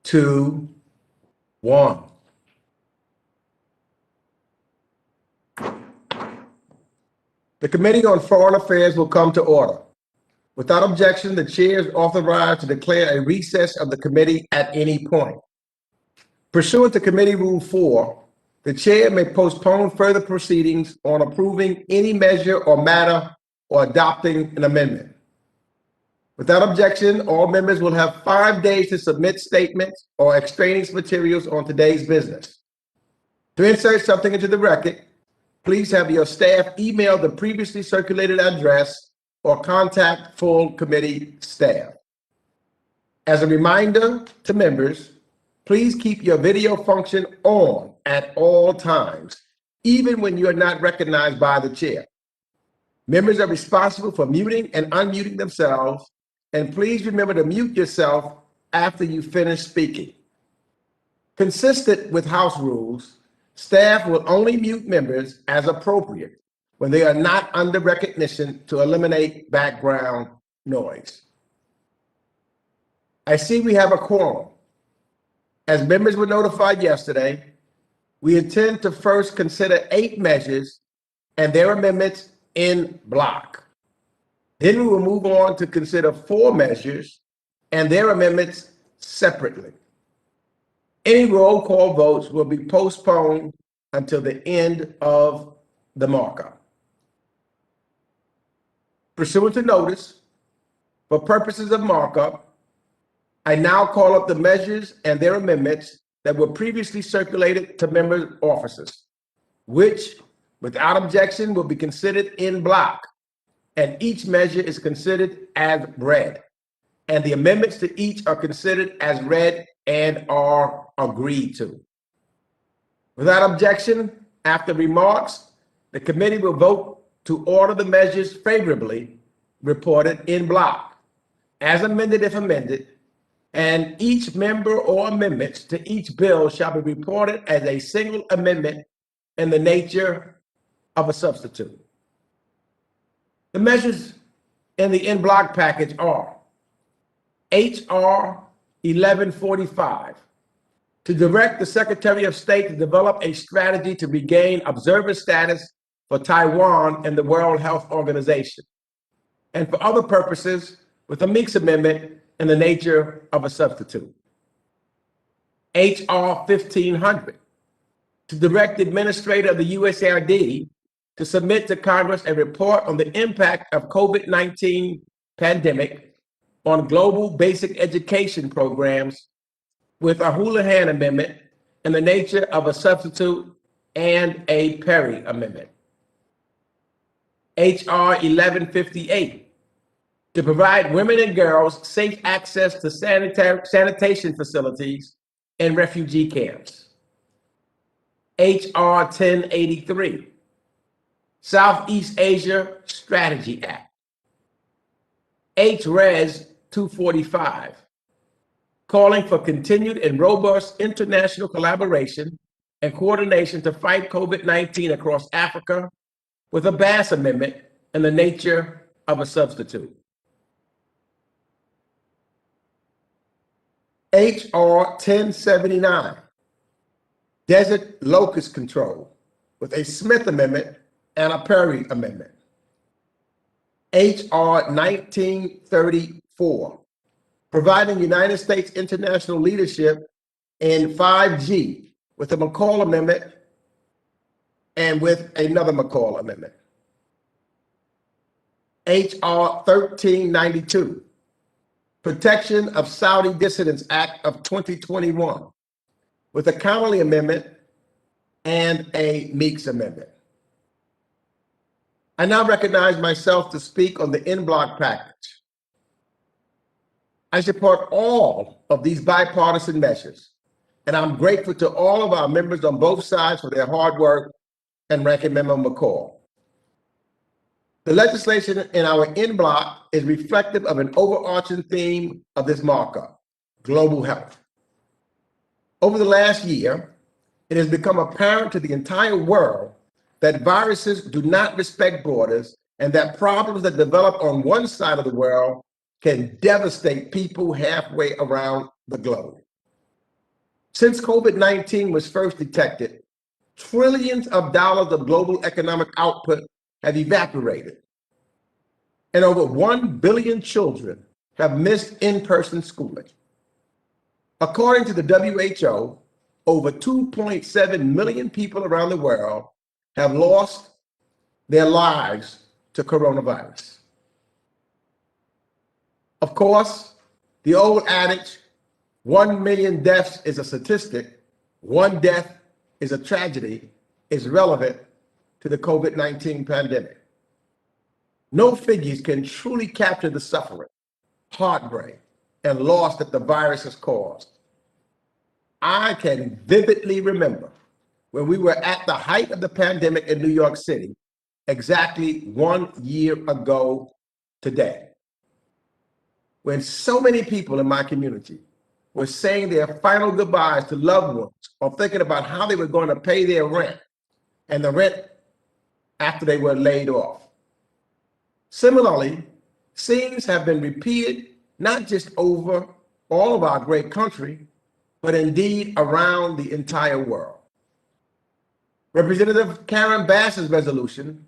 2, 1. The Committee on Foreign Affairs will come to order. Without objection, the chair is authorized to declare a recess of the committee at any point. Pursuant to Committee Rule 4, the chair may postpone further proceedings on approving any measure or matter or adopting an amendment. Without objection, all members will have 5 days to submit statements or extraneous materials on today's business. To insert something into the record, please have your staff email the previously circulated address or contact full committee staff. As a reminder to members, please keep your video function on at all times, even when you are not recognized by the chair. Members are responsible for muting and unmuting themselves, and please remember to mute yourself after you finish speaking. Consistent with House rules, staff will only mute members as appropriate when they are not under recognition to eliminate background noise. I see we have a quorum. As members were notified yesterday, we intend to first consider 8 measures and their amendments in block. Then we will move on to consider 4 measures and their amendments separately. Any roll call votes will be postponed until the end of the markup. Pursuant to notice, for purposes of markup, I now call up the measures and their amendments that were previously circulated to members' offices, which, without objection, will be considered in block, and each measure is considered as read, and the amendments to each are considered as read and are agreed to. Without objection, after remarks, the committee will vote to order the measures favorably reported in block, as amended if amended, and each member or amendments to each bill shall be reported as a single amendment in the nature of a substitute. The measures in the in block package are H.R. 1145, to direct the Secretary of State to develop a strategy to regain observer status for Taiwan in the World Health Organization, and for other purposes with a Meeks amendment in the nature of a substitute. H.R. 1500, to direct the Administrator of the USAID to submit to Congress a report on the impact of COVID-19 pandemic on global basic education programs with a Houlahan amendment in the nature of a substitute and a Perry amendment. H.R. 1158, to provide women and girls safe access to sanitation facilities in refugee camps. H.R. 1083, Southeast Asia Strategy Act. H.Res. 245, calling for continued and robust international collaboration and coordination to fight COVID-19 across Africa, with a Bass amendment in the nature of a substitute. H.R. 1079, Desert Locust Control, with a Smith amendment and a Perry amendment. H.R. 1934, providing United States international leadership in 5G, with a McCall amendment and with another McCall amendment. H.R. 1392, Protection of Saudi Dissidents Act of 2021, with a Connolly amendment and a Meeks amendment. I now recognize myself to speak on the in-block package. I support all of these bipartisan measures, and I'm grateful to all of our members on both sides for their hard work, and Ranking Member McCall. The legislation in our in-block is reflective of an overarching theme of this markup: global health. Over the last year, it has become apparent to the entire world that viruses do not respect borders, and that problems that develop on one side of the world can devastate people halfway around the globe. Since COVID-19 was first detected, trillions of dollars of global economic output have evaporated, and over 1 billion children have missed in-person schooling. According to the WHO, over 2.7 million people around the world have lost their lives to coronavirus. Of course, the old adage, 1 million deaths is a statistic, one death is a tragedy, is relevant to the COVID-19 pandemic. No figures can truly capture the suffering, heartbreak, and loss that the virus has caused. I can vividly remember when we were at the height of the pandemic in New York City, exactly 1 year ago today, when so many people in my community were saying their final goodbyes to loved ones or thinking about how they were going to pay their rent and the rent after they were laid off. Similarly, scenes have been repeated not just over all of our great country, but indeed around the entire world. Representative Karen Bass's resolution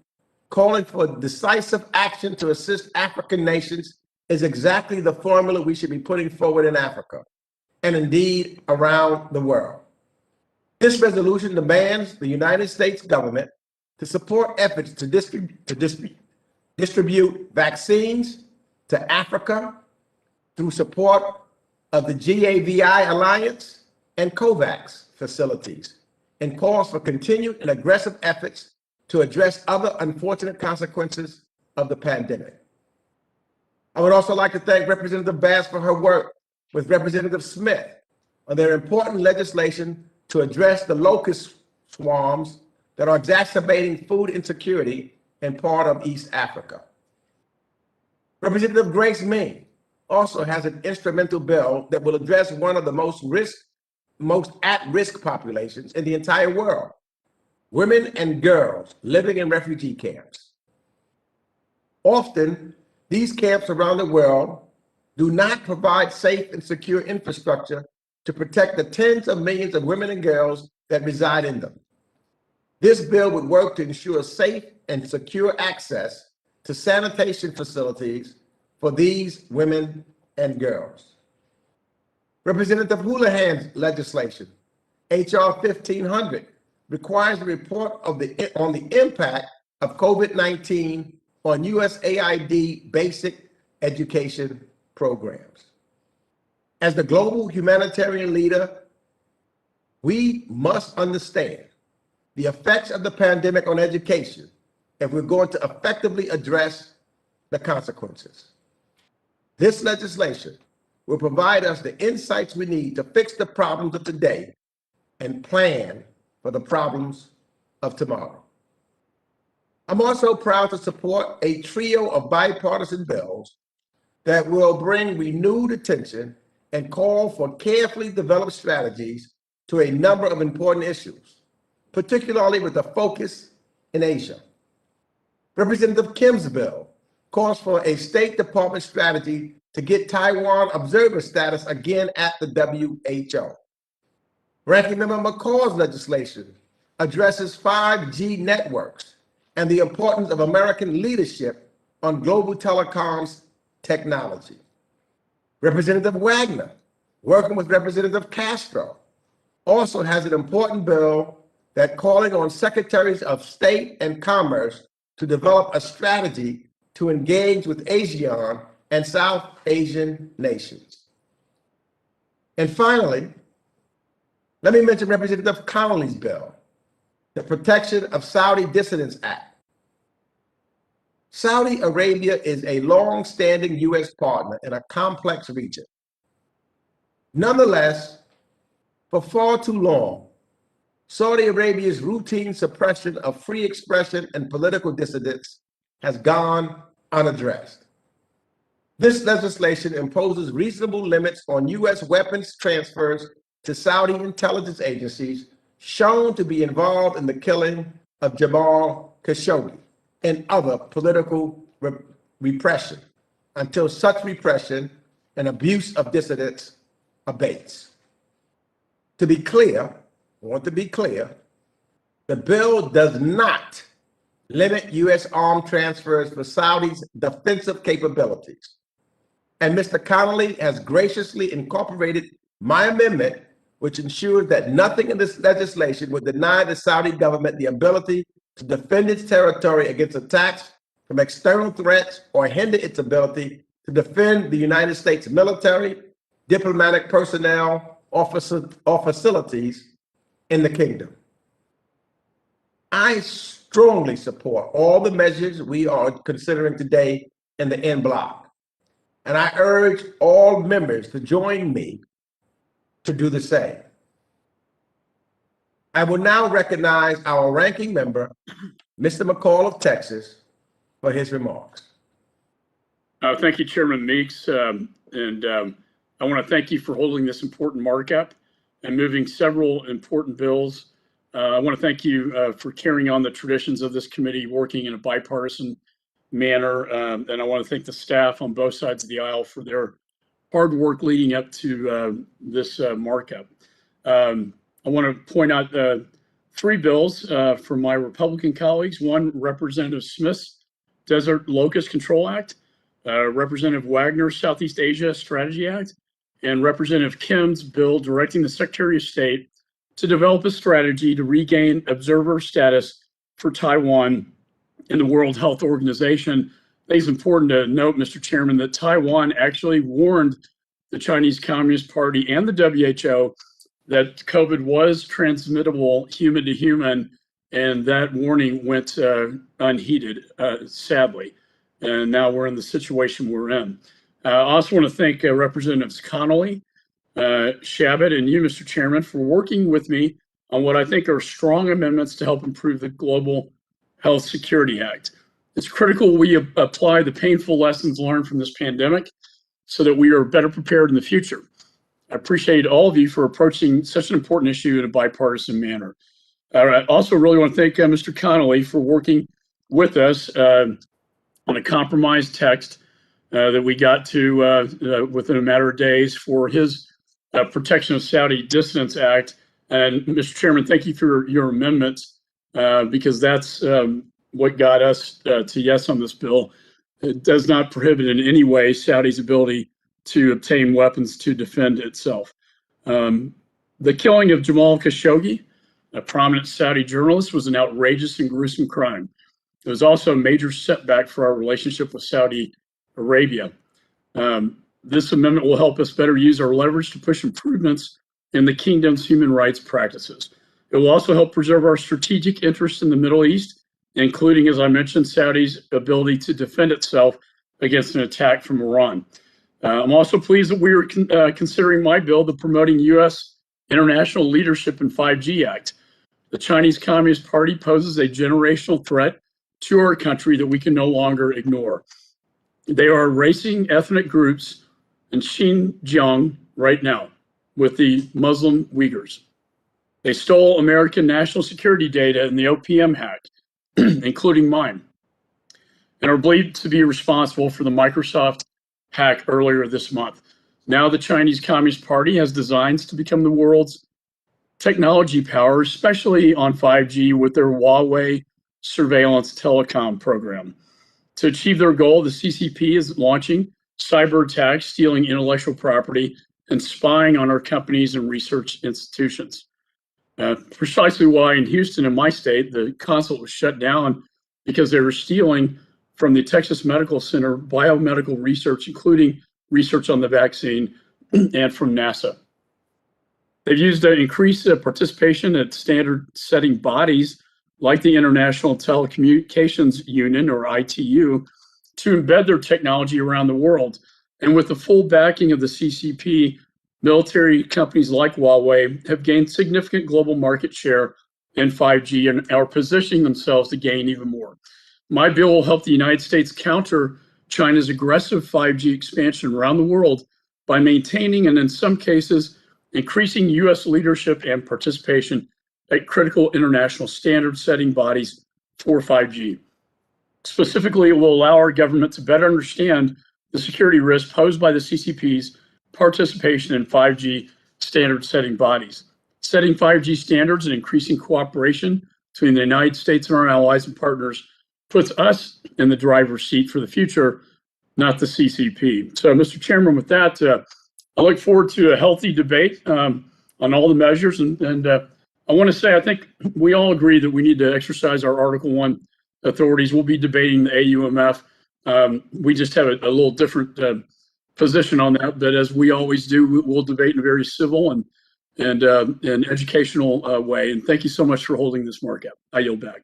calling for decisive action to assist African nations is exactly the formula we should be putting forward in Africa, and indeed around the world. This resolution demands the United States government to support efforts to distribute vaccines to Africa through support of the GAVI Alliance and COVAX facilities, and calls for continued and aggressive efforts to address other unfortunate consequences of the pandemic. I would also like to thank Representative Bass for her work with Representative Smith on their important legislation to address the locust swarms that are exacerbating food insecurity in part of East Africa. Representative Grace Meng also has an instrumental bill that will address one of the most at-risk populations in the entire world, women and girls living in refugee camps. Often, these camps around the world do not provide safe and secure infrastructure to protect the tens of millions of women and girls that reside in them. This bill would work to ensure safe and secure access to sanitation facilities for these women and girls. Representative Houlahan's legislation, H.R. 1500, requires a report on the impact of COVID-19 on USAID basic education programs. As the global humanitarian leader, we must understand the effects of the pandemic on education if we're going to effectively address the consequences. This legislation will provide us the insights we need to fix the problems of today and plan for the problems of tomorrow. I'm also proud to support a trio of bipartisan bills that will bring renewed attention and call for carefully developed strategies to a number of important issues, particularly with a focus in Asia. Representative Kim's bill calls for a State Department strategy to get Taiwan observer status again at the WHO. Ranking Member McCall's legislation addresses 5G networks and the importance of American leadership on global telecoms technology. Representative Wagner, working with Representative Castro, also has an important bill that calling on secretaries of state and commerce to develop a strategy to engage with ASEAN and South Asian nations. And finally, let me mention Representative Connolly's bill, the Protection of Saudi Dissidents Act. Saudi Arabia is a long-standing U.S. partner in a complex region. Nonetheless, for far too long, Saudi Arabia's routine suppression of free expression and political dissidents has gone unaddressed. This legislation imposes reasonable limits on U.S. weapons transfers to Saudi intelligence agencies shown to be involved in the killing of Jamal Khashoggi and other political repression until such repression and abuse of dissidents abates. To be clear, I want to be clear, the bill does not limit U.S. armed transfers for Saudi's defensive capabilities. And Mr. Connolly has graciously incorporated my amendment, which ensures that nothing in this legislation would deny the Saudi government the ability to defend its territory against attacks from external threats or hinder its ability to defend the United States military, diplomatic personnel, or facilities in the kingdom. I strongly support all the measures we are considering today in the en bloc, and I urge all members to join me to do the same. I will now recognize our ranking member, Mr. McCall of Texas, for his remarks. Thank you, Chairman Meeks. I want to thank you for holding this important markup and moving several important bills. I want to thank you for carrying on the traditions of this committee, working in a bipartisan manner. And I want to thank the staff on both sides of the aisle for their hard work leading up to this markup. I want to point out three bills from my Republican colleagues. One, Representative Smith's Desert Locust Control Act, Representative Wagner's Southeast Asia Strategy Act, and Representative Kim's bill directing the Secretary of State to develop a strategy to regain observer status for Taiwan in the World Health Organization. I think it's important to note, Mr. Chairman, that Taiwan actually warned the Chinese Communist Party and the WHO that COVID was transmittable human to human, and that warning went unheeded, sadly. And now we're in the situation we're in. I also want to thank Representatives Connolly, Shabbat, and you, Mr. Chairman, for working with me on what I think are strong amendments to help improve the Global Health Security Act. It's critical we apply the painful lessons learned from this pandemic so that we are better prepared in the future. I appreciate all of you for approaching such an important issue in a bipartisan manner. I also really want to thank Mr. Connolly for working with us on a compromise text that we got to within a matter of days for his Protection of Saudi Dissidents Act. And Mr. Chairman, thank you for your amendments because that's what got us to yes on this bill. It does not prohibit in any way Saudi's ability to obtain weapons to defend itself. The killing of Jamal Khashoggi, a prominent Saudi journalist, was an outrageous and gruesome crime. It was also a major setback for our relationship with Saudi Arabia. This amendment will help us better use our leverage to push improvements in the kingdom's human rights practices. It will also help preserve our strategic interests in the Middle East, including, as I mentioned, Saudi's ability to defend itself against an attack from Iran. I'm also pleased that we are considering my bill, the Promoting U.S. International Leadership in 5G Act. The Chinese Communist Party poses a generational threat to our country that we can no longer ignore. They are erasing ethnic groups in Xinjiang right now with the Muslim Uyghurs. They stole American national security data in the OPM hack, including mine, and are believed to be responsible for the Microsoft hack earlier this month. Now the Chinese Communist Party has designs to become the world's technology power, especially on 5G with their Huawei surveillance telecom program. To achieve their goal, the CCP is launching cyber attacks, stealing intellectual property, and spying on our companies and research institutions. Precisely why in Houston, in my state, the consulate was shut down because they were stealing from the Texas Medical Center biomedical research, including research on the vaccine, and from NASA. They've used to increase participation at standard-setting bodies like the International Telecommunications Union, or ITU, to embed their technology around the world. And with the full backing of the CCP, military companies like Huawei have gained significant global market share in 5G and are positioning themselves to gain even more. My bill will help the United States counter China's aggressive 5G expansion around the world by maintaining and, in some cases, increasing U.S. leadership and participation at critical international standard-setting bodies for 5G. Specifically, it will allow our government to better understand the security risk posed by the CCP's participation in 5G standard-setting bodies. Setting 5G standards and increasing cooperation between the United States and our allies and partners puts us in the driver's seat for the future, not the CCP. So, Mr. Chairman, with that, I look forward to a healthy debate on all the measures. And I want to say, I think we all agree that we need to exercise our Article 1 authorities. We'll be debating the AUMF. We just have a little different position on that. But as we always do, we'll debate in a very civil and educational way. And thank you so much for holding this markup. I yield back.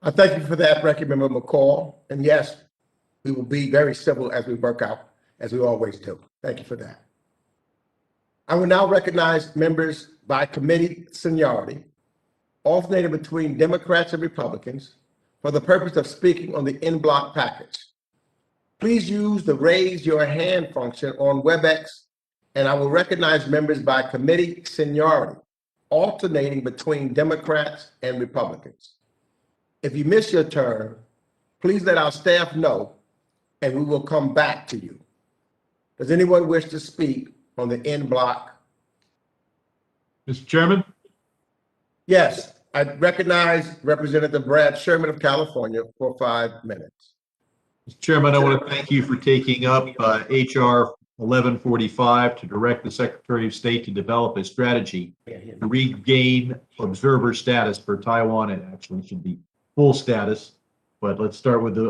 I thank you for that, Ranking Member McCall. And yes, we will be very civil as we work out, as we always do. Thank you for that. I will now recognize members by committee seniority, alternating between Democrats and Republicans, for the purpose of speaking on the en-bloc package. Please use the raise your hand function on WebEx, and I will recognize members by committee seniority, alternating between Democrats and Republicans. If you miss your turn, please let our staff know, and we will come back to you. Does anyone wish to speak on the en-bloc? Mr. Chairman? Yes, I recognize Representative Brad Sherman of California for 5 minutes. Mr. Chairman, I want to thank you for taking up H.R. 1145 to direct the Secretary of State to develop a strategy to regain observer status for Taiwan. It actually should be full status, but let's start with the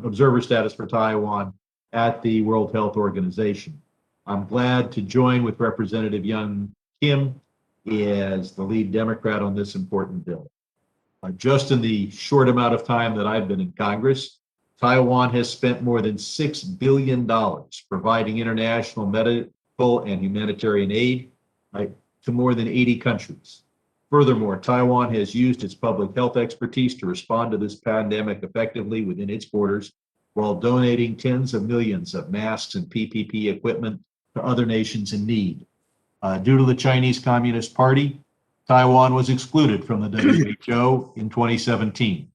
observer status for Taiwan at the World Health Organization. I'm glad to join with Representative Young Kim as the lead Democrat on this important bill. Just in the short amount of time that I've been in Congress, Taiwan has spent more than $6 billion providing international medical and humanitarian aid to more than 80 countries. Furthermore, Taiwan has used its public health expertise to respond to this pandemic effectively within its borders, while donating tens of millions of masks and PPE equipment to other nations in need. Due to the Chinese Communist Party, Taiwan was excluded from the WHO in 2017.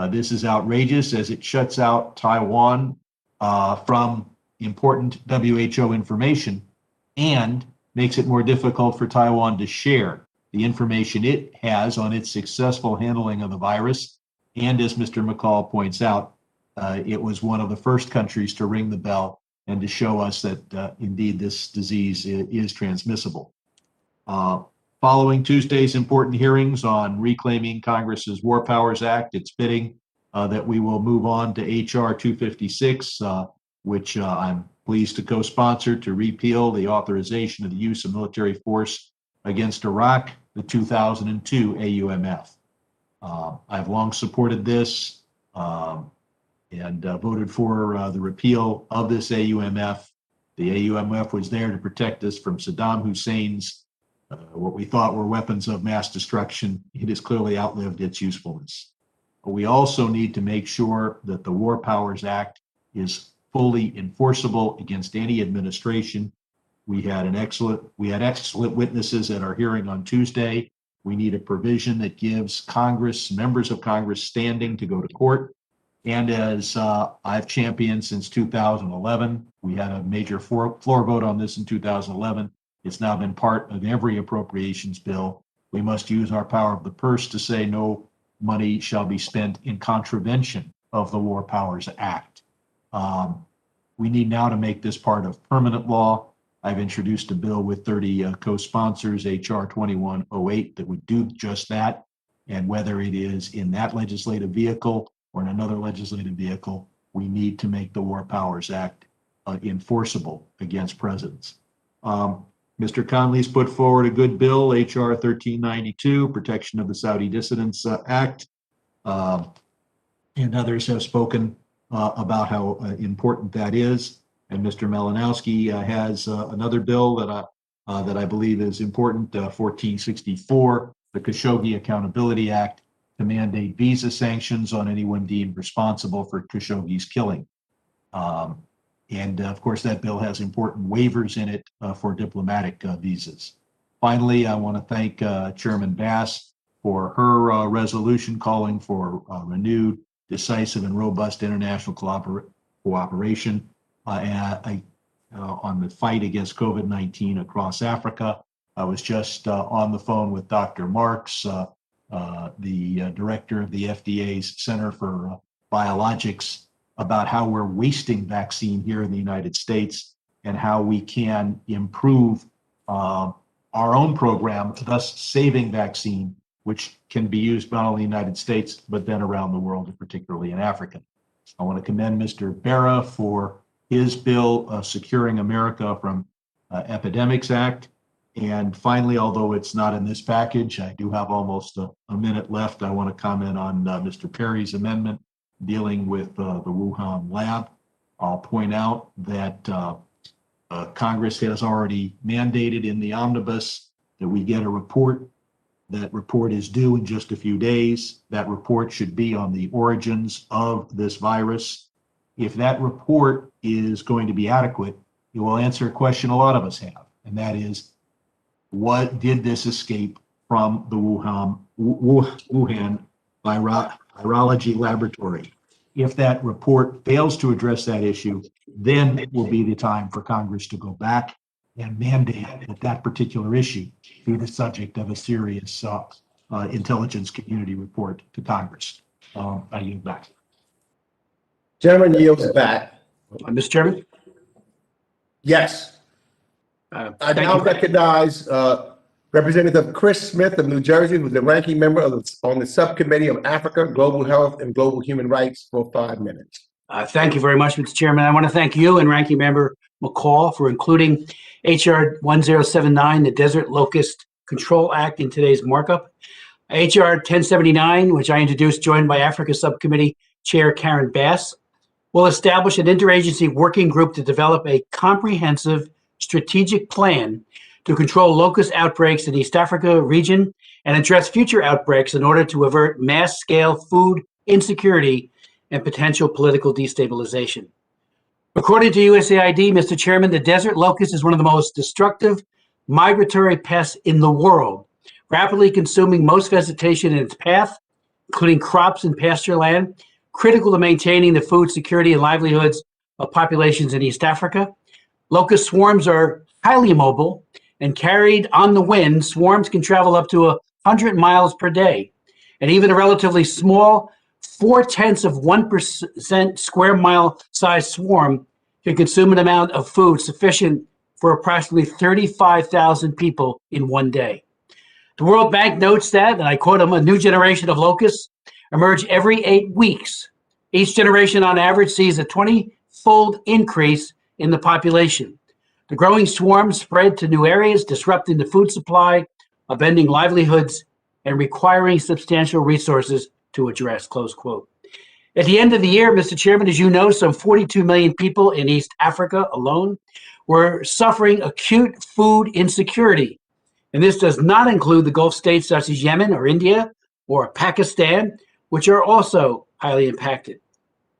This is outrageous as it shuts out Taiwan from important WHO information and makes it more difficult for Taiwan to share the information it has on its successful handling of the virus. And as Mr. McCall points out, it was one of the first countries to ring the bell and to show us that indeed this disease is transmissible. Following Tuesday's important hearings on reclaiming Congress's War Powers Act, it's fitting that we will move on to H.R. 256, which I'm pleased to co-sponsor, to repeal the authorization of the use of military force against Iraq, the 2002 AUMF. I've long supported this and voted for the repeal of this AUMF. The AUMF was there to protect us from Saddam Hussein's what we thought were weapons of mass destruction. It has clearly outlived its usefulness. We also need to make sure that the War Powers Act is fully enforceable against any administration. We had excellent witnesses at our hearing on Tuesday. We need a provision that gives Congress, members of Congress, standing to go to court. And as I've championed since 2011, we had a major floor vote on this in 2011. It's now been part of every appropriations bill. We must use our power of the purse to say no money shall be spent in contravention of the War Powers Act. We need now to make this part of permanent law. I've introduced a bill with 30 co-sponsors, H.R. 2108, that would do just that. And whether it is in that legislative vehicle or in another legislative vehicle, we need to make the War Powers Act enforceable against presidents. Mr. Conley's put forward a good bill, H.R. 1392, Protection of the Saudi Dissidents Act, and others have spoken about how important that is. And Mr. Malinowski has another bill that I believe is important, 1464, the Khashoggi Accountability Act, to mandate visa sanctions on anyone deemed responsible for Khashoggi's killing. And of course, that bill has important waivers in it for diplomatic visas. Finally, I want to thank Chairman Bass for her resolution calling for renewed, decisive, and robust international cooperation on the fight against COVID-19 across Africa. I was just on the phone with Dr. Marks, the director of the FDA's Center for Biologics, about how we're wasting vaccine here in the United States and how we can improve our own program, thus saving vaccine, which can be used not only in the United States, but then around the world, and particularly in Africa. I want to commend Mr. Berra for his bill, Securing America from Epidemics Act. And finally, although it's not in this package, I do have almost a minute left. I want to comment on Mr. Perry's amendment dealing with the Wuhan lab. I'll point out that Congress has already mandated in the omnibus that we get a report. That report is due in just a few days. That report should be on the origins of this virus. If that report is going to be adequate, it will answer a question a lot of us have, and that is, what did this escape from the Wuhan virology laboratory? If that report fails to address that issue, then it will be the time for Congress to go back and mandate that that particular issue be the subject of a serious intelligence community report to Congress. I yield back. Gentleman yields back. Mr. Chairman? Yes. I now recognize Representative Chris Smith of New Jersey, who's the ranking member on the Subcommittee of Africa, Global Health, and Global Human Rights for 5 minutes. Thank you very much, Mr. Chairman. I want to thank you and Ranking Member McCall for including H.R. 1079, the Desert Locust Control Act, in today's markup. H.R. 1079, which I introduced, joined by Africa Subcommittee Chair Karen Bass, will establish an interagency working group to develop a comprehensive strategic plan to control locust outbreaks in the East Africa region and address future outbreaks in order to avert mass-scale food insecurity and potential political destabilization. According to USAID, Mr. Chairman, the desert locust is one of the most destructive migratory pests in the world, rapidly consuming most vegetation in its path, including crops and pasture land, critical to maintaining the food security and livelihoods of populations in East Africa. Locust swarms are highly mobile and carried on the wind. Swarms can travel up to 100 miles per day, and even a relatively small 0.4% square mile size swarm can consume an amount of food sufficient for approximately 35,000 people in one day. The World Bank notes that, and I quote them, a new generation of locusts emerge every 8 weeks. Each generation on average sees a 20-fold increase in the population. The growing swarms spread to new areas, disrupting the food supply, upending livelihoods, and requiring substantial resources to address, close quote. At the end of the year, Mr. Chairman, as you know, some 42 million people in East Africa alone were suffering acute food insecurity. And this does not include the Gulf states such as Yemen or India or Pakistan, which are also highly impacted.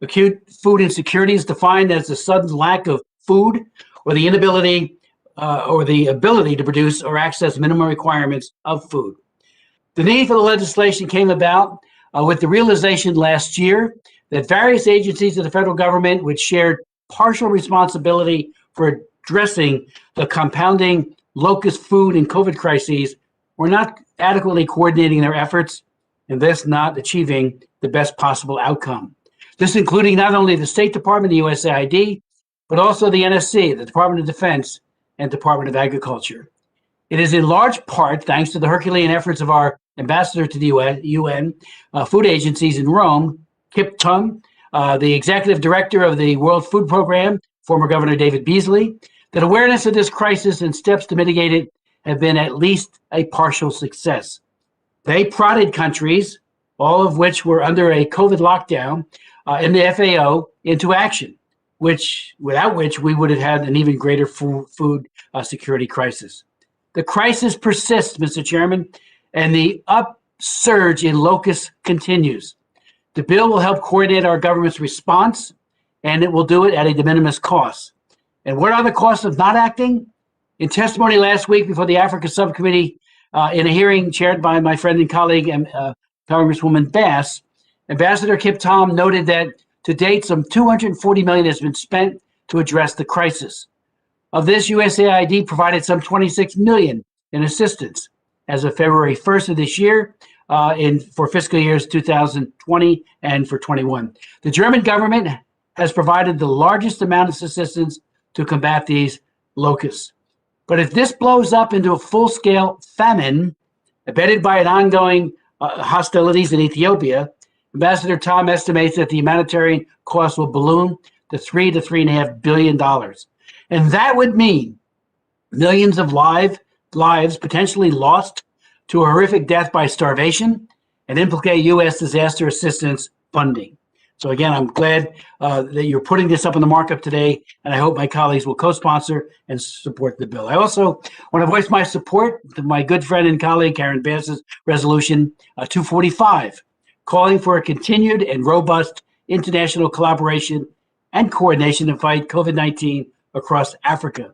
Acute food insecurity is defined as the sudden lack of food or the inability or the ability to produce or access minimum requirements of food. The need for the legislation came about with the realization last year that various agencies of the federal government, which shared partial responsibility for addressing the compounding locust food and COVID crises, were not adequately coordinating their efforts and thus not achieving the best possible outcome. This including not only the State Department, the USAID, but also the NSC, the Department of Defense, and Department of Agriculture. It is in large part thanks to the Herculean efforts of our ambassador to the UN food agencies in Rome, Kip Tung, the executive director of the World Food Program, former Governor David Beasley, that awareness of this crisis and steps to mitigate it have been at least a partial success. They prodded countries, all of which were under a COVID lockdown, in the FAO into action, without which we would have had an even greater food security crisis. The crisis persists, Mr. Chairman, and the upsurge in locusts continues. The bill will help coordinate our government's response, and it will do it at a de minimis cost. And what are the costs of not acting? In testimony last week before the Africa Subcommittee, in a hearing chaired by my friend and colleague, Congresswoman Bass, Ambassador Kip Tung noted that to date, some $240 million has been spent to address the crisis. Of this, USAID provided some $26 million in assistance as of February 1st of this year for fiscal years 2020 and for 21. The German government has provided the largest amount of assistance to combat these locusts. But if this blows up into a full-scale famine, abetted by an ongoing hostilities in Ethiopia, Ambassador Tom estimates that the humanitarian cost will balloon to $3 to $3.5 billion. And that would mean millions of lives potentially lost to a horrific death by starvation and implicate U.S. disaster assistance funding. So again, I'm glad that you're putting this up on the markup today, and I hope my colleagues will co-sponsor and support the bill. I also want to voice my support to my good friend and colleague Karen Bass's resolution 245, calling for a continued and robust international collaboration and coordination to fight COVID-19 across Africa.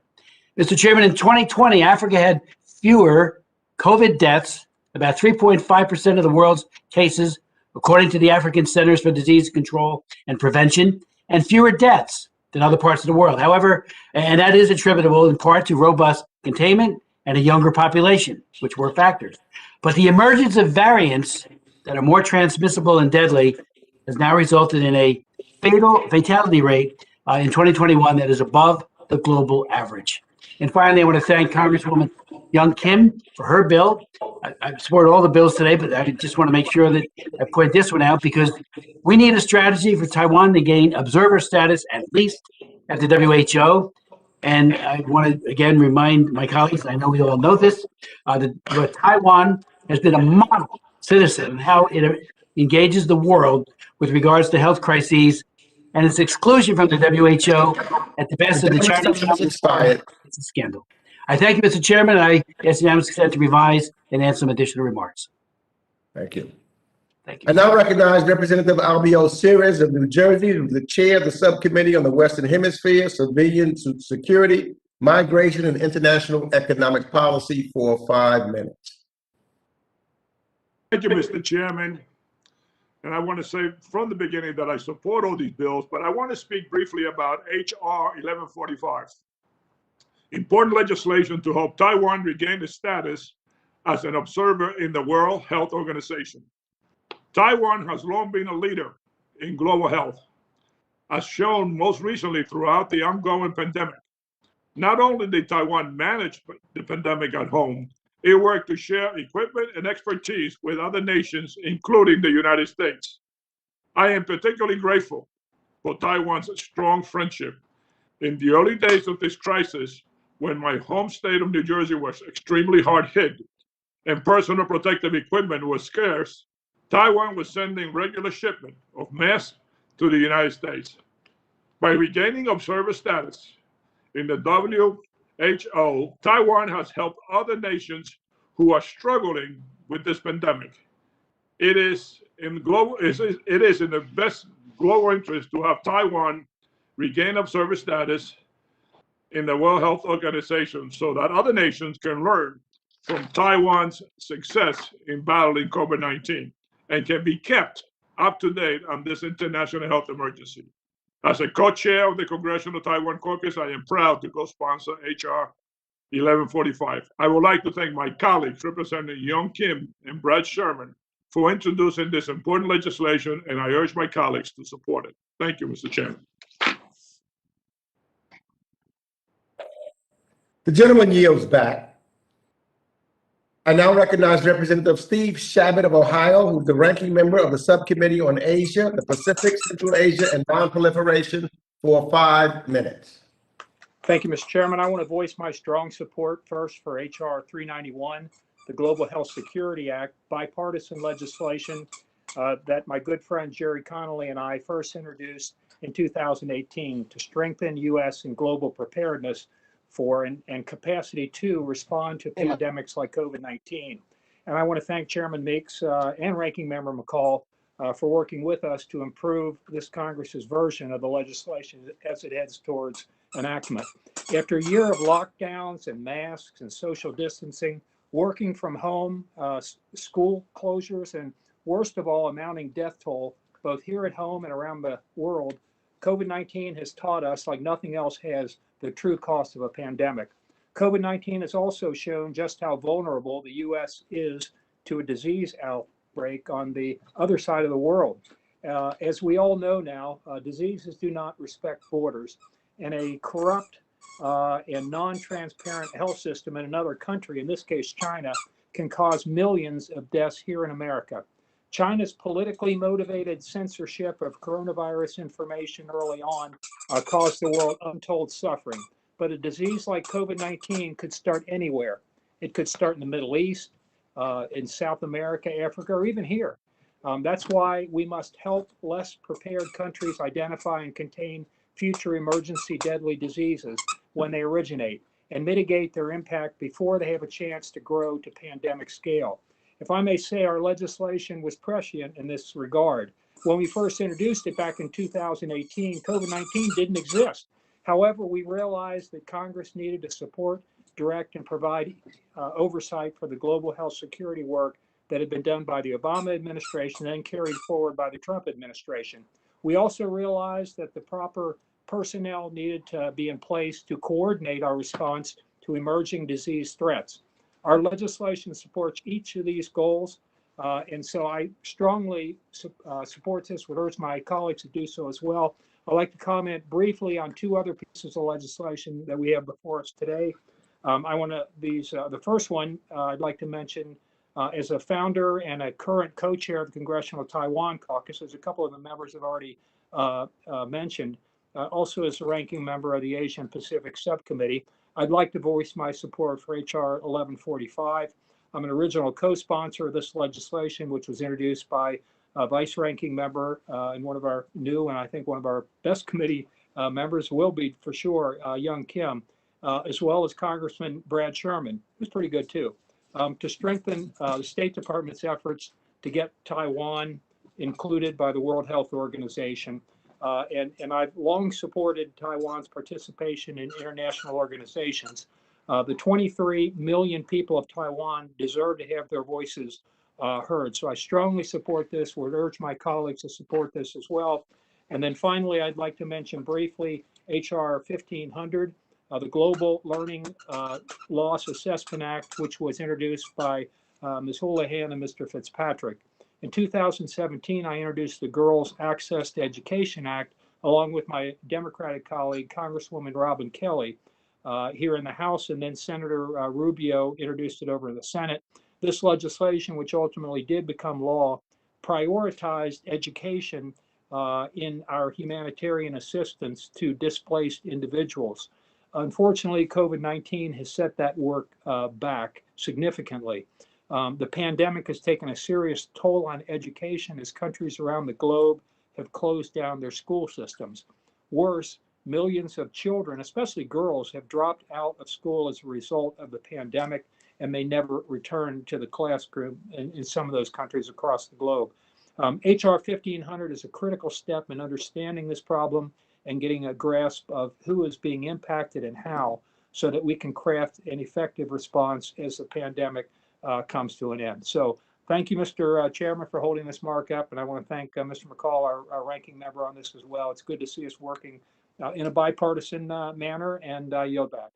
Mr. Chairman, in 2020, Africa had fewer COVID deaths, about 3.5% of the world's cases, according to the African Centers for Disease Control and Prevention, and fewer deaths than other parts of the world. However, and that is attributable in part to robust containment and a younger population, which were factors. But the emergence of variants that are more transmissible and deadly has now resulted in a fatality rate in 2021 that is above the global average. And finally, I want to thank Congresswoman Young Kim for her bill. I support all the bills today, but I just want to make sure that I point this one out because we need a strategy for Taiwan to gain observer status, at least at the WHO. And I want to again remind my colleagues, I know we all know this, that Taiwan has been a model citizen in how it engages the world with regards to health crises, and its exclusion from the WHO at the best of the Chinese Communist Party. It's a scandal. I thank you, Mr. Chairman, and I ask unanimous consent to revise and add some additional remarks. Thank you. Thank you. I now recognize Representative Albio H.Res of New Jersey, who's the chair of the subcommittee on the Western Hemisphere, Civilian Security, Migration, and International Economic Policy for 5 minutes. Thank you, Mr. Chairman. And I want to say from the beginning that I support all these bills, but I want to speak briefly about H.R. 1145. Important legislation to help Taiwan regain its status as an observer in the World Health Organization. Taiwan has long been a leader in global health, as shown most recently throughout the ongoing pandemic. Not only did Taiwan manage the pandemic at home, it worked to share equipment and expertise with other nations, including the United States. I am particularly grateful for Taiwan's strong friendship. In the early days of this crisis, when my home state of New Jersey was extremely hard hit and personal protective equipment was scarce, Taiwan was sending regular shipment of masks to the United States. By regaining observer status in the WHO, Taiwan has helped other nations who are struggling with this pandemic. It is in the best global interest to have Taiwan regain observer status in the World Health Organization so that other nations can learn from Taiwan's success in battling COVID-19 and can be kept up to date on this international health emergency. As a co-chair of the Congressional Taiwan Caucus, I am proud to co-sponsor H.R. 1145. I would like to thank my colleagues, Representative Young Kim and Brad Sherman, for introducing this important legislation, and I urge my colleagues to support it. Thank you, Mr. Chairman. The gentleman yields back. I now recognize Representative Steve Shabbat of Ohio, who's the ranking member of the Subcommittee on Asia, the Pacific, Central Asia, and Nonproliferation for 5 minutes. Thank you, Mr. Chairman. I want to voice my strong support first for H.R. 391, the Global Health Security Act, bipartisan legislation that my good friend Jerry Connolly and I first introduced in 2018 to strengthen U.S. and global preparedness for and capacity to respond to pandemics like COVID-19. And I want to thank Chairman Meeks and Ranking Member McCall for working with us to improve this Congress's version of the legislation as it heads towards enactment. After a year of lockdowns and masks and social distancing, working from home, school closures, and worst of all, a mounting death toll, both here at home and around the world, COVID-19 has taught us, like nothing else has, the true cost of a pandemic. COVID-19 has also shown just how vulnerable the U.S. is to a disease outbreak on the other side of the world. As we all know now, diseases do not respect borders, and a corrupt and non-transparent health system in another country, in this case China, can cause millions of deaths here in America. China's politically motivated censorship of coronavirus information early on caused the world untold suffering. But a disease like COVID-19 could start anywhere. It could start in the Middle East, in South America, Africa, or even here. That's why we must help less prepared countries identify and contain future emergency deadly diseases when they originate and mitigate their impact before they have a chance to grow to pandemic scale. If I may say, our legislation was prescient in this regard. When we first introduced it back in 2018, COVID-19 didn't exist. However, we realized that Congress needed to support, direct, and provide oversight for the global health security work that had been done by the Obama administration and carried forward by the Trump administration. We also realized that the proper personnel needed to be in place to coordinate our response to emerging disease threats. Our legislation supports each of these goals, and so I strongly support this, would urge my colleagues to do so as well. I'd like to comment briefly on two other pieces of legislation that we have before us today. The first one I'd like to mention as a founder and a current co-chair of the Congressional Taiwan Caucus, as a couple of the members have already mentioned, also as a ranking member of the Asian Pacific Subcommittee, I'd like to voice my support for H.R. 1145. I'm an original co-sponsor of this legislation, which was introduced by a vice ranking member and one of our new, and I think one of our best committee members will be for sure, Young Kim, as well as Congressman Brad Sherman, who's pretty good too, to strengthen the State Department's efforts to get Taiwan included by the World Health Organization. And I've long supported Taiwan's participation in international organizations. The 23 million people of Taiwan deserve to have their voices heard. So I strongly support this, would urge my colleagues to support this as well. And then finally, I'd like to mention briefly H.R. 1500, the Global Learning Loss Assessment Act, which was introduced by Ms. Houlahan and Mr. Fitzpatrick. In 2017, I introduced the Girls Access to Education Act, along with my Democratic colleague, Congresswoman Robin Kelly, here in the House, and then Senator Rubio introduced it over in the Senate. This legislation, which ultimately did become law, prioritized education in our humanitarian assistance to displaced individuals. Unfortunately, COVID-19 has set that work back significantly. The pandemic has taken a serious toll on education as countries around the globe have closed down their school systems. Worse, millions of children, especially girls, have dropped out of school as a result of the pandemic and may never return to the classroom in some of those countries across the globe. H.R. 1500 is a critical step in understanding this problem and getting a grasp of who is being impacted and how, so that we can craft an effective response as the pandemic comes to an end. So thank you, Mr. Chairman, for holding this markup. And I want to thank Mr. McCall, our ranking member on this as well. It's good to see us working in a bipartisan manner, and yield back.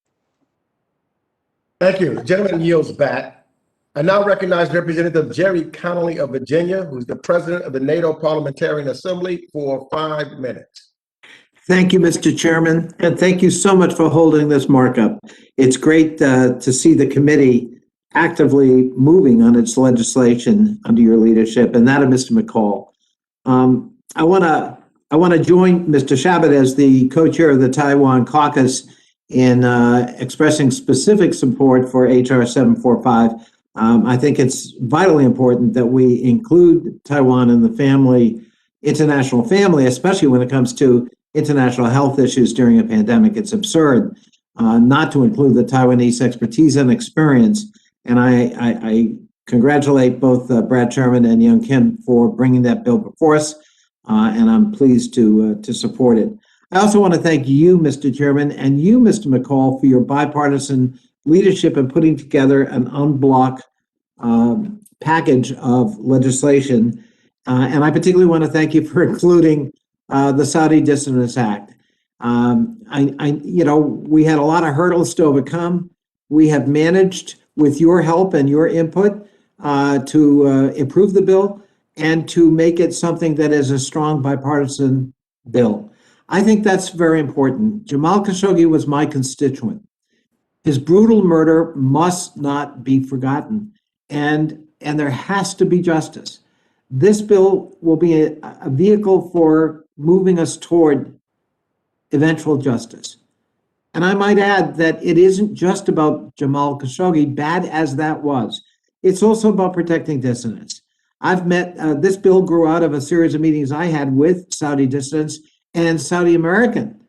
Thank you. The gentleman yields back. I now recognize Representative Jerry Connolly of Virginia, who's the president of the NATO Parliamentarian Assembly, for 5 minutes. Thank you, Mr. Chairman, and thank you so much for holding this markup. It's great to see the committee actively moving on its legislation under your leadership, and that of Mr. McCall. I want to join Mr. Shabbat as the co-chair of the Taiwan Caucus in expressing specific support for H.R. 745. I think it's vitally important that we include Taiwan in the international family, especially when it comes to international health issues during a pandemic. It's absurd not to include the Taiwanese expertise and experience. And I congratulate both Brad Sherman and Young Kim for bringing that bill before us, and I'm pleased to support it. I also want to thank you, Mr. Chairman, and you, Mr. McCall, for your bipartisan leadership in putting together an unblock package of legislation. And I particularly want to thank you for including the Saudi Dissidents Act. We had a lot of hurdles to overcome. We have managed, with your help and your input, to improve the bill and to make it something that is a strong bipartisan bill. I think that's very important. Jamal Khashoggi was my constituent. His brutal murder must not be forgotten, and there has to be justice. This bill will be a vehicle for moving us toward eventual justice. And I might add that it isn't just about Jamal Khashoggi, bad as that was. It's also about protecting dissidents. I've met, this bill grew out of a series of meetings I had with Saudi dissidents and Saudi American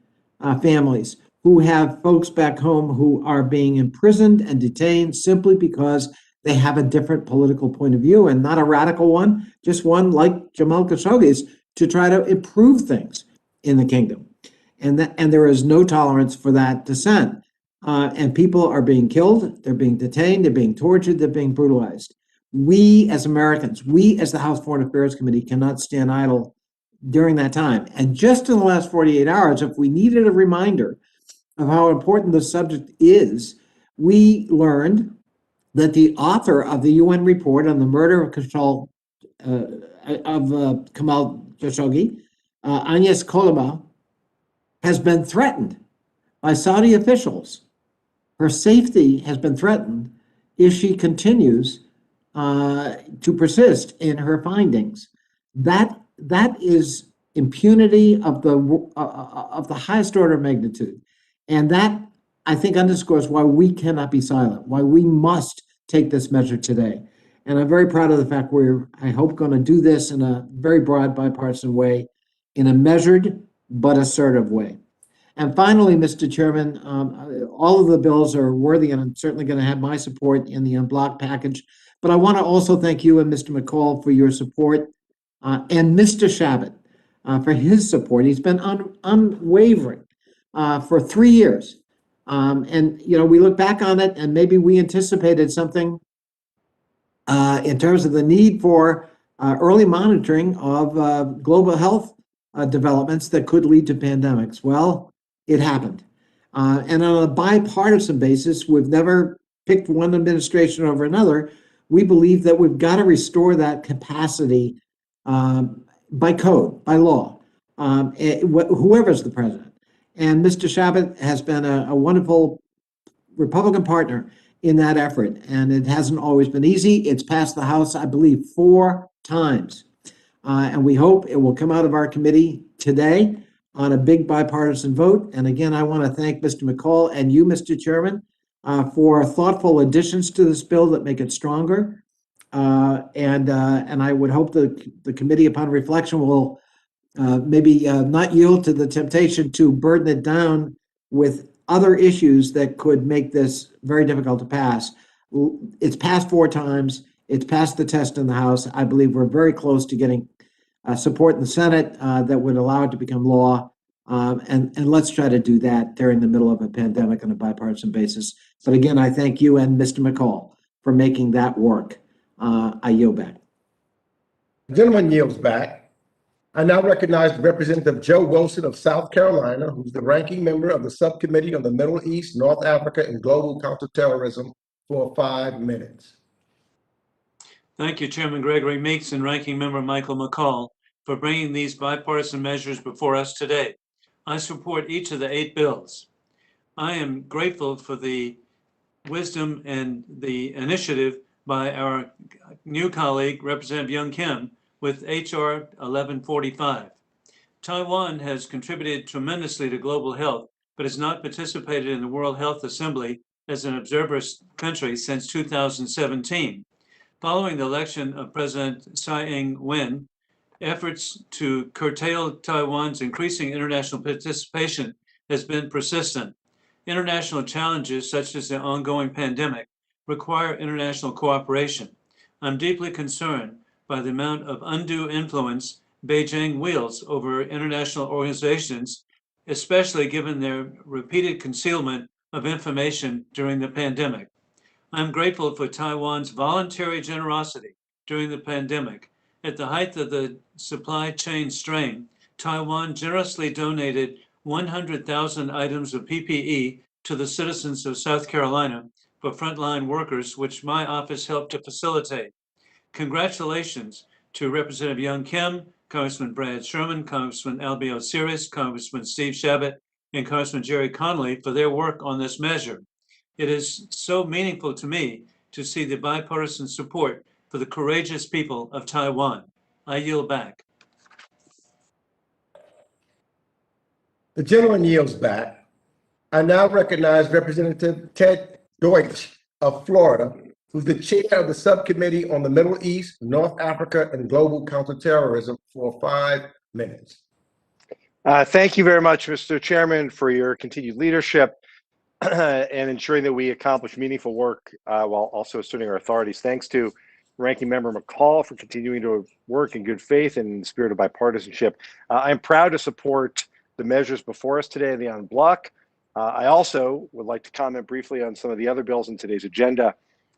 families who have folks back home who are being imprisoned and detained simply because they have a different political point of view, and not a radical one, just one like Jamal Khashoggi's, to try to improve things in the kingdom. And there is no tolerance for that dissent. And people are being killed, they're being detained, they're being tortured, they're being brutalized. We as Americans, we as the House Foreign Affairs Committee cannot stand idle during that time. And just in the last 48 hours, if we needed a reminder of how important the subject is, we learned that the author of the UN report on the murder of Kamal Khashoggi, Agnes Koleba, has been threatened by Saudi officials. Her safety has been threatened if she continues to persist in her findings. That is impunity of the highest order of magnitude, and that, I think, underscores why we cannot be silent, why we must take this measure today. And I'm very proud of the fact we're, I hope, going to do this in a very broad bipartisan way, in a measured but assertive way. And finally, Mr. Chairman, all of the bills are worthy, and I'm certainly going to have my support in the unblocked package. But I want to also thank you and Mr. McCall for your support, and Mr. Shabbat for his support. He's been unwavering for 3 years. And, you know, we look back on it and maybe we anticipated something in terms of the need for early monitoring of global health developments that could lead to pandemics. Well, it happened. And on a bipartisan basis, we've never picked one administration over another. We believe that we've got to restore that capacity by code, by law, whoever's the president. And Mr. Shabbat has been a wonderful Republican partner in that effort. And it hasn't always been easy. It's passed the House, I believe, 4 times. And we hope it will come out of our committee today on a big bipartisan vote. And again, I want to thank Mr. McCall and you, Mr. Chairman, for thoughtful additions to this bill that make it stronger. And I would hope that the committee, upon reflection, will maybe not yield to the temptation to burden it down with other issues that could make this very difficult to pass. It's passed 4 times. It's passed the test in the House. I believe we're very close to getting support in the Senate that would allow it to become law. And let's try to do that during the middle of a pandemic on a bipartisan basis. But again, I thank you and Mr. McCall for making that work. I yield back. The gentleman yields back. I now recognize Representative Joe Wilson of South Carolina, who's the ranking member of the Subcommittee on the Middle East, North Africa, and Global Counterterrorism, for 5 minutes. Thank you, Chairman Gregory Meeks and Ranking Member Michael McCall, for bringing these bipartisan measures before us today. I support each of the 8 bills. I am grateful for the wisdom and the initiative by our new colleague, Representative Young Kim, with H.R. 1145. Taiwan has contributed tremendously to global health, but has not participated in the World Health Assembly as an observer country since 2017. Following the election of President Tsai Ing-wen, efforts to curtail Taiwan's increasing international participation has been persistent. International challenges, such as the ongoing pandemic, require international cooperation. I'm deeply concerned by the amount of undue influence Beijing wields over international organizations, especially given their repeated concealment of information during the pandemic. I'm grateful for Taiwan's voluntary generosity during the pandemic. At the height of the supply chain strain, Taiwan generously donated 100,000 items of PPE to the citizens of South Carolina for frontline workers, which my office helped to facilitate. Congratulations to Representative Young Kim, Congressman Brad Sherman, Congressman Albio Osiris, Congressman Steve Shabbat, and Congressman Jerry Connolly for their work on this measure. It is so meaningful to me to see the bipartisan support for the courageous people of Taiwan. I yield back. The gentleman yields back. I now recognize Representative Ted Deutsch of Florida, who's the chair of the Subcommittee on the Middle East, North Africa, and Global Counterterrorism for 5 minutes. Thank you very much, Mr. Chairman, for your continued leadership and ensuring that we accomplish meaningful work while also asserting our authorities. Thanks to Ranking Member McCall for continuing to work in good faith and in the spirit of bipartisanship. I'm proud to support the measures before us today, the en bloc. I also would like to comment briefly on some of the other bills in today's agenda.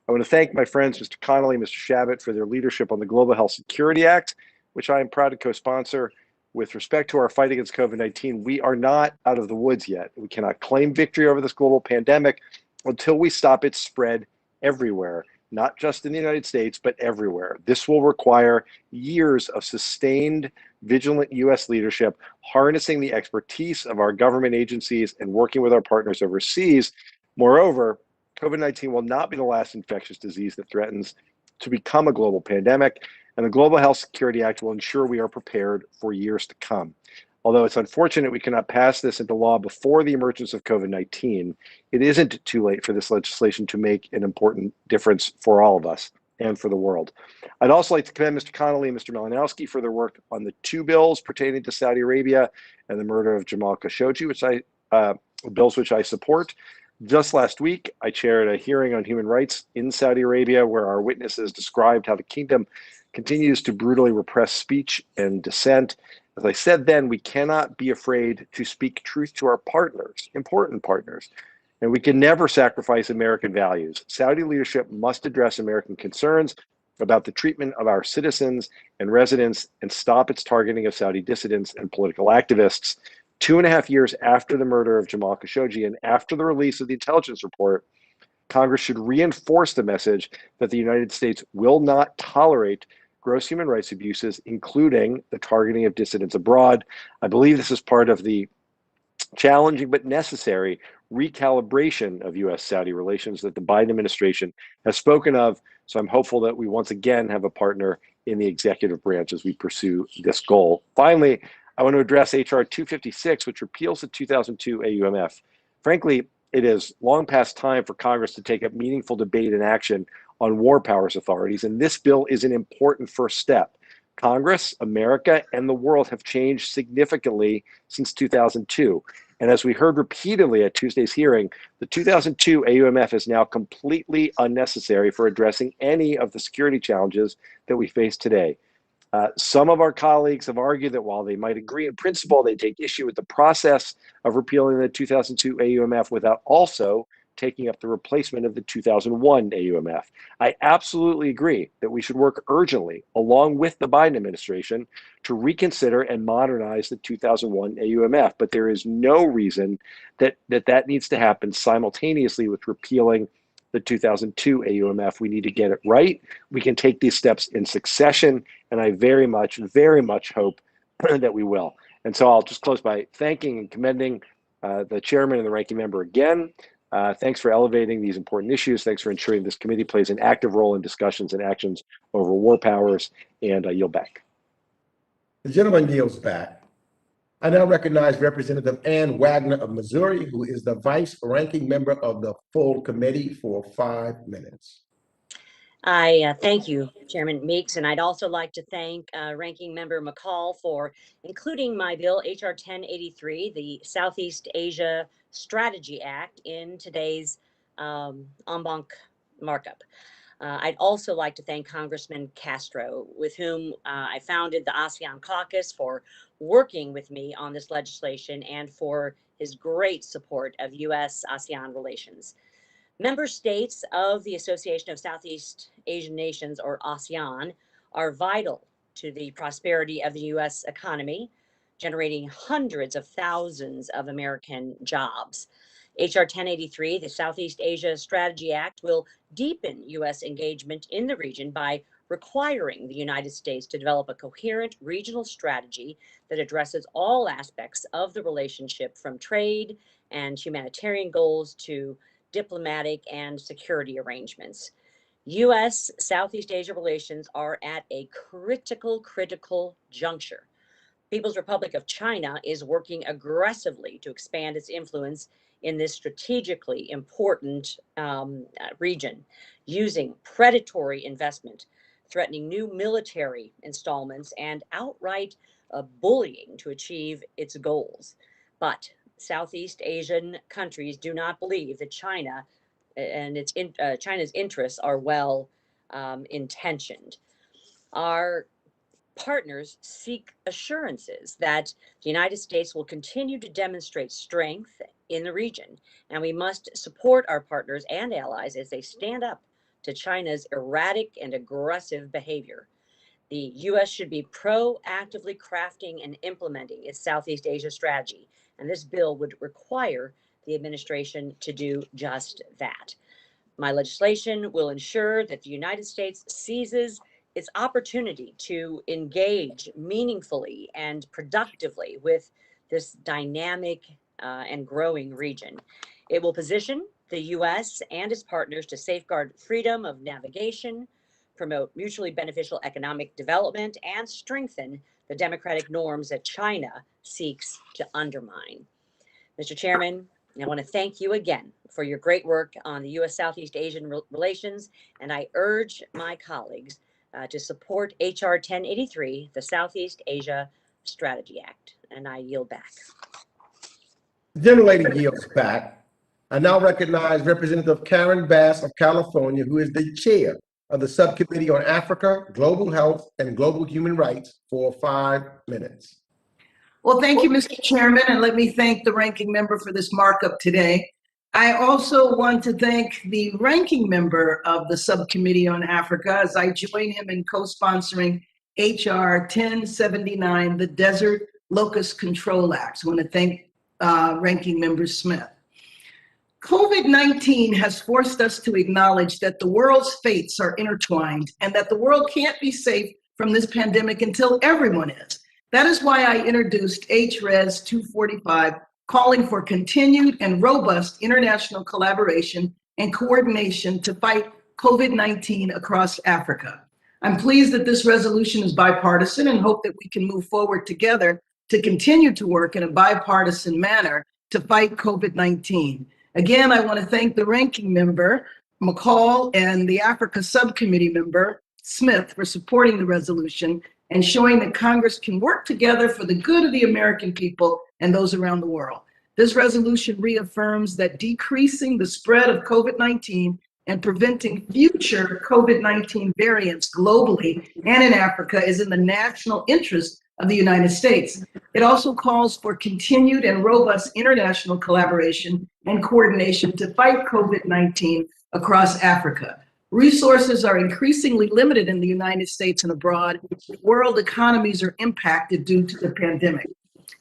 I want to thank my friends, Mr. Connolly, Mr. Shabbat, for their leadership on the Global Health Security Act, which I am proud to co-sponsor. With respect to our fight against COVID-19, we are not out of the woods yet. We cannot claim victory over this global pandemic until we stop its spread everywhere, not just in the United States, but everywhere. This will require years of sustained, vigilant U.S. leadership, harnessing the expertise of our government agencies and working with our partners overseas. Moreover, COVID-19 will not be the last infectious disease that threatens to become a global pandemic, and the Global Health Security Act will ensure we are prepared for years to come. Although it's unfortunate we cannot pass this into law before the emergence of COVID-19, it isn't too late for this legislation to make an important difference for all of us and for the world. I'd also like to commend Mr. Connolly and Mr. Malinowski for their work on the 2 bills pertaining to Saudi Arabia and the murder of Jamal Khashoggi, bills which I support. Just last week, I chaired a hearing on human rights in Saudi Arabia, where our witnesses described how the kingdom continues to brutally repress speech and dissent. As I said then, we cannot be afraid to speak truth to our partners, important partners, and we can never sacrifice American values. Saudi leadership must address American concerns about the treatment of our citizens and residents and stop its targeting of Saudi dissidents and political activists. 2.5 years after the murder of Jamal Khashoggi and after the release of the intelligence report, Congress should reinforce the message that the United States will not tolerate gross human rights abuses, including the targeting of dissidents abroad. I believe this is part of the challenging but necessary recalibration of U.S.-Saudi relations that the Biden administration has spoken of. So I'm hopeful that we once again have a partner in the executive branch as we pursue this goal. Finally, I want to address H.R. 256, which repeals the 2002 AUMF. Frankly, it is long past time for Congress to take up meaningful debate and action on war powers authorities, and this bill is an important first step. Congress, America, and the world have changed significantly since 2002. And as we heard repeatedly at Tuesday's hearing, the 2002 AUMF is now completely unnecessary for addressing any of the security challenges that we face today. Some of our colleagues have argued that while they might agree in principle, they take issue with the process of repealing the 2002 AUMF without also taking up the replacement of the 2001 AUMF. I absolutely agree that we should work urgently, along with the Biden administration, to reconsider and modernize the 2001 AUMF, but there is no reason that needs to happen simultaneously with repealing the 2002 AUMF. We need to get it right. We can take these steps in succession, and I very much hope that we will. And so I'll just close by thanking and commending the chairman and the ranking member again. Thanks for elevating these important issues. Thanks for ensuring this committee plays an active role in discussions and actions over war powers, and I yield back. The gentleman yields back. I now recognize Representative Ann Wagner of Missouri, who is the vice ranking member of the full committee, for 5 minutes. I thank you, Chairman Meeks, and I'd also like to thank Ranking Member McCall for including my bill, H.R. 1083, the Southeast Asia Strategy Act, in today's en banc markup. I'd also like to thank Congressman Castro, with whom I founded the ASEAN Caucus, for working with me on this legislation and for his great support of U.S.-ASEAN relations. Member states of the Association of Southeast Asian Nations, or ASEAN, are vital to the prosperity of the U.S. economy, generating hundreds of thousands of American jobs. H.R. 1083, the Southeast Asia Strategy Act, will deepen U.S. engagement in the region by requiring the United States to develop a coherent regional strategy that addresses all aspects of the relationship, from trade and humanitarian goals to diplomatic and security arrangements. U.S. Southeast Asia relations are at a critical juncture. People's Republic of China is working aggressively to expand its influence in this strategically important region, using predatory investment, threatening new military installments, and outright bullying to achieve its goals. But Southeast Asian countries do not believe that China and China's interests are well intentioned. Our partners seek assurances that the United States will continue to demonstrate strength in the region, and we must support our partners and allies as they stand up to China's erratic and aggressive behavior. The U.S. should be proactively crafting and implementing its Southeast Asia strategy, and this bill would require the administration to do just that. My legislation will ensure that the United States seizes its opportunity to engage meaningfully and productively with this dynamic and growing region. It will position the U.S. and its partners to safeguard freedom of navigation, promote mutually beneficial economic development, and strengthen the democratic norms that China seeks to undermine. Mr. Chairman, I want to thank you again for your great work on the U.S. Southeast Asian relations, and I urge my colleagues to support H.R. 1083, the Southeast Asia Strategy Act. And I yield back. The gentlelady yields back. I now recognize Representative Karen Bass of California, who is the chair of the Subcommittee on Africa, Global Health, and Global Human Rights, for 5 minutes. Well, thank you, Mr. Chairman, and let me thank the ranking member for this markup today. I also want to thank the ranking member of the Subcommittee on Africa as I join him in co-sponsoring H.R. 1079, the Desert Locust Control Act. I want to thank Ranking Member Smith. COVID-19 has forced us to acknowledge that the world's fates are intertwined and that the world can't be safe from this pandemic until everyone is. That is why I introduced H.Res 245, calling for continued and robust international collaboration and coordination to fight COVID-19 across Africa. I'm pleased that this resolution is bipartisan and hope that we can move forward together to continue to work in a bipartisan manner to fight COVID-19. Again, I want to thank the ranking member, McCall, and the Africa Subcommittee member, Smith, for supporting the resolution and showing that Congress can work together for the good of the American people and those around the world. This resolution reaffirms that decreasing the spread of COVID-19 and preventing future COVID-19 variants globally and in Africa is in the national interest of the United States. It also calls for continued and robust international collaboration and coordination to fight COVID-19 across Africa. Resources are increasingly limited in the United States and abroad. World economies are impacted due to the pandemic.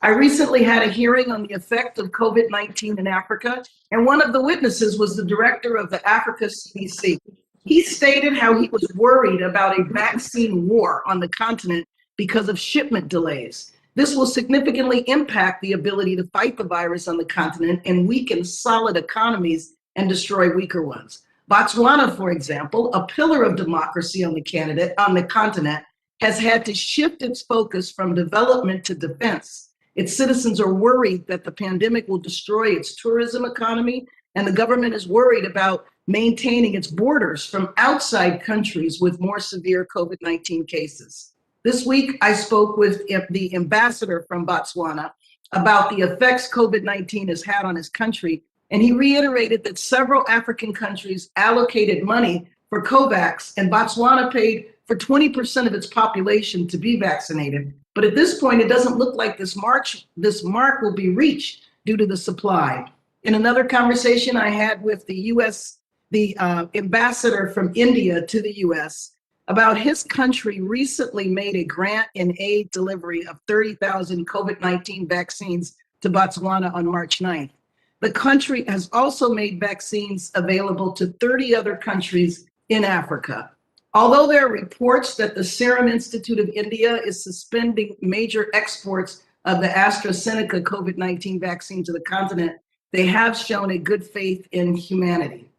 I recently had a hearing on the effect of COVID-19 in Africa, and one of the witnesses was the director of the Africa CDC. He stated how he was worried about a vaccine war on the continent because of shipment delays. This will significantly impact the ability to fight the virus on the continent and weaken solid economies and destroy weaker ones. Botswana, for example, a pillar of democracy on the continent, has had to shift its focus from development to defense. Its citizens are worried that the pandemic will destroy its tourism economy, and the government is worried about maintaining its borders from outside countries with more severe COVID-19 cases. This week, I spoke with the ambassador from Botswana about the effects COVID-19 has had on his country, and he reiterated that several African countries allocated money for COVAX, and Botswana paid for 20% of its population to be vaccinated. But at this point, it doesn't look like this mark will be reached due to the supply. In another conversation I had with the ambassador from India to the US, about his country recently made a grant and aid delivery of 30,000 COVID-19 vaccines to Botswana on March 9th. The country has also made vaccines available to 30 other countries in Africa. Although there are reports that the Serum Institute of India is suspending major exports of the AstraZeneca COVID-19 vaccine to the continent, they have shown a good faith in humanity.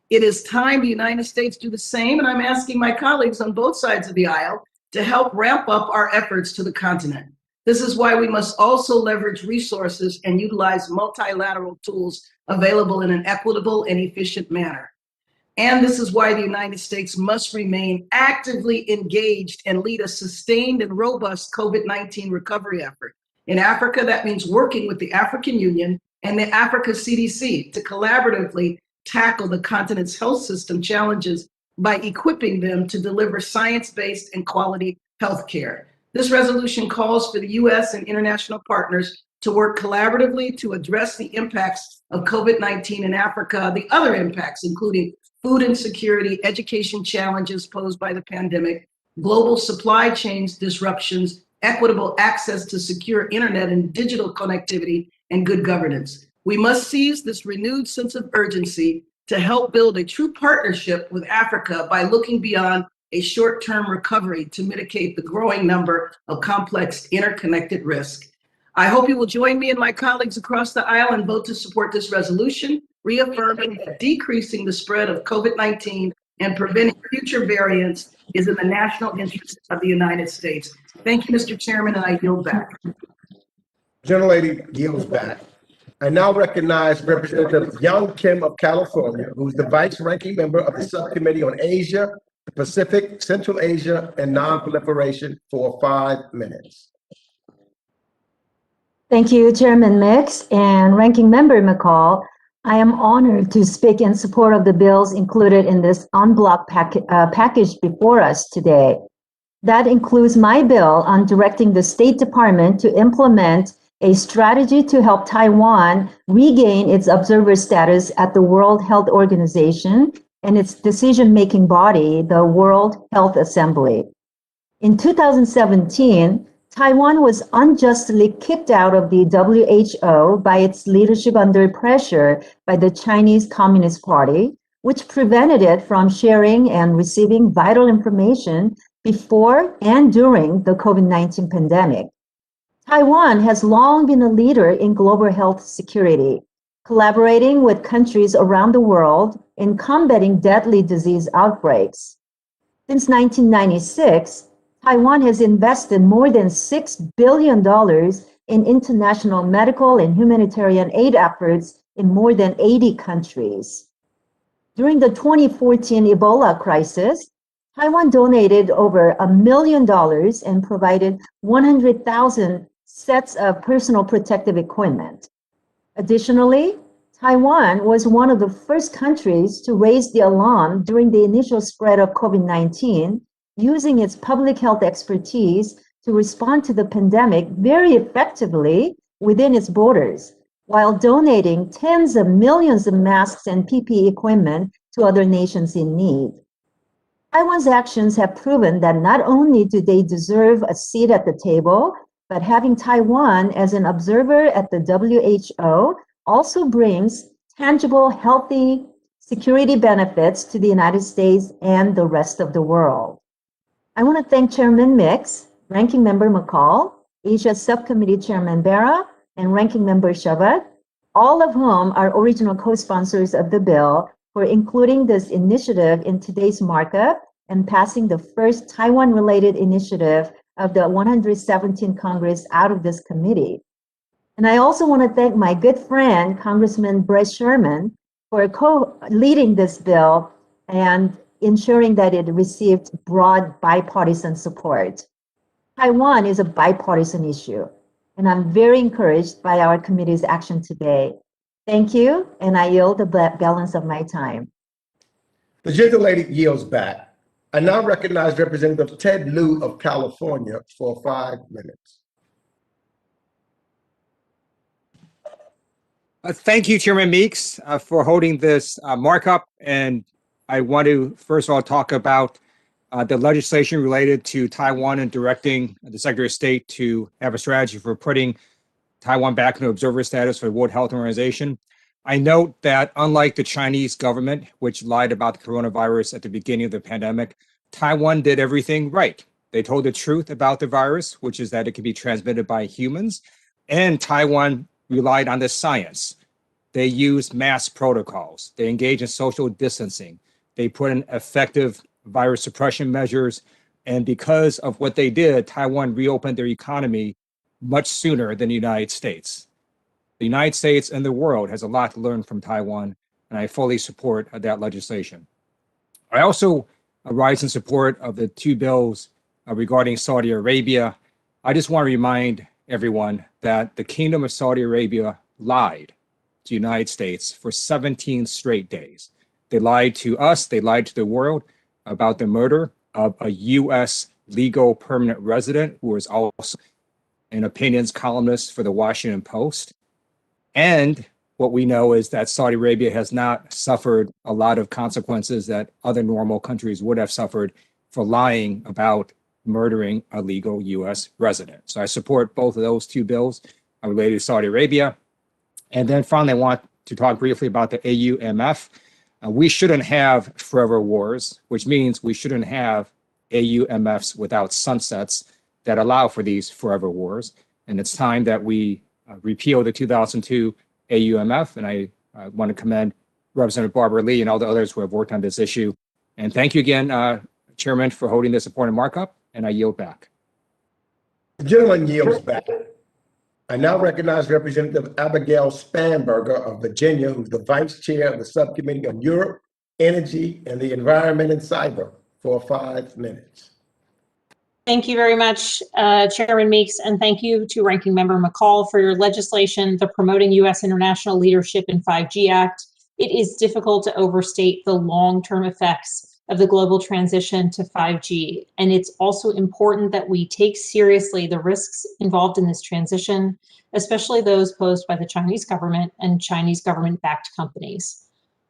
It is time the United States do the same, and I'm asking my colleagues on both sides of the aisle to help ramp up our efforts to the continent. This is why we must also leverage resources and utilize multilateral tools available in an equitable and efficient manner. And this is why the United States must remain actively engaged and lead a sustained and robust COVID-19 recovery effort. In Africa, that means working with the African Union and the Africa CDC to collaboratively tackle the continent's health system challenges by equipping them to deliver science-based and quality health care. This resolution calls for the U.S. and international partners to work collaboratively to address the impacts of COVID-19 in Africa, the other impacts, including food insecurity, education challenges posed by the pandemic, global supply chains disruptions, equitable access to secure internet and digital connectivity, and good governance. We must seize this renewed sense of urgency to help build a true partnership with Africa by looking beyond a short-term recovery to mitigate the growing number of complex interconnected risks. I hope you will join me and my colleagues across the aisle and vote to support this resolution, reaffirming that decreasing the spread of COVID-19 and preventing future variants is in the national interest of the United States. Thank you, Mr. Chairman, and I yield back. Gentlelady yields back. I now recognize Representative Young Kim of California, who's the vice ranking member of the Subcommittee on Asia, the Pacific, Central Asia, and Non-Proliferation for 5 minutes. Thank you, Chairman Meeks and Ranking Member McCall. I am honored to speak in support of the bills included in this en bloc package before us today. That includes my bill on directing the State Department to implement a strategy to help Taiwan regain its observer status at the World Health Organization and its decision-making body, the World Health Assembly. In 2017, Taiwan was unjustly kicked out of the WHO by its leadership under pressure by the Chinese Communist Party, which prevented it from sharing and receiving vital information before and during the COVID-19 pandemic. Taiwan has long been a leader in global health security, collaborating with countries around the world in combating deadly disease outbreaks. Since 1996, Taiwan has invested more than $6 billion in international medical and humanitarian aid efforts in more than 80 countries. During the 2014 Ebola crisis, Taiwan donated over $1 million and provided 100,000 sets of personal protective equipment. Additionally, Taiwan was one of the first countries to raise the alarm during the initial spread of COVID-19, using its public health expertise to respond to the pandemic very effectively within its borders, while donating tens of millions of masks and PPE equipment to other nations in need. Taiwan's actions have proven that not only do they deserve a seat at the table, but having Taiwan as an observer at the WHO also brings tangible, healthy security benefits to the United States and the rest of the world. I want to thank Chairman Meeks, Ranking Member McCall, Asia Subcommittee Chairman Bera, and Ranking Member Shavat, all of whom are original co-sponsors of the bill, for including this initiative in today's markup and passing the first Taiwan-related initiative of the 117th Congress out of this committee. And I also want to thank my good friend, Congressman Brett Sherman, for co-leading this bill and ensuring that it received broad bipartisan support. Taiwan is a bipartisan issue, and I'm very encouraged by our committee's action today. Thank you, and I yield the balance of my time. The gentlelady yields back. I now recognize Representative Ted Lieu of California for 5 minutes. Thank you, Chairman Meeks, for holding this markup. And I want to, first of all, talk about the legislation related to Taiwan and directing the Secretary of State to have a strategy for putting Taiwan back into observer status for the World Health Organization. I note that unlike the Chinese government, which lied about the coronavirus at the beginning of the pandemic, Taiwan did everything right. They told the truth about the virus, which is that it can be transmitted by humans, and Taiwan relied on the science. They used mask protocols. They engaged in social distancing. They put in effective virus suppression measures. And because of what they did, Taiwan reopened their economy much sooner than the United States. The United States and the world has a lot to learn from Taiwan, and I fully support that legislation. I also rise in support of the two bills regarding Saudi Arabia. I just want to remind everyone that the Kingdom of Saudi Arabia lied to the United States for 17 straight days. They lied to us, they lied to the world about the murder of a U.S. legal permanent resident who was also an opinions columnist for the Washington Post. And what we know is that Saudi Arabia has not suffered a lot of consequences that other normal countries would have suffered for lying about murdering a legal U.S. resident. So I support both of those two bills related to Saudi Arabia. And then finally, I want to talk briefly about the AUMF. We shouldn't have forever wars, which means we shouldn't have AUMFs without sunsets that allow for these forever wars. And it's time that we repeal the 2002 AUMF. And I want to commend Representative Barbara Lee and all the others who have worked on this issue. And thank you again, Chairman, for holding this important markup. And I yield back. The gentleman yields back. I now recognize Representative Abigail Spanberger of Virginia, who's the Vice Chair of the Subcommittee on Europe, Energy, and the Environment and Cyber for 5 minutes. Thank you very much, Chairman Meeks, and thank you to Ranking Member McCall for your legislation, the Promoting U.S. International Leadership in 5G Act. It is difficult to overstate the long-term effects of the global transition to 5G, and it's also important that we take seriously the risks involved in this transition, especially those posed by the Chinese government and Chinese government-backed companies.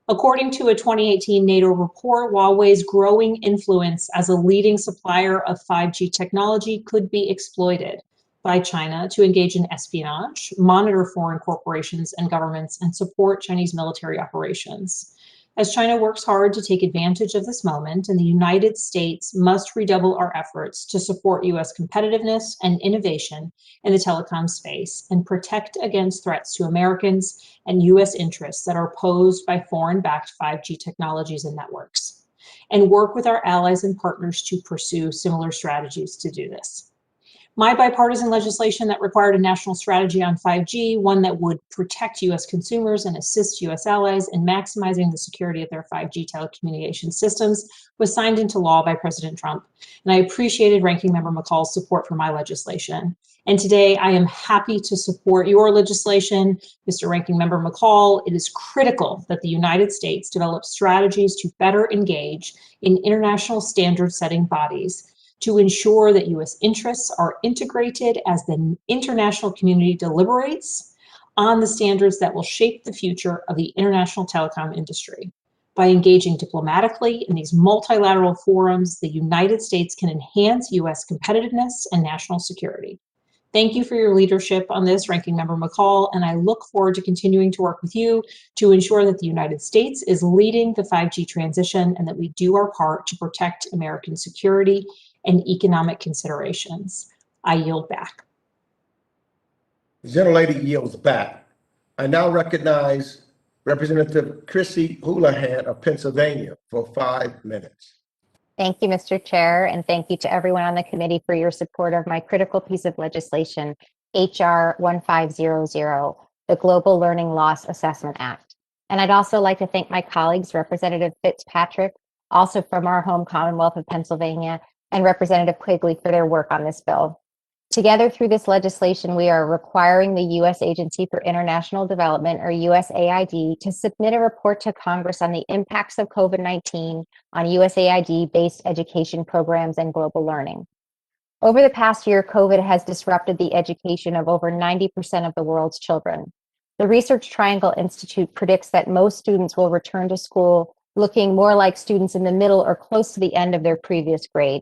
According to a 2018 NATO report, Huawei's growing influence as a leading supplier of 5G technology could be exploited by China to engage in espionage, monitor foreign corporations and governments, and support Chinese military operations. As China works hard to take advantage of this moment, and the United States must redouble our efforts to support U.S. competitiveness and innovation in the telecom space and protect against threats to Americans and U.S. interests that are posed by foreign-backed 5G technologies and networks, and work with our allies and partners to pursue similar strategies to do this. My bipartisan legislation that required a national strategy on 5G, one that would protect U.S. consumers and assist U.S. allies in maximizing the security of their 5G telecommunications systems, was signed into law by President Trump. And I appreciated Ranking Member McCall's support for my legislation. And today I am happy to support your legislation, Mr. Ranking Member McCall. It is critical that the United States develop strategies to better engage in international standard-setting bodies to ensure that U.S. interests are integrated as the international community deliberates on the standards that will shape the future of the international telecom industry. By engaging diplomatically in these multilateral forums, the United States can enhance U.S. competitiveness and national security. Thank you for your leadership on this, Ranking Member McCall, and I look forward to continuing to work with you to ensure that the United States is leading the 5G transition and that we do our part to protect American security and economic considerations. I yield back. The gentlelady yields back. I now recognize Representative Chrissy Houlahan of Pennsylvania for 5 minutes. Thank you, Mr. Chair, and thank you to everyone on the committee for your support of my critical piece of legislation, H.R. 1500, the Global Learning Loss Assessment Act. And I'd also like to thank my colleagues, Representative Fitzpatrick, also from our home Commonwealth of Pennsylvania, and Representative Quigley for their work on this bill. Together through this legislation, we are requiring the U.S. Agency for International Development, or USAID, to submit a report to Congress on the impacts of COVID-19 on USAID-based education programs and global learning. Over the past year, COVID has disrupted the education of over 90% of the world's children. The Research Triangle Institute predicts that most students will return to school looking more like students in the middle or close to the end of their previous grade.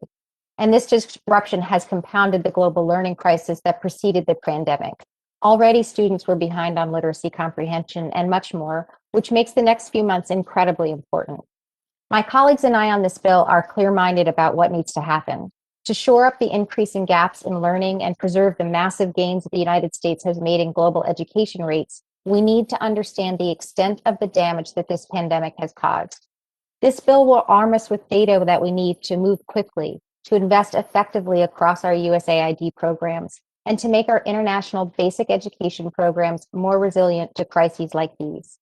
And this disruption has compounded the global learning crisis that preceded the pandemic. Already, students were behind on literacy comprehension and much more, which makes the next few months incredibly important. My colleagues and I on this bill are clear-minded about what needs to happen. To shore up the increasing gaps in learning and preserve the massive gains the United States has made in global education rates, we need to understand the extent of the damage that this pandemic has caused. This bill will arm us with data that we need to move quickly, to invest effectively across our USAID programs, and to make our international basic education programs more resilient to crises like these.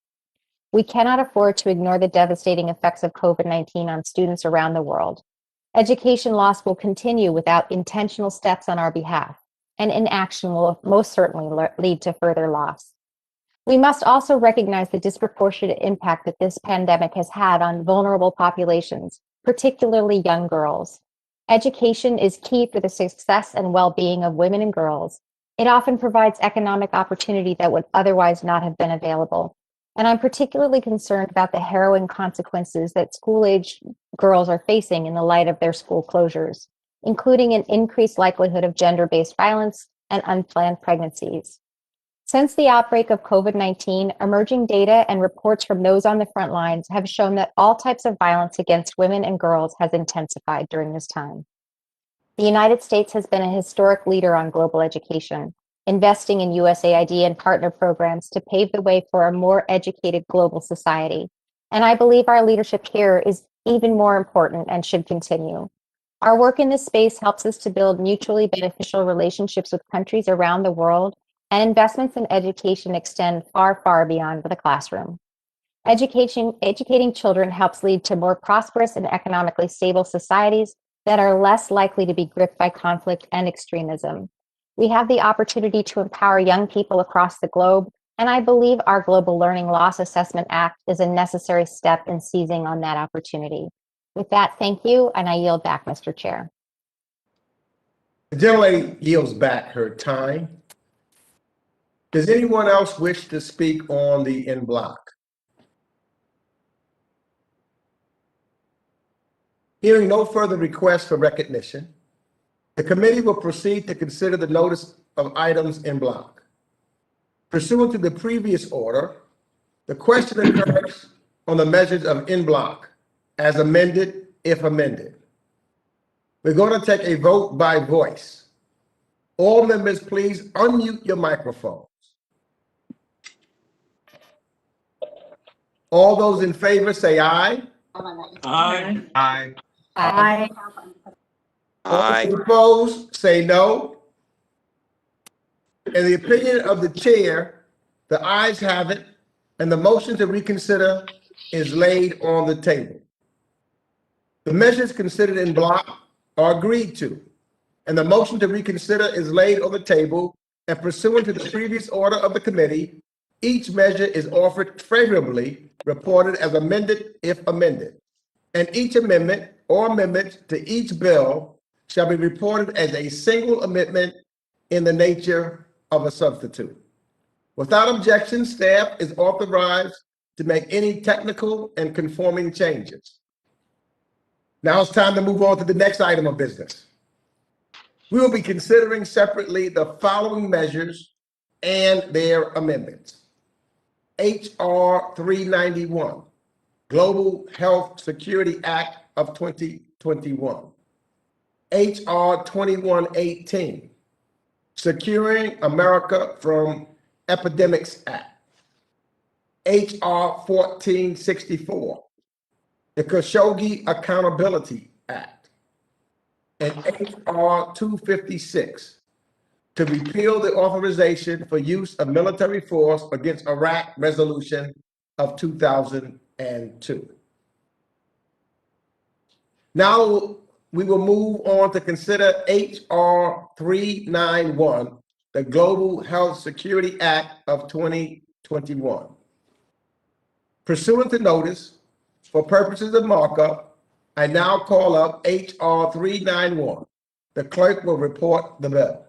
We cannot afford to ignore the devastating effects of COVID-19 on students around the world. Education loss will continue without intentional steps on our behalf, and inaction will most certainly lead to further loss. We must also recognize the disproportionate impact that this pandemic has had on vulnerable populations, particularly young girls. Education is key for the success and well-being of women and girls. It often provides economic opportunity that would otherwise not have been available. And I'm particularly concerned about the harrowing consequences that school-age girls are facing in the light of their school closures, including an increased likelihood of gender-based violence and unplanned pregnancies. Since the outbreak of COVID-19, emerging data and reports from those on the front lines have shown that all types of violence against women and girls has intensified during this time. The United States has been a historic leader on global education, investing in USAID and partner programs to pave the way for a more educated global society. And I believe our leadership here is even more important and should continue. Our work in this space helps us to build mutually beneficial relationships with countries around the world, and investments in education extend far, far beyond the classroom. Educating children helps lead to more prosperous and economically stable societies that are less likely to be gripped by conflict and extremism. We have the opportunity to empower young people across the globe, and I believe our Global Learning Loss Assessment Act is a necessary step in seizing on that opportunity. With that, thank you, and I yield back, Mr. Chair. The gentlelady yields back her time. Does anyone else wish to speak on the en bloc? Hearing no further requests for recognition, the committee will proceed to consider the notice of items en bloc. Pursuant to the previous order, the question occurs on the measures of en bloc as amended, if amended. We're going to take a vote by voice. All members, please unmute your microphones. All those in favor say aye. Aye. Aye. Aye. All those opposed say no. In the opinion of the chair, the ayes have it, and the motion to reconsider is laid on the table. The measures considered en bloc are agreed to, and the motion to reconsider is laid on the table, and pursuant to the previous order of the committee, each measure is offered favorably reported as amended if amended, and each amendment or amendments to each bill shall be reported as a single amendment in the nature of a substitute. Without objection, staff is authorized to make any technical and conforming changes. Now it's time to move on to the next item of business. We will be considering separately the following measures and their amendments. H.R. 391, Global Health Security Act of 2021. H.R. 2118, Securing America from Epidemics Act. H.R. 1464, the Khashoggi Accountability Act. And H.R. 256, to repeal the authorization for use of military force against Iraq resolution of 2002. Now we will move on to consider H.R. 391, the Global Health Security Act of 2021. Pursuant to notice, for purposes of markup, I now call up H.R. 391. The clerk will report the bill.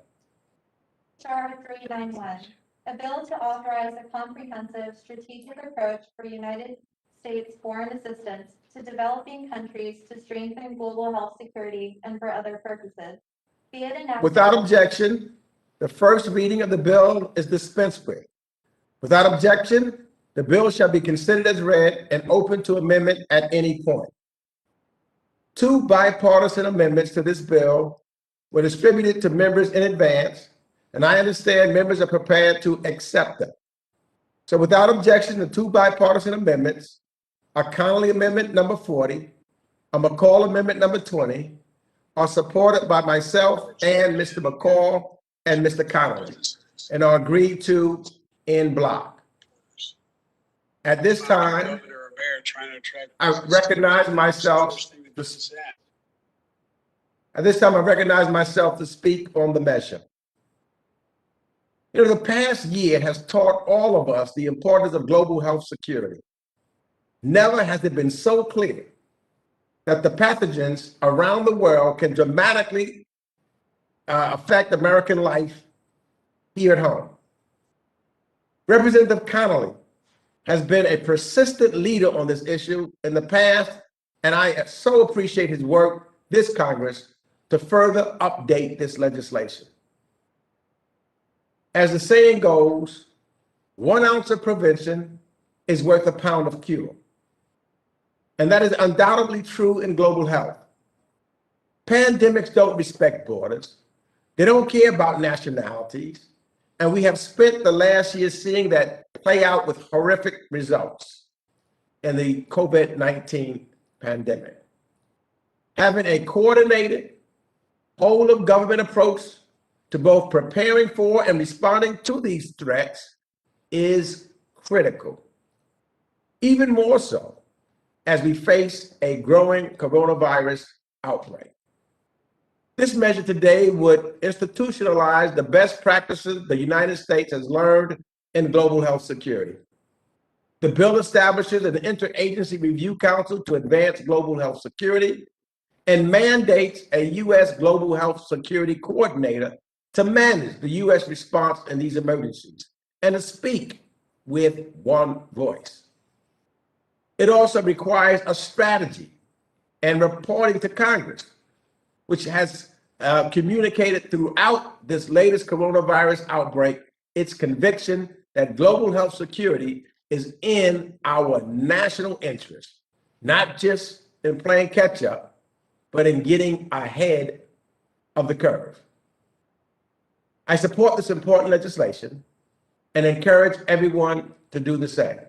H.R. 391, a bill to authorize a comprehensive strategic approach for United States foreign assistance to developing countries to strengthen global health security and for other purposes. Be it enacted. Without objection, the first reading of the bill is dispensed with. Without objection, the bill shall be considered as read and open to amendment at any point. 2 bipartisan amendments to this bill were distributed to members in advance, and I understand members are prepared to accept them. So without objection, the 2 bipartisan amendments are Connolly Amendment number 40, a McCall Amendment number 20, are supported by myself and Mr. McCall and Mr. Connolly, and are agreed to in block. At this time, I recognize myself to speak on the measure. The past year has taught all of us the importance of global health security. Never has it been so clear that the pathogens around the world can dramatically affect American life here at home. Representative Connolly has been a persistent leader on this issue in the past, and I so appreciate his work this Congress to further update this legislation. As the saying goes, 1 ounce of prevention is worth a pound of cure. And that is undoubtedly true in global health. Pandemics don't respect borders. They don't care about nationalities. And we have spent the last year seeing that play out with horrific results in the COVID-19 pandemic. Having a coordinated, whole of government approach to both preparing for and responding to these threats is critical. Even more so as we face a growing coronavirus outbreak. This measure today would institutionalize the best practices the United States has learned in global health security. The bill establishes an interagency review council to advance global health security and mandates a U.S. global health security coordinator to manage the U.S. response in these emergencies and to speak with one voice. It also requires a strategy and reporting to Congress, which has communicated throughout this latest coronavirus outbreak its conviction that global health security is in our national interest, not just in playing catch up, but in getting ahead of the curve. I support this important legislation and encourage everyone to do the same.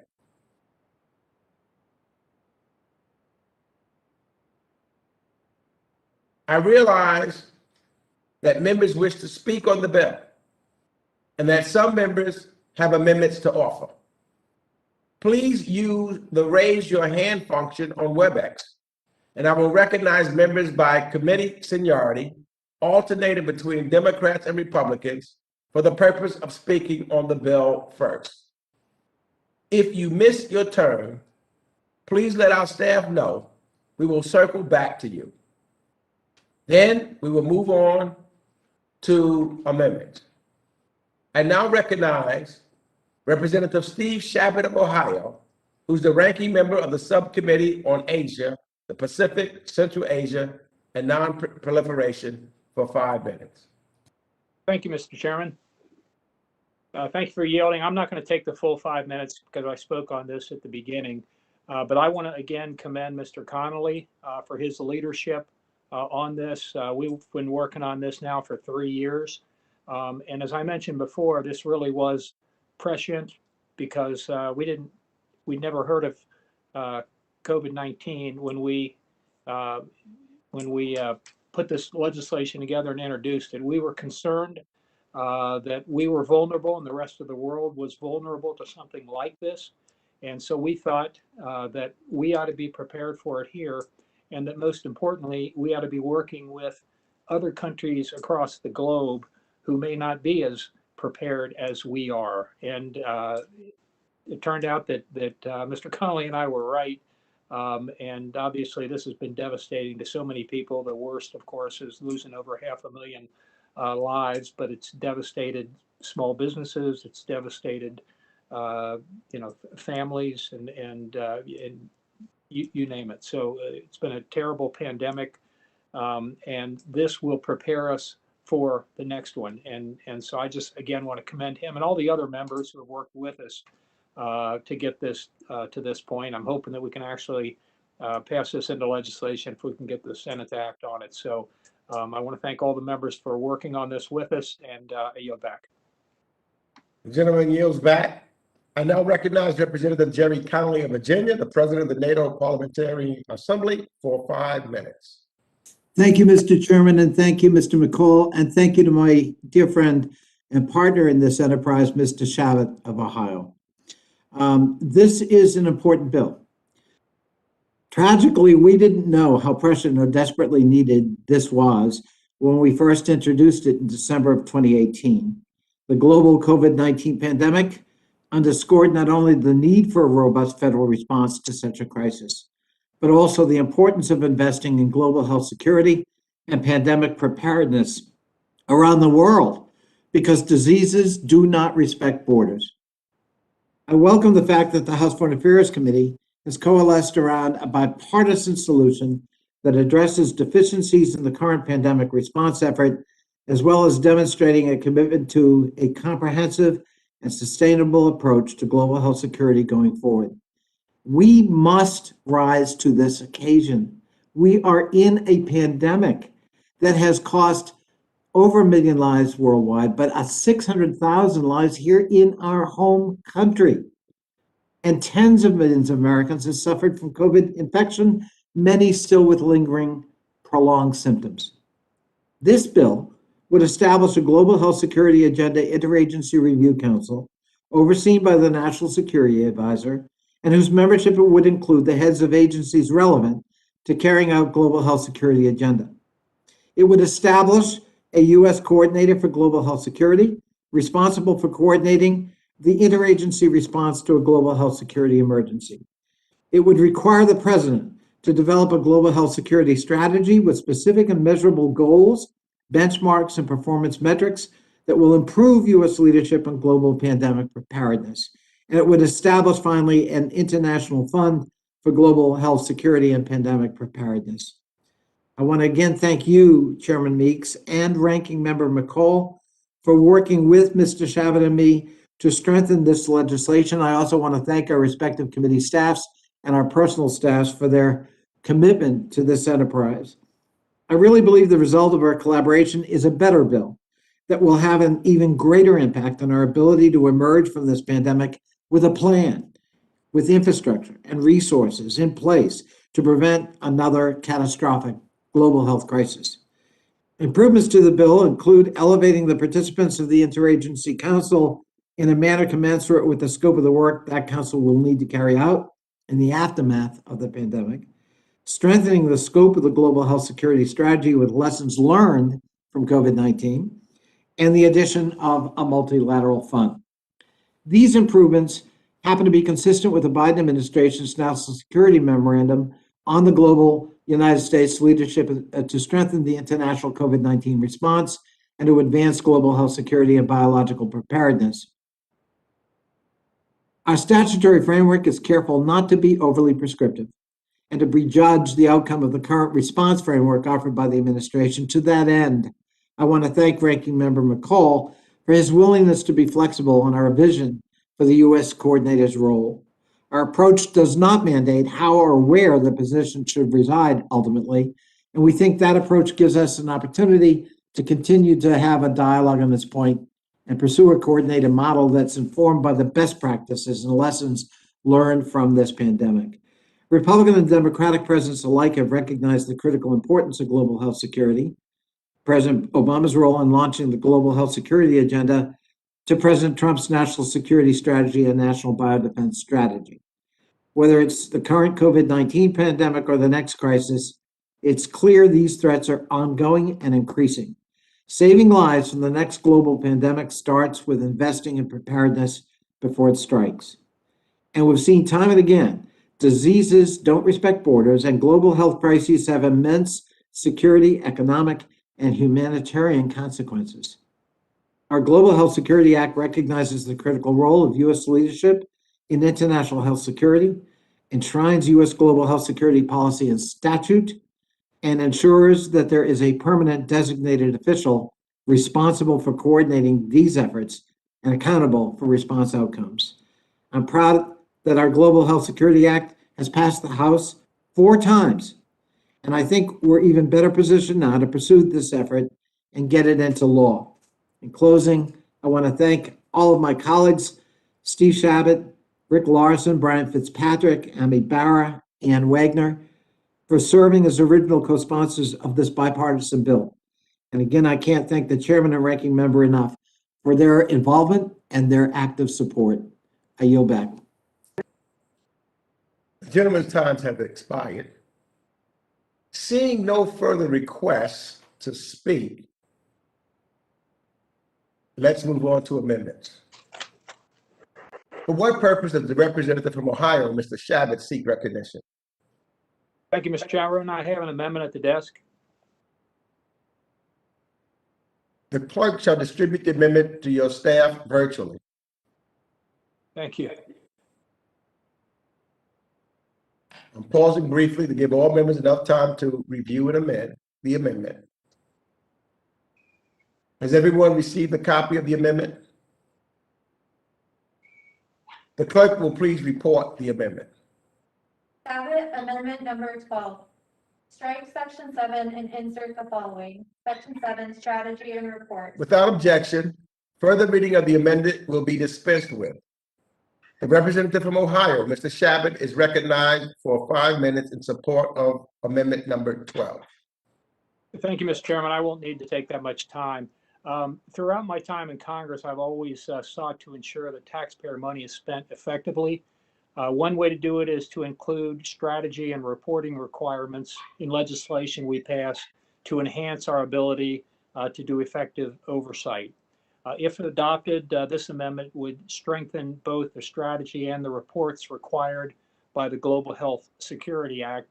I realize that members wish to speak on the bill and that some members have amendments to offer. Please use the raise your hand function on WebEx, and I will recognize members by committee seniority, alternating between Democrats and Republicans for the purpose of speaking on the bill first. If you miss your turn, please let our staff know. We will circle back to you. Then we will move on to amendments. I now recognize Representative Steve Shabbat of Ohio, who's the ranking member of the Subcommittee on Asia, the Pacific, Central Asia, and Non-Proliferation for 5 minutes. Thank you, Mr. Chairman. Thank you for yielding. I'm not going to take the full 5 minutes because I spoke on this at the beginning, but I want to again commend Mr. Connolly for his leadership on this. We've been working on this now for 3 years. And as I mentioned before, this really was prescient because we'd never heard of COVID-19 when we put this legislation together and introduced it. We were concerned that we were vulnerable and the rest of the world was vulnerable to something like this. And so we thought that we ought to be prepared for it here. And that most importantly, we ought to be working with other countries across the globe who may not be as prepared as we are. And it turned out that Mr. Connolly and I were right. And obviously this has been devastating to so many people. The worst, of course, is losing over 500,000 lives, but it's devastated small businesses. It's devastated, families and you name it. So it's been a terrible pandemic, and this will prepare us for the next one. And so I just, again, want to commend him and all the other members who have worked with us to get this to this point. I'm hoping that we can actually pass this into legislation if we can get the Senate to act on it. So I want to thank all the members for working on this with us, and I yield back. The gentleman yields back. I now recognize Representative Jerry Connolly of Virginia, the President of the NATO Parliamentary Assembly, for 5 minutes. Thank you, Mr. Chairman, and thank you, Mr. McCall, and thank you to my dear friend and partner in this enterprise, Mr. Shavit of Ohio. This is an important bill. Tragically, we didn't know how pressing or desperately needed this was when we first introduced it in December of 2018. The global COVID-19 pandemic underscored not only the need for a robust federal response to such a crisis, but also the importance of investing in global health security and pandemic preparedness around the world, because diseases do not respect borders. I welcome the fact that the House Foreign Affairs Committee has coalesced around a bipartisan solution that addresses deficiencies in the current pandemic response effort, as well as demonstrating a commitment to a comprehensive and sustainable approach to global health security going forward. We must rise to this occasion. We are in a pandemic that has cost over 1 million lives worldwide, but 600,000 lives here in our home country. And tens of millions of Americans have suffered from COVID infection, many still with lingering, prolonged symptoms. This bill would establish a Global Health Security Agenda Interagency Review Council, overseen by the National Security Advisor, and whose membership would include the heads of agencies relevant to carrying out global health security agenda. It would establish a U.S. coordinator for global health security, responsible for coordinating the interagency response to a global health security emergency. It would require the president to develop a global health security strategy with specific and measurable goals, benchmarks, and performance metrics that will improve U.S. leadership on global pandemic preparedness. And it would establish, finally, an international fund for global health security and pandemic preparedness. I want to again thank you, Chairman Meeks and Ranking Member McCall, for working with Mr. Shavit and me to strengthen this legislation. I also want to thank our respective committee staffs and our personal staffs for their commitment to this enterprise. I really believe the result of our collaboration is a better bill that will have an even greater impact on our ability to emerge from this pandemic with a plan, with infrastructure and resources in place to prevent another catastrophic global health crisis. Improvements to the bill include elevating the participants of the Interagency Council in a manner commensurate with the scope of the work that council will need to carry out in the aftermath of the pandemic, strengthening the scope of the global health security strategy with lessons learned from COVID-19, and the addition of a multilateral fund. These improvements happen to be consistent with the Biden administration's national security memorandum on the global United States leadership to strengthen the international COVID-19 response and to advance global health security and biological preparedness. Our statutory framework is careful not to be overly prescriptive and to prejudge the outcome of the current response framework offered by the administration. To that end, I want to thank Ranking Member McCall for his willingness to be flexible on our vision for the U.S. coordinator's role. Our approach does not mandate how or where the position should reside ultimately, and we think that approach gives us an opportunity to continue to have a dialogue on this point and pursue a coordinated model that's informed by the best practices and lessons learned from this pandemic. Republican and Democratic presidents alike have recognized the critical importance of global health security. President Obama's role in launching the global health security agenda to President Trump's national security strategy and national biodefense strategy. Whether it's the current COVID-19 pandemic or the next crisis, it's clear these threats are ongoing and increasing. Saving lives from the next global pandemic starts with investing in preparedness before it strikes. And we've seen time and again, diseases don't respect borders, and global health crises have immense security, economic, and humanitarian consequences. Our Global Health Security Act recognizes the critical role of U.S. leadership in international health security, enshrines U.S. global health security policy in statute, and ensures that there is a permanent designated official responsible for coordinating these efforts and accountable for response outcomes. I'm proud that our Global Health Security Act has passed the House 4 times, and I think we're even better positioned now to pursue this effort and get it into law. In closing, I want to thank all of my colleagues, Steve Shabbat, Rick Larson, Brian Fitzpatrick, Amit Barra, Ann Wagner, for serving as original co-sponsors of this bipartisan bill. And again, I can't thank the chairman and ranking member enough for their involvement and their active support. I yield back. The gentleman's times have expired. Seeing no further requests to speak, let's move on to amendments. For what purpose does the representative from Ohio, Mr. Shabbat, seek recognition? Thank you, Mr. Chairman. I have an amendment at the desk. The clerk shall distribute the amendment to your staff virtually. Thank you. I'm pausing briefly to give all members enough time to review and amend the amendment. Has everyone received a copy of the amendment? The clerk will please report the amendment. Cabinet Amendment Number 12. Strike Section 7 and insert the following. Section 7, Strategy and Report. Without objection, further reading of the amendment will be dispensed with. The representative from Ohio, Mr. Shabbat, is recognized for 5 minutes in support of amendment number 12. Thank you, Mr. Chairman. I won't need to take that much time. Throughout my time in Congress, I've always sought to ensure that taxpayer money is spent effectively. One way to do it is to include strategy and reporting requirements in legislation we pass to enhance our ability to do effective oversight. If adopted, this amendment would strengthen both the strategy and the reports required by the Global Health Security Act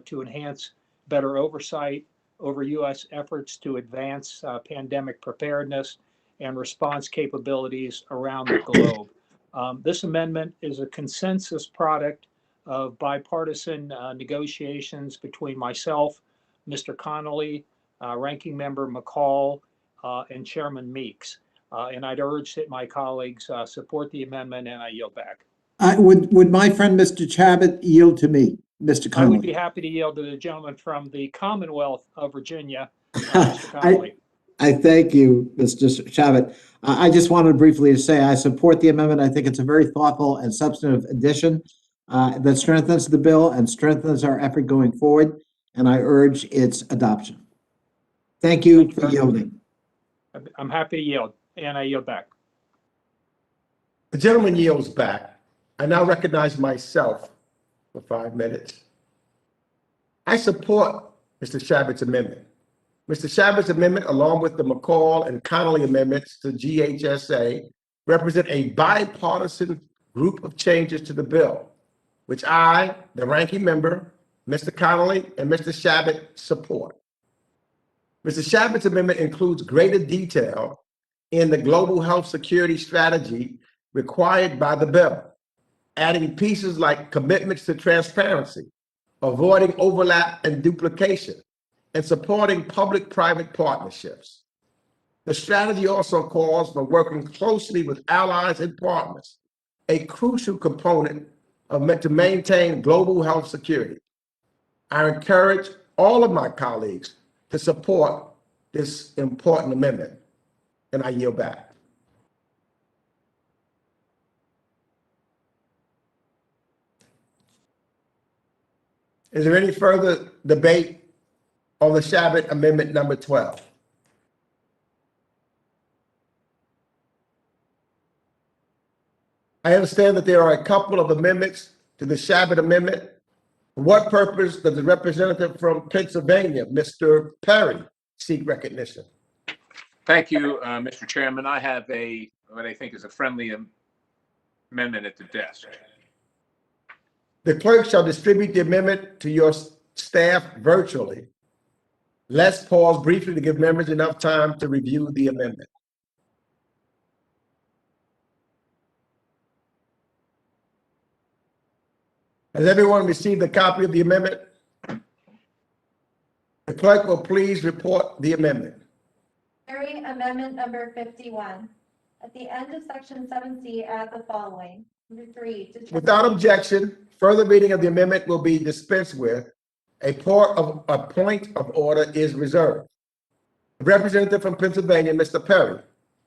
to enhance better oversight over U.S. efforts to advance pandemic preparedness and response capabilities around the globe. This amendment is a consensus product of bipartisan negotiations between myself, Mr. Connolly, Ranking Member McCall, and Chairman Meeks. And I'd urge that my colleagues support the amendment, and I yield back. Would my friend Mr. Chabot yield to me, Mr. I would Connolly? be happy to yield to the gentleman from the Commonwealth of Virginia, Mr. Connolly. I thank you, Mr. Shabbat. I just wanted briefly to say I support the amendment. I think it's a very thoughtful and substantive addition that strengthens the bill and strengthens our effort going forward, and I urge its adoption. Thank you for yielding. I'm happy to yield, and I yield back. The gentleman yields back. I now recognize myself for 5 minutes. I support Mr. Shabbat's amendment. Mr. Shabbat's amendment, along with the McCall and Connolly amendments to GHSA, represent a bipartisan group of changes to the bill, which I, the ranking member, Mr. Connolly, and Mr. Shabbat support. Mr. Shabbat's amendment includes greater detail in the global health security strategy required by the bill, adding pieces like commitments to transparency, avoiding overlap and duplication, and supporting public-private partnerships. The strategy also calls for working closely with allies and partners, a crucial component to maintain global health security. I encourage all of my colleagues to support this important amendment, and I yield back. Is there any further debate on the Shabbat Amendment number 12? I understand that there are a couple of amendments to the Shabbat Amendment. For what purpose does the representative from Pennsylvania, Mr. Perry, seek recognition? Thank you, Mr. Chairman. I have what I think is a friendly amendment at the desk. The clerk shall distribute the amendment to your staff virtually. Let's pause briefly to give members enough time to review the amendment. Has everyone received a copy of the amendment? The clerk will please report the amendment. Hearing amendment number 51. At the end of section 7C, add the following. Number 3. Without objection, further reading of the amendment will be dispensed with. A point of order is reserved. The representative from Pennsylvania, Mr. Perry,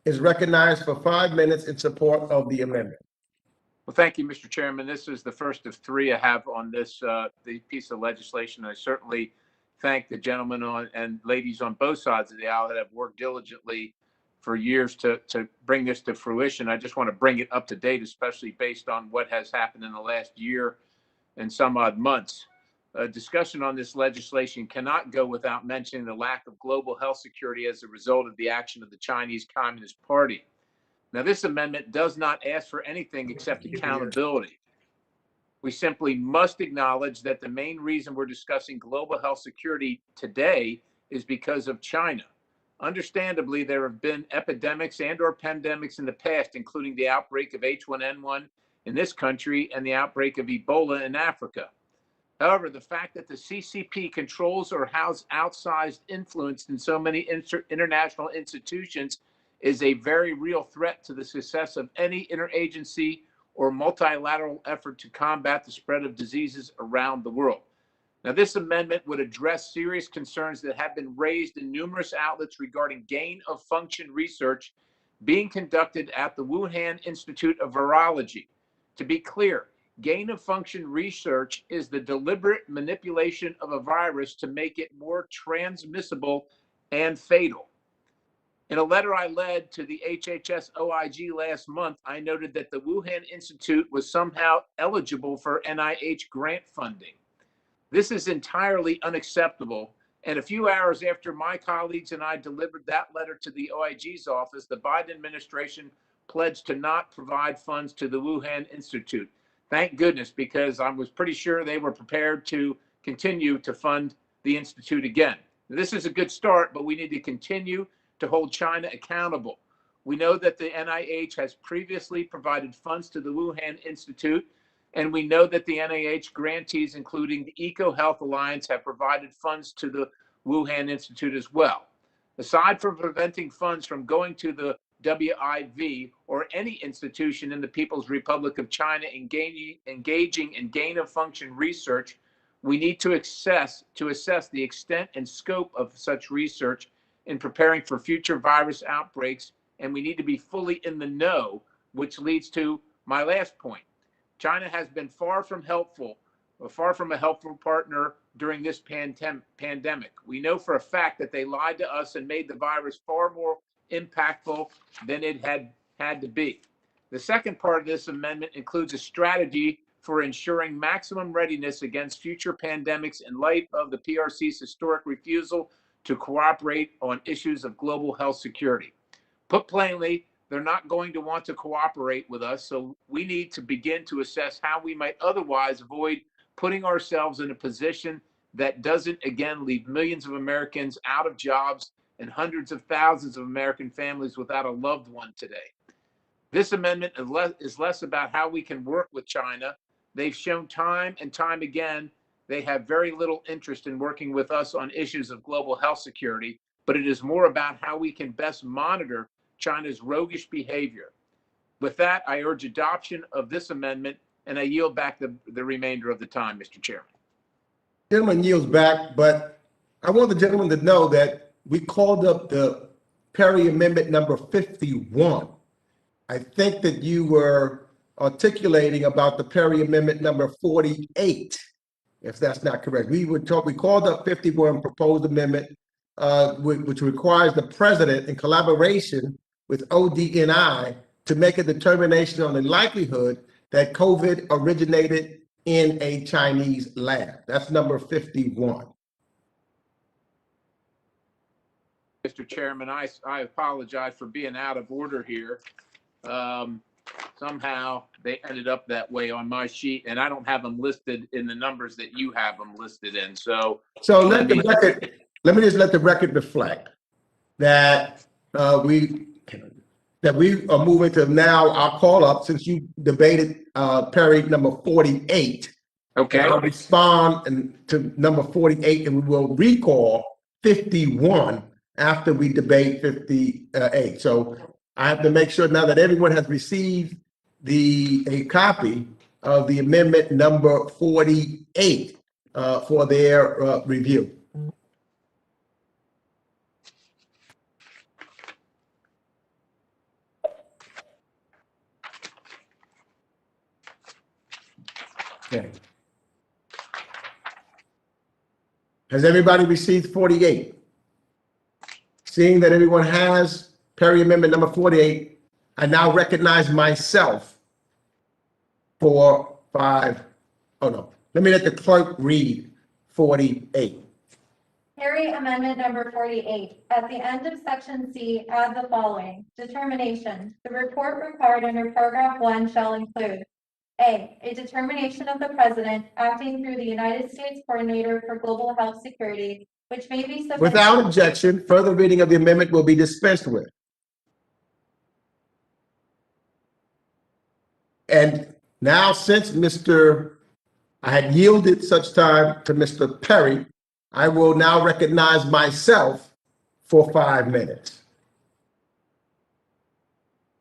is recognized for 5 minutes in support of the amendment. Well, thank you, Mr. Chairman. This is the first of 3 I have on this the piece of legislation. I certainly thank the gentlemen and ladies on both sides of the aisle that have worked diligently for years to bring this to fruition. I just want to bring it up to date, especially based on what has happened in the last year and some odd months. A discussion on this legislation cannot go without mentioning the lack of global health security as a result of the action of the Chinese Communist Party. Now, this amendment does not ask for anything except accountability. We simply must acknowledge that the main reason we're discussing global health security today is because of China. Understandably, there have been epidemics and/or pandemics in the past, including the outbreak of H1N1 in this country and the outbreak of Ebola in Africa. However, the fact that the CCP controls or has outsized influence in so many international institutions is a very real threat to the success of any interagency or multilateral effort to combat the spread of diseases around the world. Now, this amendment would address serious concerns that have been raised in numerous outlets regarding gain-of-function research being conducted at the Wuhan Institute of Virology. To be clear, gain-of-function research is the deliberate manipulation of a virus to make it more transmissible and fatal. In a letter I led to the HHS OIG last month, I noted that the Wuhan Institute was somehow eligible for NIH grant funding. This is entirely unacceptable. And a few hours after my colleagues and I delivered that letter to the OIG's office, the Biden administration pledged to not provide funds to the Wuhan Institute. Thank goodness, because I was pretty sure they were prepared to continue to fund the Institute again. This is a good start, but we need to continue to hold China accountable. We know that the NIH has previously provided funds to the Wuhan Institute, and we know that the NIH grantees, including the EcoHealth Alliance, have provided funds to the Wuhan Institute as well. Aside from preventing funds from going to the WIV or any institution in the People's Republic of China engaging in gain-of-function research, we need to assess the extent and scope of such research in preparing for future virus outbreaks, and we need to be fully in the know, which leads to my last point. China has been far from a helpful partner during this pandemic. We know for a fact that they lied to us and made the virus far more impactful than it had to be. The second part of this amendment includes a strategy for ensuring maximum readiness against future pandemics in light of the PRC's historic refusal to cooperate on issues of global health security. Put plainly, they're not going to want to cooperate with us, so we need to begin to assess how we might otherwise avoid putting ourselves in a position that doesn't again leave millions of Americans out of jobs and hundreds of thousands of American families without a loved one today. This amendment is less about how we can work with China. They've shown time and time again they have very little interest in working with us on issues of global health security, but it is more about how we can best monitor China's roguish behavior. With that, I urge adoption of this amendment, and I yield back the remainder of the time, Mr. Chairman. Gentleman yields back, but I want the gentleman to know that we called up the Perry Amendment number 51. I think that you were articulating about the Perry Amendment number 48, if that's not correct. We called up 51 proposed amendment, which requires the president in collaboration with ODNI to make a determination on the likelihood that COVID originated in a Chinese lab. That's number 51. Mr. Chairman, I apologize for being out of order here. Somehow they ended up that way on my sheet, and I don't have them listed in the numbers that you have them listed in. So let me just let the record reflect that we are moving to now our call up, since you debated Perry number 48. Okay. I'll respond to number 48, and we will recall 51 after we debate 58. So I have to make sure now that everyone has received a copy of the amendment number 48 for their review. Okay. Has everybody received 48? Seeing that everyone has Perry Amendment number 48, I now recognize myself for 5. Oh no, let me let the clerk read 48. Perry Amendment number 48. At the end of section C, add the following. Determination. The report required under paragraph 1 shall include A determination of the President acting through the United States Coordinator for Global Health Security, which may be sufficient. Without objection, further reading of the amendment will be dispensed with. And now, since I had yielded such time to Mr. Perry, I will now recognize myself for 5 minutes.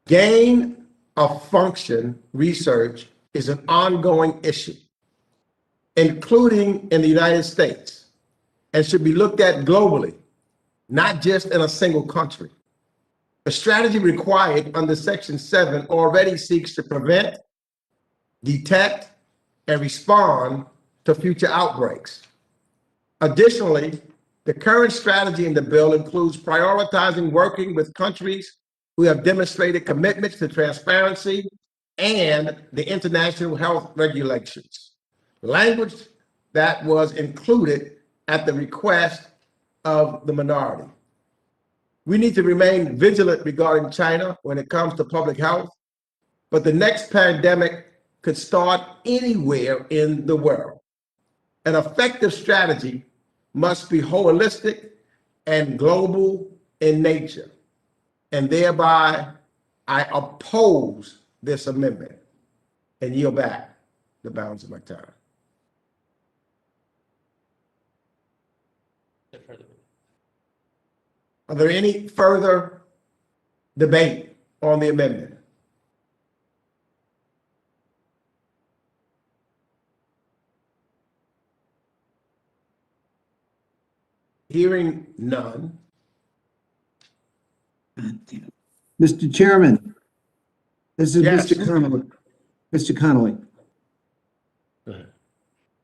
Gain of function research is an ongoing issue, including in the United States, and should be looked at globally, not just in a single country. The strategy required under Section 7 already seeks to prevent, detect, and respond to future outbreaks. Additionally, the current strategy in the bill includes prioritizing working with countries who have demonstrated commitments to transparency and the international health regulations, language that was included at the request of the minority. We need to remain vigilant regarding China when it comes to public health, but the next pandemic could start anywhere in the world. An effective strategy must be holistic and global in nature, and thereby I oppose this amendment and yield back the balance of my time. Are there any further debate on the amendment? Hearing none. Mr. Chairman, this is Yes. Mr. Connolly. Mr. Connolly.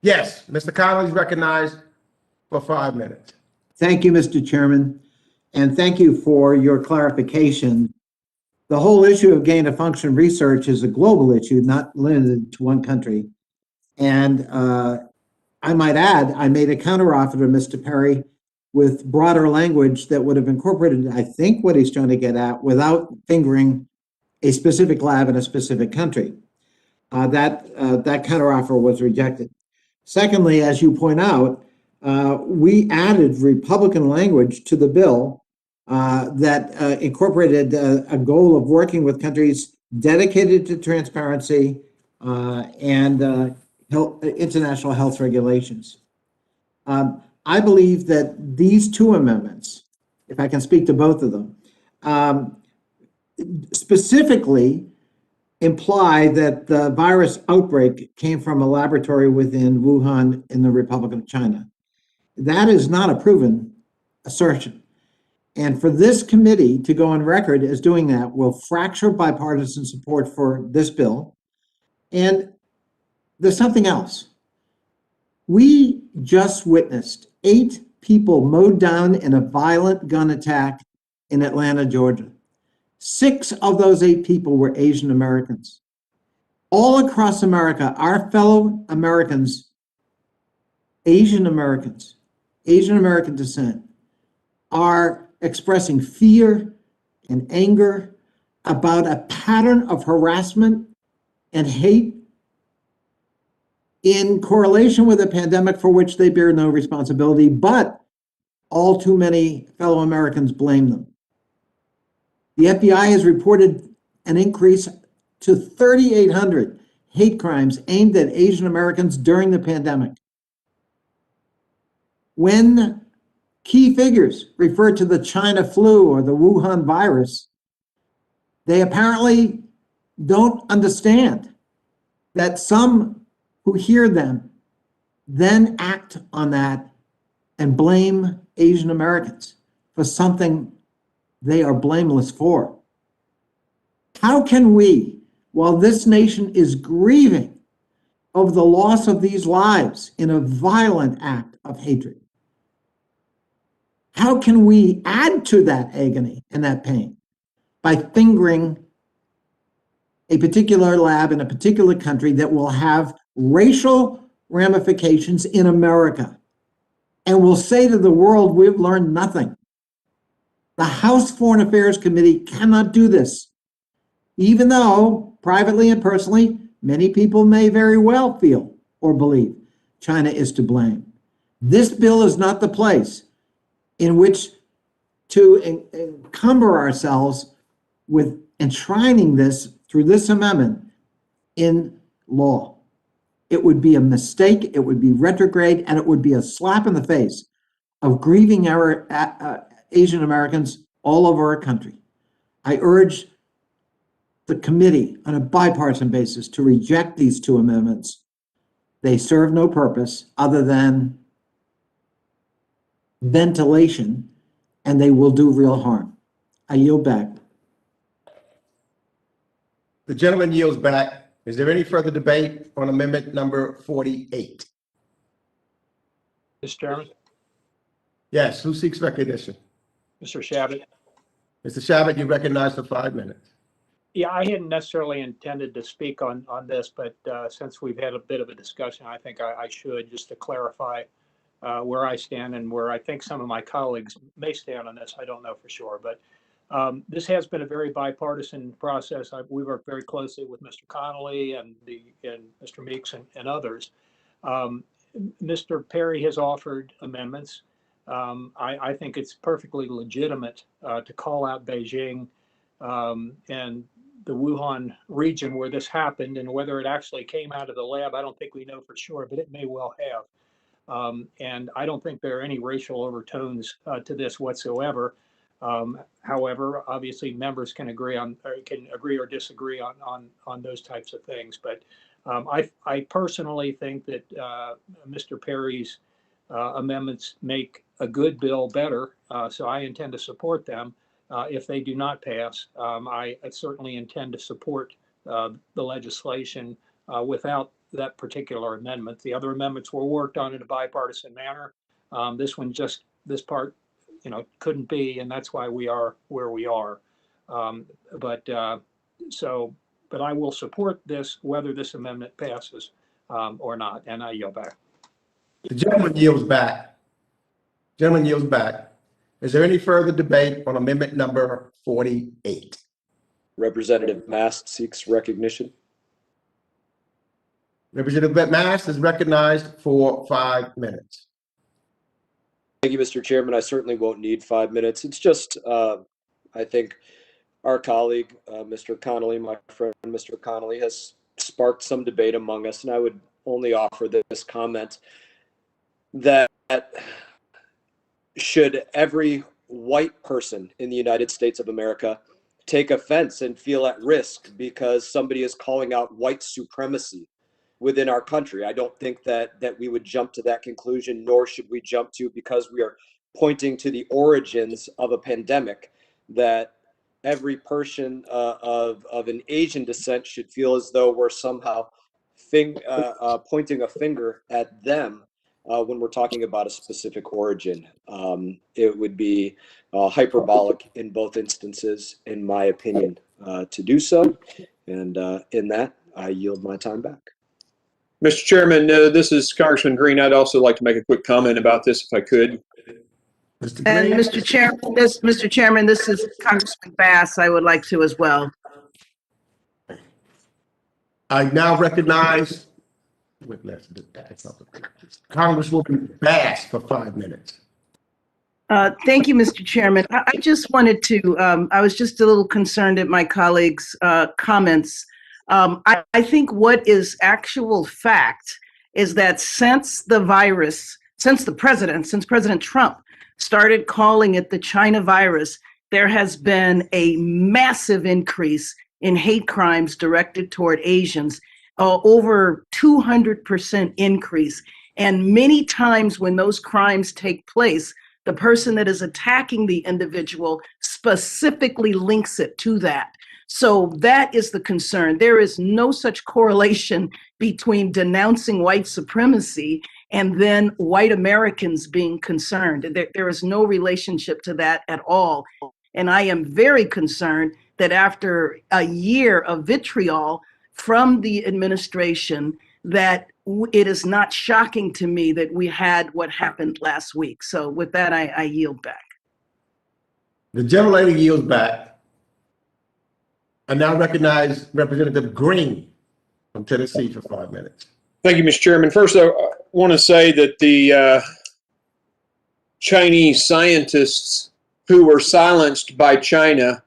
Yes, Mr. Connolly is recognized for 5 minutes. Thank you, Mr. Chairman, and thank you for your clarification. The whole issue of gain of function research is a global issue, not limited to one country. And I might add, I made a counteroffer to Mr. Perry with broader language that would have incorporated, I think, what he's trying to get at without fingering a specific lab in a specific country. That counteroffer was rejected. Secondly, as you point out, we added Republican language to the bill that incorporated a goal of working with countries dedicated to transparency and international health regulations. I believe that these two amendments, if I can speak to both of them, specifically imply that the virus outbreak came from a laboratory within Wuhan in the Republic of China. That is not a proven assertion. And for this committee to go on record as doing that will fracture bipartisan support for this bill. And there's something else. We just witnessed 8 people mowed down in a violent gun attack in Atlanta, Georgia. 6 of those 8 people were Asian Americans. All across America, our fellow Americans, Asian American descent, are expressing fear and anger about a pattern of harassment and hate in correlation with a pandemic for which they bear no responsibility, but all too many fellow Americans blame them. The FBI has reported an increase to 3,800 hate crimes aimed at Asian Americans during the pandemic. When Key figures refer to the China flu or the Wuhan virus. They apparently don't understand that some who hear them then act on that and blame Asian Americans for something they are blameless for. How can we, while this nation is grieving over the loss of these lives in a violent act of hatred, how can we add to that agony and that pain by fingering a particular lab in a particular country that will have racial ramifications in America and will say to the world, we've learned nothing? The House Foreign Affairs Committee cannot do this, even though privately and personally, many people may very well feel or believe China is to blame. This bill is not the place in which to encumber ourselves with enshrining this through this amendment in law. It would be a mistake, it would be retrograde, and it would be a slap in the face of grieving our Asian Americans all over our country. I urge the committee on a bipartisan basis to reject these two amendments. They serve no purpose other than ventilation, and they will do real harm. I yield back. The gentleman yields back. Is there any further debate on amendment number 48? Mr. Chairman, Yes, who seeks recognition? Mr. Shabbat. Mr. Shabbat, you recognized for 5 minutes. Yeah, I hadn't necessarily intended to speak on this, but since we've had a bit of a discussion, I think I should, just to clarify where I stand and where I think some of my colleagues may stand on this. I don't know for sure, but this has been a very bipartisan process. We worked very closely with Mr. Connolly and Mr. Meeks and others. Mr. Perry has offered amendments. I think it's perfectly legitimate to call out Beijing and the Wuhan region where this happened, and whether it actually came out of the lab, I don't think we know for sure, but it may well have. And I don't think there are any racial overtones to this whatsoever. However, obviously members can agree or disagree on those types of things. But I personally think that Mr. Perry's amendments make a good bill better, so I intend to support them. If they do not pass, I certainly intend to support the legislation without that particular amendment. The other amendments were worked on in a bipartisan manner. This part, couldn't be, and that's why we are where we are. But I will support this whether this amendment passes or not, and I yield back. The gentleman yields back. Gentleman yields back. Is there any further debate on amendment number 48? Representative Mast seeks recognition. Representative Mast is recognized for 5 minutes. Thank you, Mr. Chairman. I certainly won't need 5 minutes. It's just, I think our colleague, Mr. Connolly, my friend, Mr. Connolly, has sparked some debate among us, and I would only offer this comment that should every white person in the United States of America take offense and feel at risk because somebody is calling out white supremacy within our country, I don't think that we would jump to that conclusion, nor should we jump to, because we are pointing to the origins of a pandemic, that every person of an Asian descent should feel as though we're somehow pointing a finger at them when we're talking about a specific origin. It would be hyperbolic in both instances, in my opinion, to do so. And in that, I yield my time back. Mr. Chairman, this is Congressman Green. I'd also like to make a quick comment about this, if I could. And Mr. Chairman, this is Congressman Bass. I would like to as well. I now recognize Congresswoman Bass for 5 minutes. Thank you, Mr. Chairman. I just wanted to, I was just a little concerned at my colleagues' comments. I think what is actual fact is that since the virus since President Trump started calling it the China virus, there has been a massive increase in hate crimes directed toward Asians, over 200% increase. And many times when those crimes take place, the person that is attacking the individual specifically links it to that. So that is the concern. There is no such correlation between denouncing white supremacy and then white Americans being concerned. There is no relationship to that at all. And I am very concerned that after a year of vitriol from the administration, that it is not shocking to me that we had what happened last week. So with that, I yield back. The gentlelady yields back. I now recognize Representative Green from Tennessee for 5 minutes. Thank you, Mr. Chairman. First, I want to say that the Chinese scientists who were silenced by China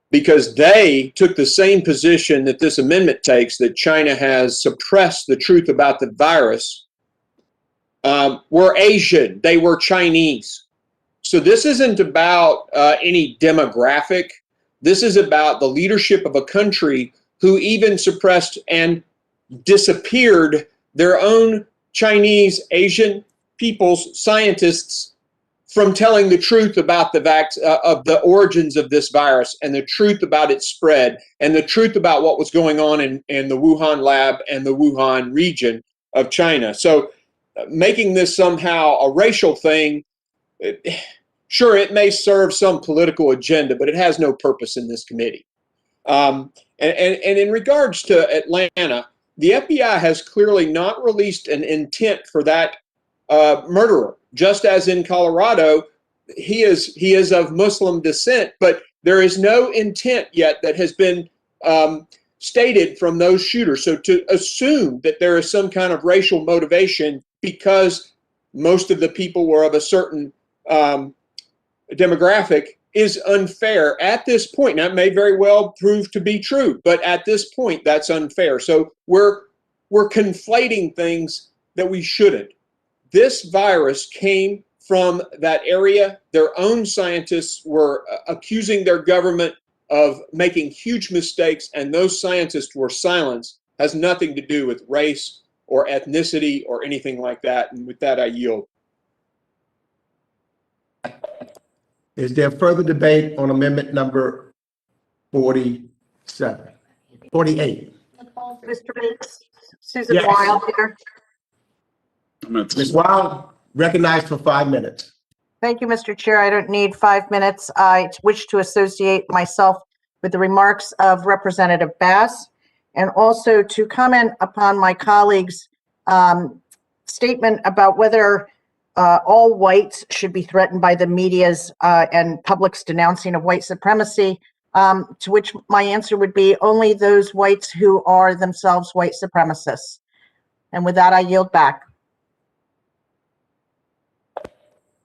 because they took the same position that this amendment takes, that China has suppressed the truth about the virus, were Asian. They were Chinese. So this isn't about any demographic. This is about the leadership of a country who even suppressed and disappeared their own Chinese, Asian people's scientists from telling the truth about of the origins of this virus and the truth about its spread and the truth about what was going on in the Wuhan lab and the Wuhan region of China. So making this somehow a racial thing, sure, it may serve some political agenda, but it has no purpose in this committee. And in regards to Atlanta, the FBI has clearly not released an intent for that murderer. Just as in Colorado, he is of Muslim descent, but there is no intent yet that has been stated from those shooters. So to assume that there is some kind of racial motivation because most of the people were of a certain demographic is unfair at this point. Now, it may very well prove to be true, but at this point, that's unfair. So we're conflating things that we shouldn't. This virus came from that area. Their own scientists were accusing their government of making huge mistakes, and those scientists were silenced. Has nothing to do with race or ethnicity or anything like that. And with that, I yield. Is there further debate on amendment number 48? Mr. Meeks, Susan Yes. Weil here. Ms. Wild, recognized for 5 minutes. Thank you, Mr. Chair. I don't need 5 minutes. I wish to associate myself with the remarks of Representative Bass and also to comment upon my colleague's statement about whether all whites should be threatened by the media's and public's denouncing of white supremacy, to which my answer would be only those whites who are themselves white supremacists. And with that, I yield back.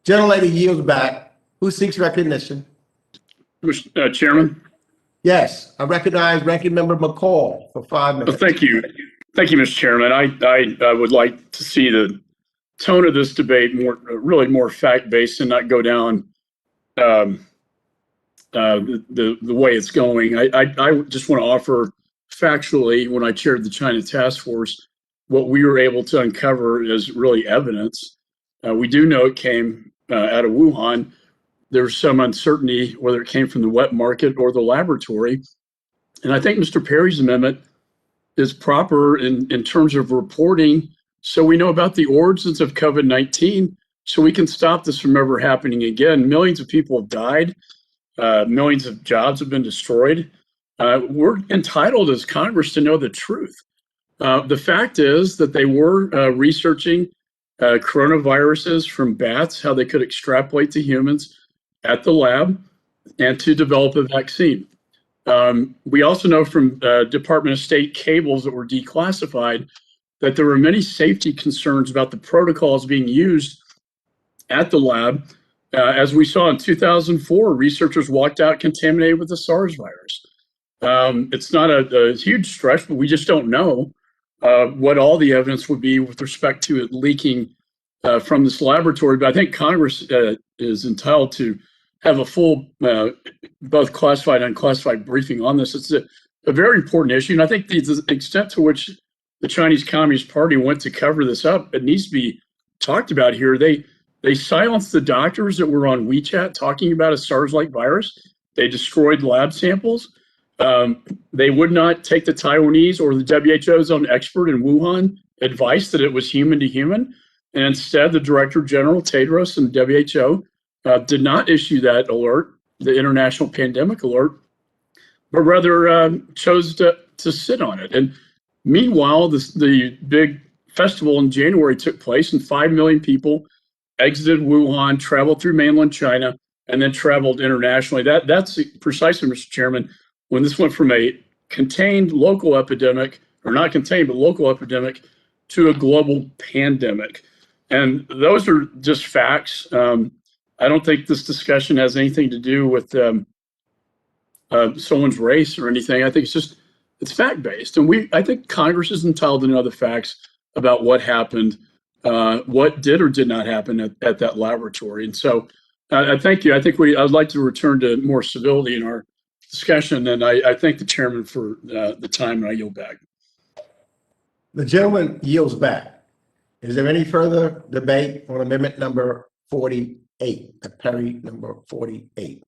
Gentlelady yields back. Who seeks recognition? Chairman? Yes, I recognize Ranking Member McCall for 5 minutes. Thank you. Thank you, Mr. Chairman. I would like to see the tone of this debate really more fact-based and not go down the way it's going. I just want to offer factually, when I chaired the China Task Force, what we were able to uncover is really evidence. We do know it came out of Wuhan. There's some uncertainty whether it came from the wet market or the laboratory. And I think Mr. Perry's amendment is proper in terms of reporting so we know about the origins of COVID-19 so we can stop this from ever happening again. Millions of people have died. Millions of jobs have been destroyed. We're entitled as Congress to know the truth. The fact is that they were researching coronaviruses from bats, how they could extrapolate to humans at the lab and to develop a vaccine. We also know from Department of State cables that were declassified that there were many safety concerns about the protocols being used at the lab. As we saw in 2004, researchers walked out contaminated with the SARS virus. It's not a huge stretch, but we just don't know what all the evidence would be with respect to it leaking from this laboratory, but I think Congress is entitled to have a full, both classified and unclassified briefing on this. It's a very important issue, and I think the extent to which the Chinese Communist Party went to cover this up, it needs to be talked about here. They silenced the doctors that were on WeChat talking about a SARS-like virus. They destroyed lab samples. They would not take the Taiwanese or the WHO's own expert in Wuhan advice that it was human to human. And instead, the Director General, Tedros, and the WHO did not issue that alert, the international pandemic alert, but rather chose to sit on it. And meanwhile, the big festival in January took place, and 5 million people exited Wuhan, traveled through mainland China, and then traveled internationally. That's precisely, Mr. Chairman, when this went from a contained local epidemic, or not contained, but local epidemic, to a global pandemic. And those are just facts. I don't think this discussion has anything to do with someone's race or anything. I think it's fact-based. And I think Congress is entitled to know the facts about what happened, what did or did not happen at that laboratory. And so I thank you. I think I'd like to return to more civility in our discussion. And I thank the chairman for the time, and I yield back. The gentleman yields back. Is there any further debate on amendment number 48, Perry number 48?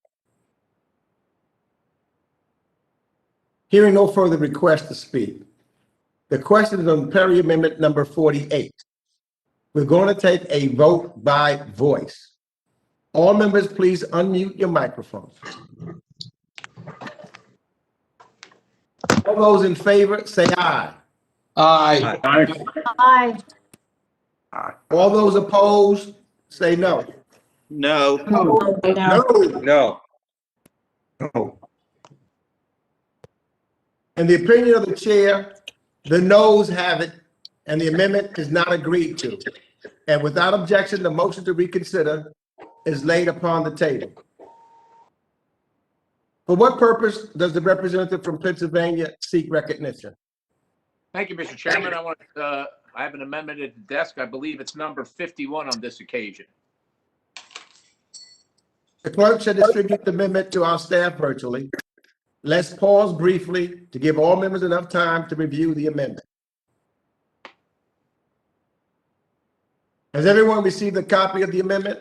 Hearing no further request to speak, the question is on Perry amendment number 48. We're going to take a vote by voice. All members, please unmute your microphones. All those in favor, say aye. Aye. Aye. All those opposed, say no. No. No. No. In the opinion of the chair, the noes have it, and the amendment is not agreed to. And without objection, the motion to reconsider is laid upon the table. For what purpose does the representative from Pennsylvania seek recognition? Thank you, Mr. Chairman. I have an amendment at the desk. I believe it's number 51 on this occasion. The clerk should distribute the amendment to our staff virtually. Let's pause briefly to give all members enough time to review the amendment. Has everyone received a copy of the amendment?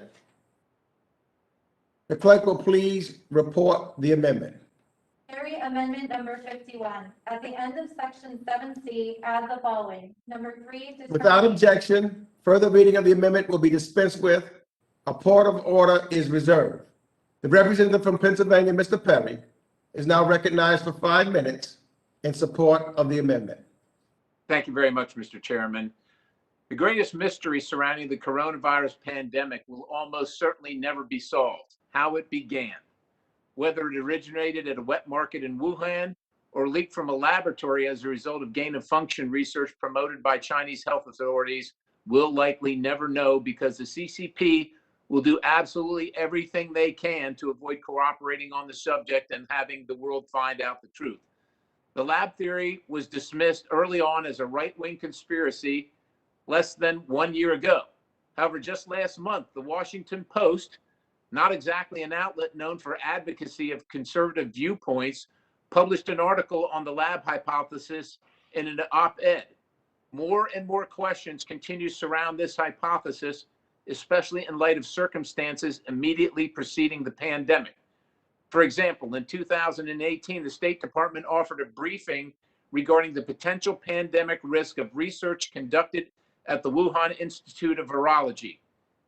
The clerk will please report the amendment. Carry amendment number 51. At the end of section 7C, add the following. Number 3. Without objection, further reading of the amendment will be dispensed with. A point of order is reserved. The representative from Pennsylvania, Mr. Perry, is now recognized for 5 minutes in support of the amendment. Thank you very much, Mr. Chairman. The greatest mystery surrounding the coronavirus pandemic will almost certainly never be solved: how it began. Whether it originated at a wet market in Wuhan or leaked from a laboratory as a result of gain-of-function research promoted by Chinese health authorities, we'll likely never know, because the CCP will do absolutely everything they can to avoid cooperating on the subject and having the world find out the truth. The lab theory was dismissed early on as a right-wing conspiracy less than 1 year ago. However, just last month, the Washington Post, not exactly an outlet known for advocacy of conservative viewpoints, published an article on the lab hypothesis in an op-ed. More and more questions continue to surround this hypothesis, especially in light of circumstances immediately preceding the pandemic. For example, in 2018, the State Department offered a briefing regarding the potential pandemic risk of research conducted at the Wuhan Institute of Virology,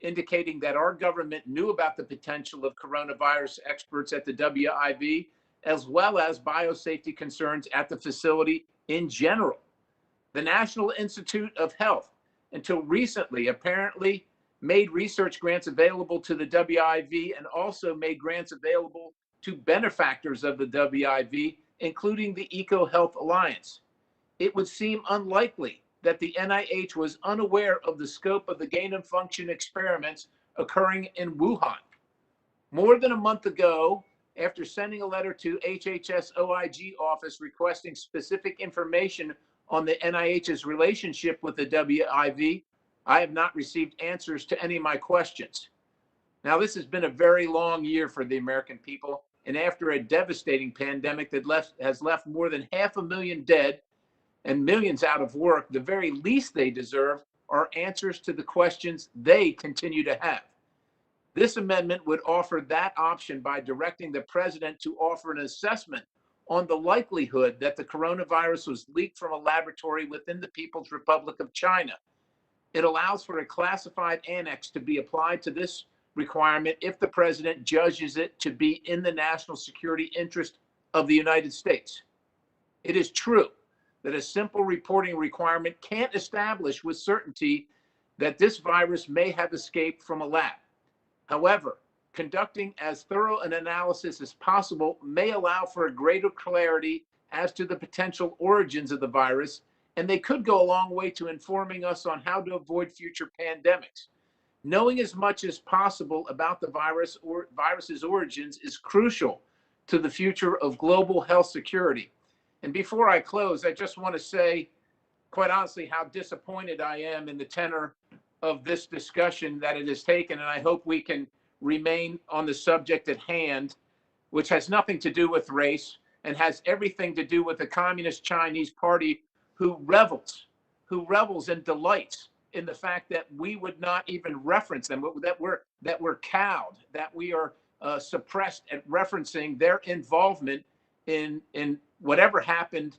indicating that our government knew about the potential of coronavirus experts at the WIV, as well as biosafety concerns at the facility in general. The National Institute of Health, until recently, apparently made research grants available to the WIV and also made grants available to benefactors of the WIV, including the EcoHealth Alliance. It would seem unlikely that the NIH was unaware of the scope of the gain-of-function experiments occurring in Wuhan. More than a month ago, after sending a letter to HHS OIG office requesting specific information on the NIH's relationship with the WIV, I have not received answers to any of my questions. Now, this has been a very long year for the American people, and after a devastating pandemic that has left more than 500,000 dead and millions out of work, the very least they deserve are answers to the questions they continue to have. This amendment would offer that option by directing the president to offer an assessment on the likelihood that the coronavirus was leaked from a laboratory within the People's Republic of China. It allows for a classified annex to be applied to this requirement if the president judges it to be in the national security interest of the United States. It is true that a simple reporting requirement can't establish with certainty that this virus may have escaped from a lab. However, conducting as thorough an analysis as possible may allow for a greater clarity as to the potential origins of the virus, and they could go a long way to informing us on how to avoid future pandemics. Knowing as much as possible about the virus or virus's origins is crucial to the future of global health security. And before I close, I just want to say, quite honestly, how disappointed I am in the tenor of this discussion that it has taken. And I hope we can remain on the subject at hand, which has nothing to do with race and has everything to do with the Communist Chinese Party, who revels and delights in the fact that we would not even reference them, that we're cowed, that we are suppressed at referencing their involvement in whatever happened,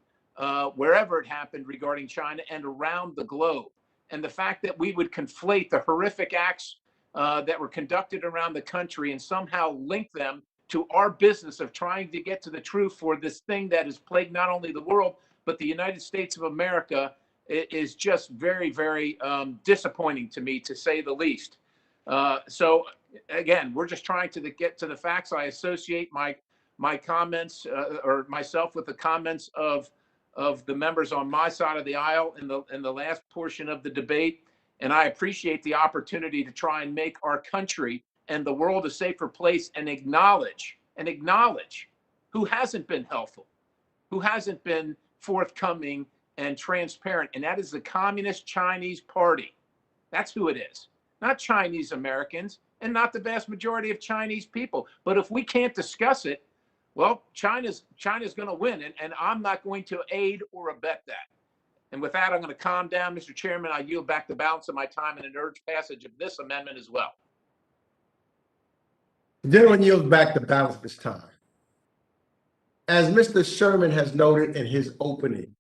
wherever it happened regarding China and around the globe. And the fact that we would conflate the horrific acts that were conducted around the country and somehow link them to our business of trying to get to the truth for this thing that has plagued not only the world, but the United States of America, is just very, very disappointing to me, to say the least. So again, we're just trying to get to the facts. I associate my comments or myself with the comments of the members on my side of the aisle in the last portion of the debate. And I appreciate the opportunity to try and make our country and the world a safer place, and acknowledge who hasn't been helpful, who hasn't been forthcoming and transparent. And that is the Communist Chinese Party. That's who it is. Not Chinese Americans and not the vast majority of Chinese people. But if we can't discuss it, well, China's going to win. And I'm not going to aid or abet that. And with that, I'm going to calm down, Mr. Chairman. I yield back the balance of my time and urge passage of this amendment as well. The gentleman yields back the balance of his time. As Mr. Sherman has noted in his opening,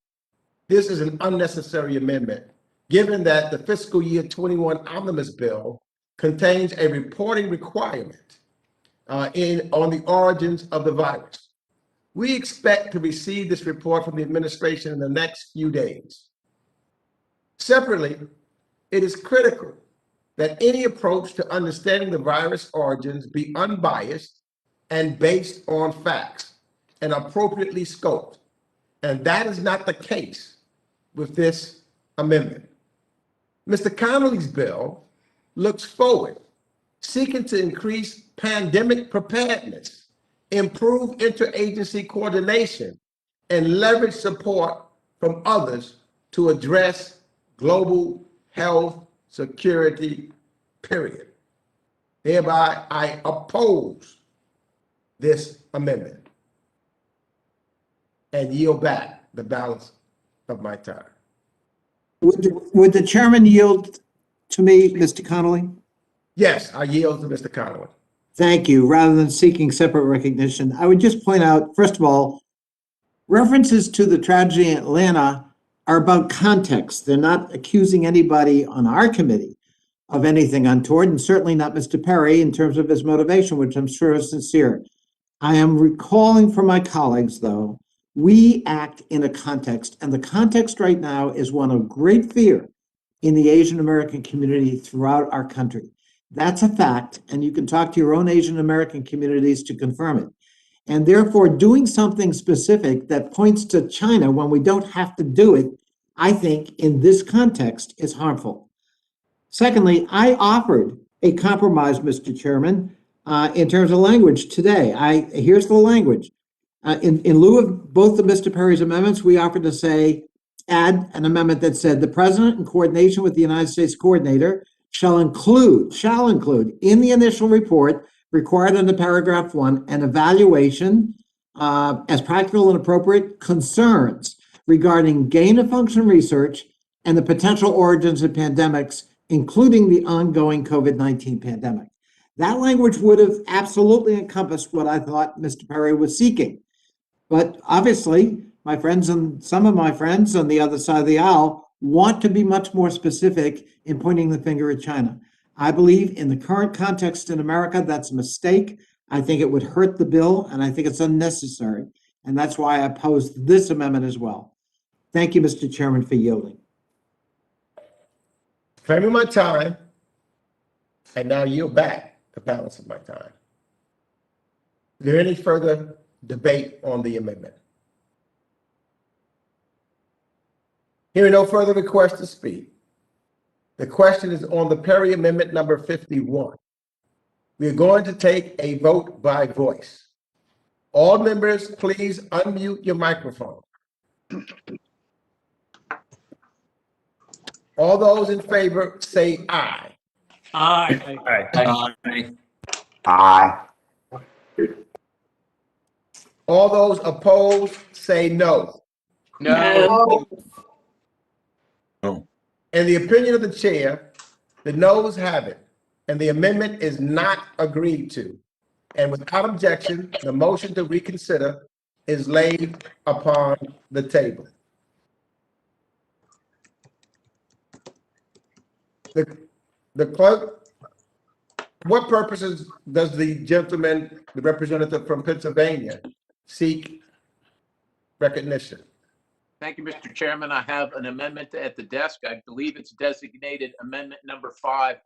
this is an unnecessary amendment, given that the fiscal year 21 omnibus bill contains a reporting requirement on the origins of the virus. We expect to receive this report from the administration in the next few days. Separately, it is critical that any approach to understanding the virus origins be unbiased and based on facts and appropriately scoped. And that is not the case with this amendment. Mr. Connolly's bill looks forward, seeking to increase pandemic preparedness, improve interagency coordination, and leverage support from others to address global health security, period. Thereby, I oppose this amendment and yield back the balance of my time. Would the chairman yield to me, Mr. Connolly? Yes, I yield to Mr. Connolly. Thank you. Rather than seeking separate recognition, I would just point out, first of all, references to the tragedy in Atlanta are about context. They're not accusing anybody on our committee of anything untoward, and certainly not Mr. Perry in terms of his motivation, which I'm sure is sincere. I am recalling for my colleagues, though, we act in a context, and the context right now is one of great fear in the Asian American community throughout our country. That's a fact, and you can talk to your own Asian American communities to confirm it. And therefore, doing something specific that points to China when we don't have to do it, I think in this context is harmful. Secondly, I offered a compromise, Mr. Chairman, in terms of language today. Here's the language. In lieu of both of Mr. Perry's amendments, we offered to say add an amendment that said the president, in coordination with the United States coordinator, shall include in the initial report required under paragraph 1 an evaluation as practical and appropriate concerns regarding gain of function research and the potential origins of pandemics, including the ongoing COVID-19 pandemic. That language would have absolutely encompassed what I thought Mr. Perry was seeking. But obviously, my friends and some of my friends on the other side of the aisle want to be much more specific in pointing the finger at China. I believe in the current context in America, that's a mistake. I think it would hurt the bill, and I think it's unnecessary. And that's why I opposed this amendment as well. Thank you, Mr. Chairman, for yielding. Claiming my time, and now yield back the balance of my time. Is there any further debate on the amendment? Hearing no further requests to speak, the question is on the Perry Amendment number 51. We are going to take a vote by voice. All members, please unmute your microphone. All those in favor say aye. Aye. Aye. Aye. All those opposed say no. No. In the opinion of the chair, the noes have it, and the amendment is not agreed to. And without objection, the motion to reconsider is laid upon the table. The clerk, what purposes does the gentleman, the representative from Pennsylvania, seek recognition? Thank you, Mr. Chairman. I have an amendment at the desk. I believe it's designated amendment number 5-4.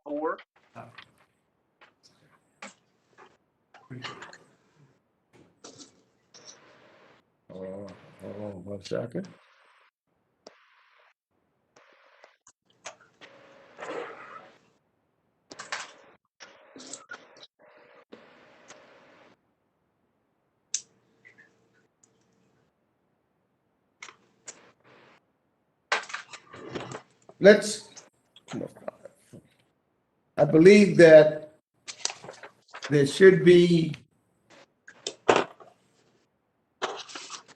Hold on 1 second. I believe that there should be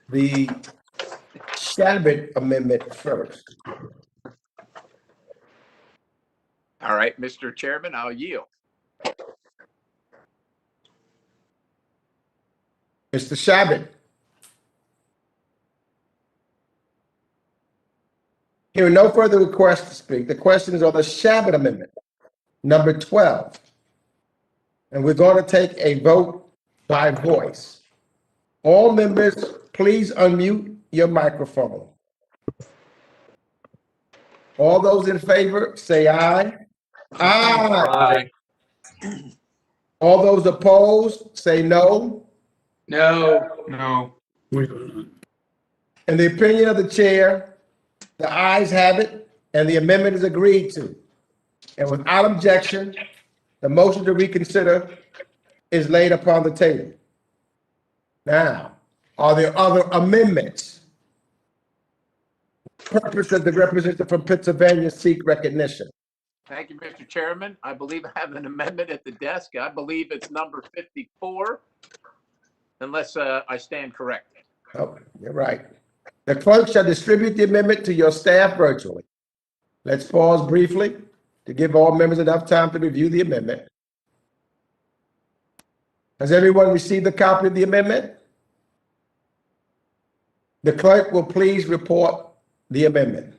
the Shabbat amendment first. All right, Mr. Chairman, I'll yield. Mr. Shabbat. Hearing no further requests to speak, the question is on the Shabbat amendment, number 12. And we're going to take a vote by voice. All members, please unmute your microphone. All those in favor, say aye. Aye. All those opposed, say no. No. No. In the opinion of the chair, the ayes have it, and the amendment is agreed to. And without objection, the motion to reconsider is laid upon the table. Now, are there other amendments? Purpose of the representative from Pennsylvania seek recognition. Thank you, Mr. Chairman. I believe I have an amendment at the desk. I believe it's number 54, unless I stand corrected. Oh, you're right. The clerk shall distribute the amendment to your staff virtually. Let's pause briefly to give all members enough time to review the amendment. Has everyone received a copy of the amendment? The clerk will please report the amendment.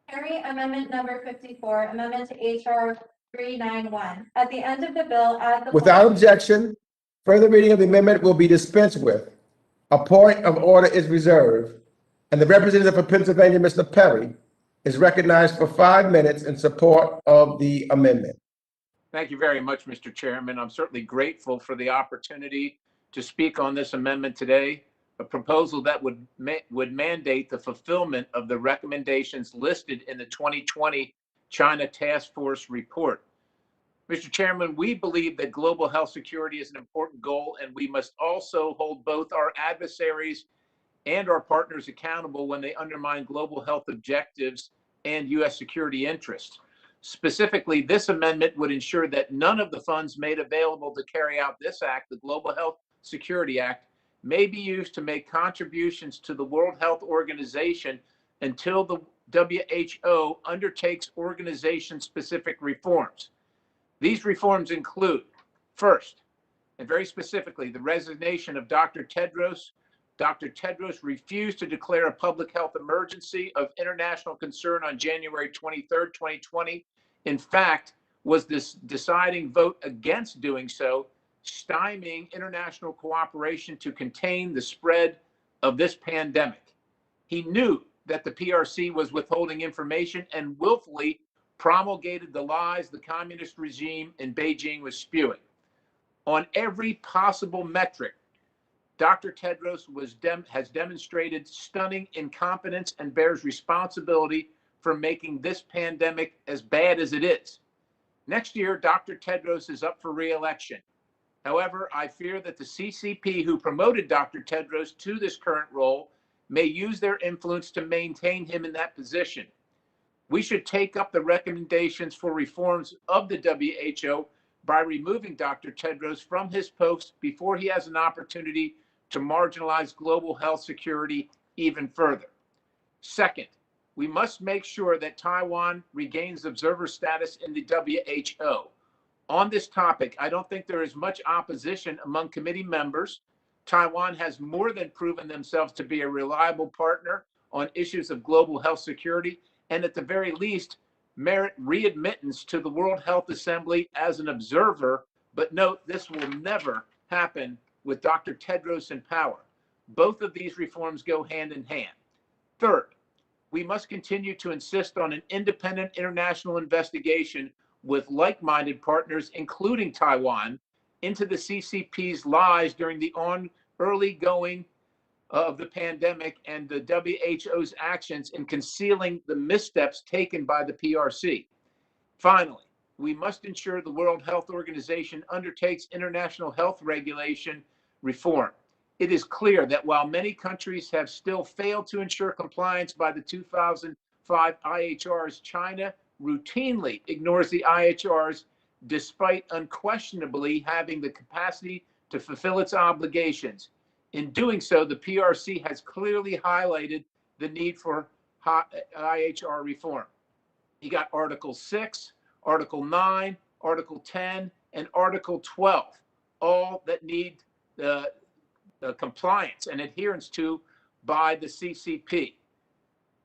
Perry Amendment number 54, amendment to H.R. 391. At the end of the bill, add the Without objection, further reading of the amendment will be dispensed with. A point of order is reserved, and the representative for Pennsylvania, Mr. Perry, is recognized for 5 minutes in support of the amendment. Thank you very much, Mr. Chairman. I'm certainly grateful for the opportunity to speak on this amendment today, a proposal that would mandate the fulfillment of the recommendations listed in the 2020 China Task Force report. Mr. Chairman, we believe that global health security is an important goal, and we must also hold both our adversaries and our partners accountable when they undermine global health objectives and U.S. security interests. Specifically, this amendment would ensure that none of the funds made available to carry out this act, the Global Health Security Act, may be used to make contributions to the World Health Organization until the WHO undertakes organization-specific reforms. These reforms include, first, and very specifically, the resignation of Dr. Tedros. Dr. Tedros refused to declare a public health emergency of international concern on January 23rd, 2020. In fact, was this deciding vote against doing so, stymieing international cooperation to contain the spread of this pandemic. He knew that the PRC was withholding information and willfully promulgated the lies the communist regime in Beijing was spewing. On every possible metric, Dr. Tedros has demonstrated stunning incompetence and bears responsibility for making this pandemic as bad as it is. Next year, Dr. Tedros is up for re-election. However, I fear that the CCP who promoted Dr. Tedros to this current role may use their influence to maintain him in that position. We should take up the recommendations for reforms of the WHO by removing Dr. Tedros from his post before he has an opportunity to marginalize global health security even further. Second, we must make sure that Taiwan regains observer status in the WHO. On this topic, I don't think there is much opposition among committee members. Taiwan has more than proven themselves to be a reliable partner on issues of global health security, and at the very least, merit readmittance to the World Health Assembly as an observer. But note, this will never happen with Dr. Tedros in power. Both of these reforms go hand in hand. Third, we must continue to insist on an independent international investigation with like-minded partners, including Taiwan, into the CCP's lies during the early going of the pandemic and the WHO's actions in concealing the missteps taken by the PRC. Finally, we must ensure the World Health Organization undertakes international health regulation reform. It is clear that while many countries have still failed to ensure compliance by the 2005 IHRs, China routinely ignores the IHRs despite unquestionably having the capacity to fulfill its obligations. In doing so, the PRC has clearly highlighted the need for IHR reform. You got Article 6, Article 9, Article 10, and Article 12, all that need compliance and adherence to by the CCP.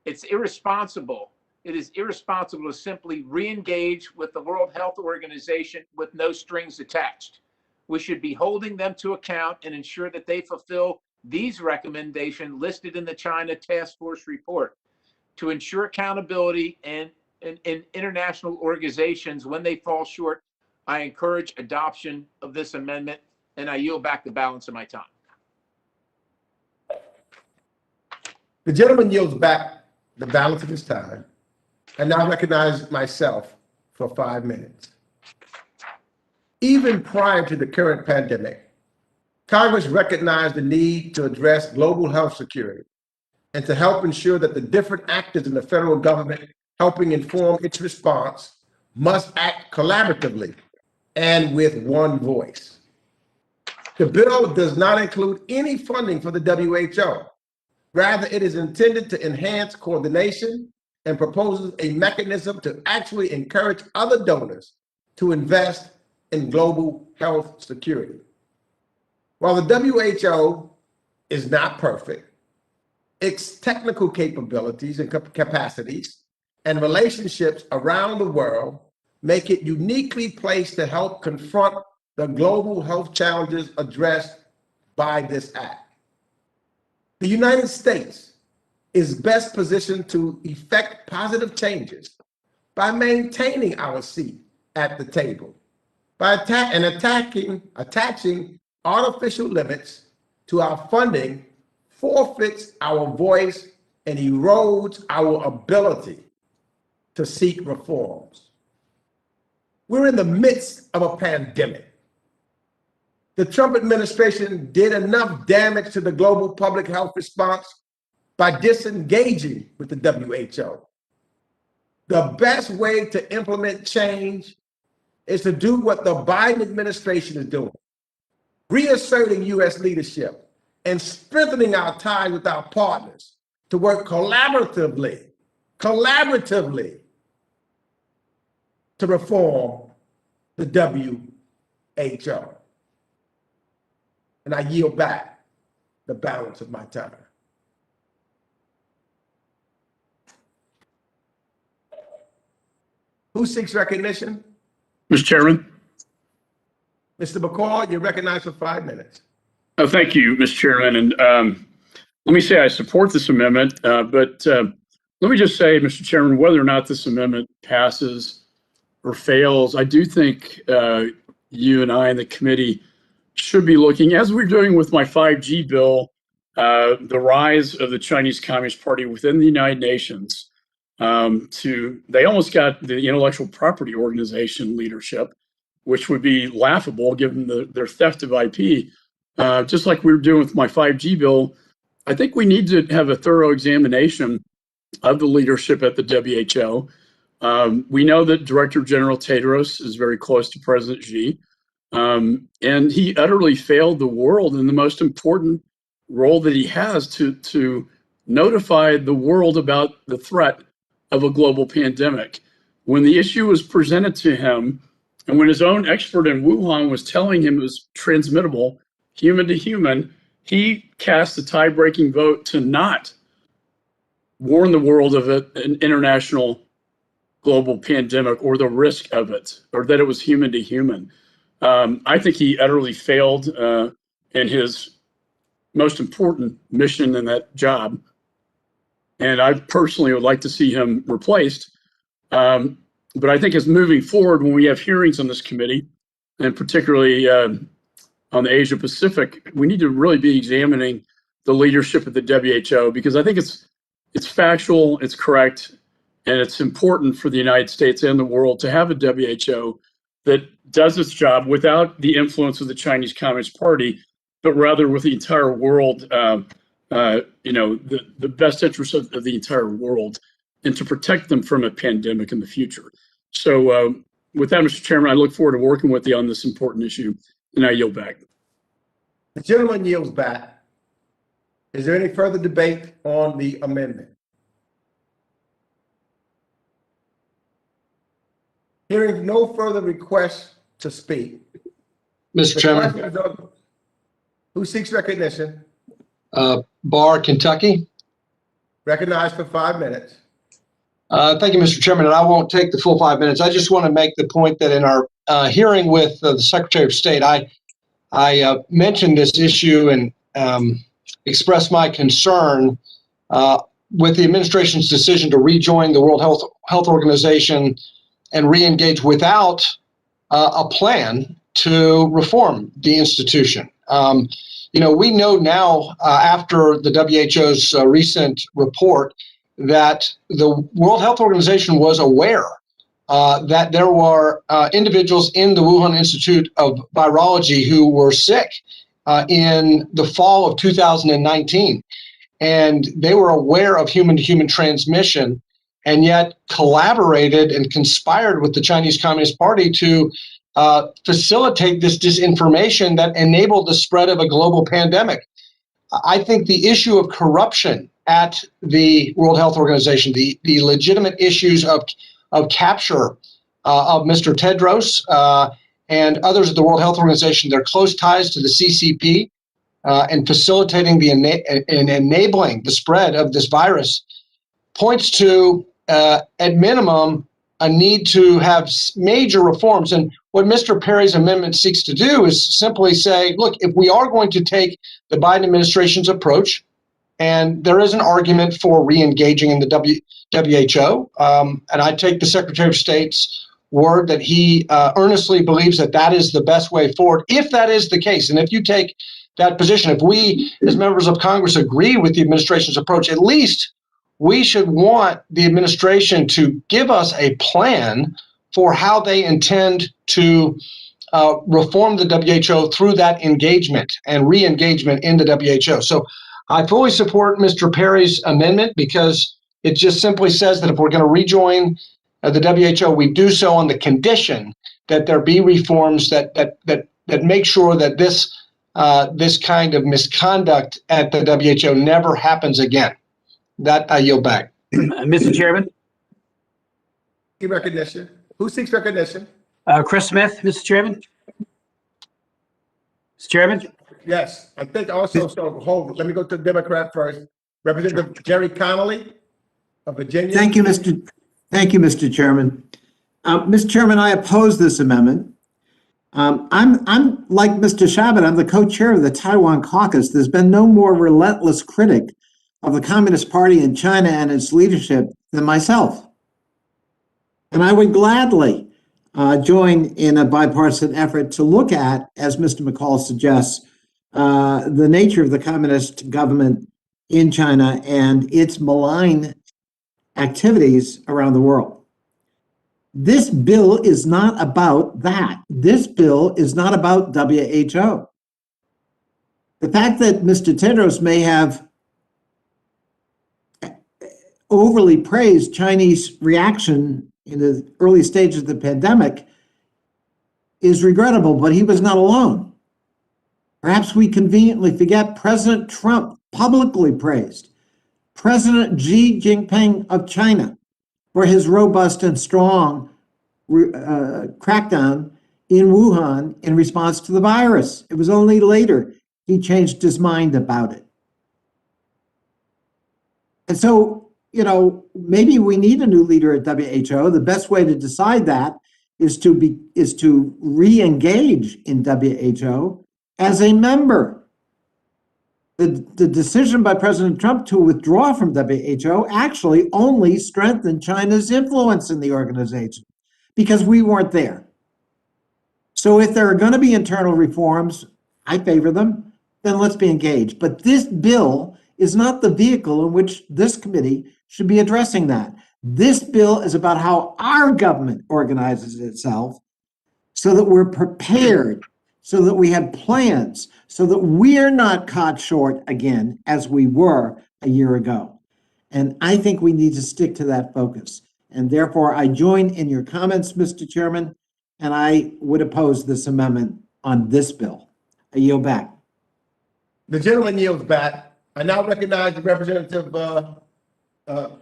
It's irresponsible. It is irresponsible to simply re-engage with the World Health Organization with no strings attached. We should be holding them to account and ensure that they fulfill these recommendations listed in the China Task Force report. To ensure accountability in international organizations when they fall short, I encourage adoption of this amendment, and I yield back the balance of my time. The gentleman yields back the balance of his time, and now recognize myself for 5 minutes. Even prior to the current pandemic, Congress recognized the need to address global health security and to help ensure that the different actors in the federal government helping inform its response must act collaboratively and with one voice. The bill does not include any funding for the WHO. Rather, it is intended to enhance coordination and proposes a mechanism to actually encourage other donors to invest in global health security. While the WHO is not perfect, its technical capabilities and capacities and relationships around the world make it uniquely placed to help confront the global health challenges addressed by this act. The United States is best positioned to effect positive changes by maintaining our seat at the table, by attaching artificial limits to our funding forfeits our voice and erodes our ability to seek reforms. We're in the midst of a pandemic. the Trump administration did enough damage to the global public health response by disengaging with the WHO. The best way to implement change is to do what the Biden administration is doing, reasserting US leadership and strengthening our ties with our partners to work collaboratively to reform the WHO. And I yield back the balance of my time. Who seeks recognition? Mr. Chairman. Mr. McCall, you're recognized for 5 minutes. Oh, thank you, Mr. Chairman. And let me say I support this amendment, but let me just say, Mr. Chairman, whether or not this amendment passes or fails, I do think you and I and the committee should be looking, as we're doing with my 5G bill, the rise of the Chinese Communist Party within the United Nations. They almost got the intellectual property organization leadership, which would be laughable given their theft of IP. Just like we were doing with my 5G bill, I think we need to have a thorough examination of the leadership at the WHO. We know that Director General Tedros is very close to President Xi, and he utterly failed the world in the most important role that he has to notify the world about the threat of a global pandemic. When the issue was presented to him, and when his own expert in Wuhan was telling him it was transmittable, human to human, he cast the tie-breaking vote to not warn the world of an international global pandemic or the risk of it, or that it was human to human. I think he utterly failed in his most important mission in that job. And I personally would like to see him replaced. But I think as moving forward, when we have hearings on this committee, and particularly on the Asia Pacific, we need to really be examining the leadership of the WHO, because I think it's factual, it's correct, and it's important for the United States and the world to have a WHO that does its job without the influence of the Chinese Communist Party, but rather with the entire world, the best interests of the entire world, and to protect them from a pandemic in the future. So with that, Mr. Chairman, I look forward to working with you on this important issue, and I yield back. The gentleman yields back. Is there any further debate on the amendment? Hearing no further requests to speak. Mr. Chairman. Who seeks recognition? Barr, Kentucky. Recognized for 5 minutes. Thank you, Mr. Chairman, and I won't take the full 5 minutes. I just want to make the point that in our hearing with the Secretary of State, I mentioned this issue and expressed my concern with the administration's decision to rejoin the World Health Organization and re-engage without a plan to reform the institution. We know now after the WHO's recent report that the World Health Organization was aware that there were individuals in the Wuhan Institute of Virology who were sick in the fall of 2019. And they were aware of human-to-human transmission, and yet collaborated and conspired with the Chinese Communist Party to facilitate this disinformation that enabled the spread of a global pandemic. I think the issue of corruption at the World Health Organization, the legitimate issues of capture of Mr. Tedros and others at the World Health Organization, their close ties to the CCP and facilitating and enabling the spread of this virus points to, at minimum, a need to have major reforms. And what Mr. Perry's amendment seeks to do is simply say, look, if we are going to take the Biden administration's approach, and there is an argument for re-engaging in the WHO, and I take the Secretary of State's word that he earnestly believes that that is the best way forward, if that is the case. And if you take that position, if we as members of Congress agree with the administration's approach, at least we should want the administration to give us a plan for how they intend to reform the WHO through that engagement and re-engagement in the WHO. So I fully support Mr. Perry's amendment because it just simply says that if we're going to rejoin the WHO, we do so on the condition that there be reforms that make sure that this kind of misconduct at the WHO never happens again. That I yield back. Mr. Chairman. Recognition. Who seeks recognition? Chris Smith, Mr. Chairman. Mr. Chairman. Yes, I think also, so hold, let me go to the Democrat first. Representative Jerry Connolly of Virginia. Thank you, Mr. Chairman. Mr. Chairman, I oppose this amendment. I'm like Mr. Shabbat, I'm the co-chair of the Taiwan caucus. There's been no more relentless critic of the Communist Party in China and its leadership than myself. And I would gladly join in a bipartisan effort to look at, as Mr. McCall suggests, the nature of the communist government in China and its malign activities around the world. This bill is not about that. This bill is not about WHO. The fact that Mr. Tedros may have overly praised Chinese reaction in the early stages of the pandemic is regrettable, but he was not alone. Perhaps we conveniently forget President Trump publicly praised President Xi Jinping of China for his robust and strong crackdown in Wuhan in response to the virus. It was only later he changed his mind about it. And so, you know, maybe we need a new leader at WHO. The best way to decide that is to re-engage in WHO as a member. The decision by President Trump to withdraw from WHO actually only strengthened China's influence in the organization because we weren't there. So if there are going to be internal reforms, I favor them, then let's be engaged. But this bill is not the vehicle in which this committee should be addressing that. This bill is about how our government organizes itself so that we're prepared, so that we have plans, so that we're not caught short again as we were a year ago. And I think we need to stick to that focus. And therefore, I join in your comments, Mr. Chairman, and I would oppose this amendment on this bill. I yield back. The gentleman yields back. I now recognize the representative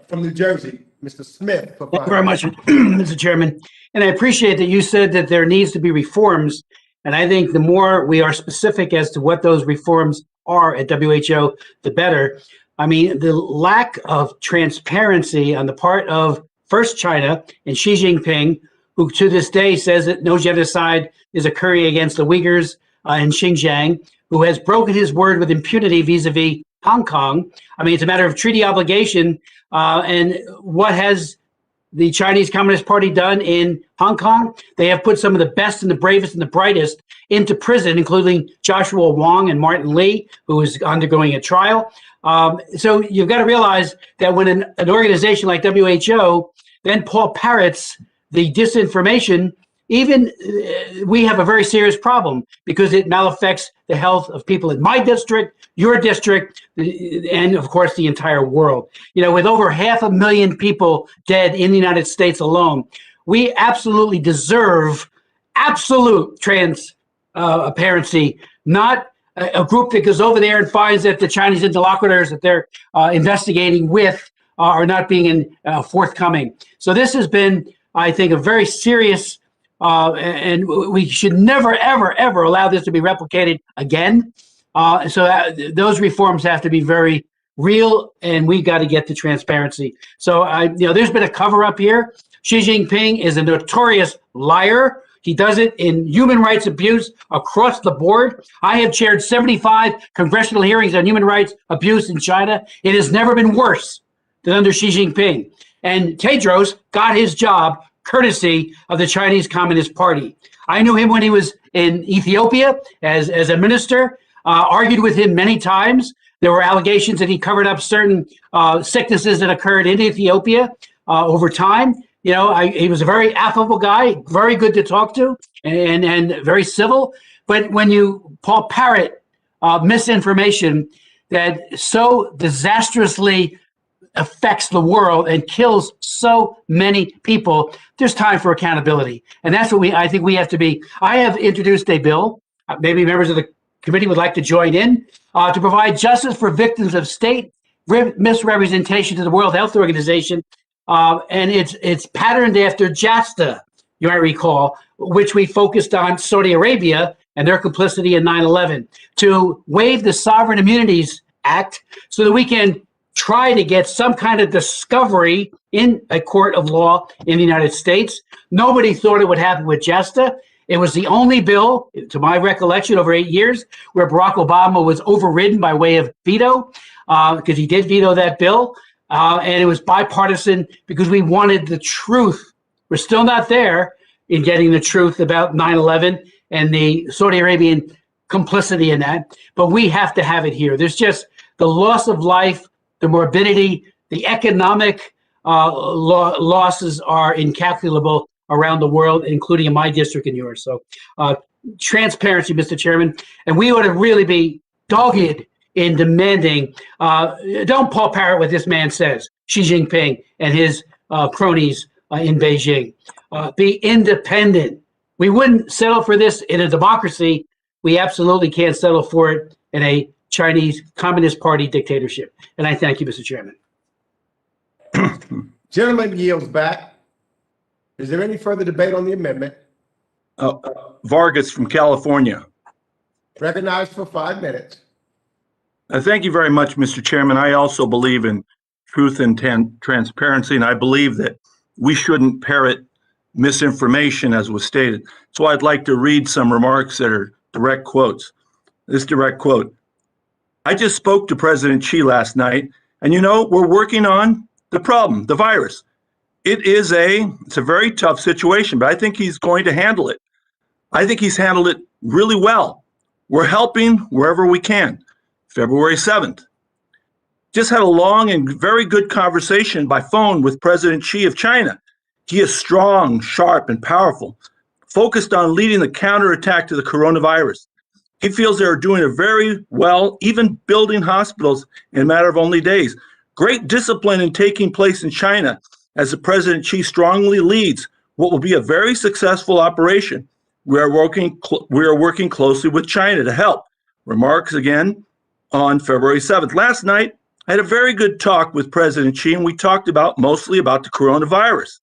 from New Jersey, Mr. Smith. Thank you very much, Mr. Chairman. And I appreciate that you said that there needs to be reforms. And I think the more we are specific as to what those reforms are at WHO, the better. I mean, the lack of transparency on the part of first China and Xi Jinping, who to this day says that no genocide is occurring against the Uyghurs in Xinjiang, who has broken his word with impunity vis-a-vis Hong Kong. I mean, it's a matter of treaty obligation. And what has the Chinese Communist Party done in Hong Kong? They have put some of the best and the bravest and the brightest into prison, including Joshua Wong and Martin Lee, who is undergoing a trial. So you've got to realize that when an organization like WHO then Paul parrots the disinformation, even we have a very serious problem because it malaffects the health of people in my district, your district, and of course the entire world. You know, with over 500,000 people dead in the United States alone, we absolutely deserve absolute transparency, not a group that goes over there and finds that the Chinese interlocutors that they're investigating with are not being forthcoming. So this has been, I think, a very serious and we should never, ever, ever allow this to be replicated again. So those reforms have to be very real, and we got to get to transparency. So, there's been a cover up here. Xi Jinping is a notorious liar. He does it in human rights abuse across the board. I have chaired 75 congressional hearings on human rights abuse in China. It has never been worse than under Xi Jinping. And Tedros got his job courtesy of the Chinese Communist Party. I knew him when he was in Ethiopia as a minister, argued with him many times. There were allegations that he covered up certain sicknesses that occurred in Ethiopia over time. he was a very affable guy, very good to talk to, and very civil. But when you Paul Parrott misinformation that so disastrously affects the world and kills so many people, there's time for accountability, and that's what I think we have to be. I have introduced a bill. Maybe members of the committee would like to join in to provide justice for victims of state misrepresentation to the World Health Organization, and it's patterned after JASTA, you might recall, which we focused on Saudi Arabia and their complicity in 9/11, to waive the Sovereign Immunities Act so that we can try to get some kind of discovery in a court of law in the United States. Nobody thought it would happen with JASTA. It was the only bill, to my recollection, over 8 years where Barack Obama was overridden by way of veto, because he did veto that bill. And it was bipartisan because we wanted the truth. We're still not there in getting the truth about 9/11 and the Saudi Arabian complicity in that, but we have to have it here. There's just the loss of life, the morbidity, the economic losses are incalculable around the world, including in my district and yours. So transparency, Mr. Chairman, and we ought to really be dogged in demanding, don't Paul Parrott what this man says, Xi Jinping and his cronies in Beijing. Be independent. We wouldn't settle for this in a democracy. We absolutely can't settle for it in a Chinese Communist Party dictatorship. And I thank you, Mr. Chairman. Gentleman yields back. Is there any further debate on the amendment? Vargas from California. Recognized for 5 minutes. Thank you very much, Mr. Chairman. I also believe in truth and transparency, and I believe that we shouldn't parrot misinformation as was stated. So I'd like to read some remarks that are direct quotes. This direct quote: I just spoke to President Xi last night, and we're working on the problem, the virus. It's a very tough situation, but I think he's going to handle it. I think he's handled it really well. We're helping wherever we can. February 7th. Just had a long and very good conversation by phone with President Xi of China. He is strong, sharp, and powerful, focused on leading the counterattack to the coronavirus. He feels they are doing it very well, even building hospitals in a matter of only days. Great discipline in taking place in China as the President Xi strongly leads what will be a very successful operation. We are working closely with China to help. Remarks again on February 7th. Last night, I had a very good talk with President Xi, and we talked mostly about the coronavirus.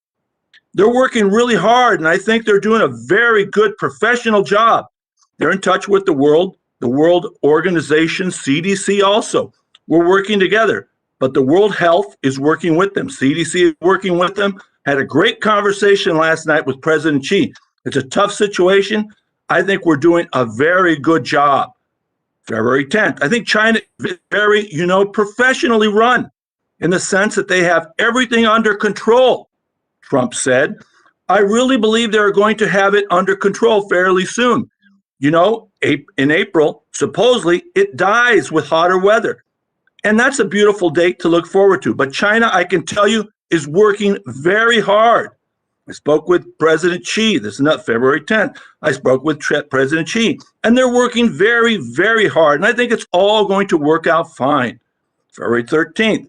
They're working really hard, and I think they're doing a very good professional job. They're in touch with the World Organization, CDC also. We're working together, but the World Health is working with them. CDC is working with them. Had a great conversation last night with President Xi. It's a tough situation. I think we're doing a very good job. February 10th. I think China is very, professionally run in the sense that they have everything under control, Trump said. I really believe they're going to have it under control fairly soon. In April, supposedly, it dies with hotter weather. And that's a beautiful date to look forward to. But China, I can tell you, is working very hard. I spoke with President Xi. This is not February 10th. I spoke with President Xi, and they're working very, very hard. And I think it's all going to work out fine. February 13th.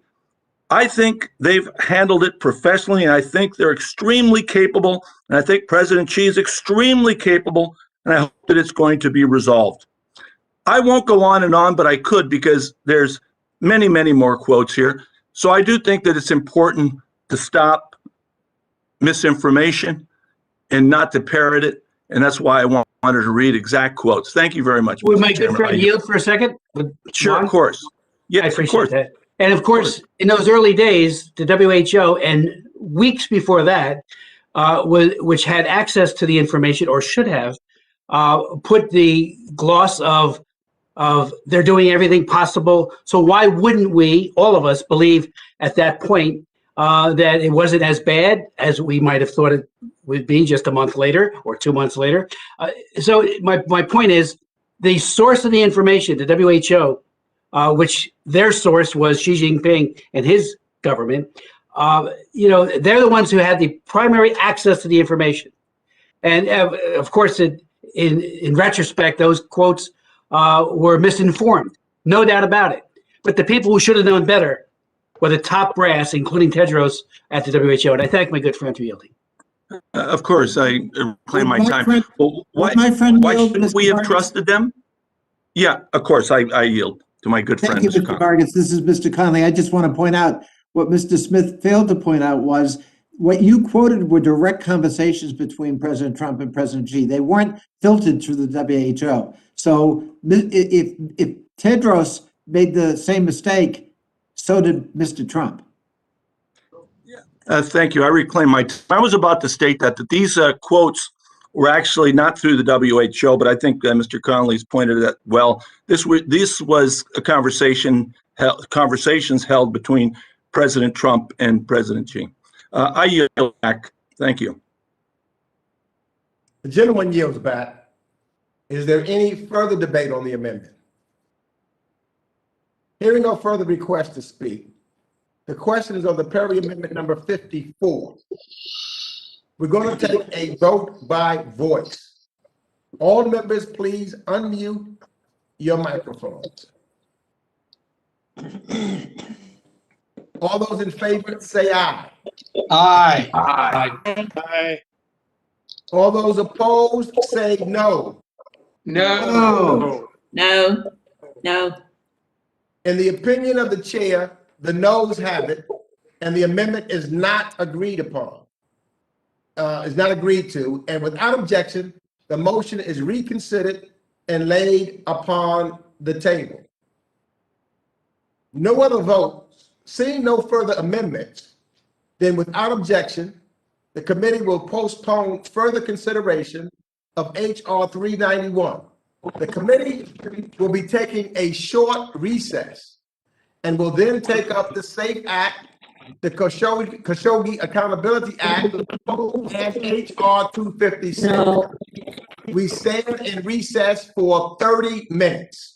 I think they've handled it professionally, and I think they're extremely capable. And I think President Xi is extremely capable, and I hope that it's going to be resolved. I won't go on and on, but I could because there's many, many more quotes here. So I do think that it's important to stop misinformation and not to parrot it, and that's why I wanted to read exact quotes. Thank you very much. Would my good friend yield for a second? Sure, of course. Yes, I appreciate that. And of course, in those early days, the WHO and weeks before that, which had access to the information or should have, put the gloss of they're doing everything possible. So why wouldn't we, all of us, believe at that point that it wasn't as bad as we might have thought it would be just a month later or 2 months later? So my point is, the source of the information, the WHO, which their source was Xi Jinping and his government, they're the ones who had the primary access to the information. And of course, in retrospect, those quotes were misinformed, no doubt about it. But the people who should have known better were the top brass, including Tedros at the WHO. And I thank my good friend for yielding. Of course, I claim my time. Well, why shouldn't we have trusted them? Yeah, of course, I yield to my good friend. Thank you, Mr. Vargas. This is Mr. Conley. I just want to point out what Mr. Smith failed to point out was what you quoted were direct conversations between President Trump and President Xi. They weren't filtered through the WHO. So if Tedros made the same mistake, so did Mr. Trump. Thank you. I reclaim my time. I was about to state that these quotes were actually not through the WHO, but I think Mr. Conley's pointed that well. This was a conversations held between President Trump and President Xi. I yield back. Thank you. The gentleman yields back. Is there any further debate on the amendment? Hearing no further requests to speak, the question is on the Perry Amendment number 54. We're going to take a vote by voice. All members, please unmute your microphones. All those in favor, say aye. Aye. Aye. Aye. All those opposed, say no. No. No. No. In the opinion of the chair, the noes have it, and the amendment is not agreed upon. Is not agreed to, and without objection, the motion is reconsidered and laid upon the table. No other votes, seeing no further amendments, then without objection, the committee will postpone further consideration of H.R. 391. The committee will be taking a short recess and will then take up the SAFE Act, the Khashoggi Accountability Act, and H.R. 256. No. We stand in recess for 30 minutes.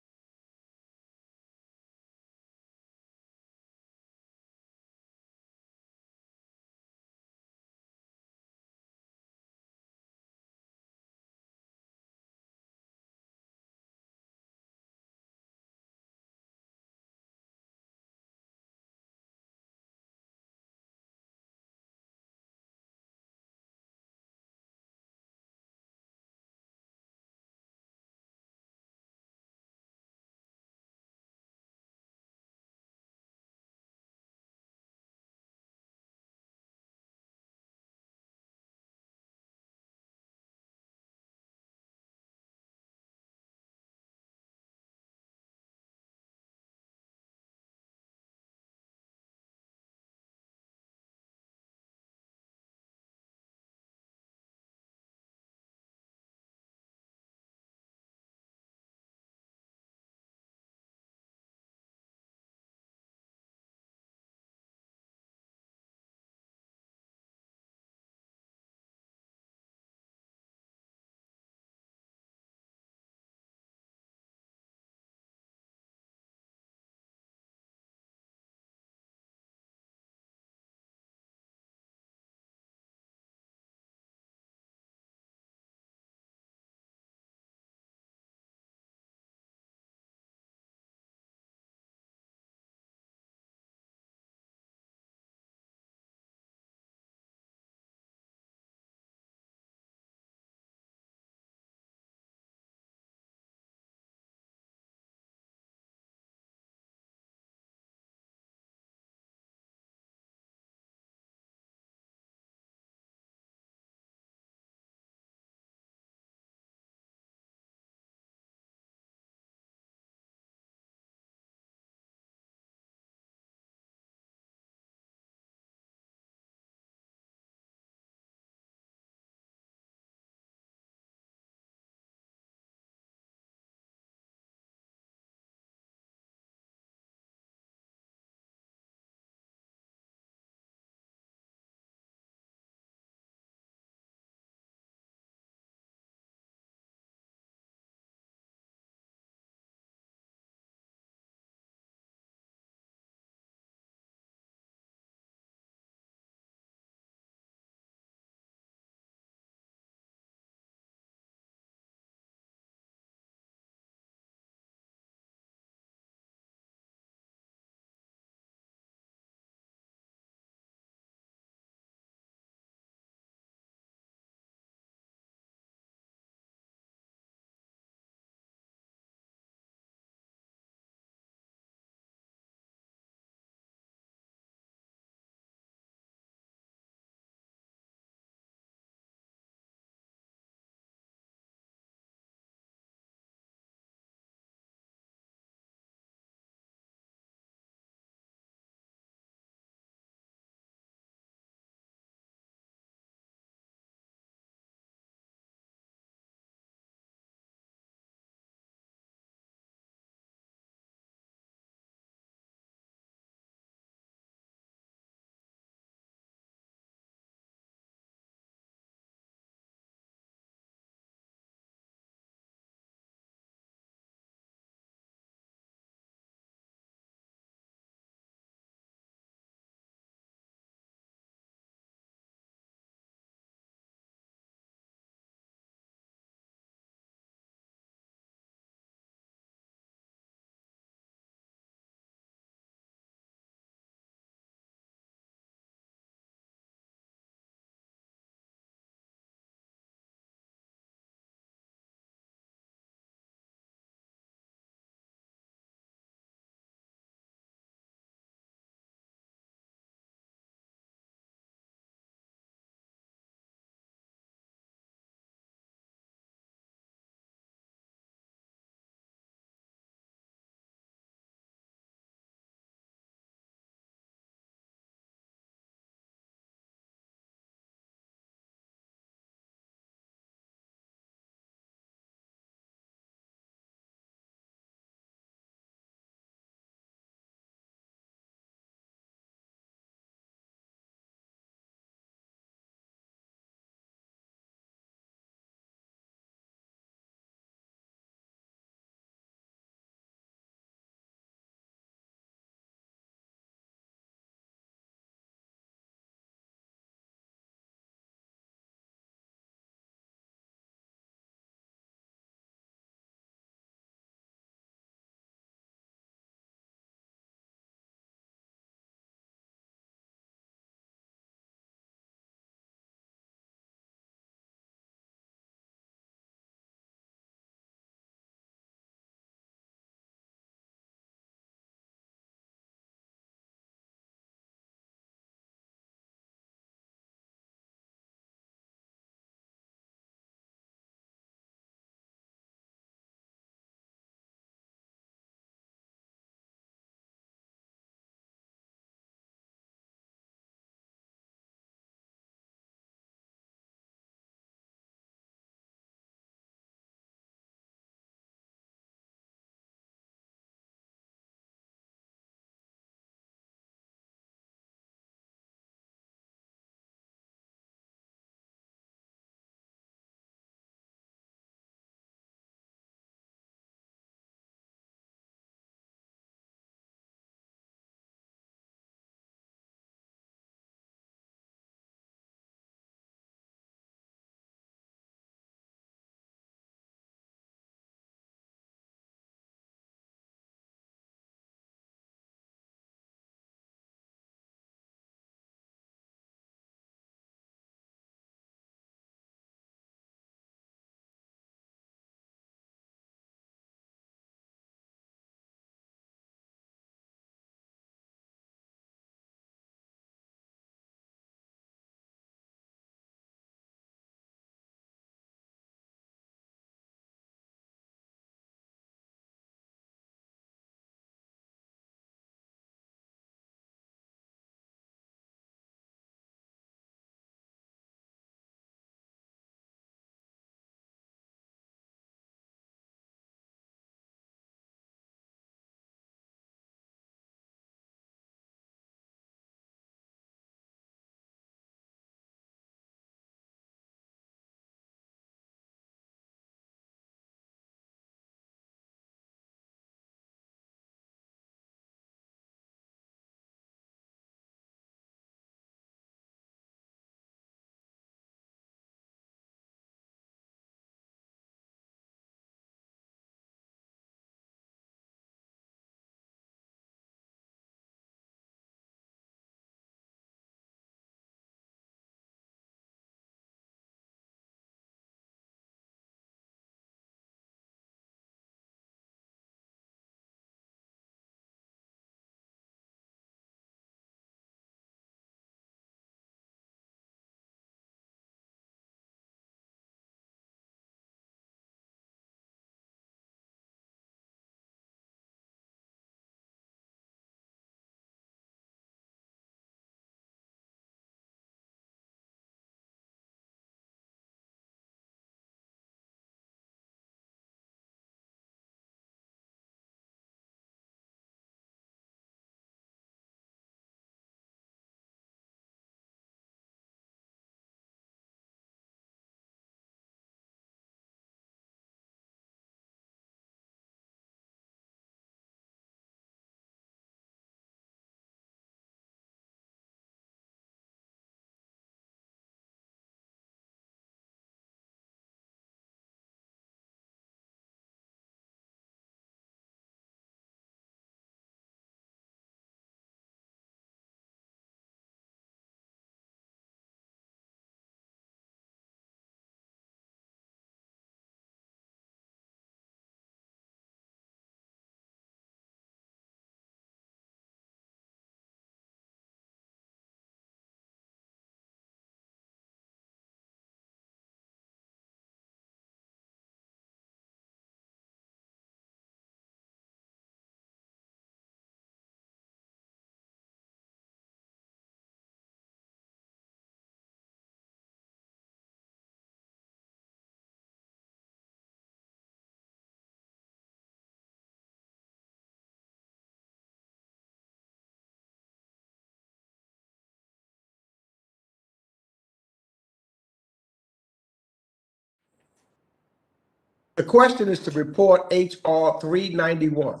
The question is to report H.R. 391,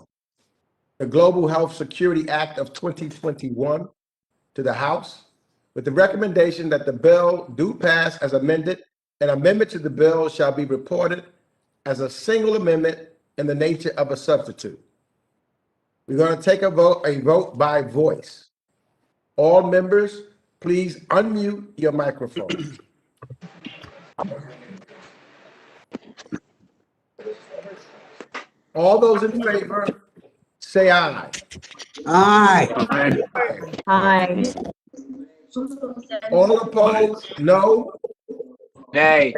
the Global Health Security Act of 2021, to the House with the recommendation that the bill do pass as amended. An amendment to the bill shall be reported as a single amendment in the nature of a substitute. We're going to take a vote by voice. All members, please unmute your microphone. All those in favor, say aye. Aye. Aye. All opposed, no. Nay.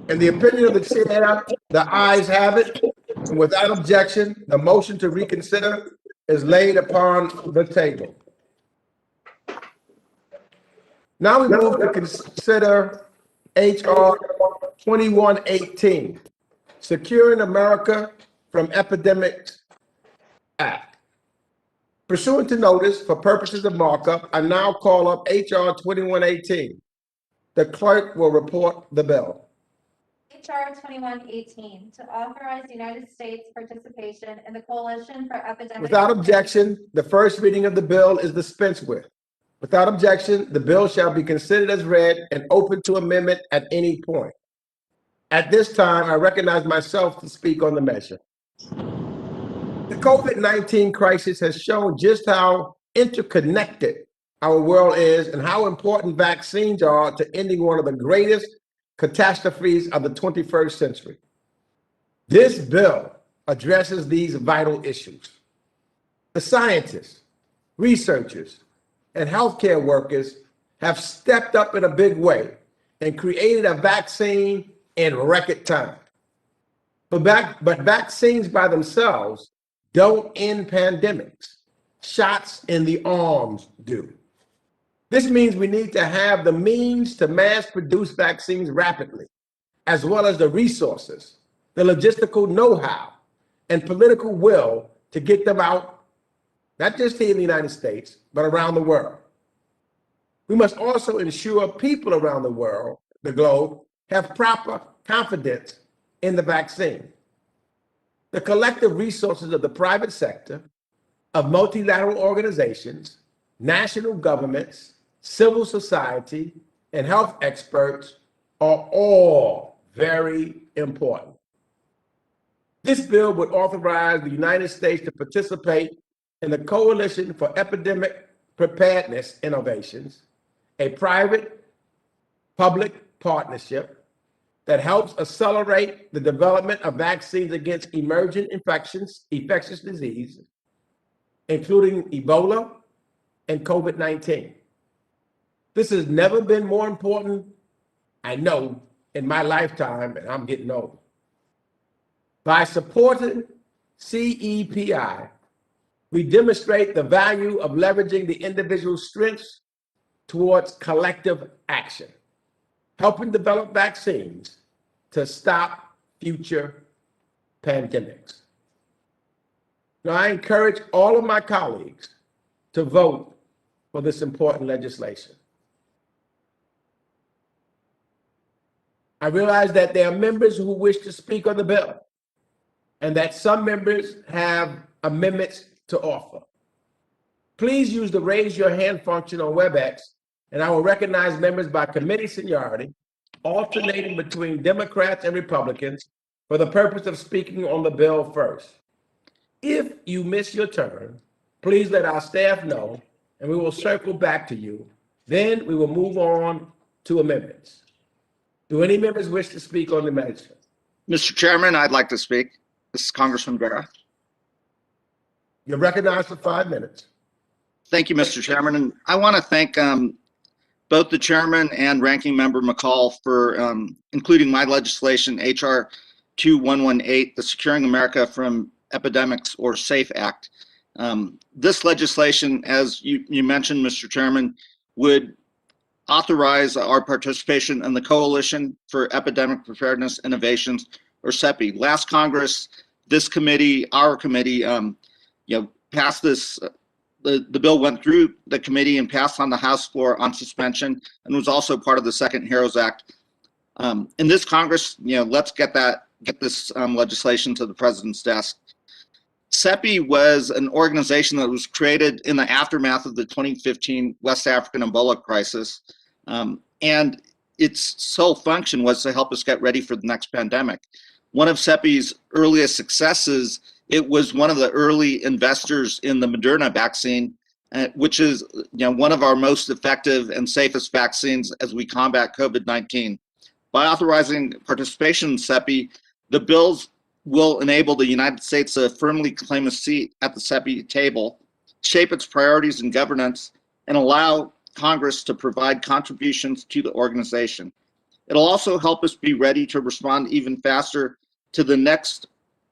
In the opinion of the chair, the ayes have it. And without objection, the motion to reconsider is laid upon the table. Now we move to consider H.R. 2118, Securing America from Epidemics Act. Pursuant to notice for purposes of markup, I now call up H.R. 2118. The clerk will report the bill. H.R. 2118, to authorize the United States participation in the Coalition for Epidemic. Without objection, the first reading of the bill is dispensed with. Without objection, the bill shall be considered as read and open to amendment at any point. At this time, I recognize myself to speak on the measure. The COVID-19 crisis has shown just how interconnected our world is and how important vaccines are to ending one of the greatest catastrophes of the 21st century. This bill addresses these vital issues. The scientists, researchers, and healthcare workers have stepped up in a big way and created a vaccine in record time. But vaccines by themselves don't end pandemics. Shots in the arms do. This means we need to have the means to mass produce vaccines rapidly, as well as the resources, the logistical know-how, and political will to get them out, not just here in the United States, but around the world. We must also ensure people around the world, the globe, have proper confidence in the vaccine. The collective resources of the private sector, of multilateral organizations, national governments, civil society, and health experts are all very important. This bill would authorize the United States to participate in the Coalition for Epidemic Preparedness Innovations, a private-public partnership that helps accelerate the development of vaccines against emerging infectious diseases, including Ebola and COVID-19. This has never been more important, I know, in my lifetime, and I'm getting old. By supporting CEPI, we demonstrate the value of leveraging the individual's strengths towards collective action, helping develop vaccines to stop future pandemics. Now, I encourage all of my colleagues to vote for this important legislation. I realize that there are members who wish to speak on the bill and that some members have amendments to offer. Please use the raise your hand function on WebEx, and I will recognize members by committee seniority, alternating between Democrats and Republicans for the purpose of speaking on the bill first. If you miss your turn, please let our staff know, and we will circle back to you. Then we will move on to amendments. Do any members wish to speak on the measure? Mr. Chairman, I'd like to speak. This is Congressman Vera. You're recognized for 5 minutes. Thank you, Mr. Chairman. And I want to thank both the chairman and ranking member McCall for including my legislation, H.R. 2118, the Securing America from Epidemics or SAFE Act. This legislation, as you mentioned, Mr. Chairman, would authorize our participation in the Coalition for Epidemic Preparedness Innovations, or CEPI. Last Congress, this committee, our committee, passed this. The bill went through the committee and passed on the House floor on suspension, and was also part of the second HEROES Act. In this Congress, let's get that get this legislation to the president's desk. CEPI was an organization that was created in the aftermath of the 2015 West African Ebola crisis. And its sole function was to help us get ready for the next pandemic. One of CEPI's earliest successes, it was one of the early investors in the Moderna vaccine, which is one of our most effective and safest vaccines as we combat COVID-19. By authorizing participation in CEPI, the bills will enable the United States to firmly claim a seat at the CEPI table, shape its priorities and governance, and allow Congress to provide contributions to the organization. It'll also help us be ready to respond even faster to the next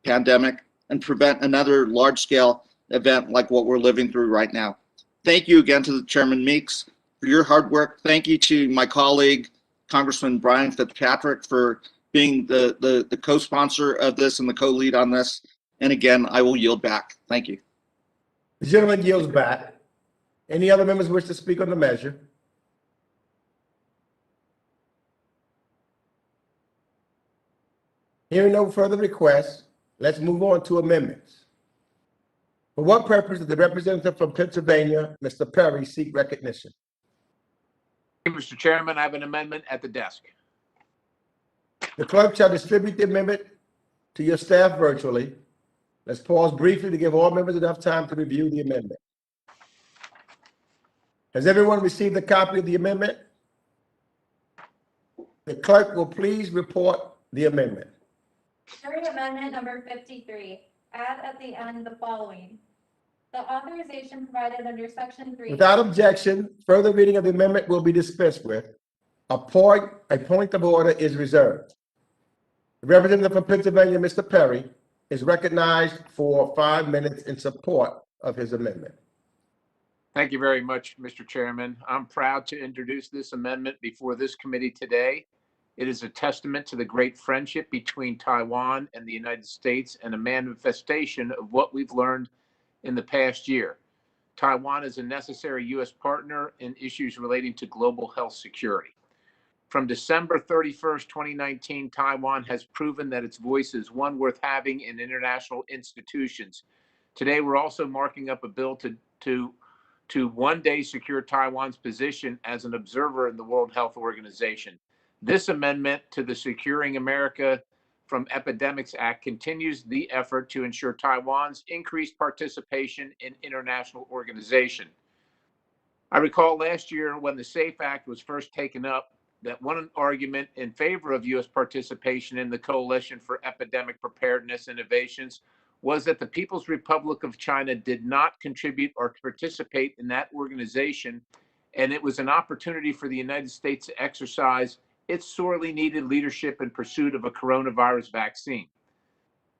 pandemic and prevent another large-scale event like what we're living through right now. Thank you again to the Chairman Meeks for your hard work. Thank you to my colleague, Congressman Brian Fitzpatrick, for being the co-sponsor of this and the co-lead on this. And again, I will yield back. Thank you. The gentleman yields back. Any other members wish to speak on the measure? Hearing no further requests, let's move on to amendments. For what purpose does the representative from Pennsylvania, Mr. Perry, seek recognition? Mr. Chairman, I have an amendment at the desk. The clerk shall distribute the amendment to your staff virtually. Let's pause briefly to give all members enough time to review the amendment. Has everyone received a copy of the amendment? The clerk will please report the amendment. During amendment number 53, add at the end the following. The authorization provided under section 3. Without objection, further reading of the amendment will be dispensed with. A point of order is reserved. The representative from Pennsylvania, Mr. Perry, is recognized for 5 minutes in support of his amendment. Thank you very much, Mr. Chairman. I'm proud to introduce this amendment before this committee today. It is a testament to the great friendship between Taiwan and the United States and a manifestation of what we've learned in the past year. Taiwan is a necessary U.S. partner in issues relating to global health security. From December 31st, 2019, Taiwan has proven that its voice is one worth having in international institutions. Today, we're also marking up a bill to one day secure Taiwan's position as an observer in the World Health Organization. This amendment to the Securing America from Epidemics Act continues the effort to ensure Taiwan's increased participation in international organization. I recall last year when the SAFE Act was first taken up that one argument in favor of U.S. participation in the Coalition for Epidemic Preparedness Innovations was that the People's Republic of China did not contribute or participate in that organization, and it was an opportunity for the United States to exercise its sorely needed leadership in pursuit of a coronavirus vaccine.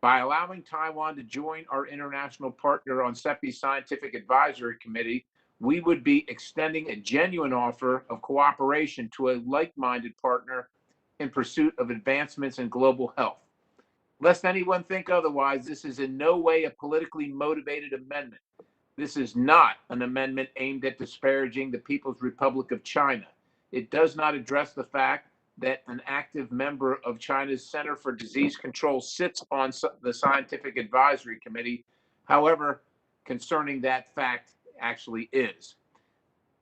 By allowing Taiwan to join our international partner on CEPI's Scientific Advisory Committee, we would be extending a genuine offer of cooperation to a like-minded partner in pursuit of advancements in global health. Lest anyone think otherwise, this is in no way a politically motivated amendment. This is not an amendment aimed at disparaging the People's Republic of China. It does not address the fact that an active member of China's Center for Disease Control sits on the Scientific Advisory Committee. However, concerning that fact actually is.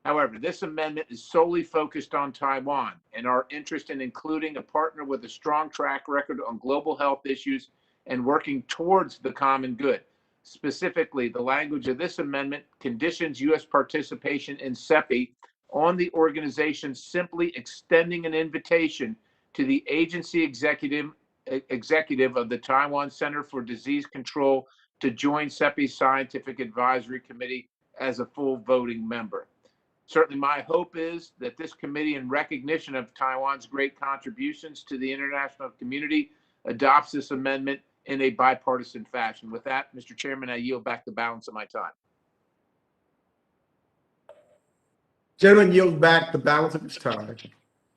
However, this amendment is solely focused on Taiwan and our interest in including a partner with a strong track record on global health issues and working towards the common good. Specifically, the language of this amendment conditions U.S. participation in CEPI on the organization simply extending an invitation to the agency executive of the Taiwan Center for Disease Control to join CEPI's Scientific Advisory Committee as a full voting member. Certainly my hope is that this committee, in recognition of Taiwan's great contributions to the international community, adopts this amendment in a bipartisan fashion. With that, Mr. Chairman, I yield back the balance of my time. Gentleman yields back the balance of his time.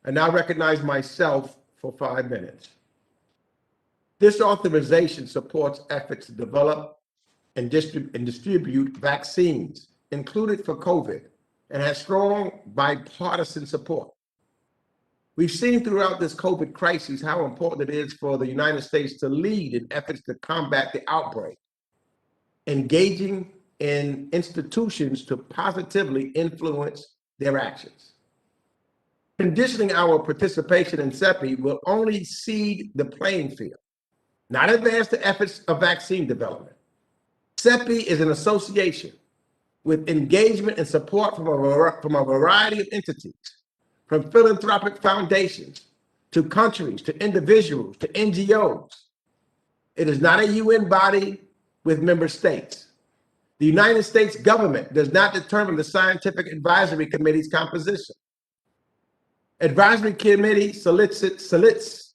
I now recognize myself for 5 minutes. This authorization supports efforts to develop and distribute vaccines, included for COVID, and has strong bipartisan support. We've seen throughout this COVID crisis how important it is for the United States to lead in efforts to combat the outbreak, engaging in institutions to positively influence their actions. Conditioning our participation in CEPI will only seed the playing field, not advance the efforts of vaccine development. CEPI is an association with engagement and support from a variety of entities, from philanthropic foundations to countries, to individuals, to NGOs. It is not a UN body with member states. The United States government does not determine the Scientific Advisory Committee's composition. Advisory Committee solicits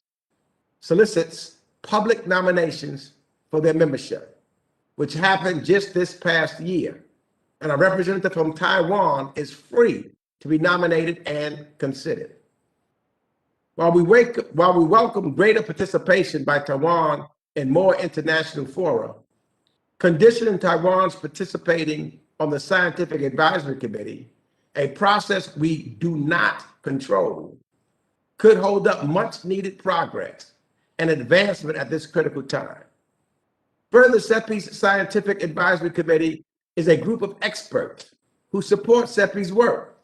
public nominations for their membership, which happened just this past year. And a representative from Taiwan is free to be nominated and considered. While we welcome greater participation by Taiwan in more international fora, conditioning Taiwan's participating on the Scientific Advisory Committee, a process we do not control, could hold up much needed progress and advancement at this critical time. Further, CEPI's Scientific Advisory Committee is a group of experts who support CEPI's work,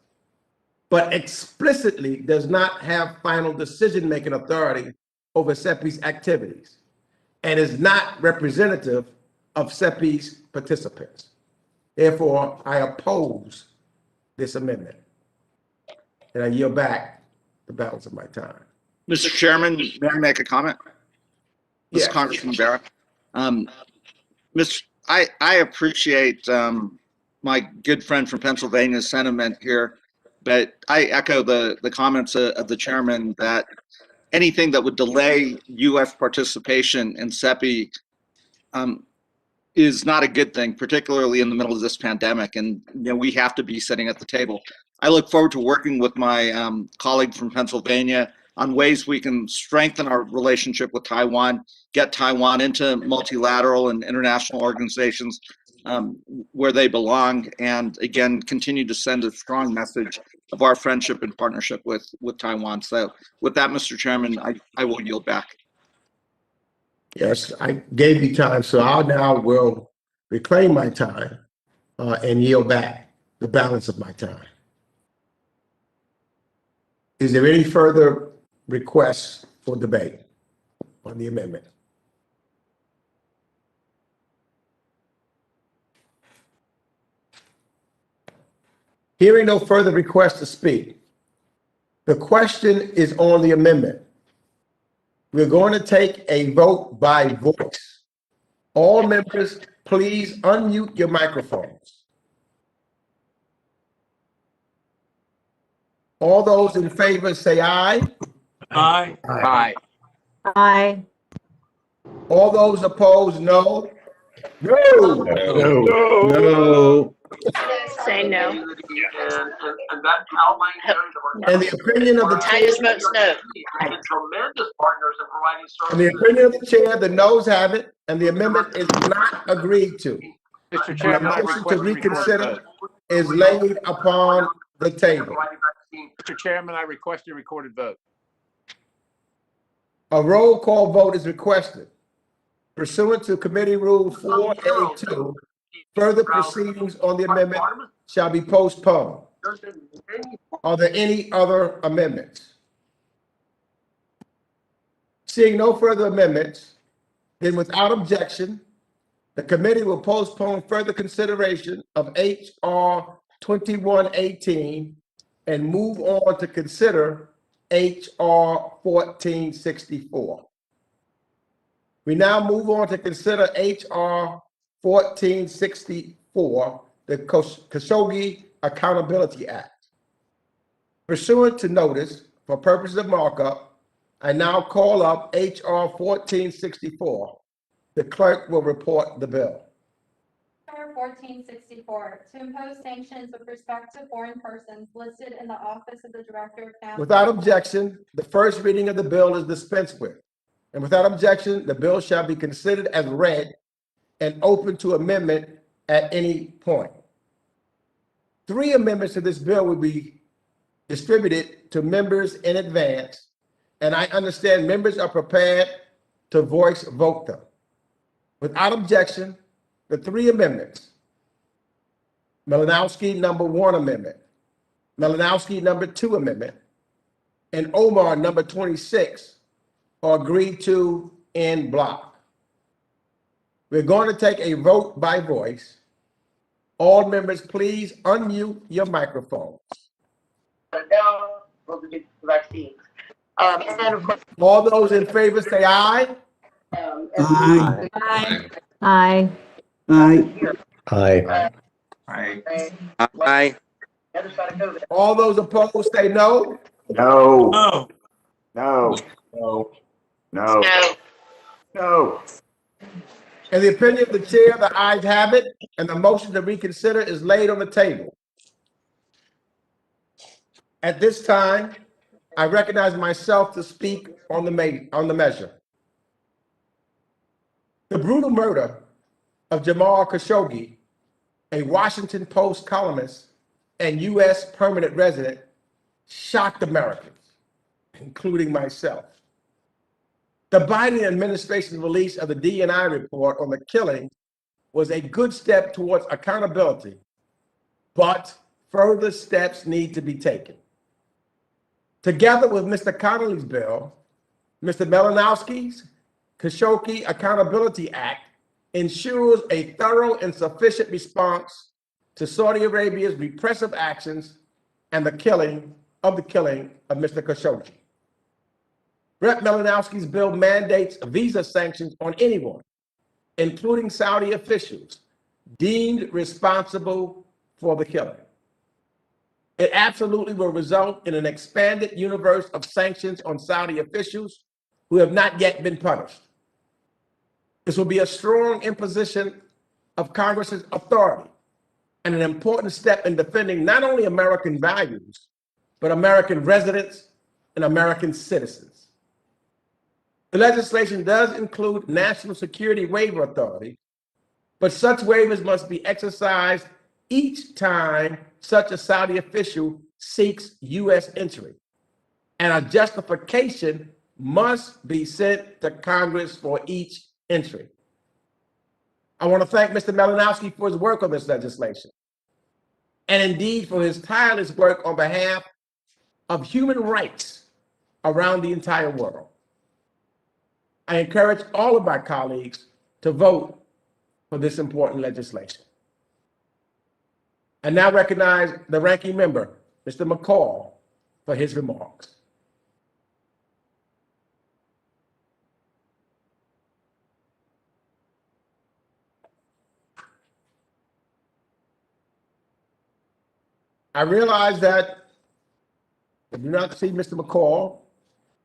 but explicitly does not have final decision-making authority over CEPI's activities and is not representative of CEPI's participants. Therefore, I oppose this amendment. And I yield back the balance of my time. Mr. Chairman, may I make a comment? This is Congressman Barrett. I appreciate my good friend from Pennsylvania's sentiment here, but I echo the comments of the chairman that anything that would delay U.S. participation in CEPI is not a good thing, particularly in the middle of this pandemic. And we have to be sitting at the table. I look forward to working with my colleague from Pennsylvania on ways we can strengthen our relationship with Taiwan, get Taiwan into multilateral and international organizations where they belong, and again, continue to send a strong message of our friendship and partnership with Taiwan. So with that, Mr. Chairman, I will yield back. Yes, I gave you time, so I now will reclaim my time and yield back the balance of my time. Is there any further requests for debate on the amendment? Hearing no further requests to speak, the question is on the amendment. We're going to take a vote by voice. All members, please unmute your microphones. All those in favor say aye. Aye. Aye. Aye. All those opposed, no. No. No. No. Say no. And the opinion of the chair. Titus votes no. In the opinion of the chair, the noes have it, and the amendment is not agreed to. Mr. And Chairman, a I motion request to a recorded reconsider vote. is laid upon the table. Mr. Chairman, I request a recorded vote. A roll call vote is requested. Pursuant to Committee Rule 4A2, further proceedings on the amendment shall be postponed. Are there any other amendments? Seeing no further amendments, then without objection, the committee will postpone further consideration of H.R. 2118 and move on to consider H.R. 1464. We now move on to consider H.R. 1464, the Khashoggi Accountability Act. Pursuant to notice, for purposes of markup, I now call up H.R. 1464. The clerk will report the bill. H.R. 1464, to impose sanctions with respect to foreign persons listed in the Office of the Director of Council. Without objection, the first reading of the bill is dispensed with. And without objection, the bill shall be considered as read and open to amendment at any point. 3 amendments to this bill will be distributed to members in advance, and I understand members are prepared to vote them. Without objection, the three amendments, Malinowski number 1 amendment, Malinowski number 2 amendment, and Omar number 26 are agreed to in block. We're going to take a vote by voice. All members, please unmute your microphones. All those in favor say aye. Aye. Aye. Aye. Aye. Aye. Aye. All those opposed say no. No. No. No. No. No. No. In the opinion of the chair, the ayes have it, and the motion to reconsider is laid on the table. At this time, I recognize myself to speak on the measure. The brutal murder of Jamal Khashoggi, a Washington Post columnist and U.S. permanent resident, shocked Americans, including myself. The Biden administration's release of the D&I report on the killing was a good step towards accountability, but further steps need to be taken. Together with Mr. Connolly's bill, Mr. Malinowski's Khashoggi Accountability Act ensures a thorough and sufficient response to Saudi Arabia's repressive actions and the killing of Mr. Khashoggi. Rep. Malinowski's bill mandates visa sanctions on anyone, including Saudi officials, deemed responsible for the killing. It absolutely will result in an expanded universe of sanctions on Saudi officials who have not yet been punished. This will be a strong imposition of Congress's authority and an important step in defending not only American values, but American residents and American citizens. The legislation does include national security waiver authority, but such waivers must be exercised each time such a Saudi official seeks U.S. entry, and a justification must be sent to Congress for each entry. I want to thank Mr. Malinowski for his work on this legislation, and indeed for his tireless work on behalf of human rights around the entire world. I encourage all of my colleagues to vote for this important legislation. I now recognize the ranking member, Mr. McCall, for his remarks. I realize that I do not see Mr. McCall,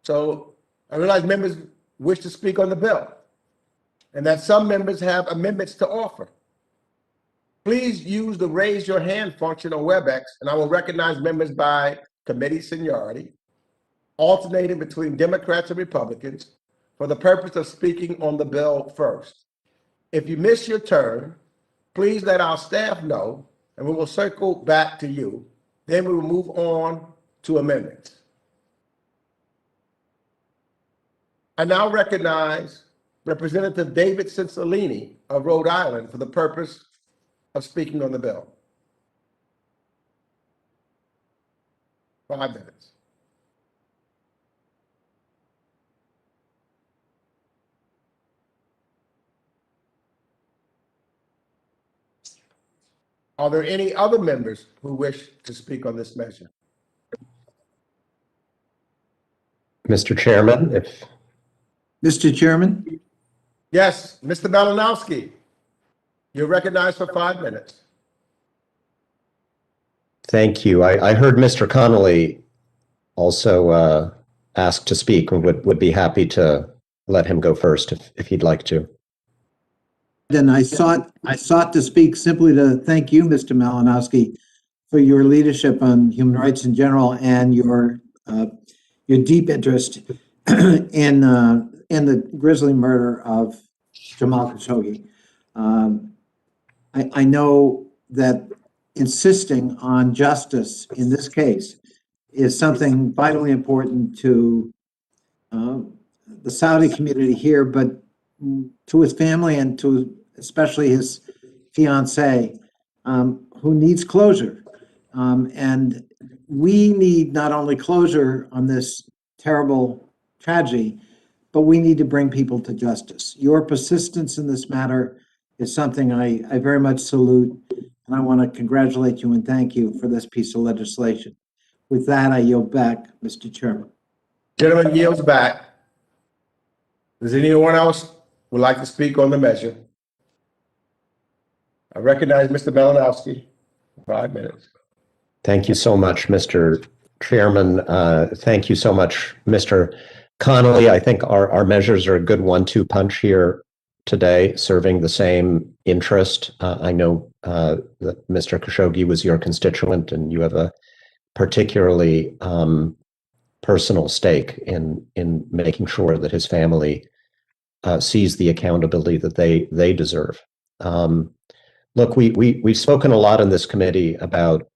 so I realize members wish to speak on the bill, and that some members have amendments to offer. Please use the raise your hand function on WebEx, and I will recognize members by committee seniority, alternating between Democrats and Republicans for the purpose of speaking on the bill first. If you miss your turn, please let our staff know, and we will circle back to you. Then we will move on to amendments. I now recognize Representative David Cicilline of Rhode Island for the purpose of speaking on the bill. 5 minutes. Are there any other members who wish to speak on this measure? Mr. Chairman, if Mr. Chairman? Yes, Mr. Malinowski, you're recognized for 5 minutes. thank you. I heard Mr. Connolly also ask to speak and would be happy to let him go first if he'd like to. Then I sought to speak simply to thank you, Mr. Malinowski, for your leadership on human rights in general and your deep interest in the grisly murder of Jamal Khashoggi. I know that insisting on justice in this case is something vitally important to the Saudi community here, but to his family and to especially his fiancee, who needs closure. And we need not only closure on this terrible tragedy, but we need to bring people to justice. Your persistence in this matter is something I very much salute, and I want to congratulate you and thank you for this piece of legislation. With that, I yield back, Mr. Chairman. Gentleman yields back. Does anyone else would like to speak on the measure? I recognize Mr. Malinowski. 5 minutes. Thank you so much, Mr. Chairman. Thank you so much, Mr. Connolly. I think our measures are a good 1-2 punch here today, serving the same interest. I know that Mr. Khashoggi was your constituent, and you have a particularly personal stake in making sure that his family sees the accountability that they deserve. Look, we've spoken a lot in this committee about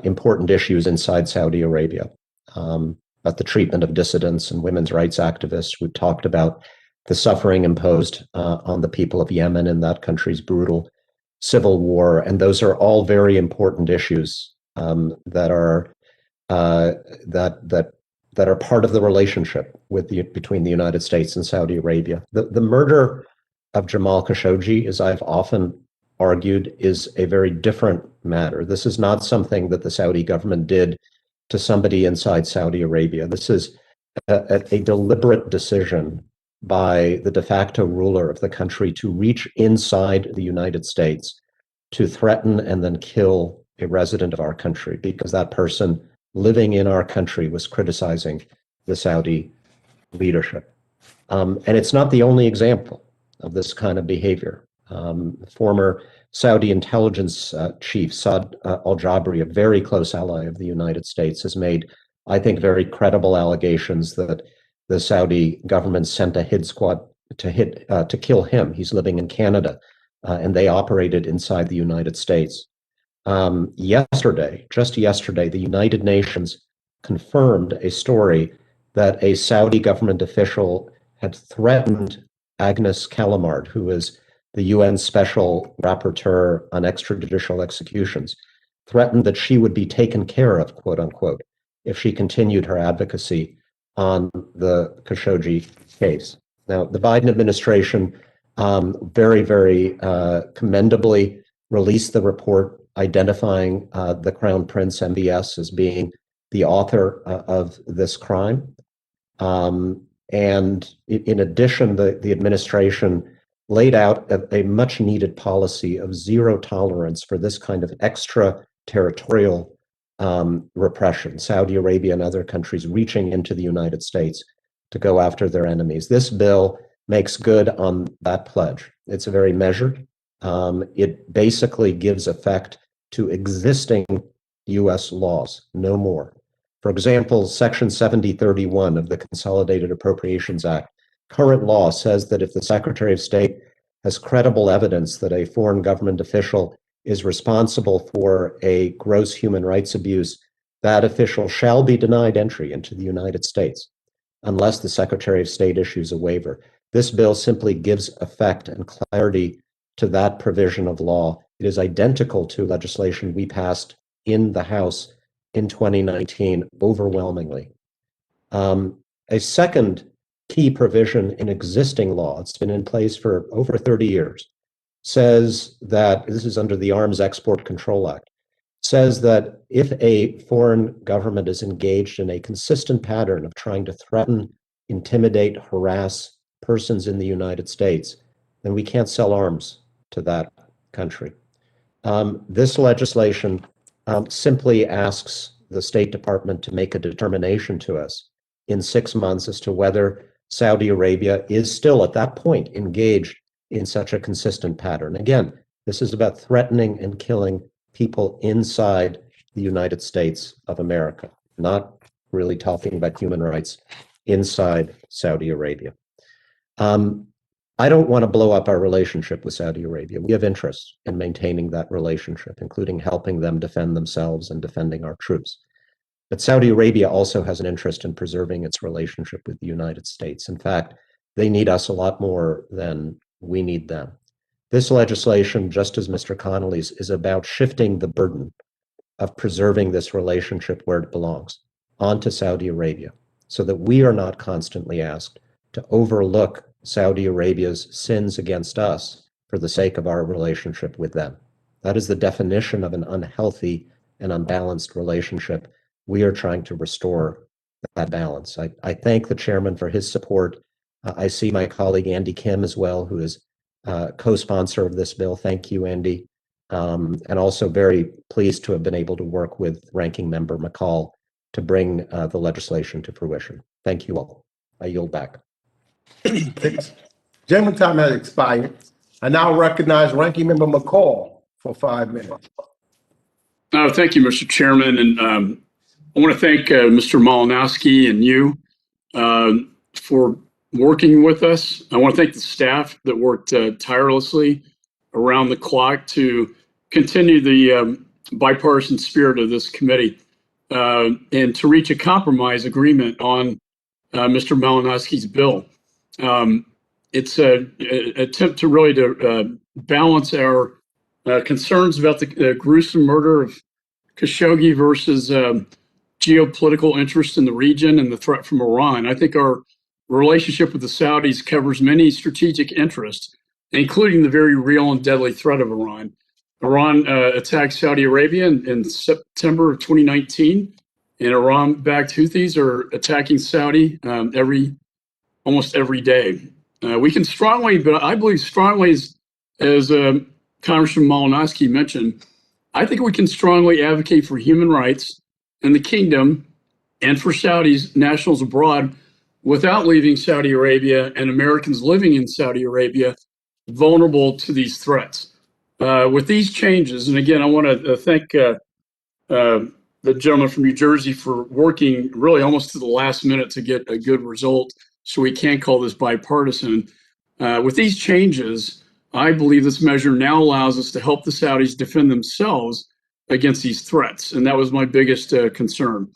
important issues inside Saudi Arabia, about the treatment of dissidents and women's rights activists. We've talked about the suffering imposed on the people of Yemen in that country's brutal civil war, and those are all very important issues that are part of the relationship between the United States and Saudi Arabia. The murder of Jamal Khashoggi, as I've often argued, is a very different matter. This is not something that the Saudi government did to somebody inside Saudi Arabia. This is a deliberate decision by the de facto ruler of the country to reach inside the United States to threaten and then kill a resident of our country because that person living in our country was criticizing the Saudi leadership. And it's not the only example of this kind of behavior. Former Saudi intelligence chief Saad al-Jabri, a very close ally of the United States, has made, I think, very credible allegations that the Saudi government sent a hit squad to kill him. He's living in Canada, and they operated inside the United States. Just yesterday, the United Nations confirmed a story that a Saudi government official had threatened Agnes Callamard, who is the UN Special Rapporteur on Extrajudicial Executions, threatened that she would be taken care of, quote unquote, if she continued her advocacy on the Khashoggi case. Now, the Biden administration very, very commendably released the report identifying the Crown Prince MBS as being the author of this crime. And in addition, the administration laid out a much needed policy of zero tolerance for this kind of extraterritorial repression, Saudi Arabia and other countries reaching into the United States to go after their enemies. This bill makes good on that pledge. It's very measured. It basically gives effect to existing US laws, no more. For example, Section 7031 of the Consolidated Appropriations Act, current law says that if the Secretary of State has credible evidence that a foreign government official is responsible for a gross human rights abuse, that official shall be denied entry into the United States unless the Secretary of State issues a waiver. This bill simply gives effect and clarity to that provision of law. It is identical to legislation we passed in the House in 2019 overwhelmingly. A second key provision in existing law, it's been in place for over 30 years, says that, this is under the Arms Export Control Act, says that if a foreign government is engaged in a consistent pattern of trying to threaten, intimidate, harass persons in the United States, then we can't sell arms to that country. This legislation simply asks the State Department to make a determination to us in 6 months as to whether Saudi Arabia is still at that point engaged in such a consistent pattern. Again, this is about threatening and killing people inside the United States of America, not really talking about human rights inside Saudi Arabia. I don't want to blow up our relationship with Saudi Arabia. We have interests in maintaining that relationship, including helping them defend themselves and defending our troops. But Saudi Arabia also has an interest in preserving its relationship with the United States. In fact, they need us a lot more than we need them. This legislation, just as Mr. Connolly's, is about shifting the burden of preserving this relationship where it belongs onto Saudi Arabia, so that we are not constantly asked to overlook Saudi Arabia's sins against us for the sake of our relationship with them. That is the definition of an unhealthy and unbalanced relationship. We are trying to restore that balance. I thank the chairman for his support. I see my colleague Andy Kim as well, who is co-sponsor of this bill. Thank you, Andy. And also very pleased to have been able to work with Ranking Member McCall to bring the legislation to fruition. Thank you all. I yield back. Gentleman time has expired. I now recognize Ranking Member McCall for 5 minutes. Thank you, Mr. Chairman. And I want to thank Mr. Malinowski and you for working with us. I want to thank the staff that worked tirelessly around the clock to continue the bipartisan spirit of this committee and to reach a compromise agreement on Mr. Malinowski's bill. It's an attempt to really balance our concerns about the gruesome murder of Khashoggi versus geopolitical interest in the region and the threat from Iran. I think our relationship with the Saudis covers many strategic interests, including the very real and deadly threat of Iran. Iran attacked Saudi Arabia in September of 2019, and Iran-backed Houthis are attacking Saudi almost every day. We can strongly, but I believe strongly, as Congressman Malinowski mentioned, I think we can strongly advocate for human rights in the kingdom and for Saudi's nationals abroad without leaving Saudi Arabia and Americans living in Saudi Arabia vulnerable to these threats. With these changes, and again, I want to thank the gentleman from New Jersey for working really almost to the last minute to get a good result, so we can call this bipartisan. With these changes, I believe this measure now allows us to help the Saudis defend themselves against these threats, and that was my biggest concern.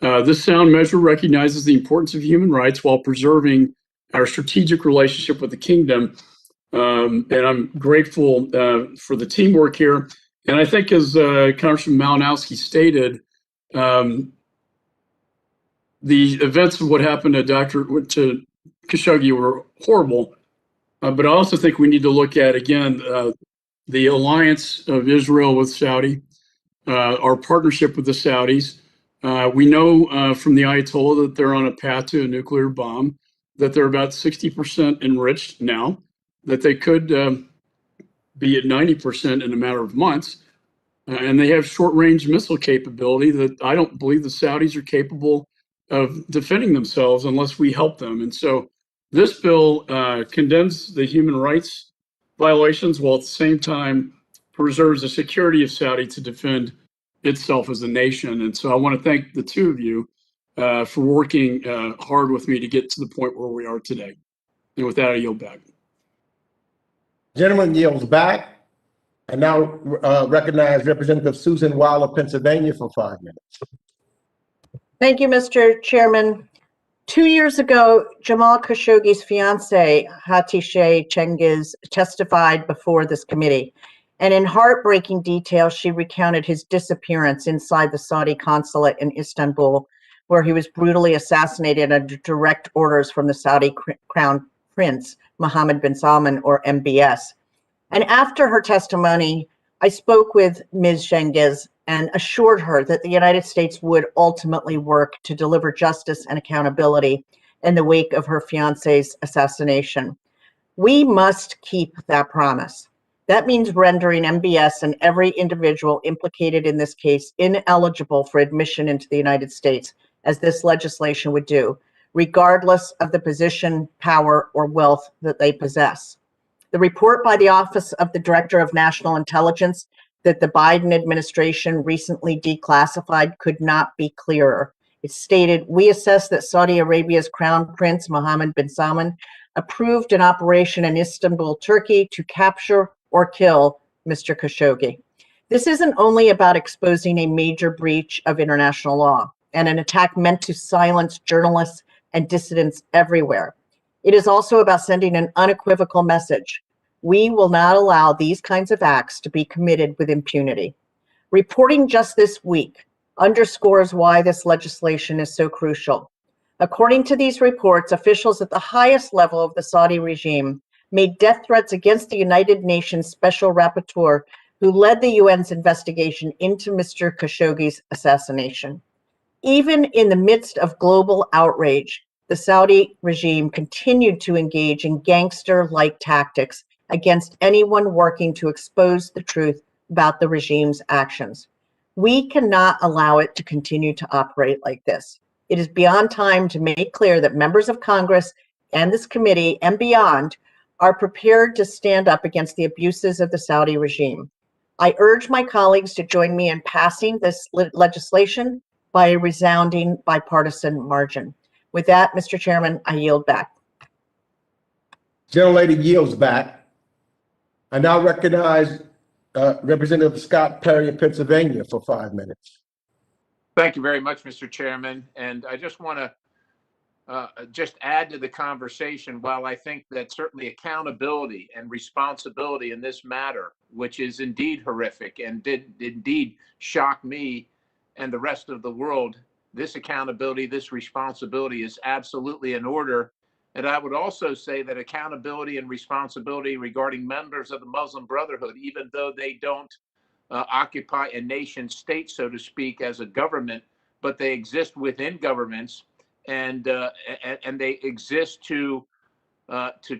This sound measure recognizes the importance of human rights while preserving our strategic relationship with the kingdom, and I'm grateful for the teamwork here. And I think, as Congressman Malinowski stated, the events of what happened to Khashoggi were horrible. But I also think we need to look at, again, the alliance of Israel with Saudi, our partnership with the Saudis. We know from the Ayatollah that they're on a path to a nuclear bomb, that they're about 60% enriched now, that they could be at 90% in a matter of months. And they have short-range missile capability that I don't believe the Saudis are capable of defending themselves unless we help them. And so this bill condemns the human rights violations while at the same time preserves the security of Saudi to defend itself as a nation. And so I want to thank the two of you for working hard with me to get to the point where we are today. And with that, I yield back. Gentleman yields back. I now recognize Representative Susan Wild of Pennsylvania for 5 minutes. Thank you, Mr. Chairman. 2 years ago, Jamal Khashoggi's fiancée, Hatice Cengiz, testified before this committee. And in heartbreaking detail, she recounted his disappearance inside the Saudi consulate in Istanbul, where he was brutally assassinated under direct orders from the Saudi Crown Prince, Mohammed bin Salman, or MBS. And after her testimony, I spoke with Ms. Cengiz and assured her that the United States would ultimately work to deliver justice and accountability in the wake of her fiancé's assassination. We must keep that promise. That means rendering MBS and every individual implicated in this case ineligible for admission into the United States, as this legislation would do, regardless of the position, power, or wealth that they possess. The report by the Office of the Director of National Intelligence that the Biden administration recently declassified could not be clearer. It stated, "We assess that Saudi Arabia's Crown Prince, Mohammed bin Salman, approved an operation in Istanbul, Turkey to capture or kill Mr. Khashoggi." This isn't only about exposing a major breach of international law. and an attack meant to silence journalists and dissidents everywhere. It is also about sending an unequivocal message. We will not allow these kinds of acts to be committed with impunity. Reporting just this week underscores why this legislation is so crucial. According to these reports, officials at the highest level of the Saudi regime made death threats against the United Nations Special Rapporteur who led the UN's investigation into Mr. Khashoggi's assassination. Even in the midst of global outrage, the Saudi regime continued to engage in gangster-like tactics against anyone working to expose the truth about the regime's actions. We cannot allow it to continue to operate like this. It is beyond time to make clear that members of Congress and this committee and beyond are prepared to stand up against the abuses of the Saudi regime. I urge my colleagues to join me in passing this legislation by a resounding bipartisan margin. With that, Mr. Chairman, I yield back. Gentlelady yields back. I now recognize Representative Scott Perry of Pennsylvania for 5 minutes. Thank you very much, Mr. Chairman. And I just want to just add to the conversation, while I think that certainly accountability and responsibility in this matter, which is indeed horrific and did indeed shock me and the rest of the world, this accountability, this responsibility is absolutely in order. And I would also say that accountability and responsibility regarding members of the Muslim Brotherhood, even though they don't occupy a nation state, so to speak, as a government, but they exist within governments, and they exist to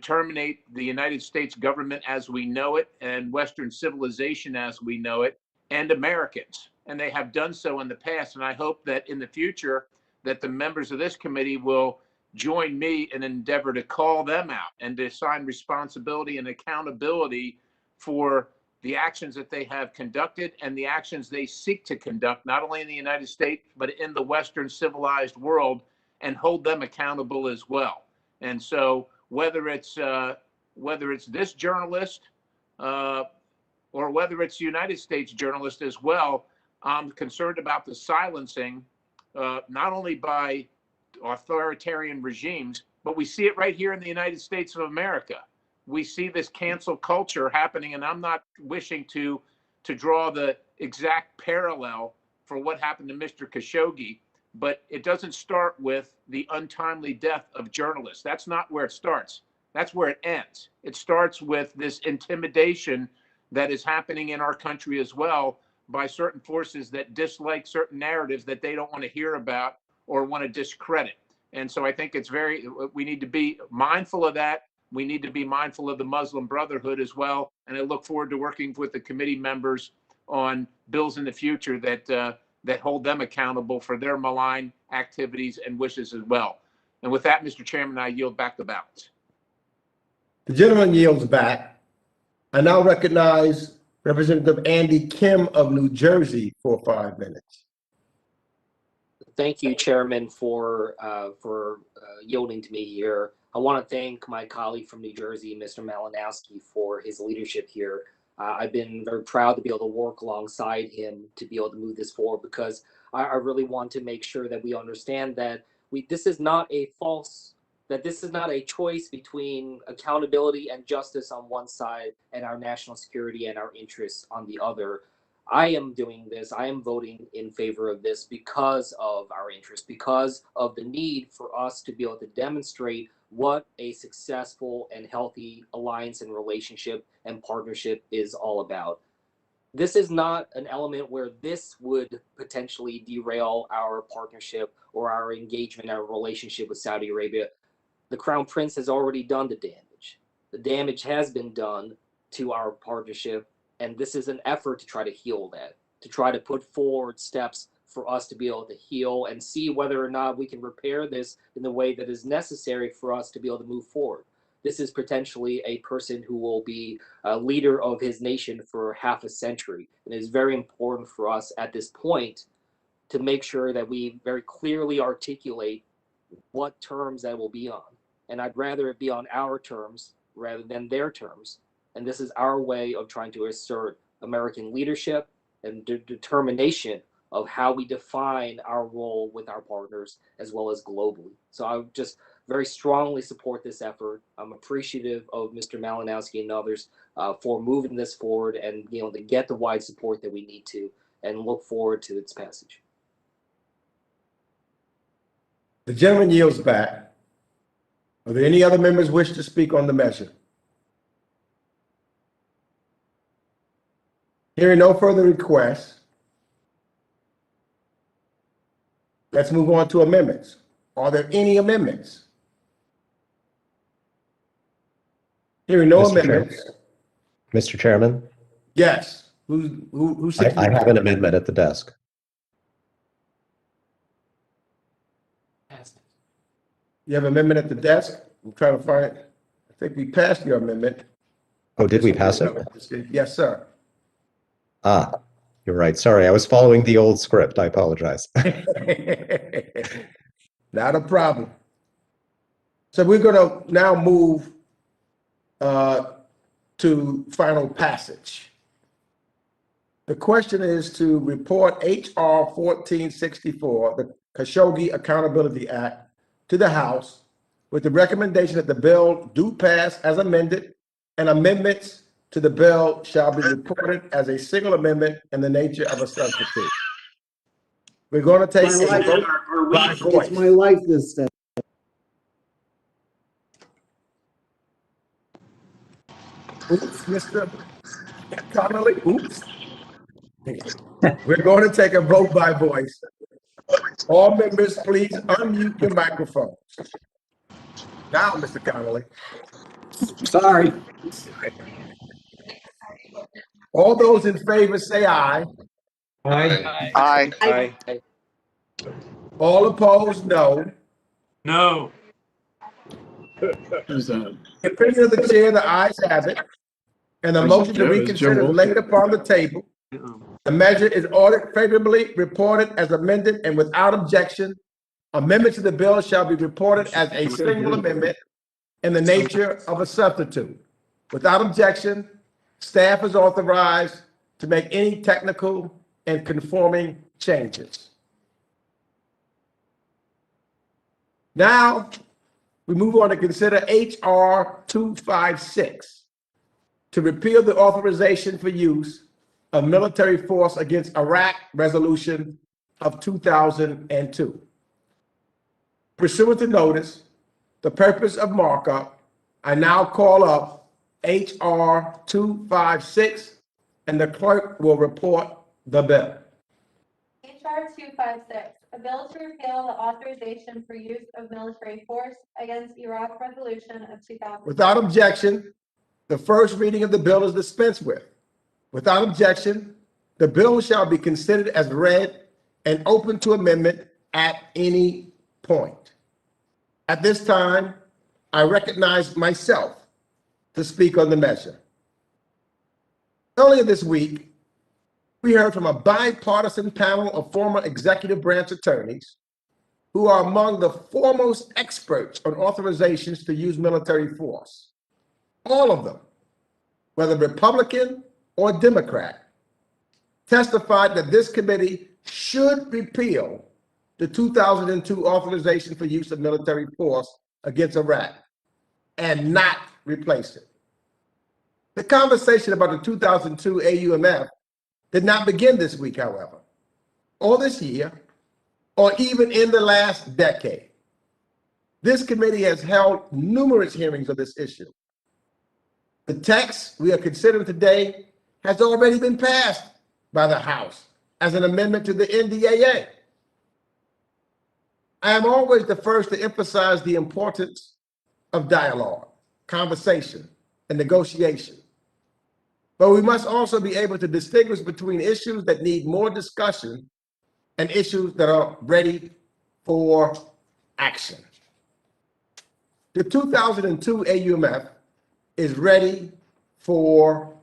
terminate the United States government as we know it, and Western civilization as we know it, and Americans. And they have done so in the past. And I hope that in the future that the members of this committee will join me in an endeavor to call them out and to assign responsibility and accountability for the actions that they have conducted and the actions they seek to conduct, not only in the United States, but in the Western civilized world, and hold them accountable as well. And so whether it's this journalist or whether it's United States journalists as well, I'm concerned about the silencing, not only by authoritarian regimes, but we see it right here in the United States of America. We see this cancel culture happening, and I'm not wishing to draw the exact parallel for what happened to Mr. Khashoggi, but it doesn't start with the untimely death of journalists. That's not where it starts. That's where it ends. It starts with this intimidation that is happening in our country as well by certain forces that dislike certain narratives that they don't want to hear about or want to discredit. And so I think we need to be mindful of that. We need to be mindful of the Muslim Brotherhood as well. And I look forward to working with the committee members on bills in the future that hold them accountable for their malign activities and wishes as well. And with that, Mr. Chairman, I yield back the balance. The gentleman yields back. I now recognize Representative Andy Kim of New Jersey for 5 minutes. Thank you, Chairman, for yielding to me here. I want to thank my colleague from New Jersey, Mr. Malinowski, for his leadership here. I've been very proud to be able to work alongside him to be able to move this forward, because I really want to make sure that we understand that this is not a choice between accountability and justice on one side and our national security and our interests on the other. I am doing this, I am voting in favor of this because of our interests, because of the need for us to be able to demonstrate what a successful and healthy alliance and relationship and partnership is all about. This is not an element where this would potentially derail our partnership or our engagement, our relationship with Saudi Arabia. The Crown Prince has already done the damage. The damage has been done to our partnership, and this is an effort to try to heal that, to try to put forward steps for us to be able to heal and see whether or not we can repair this in the way that is necessary for us to be able to move forward. This is potentially a person who will be a leader of his nation for half a century. And it is very important for us at this point to make sure that we very clearly articulate what terms that will be on. And I'd rather it be on our terms rather than their terms. And this is our way of trying to assert American leadership and determination of how we define our role with our partners as well as globally. So I would just very strongly support this effort. I'm appreciative of Mr. Malinowski and others for moving this forward and to get the wide support that we need to, and look forward to its passage. The gentleman yields back. Are there any other members wish to speak on the measure? Hearing no further requests, let's move on to amendments. Are there any amendments? Hearing no amendments. Mr. Chairman? Yes. Who's I have an amendment at the desk. You have an amendment at the desk? I'm trying to find it. I think we passed your amendment. Oh, did we pass it? Yes, sir. Ah, you're right. Sorry, I was following the old script. I apologize. Not a problem. So we're going to now move to final passage. The question is to report H.R. 1464, the Khashoggi Accountability Act, to the House with the recommendation that the bill do pass as amended, and amendments to the bill shall be reported as a single amendment in the nature of a substitute. We're going to take a vote by voice. It's my life this day. Oops, Mr. Connolly, oops. We're going to take a vote by voice. All members, please unmute your microphones. Now, Mr. Connolly. Sorry. All those in favor say aye. Aye. Aye. All opposed, no. No. In opinion of the chair, the ayes have it, and the motion to reconsider is laid upon the table. The measure is ordered favorably reported as amended and without objection. Amendments to the bill shall be reported as a single amendment in the nature of a substitute. Without objection, staff is authorized to make any technical and conforming changes. Now, we move on to consider H.R. 256 to repeal the authorization for use of military force against Iraq resolution of 2002. Pursuant to notice, the purpose of markup, I now call up H.R. 256, and the clerk will report the bill. H.R. 256, a bill to repeal the authorization for use of military force against Iraq resolution of 2000. Without objection, the first reading of the bill is dispensed with. Without objection, the bill shall be considered as read and open to amendment at any point. At this time, I recognize myself to speak on the measure. Earlier this week, we heard from a bipartisan panel of former executive branch attorneys who are among the foremost experts on authorizations to use military force. All of them, whether Republican or Democrat, testified that this committee should repeal the 2002 authorization for use of military force against Iraq and not replace it. The conversation about the 2002 AUMF did not begin this week, however, or this year, or even in the last decade. This committee has held numerous hearings on this issue. The text we are considering today has already been passed by the House as an amendment to the NDAA. I am always the first to emphasize the importance of dialogue, conversation, and negotiation. But we must also be able to distinguish between issues that need more discussion and issues that are ready for action. The 2002 AUMF is ready for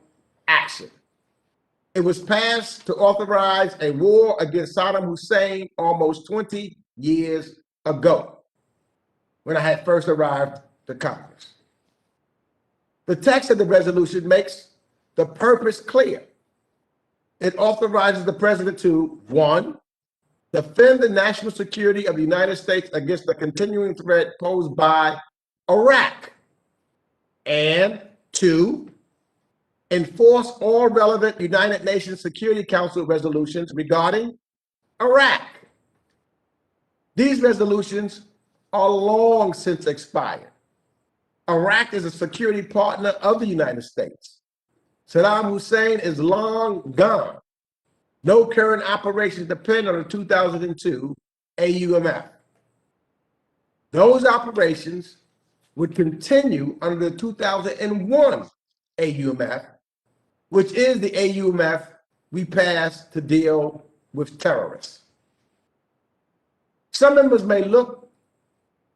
action. It was passed to authorize a war against Saddam Hussein almost 20 years ago, when I had first arrived to Congress. The text of the resolution makes the purpose clear. It authorizes the president to, one, defend the national security of the United States against the continuing threat posed by Iraq, and two, enforce all relevant United Nations Security Council resolutions regarding Iraq. These resolutions are long since expired. Iraq is a security partner of the United States. Saddam Hussein is long gone. No current operations depend on the 2002 AUMF. Those operations would continue under the 2001 AUMF, which is the AUMF we passed to deal with terrorists. Some members may look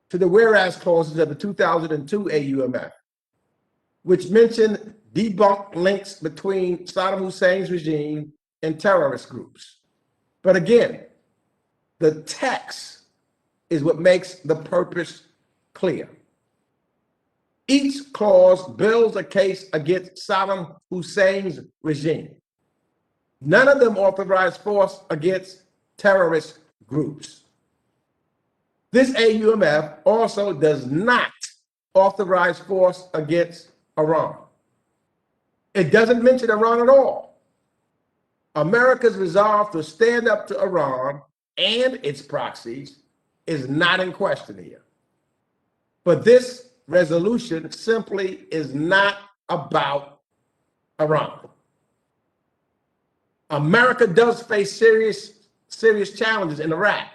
to the whereas clauses of the 2002 AUMF, which mention debunked links between Saddam Hussein's regime and terrorist groups. But again, the text is what makes the purpose clear. Each clause builds a case against Saddam Hussein's regime. None of them authorize force against terrorist groups. This AUMF also does not authorize force against Iran. It doesn't mention Iran at all. America's resolve to stand up to Iran and its proxies is not in question here. But this resolution simply is not about Iran. America does face serious challenges in Iraq.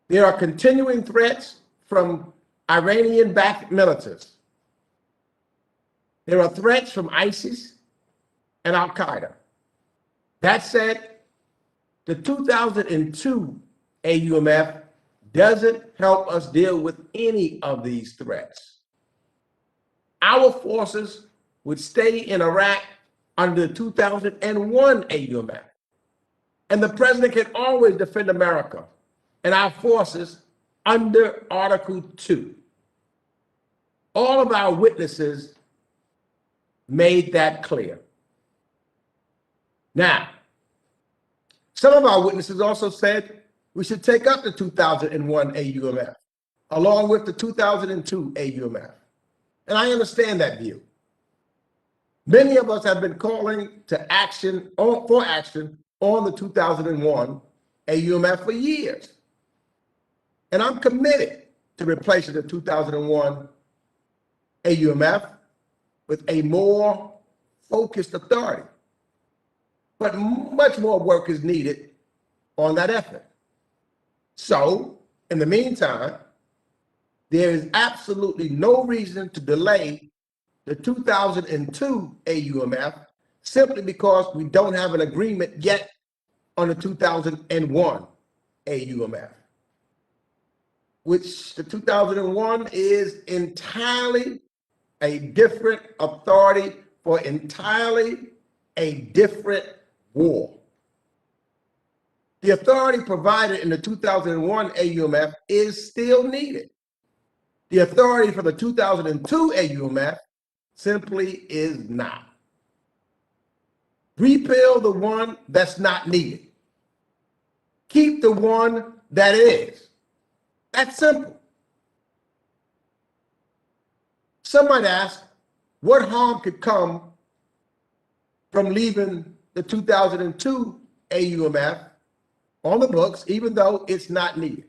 There are continuing threats from Iranian-backed militants. There are threats from ISIS and Al-Qaeda. That said, the 2002 AUMF doesn't help us deal with any of these threats. Our forces would stay in Iraq under the 2001 AUMF. And the president can always defend America and our forces under Article 2. All of our witnesses made that clear. Now, some of our witnesses also said we should take up the 2001 AUMF along with the 2002 AUMF. And I understand that view. Many of us have been calling for action on the 2001 AUMF for years. And I'm committed to replacing the 2001 AUMF with a more focused authority. But much more work is needed on that effort. So, in the meantime, there is absolutely no reason to delay the 2002 AUMF simply because we don't have an agreement yet on the 2001 AUMF, which the 2001 is entirely a different authority for entirely a different war. The authority provided in the 2001 AUMF is still needed. The authority for the 2002 AUMF simply is not. Repeal the one that's not needed. Keep the one that is. That's simple. Some might ask, what harm could come from leaving the 2002 AUMF on the books, even though it's not needed?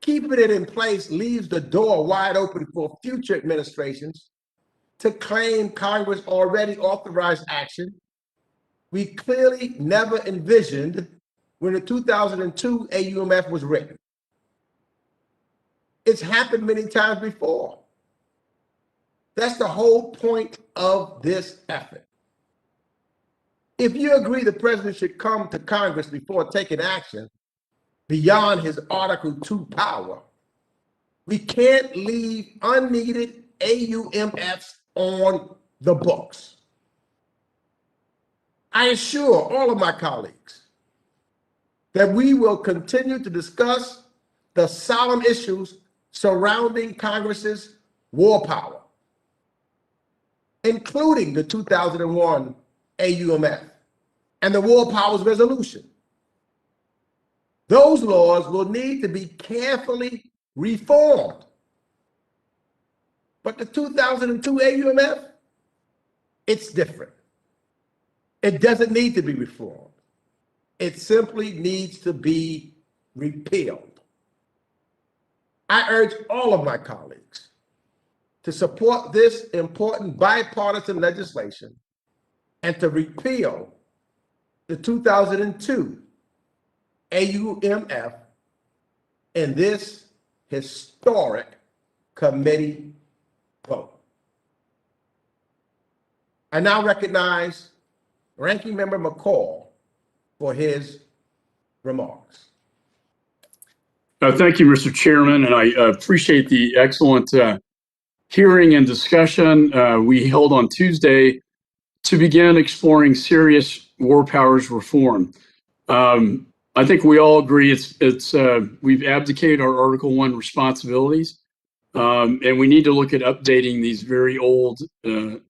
Keeping it in place leaves the door wide open for future administrations to claim Congress already authorized action we clearly never envisioned when the 2002 AUMF was written. It's happened many times before. That's the whole point of this effort. If you agree the president should come to Congress before taking action beyond his Article 2 power, we can't leave unneeded AUMFs on the books. I assure all of my colleagues that we will continue to discuss the solemn issues surrounding Congress's war power. including the 2001 AUMF and the War Powers Resolution. Those laws will need to be carefully reformed. But the 2002 AUMF, it's different. It doesn't need to be reformed. It simply needs to be repealed. I urge all of my colleagues to support this important bipartisan legislation and to repeal the 2002 AUMF in this historic committee vote. I now recognize Ranking Member McCall for his remarks. Thank you, Mr. Chairman, and I appreciate the excellent hearing and discussion we held on Tuesday to begin exploring serious war powers reform. I think we all agree we've abdicated our Article 1 responsibilities, and we need to look at updating these very old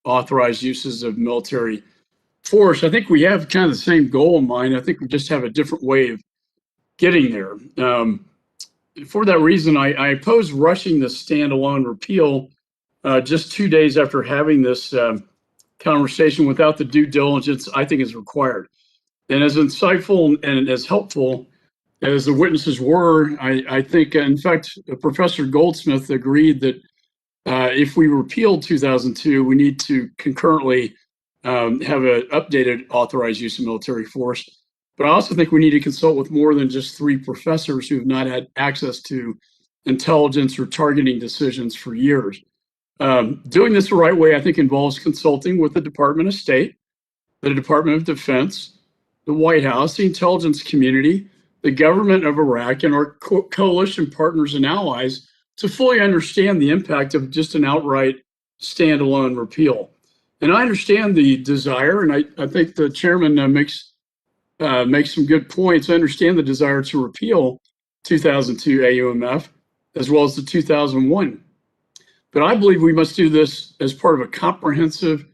authorized uses of military force. I think we have kind of the same goal in mind. I think we just have a different way of getting there. For that reason, I oppose rushing the standalone repeal just 2 days after having this conversation without the due diligence I think is required. And as insightful and as helpful as the witnesses were, I think, in fact, Professor Goldsmith agreed that if we repealed 2002, we need to concurrently have an updated authorized use of military force. But I also think we need to consult with more than just 3 professors who have not had access to intelligence or targeting decisions for years. Doing this the right way, I think, involves consulting with the Department of State, the Department of Defense, the White House, the intelligence community, the government of Iraq, and our coalition partners and allies to fully understand the impact of just an outright standalone repeal. And I understand the desire, and I think the chairman makes some good points. I understand the desire to repeal 2002 AUMF as well as the 2001. But I believe we must do this as part of a comprehensive,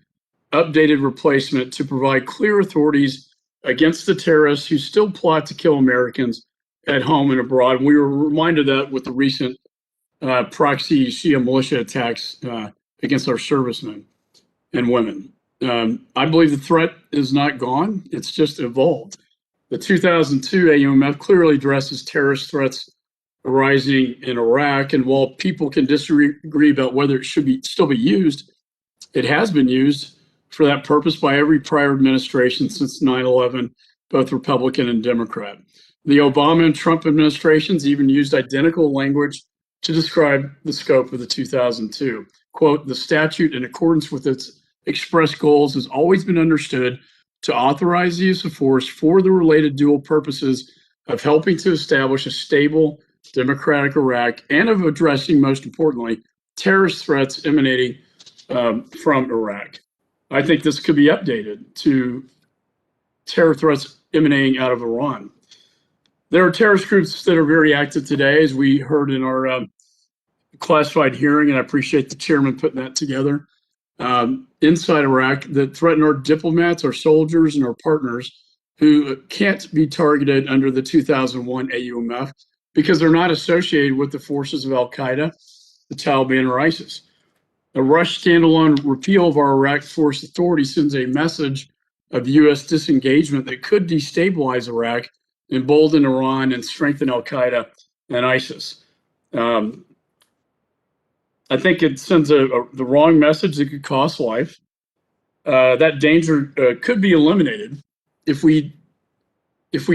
updated replacement to provide clear authorities against the terrorists who still plot to kill Americans at home and abroad. And we were reminded of that with the recent proxy Shia militia attacks against our servicemen and women. I believe the threat is not gone, it's just evolved. The 2002 AUMF clearly addresses terrorist threats arising in Iraq, and while people can disagree about whether it should still be used, it has been used for that purpose by every prior administration since 9/11, both Republican and Democrat. The Obama and Trump administrations even used identical language to describe the scope of the 2002. Quote, the statute, in accordance with its express goals, has always been understood to authorize the use of force for the related dual purposes of helping to establish a stable, democratic Iraq and of addressing, most importantly, terrorist threats emanating from Iraq. I think this could be updated to terror threats emanating out of Iran. There are terrorist groups that are very active today, as we heard in our classified hearing, and I appreciate the chairman putting that together, inside Iraq that threaten our diplomats, our soldiers, and our partners who can't be targeted under the 2001 AUMF because they're not associated with the forces of Al-Qaeda, the Taliban, or ISIS. A rushed standalone repeal of our Iraq force authority sends a message of U.S. disengagement that could destabilize Iraq, embolden Iran, and strengthen Al-Qaeda and ISIS. I think it sends the wrong message that could cost life. That danger could be eliminated if we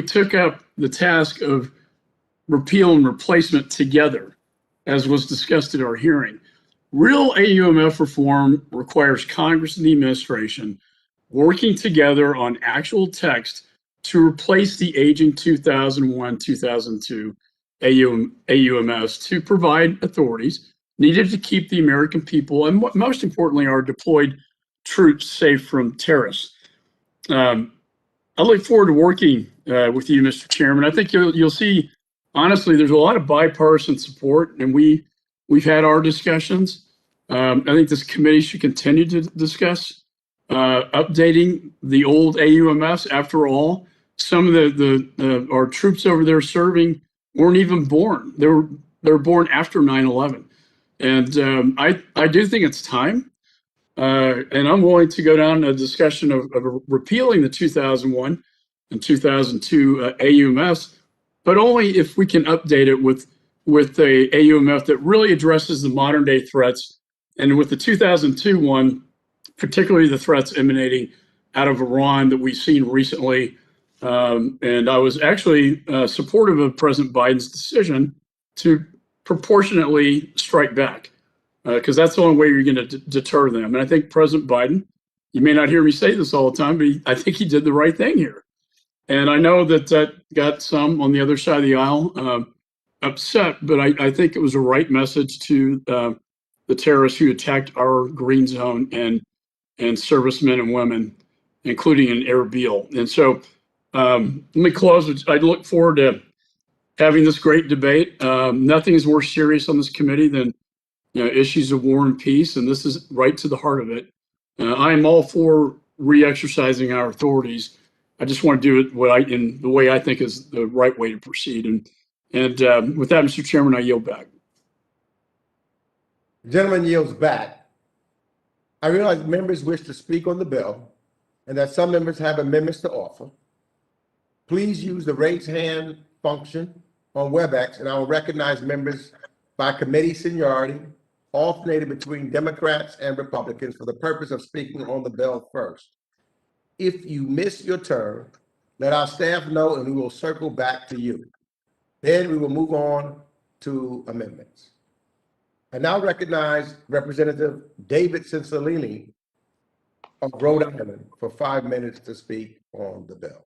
took up the task of repeal and replacement together, as was discussed at our hearing. Real AUMF reform requires Congress and the administration working together on actual text to replace the aging 2001-2002 AUMFs to provide authorities needed to keep the American people and, most importantly, our deployed troops safe from terrorists. I look forward to working with you, Mr. Chairman. I think you'll see, honestly, there's a lot of bipartisan support, and we've had our discussions. I think this committee should continue to discuss updating the old AUMFs. After all, some of our troops over there serving weren't even born. They were born after 9/11, and I do think it's time. And I'm willing to go down a discussion of repealing the 2001 and 2002 AUMFs, but only if we can update it with a AUMF that really addresses the modern day threats. And with the 2002 one, particularly the threats emanating out of Iran that we've seen recently. And I was actually supportive of President Biden's decision to proportionately strike back, because that's the only way you're going to deter them. And I think President Biden, you may not hear me say this all the time, but I think he did the right thing here. And I know that got some on the other side of the aisle upset, but I think it was a right message to the terrorists who attacked our green zone and servicemen and women, including in Erbil. And so let me close. I look forward to having this great debate. Nothing is more serious on this committee than issues of war and peace, and this is right to the heart of it. I am all for re-exercising our authorities. I just want to do it in the way I think is the right way to proceed. And with that, Mr. Chairman, I yield back. The gentleman yields back. I realize members wish to speak on the bill and that some members have amendments to offer. Please use the raise hand function on WebEx, and I will recognize members by committee seniority, alternated between Democrats and Republicans for the purpose of speaking on the bill first. If you miss your turn, let our staff know and we will circle back to you. Then we will move on to amendments. I now recognize Representative David Cicilline of Rhode Island for 5 minutes to speak on the bill.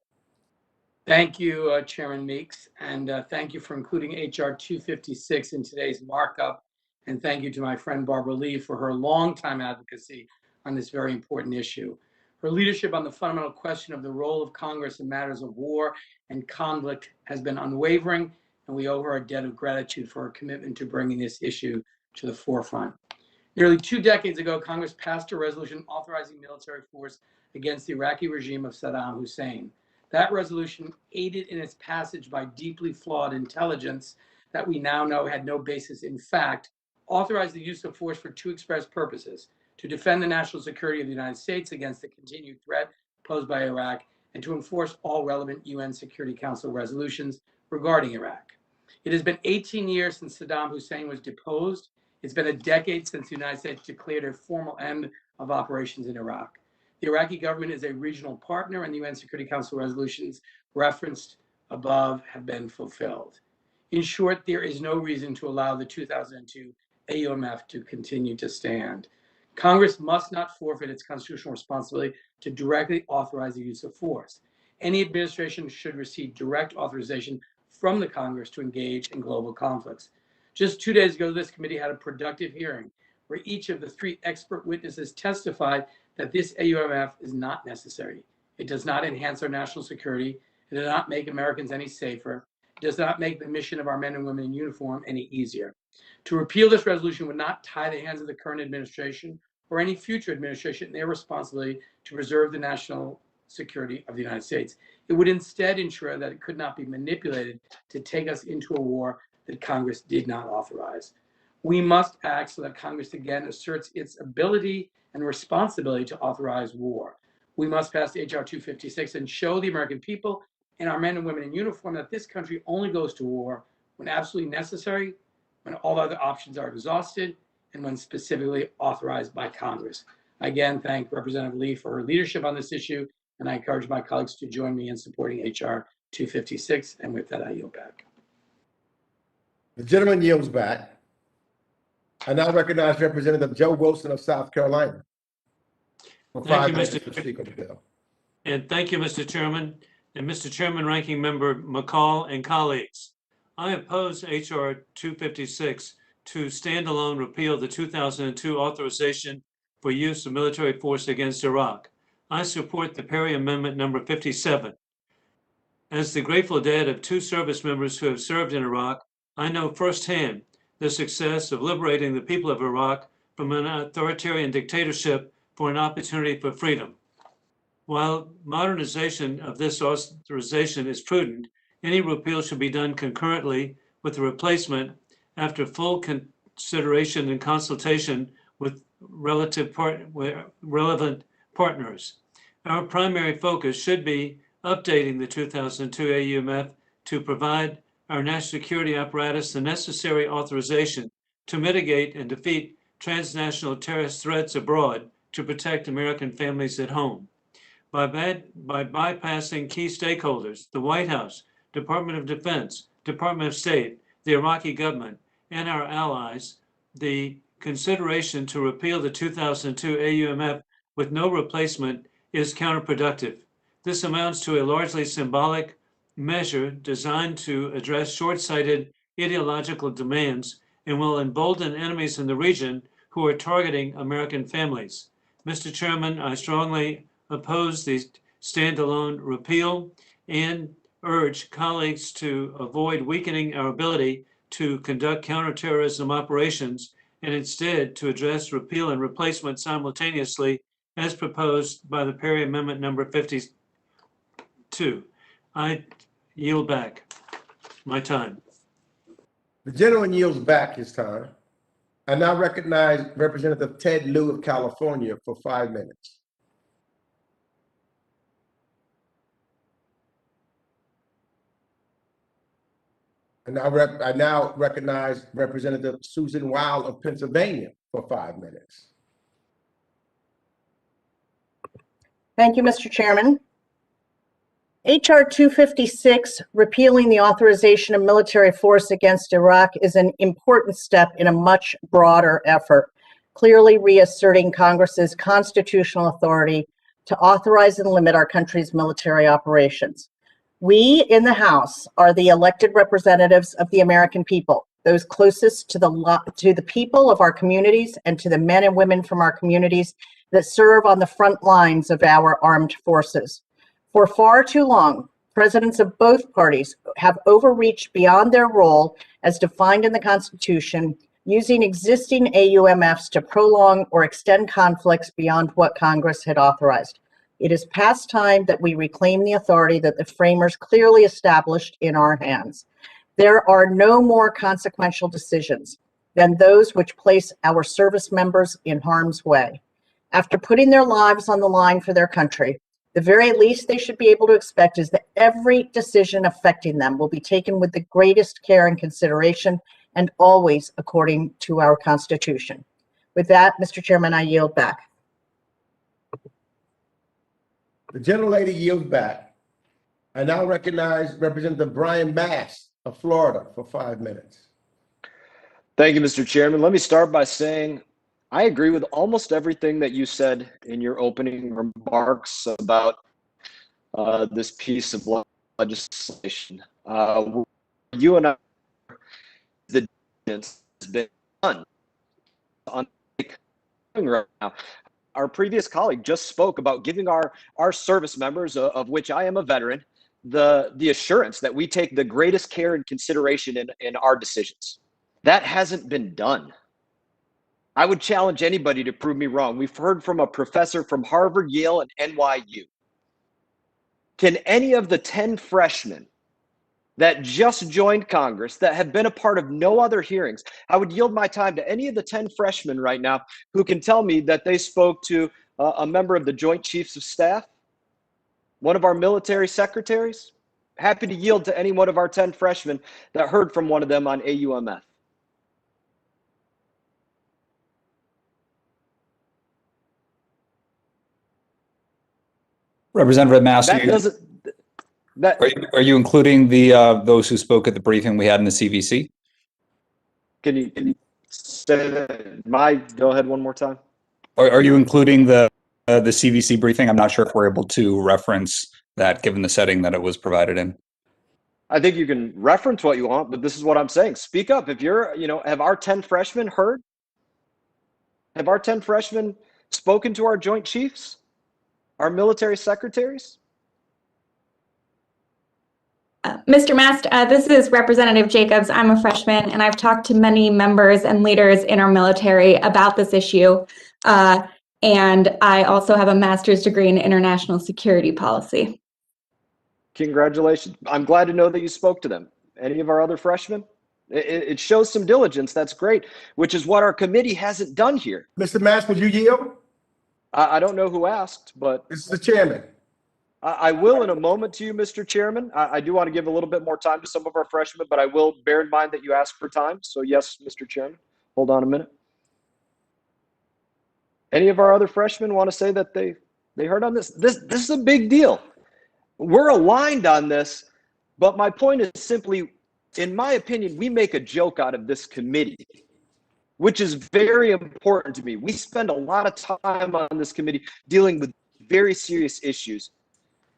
Thank you, Chairman Meeks, and thank you for including H.R. 256 in today's markup. And thank you to my friend Barbara Lee for her longtime advocacy on this very important issue. Her leadership on the fundamental question of the role of Congress in matters of war and conflict has been unwavering, and we owe her a debt of gratitude for her commitment to bringing this issue to the forefront. Nearly 2 decades ago, Congress passed a resolution authorizing military force against the Iraqi regime of Saddam Hussein. That resolution, aided in its passage by deeply flawed intelligence that we now know had no basis in fact, authorized the use of force for 2 express purposes: to defend the national security of the United States against the continued threat posed by Iraq, and to enforce all relevant UN Security Council resolutions regarding Iraq. It has been 18 years since Saddam Hussein was deposed. It's been a decade since the United States declared a formal end of operations in Iraq. The Iraqi government is a regional partner, and the UN Security Council resolutions referenced above have been fulfilled. In short, there is no reason to allow the 2002 AUMF to continue to stand. Congress must not forfeit its constitutional responsibility to directly authorize the use of force. Any administration should receive direct authorization from the Congress to engage in global conflicts. Just 2 days ago, this committee had a productive hearing where each of the 3 expert witnesses testified that this AUMF is not necessary. It does not enhance our national security. It does not make Americans any safer. It does not make the mission of our men and women in uniform any easier. To repeal this resolution would not tie the hands of the current administration or any future administration in their responsibility to preserve the national security of the United States. It would instead ensure that it could not be manipulated to take us into a war that Congress did not authorize. We must act so that Congress again asserts its ability and responsibility to authorize war. We must pass H.R. 256 and show the American people and our men and women in uniform that this country only goes to war when absolutely necessary, when all other options are exhausted, and when specifically authorized by Congress. I again thank Representative Lee for her leadership on this issue, and I encourage my colleagues to join me in supporting H.R. 256. And with that, I yield back. The gentleman yields back. I now recognize Representative Joe Wilson of South Carolina for 5 minutes to speak on the bill. And thank you, Mr. Chairman. And Mr. Chairman, Ranking Member McCall and colleagues, I oppose H.R. 256 to standalone repeal the 2002 authorization for use of military force against Iraq. I support the Perry Amendment number 57. As the Grateful Dead of 2 service members who have served in Iraq, I know firsthand the success of liberating the people of Iraq from an authoritarian dictatorship for an opportunity for freedom. While modernization of this authorization is prudent, any repeal should be done concurrently with the replacement after full consideration and consultation with relevant partners. Our primary focus should be updating the 2002 AUMF to provide our national security apparatus the necessary authorization to mitigate and defeat transnational terrorist threats abroad to protect American families at home. By bypassing key stakeholders, the White House, Department of Defense, Department of State, the Iraqi government, and our allies, the consideration to repeal the 2002 AUMF with no replacement is counterproductive. This amounts to a largely symbolic measure designed to address short-sighted ideological demands and will embolden enemies in the region who are targeting American families. Mr. Chairman, I strongly oppose the standalone repeal and urge colleagues to avoid weakening our ability to conduct counterterrorism operations and instead to address repeal and replacement simultaneously as proposed by the Perry Amendment number 52. I yield back my time. The gentleman yields back his time. I now recognize Representative Ted Lieu of California for 5 minutes. I now recognize Representative Susan Wild of Pennsylvania for 5 minutes. Thank you, Mr. Chairman. H.R. 256, repealing the authorization of military force against Iraq, is an important step in a much broader effort, clearly reasserting Congress's constitutional authority to authorize and limit our country's military operations. We in the House are the elected representatives of the American people, those closest to the people of our communities and to the men and women from our communities that serve on the front lines of our armed forces. For far too long, presidents of both parties have overreached beyond their role as defined in the Constitution, using existing AUMFs to prolong or extend conflicts beyond what Congress had authorized. It is past time that we reclaim the authority that the framers clearly established in our hands. There are no more consequential decisions than those which place our service members in harm's way. After putting their lives on the line for their country, the very least they should be able to expect is that every decision affecting them will be taken with the greatest care and consideration, and always according to our Constitution. With that, Mr. Chairman, I yield back. The gentlelady yields back. I now recognize Representative Brian Bass of Florida for 5 minutes. Thank you, Mr. Chairman. Let me start by saying I agree with almost everything that you said in your opening remarks about this piece of legislation. You and I, the has been done on right now. Our previous colleague just spoke about giving our service members, of which I am a veteran, the assurance that we take the greatest care and consideration in our decisions. That hasn't been done. I would challenge anybody to prove me wrong. We've heard from a professor from Harvard, Yale, and NYU. Can any of the 10 freshmen that just joined Congress, that have been a part of no other hearings, I would yield my time to any of the 10 freshmen right now who can tell me that they spoke to a member of the Joint Chiefs of Staff, one of our military secretaries. Happy to yield to any one of our 10 freshmen that heard from one of them on AUMF. Representative Massey, are you including the those who spoke at the briefing we had in the CVC? Can you say that? Go ahead one more time. Are you including the CVC briefing? I'm not sure if we're able to reference that given the setting that it was provided in. I think you can reference what you want, but this is what I'm saying. Speak up. If you're, have our 10 freshmen heard? Have our 10 freshmen spoken to our Joint Chiefs? Our military secretaries? Mr. Mast, this is Representative Jacobs. I'm a freshman, and I've talked to many members and leaders in our military about this issue. And I also have a master's degree in international security policy. Congratulations. I'm glad to know that you spoke to them. Any of our other freshmen? It shows some diligence. That's great, which is what our committee hasn't done here. Mr. Mast, would you yield? I don't know who asked, but this is the chairman. I will in a moment to you, Mr. Chairman. I do want to give a little bit more time to some of our freshmen, but I will bear in mind that you asked for time. So yes, Mr. Chairman, hold on a minute. Any of our other freshmen want to say that they heard on this? This is a big deal. We're aligned on this, but my point is simply, in my opinion, we make a joke out of this committee, which is very important to me. We spend a lot of time on this committee dealing with very serious issues.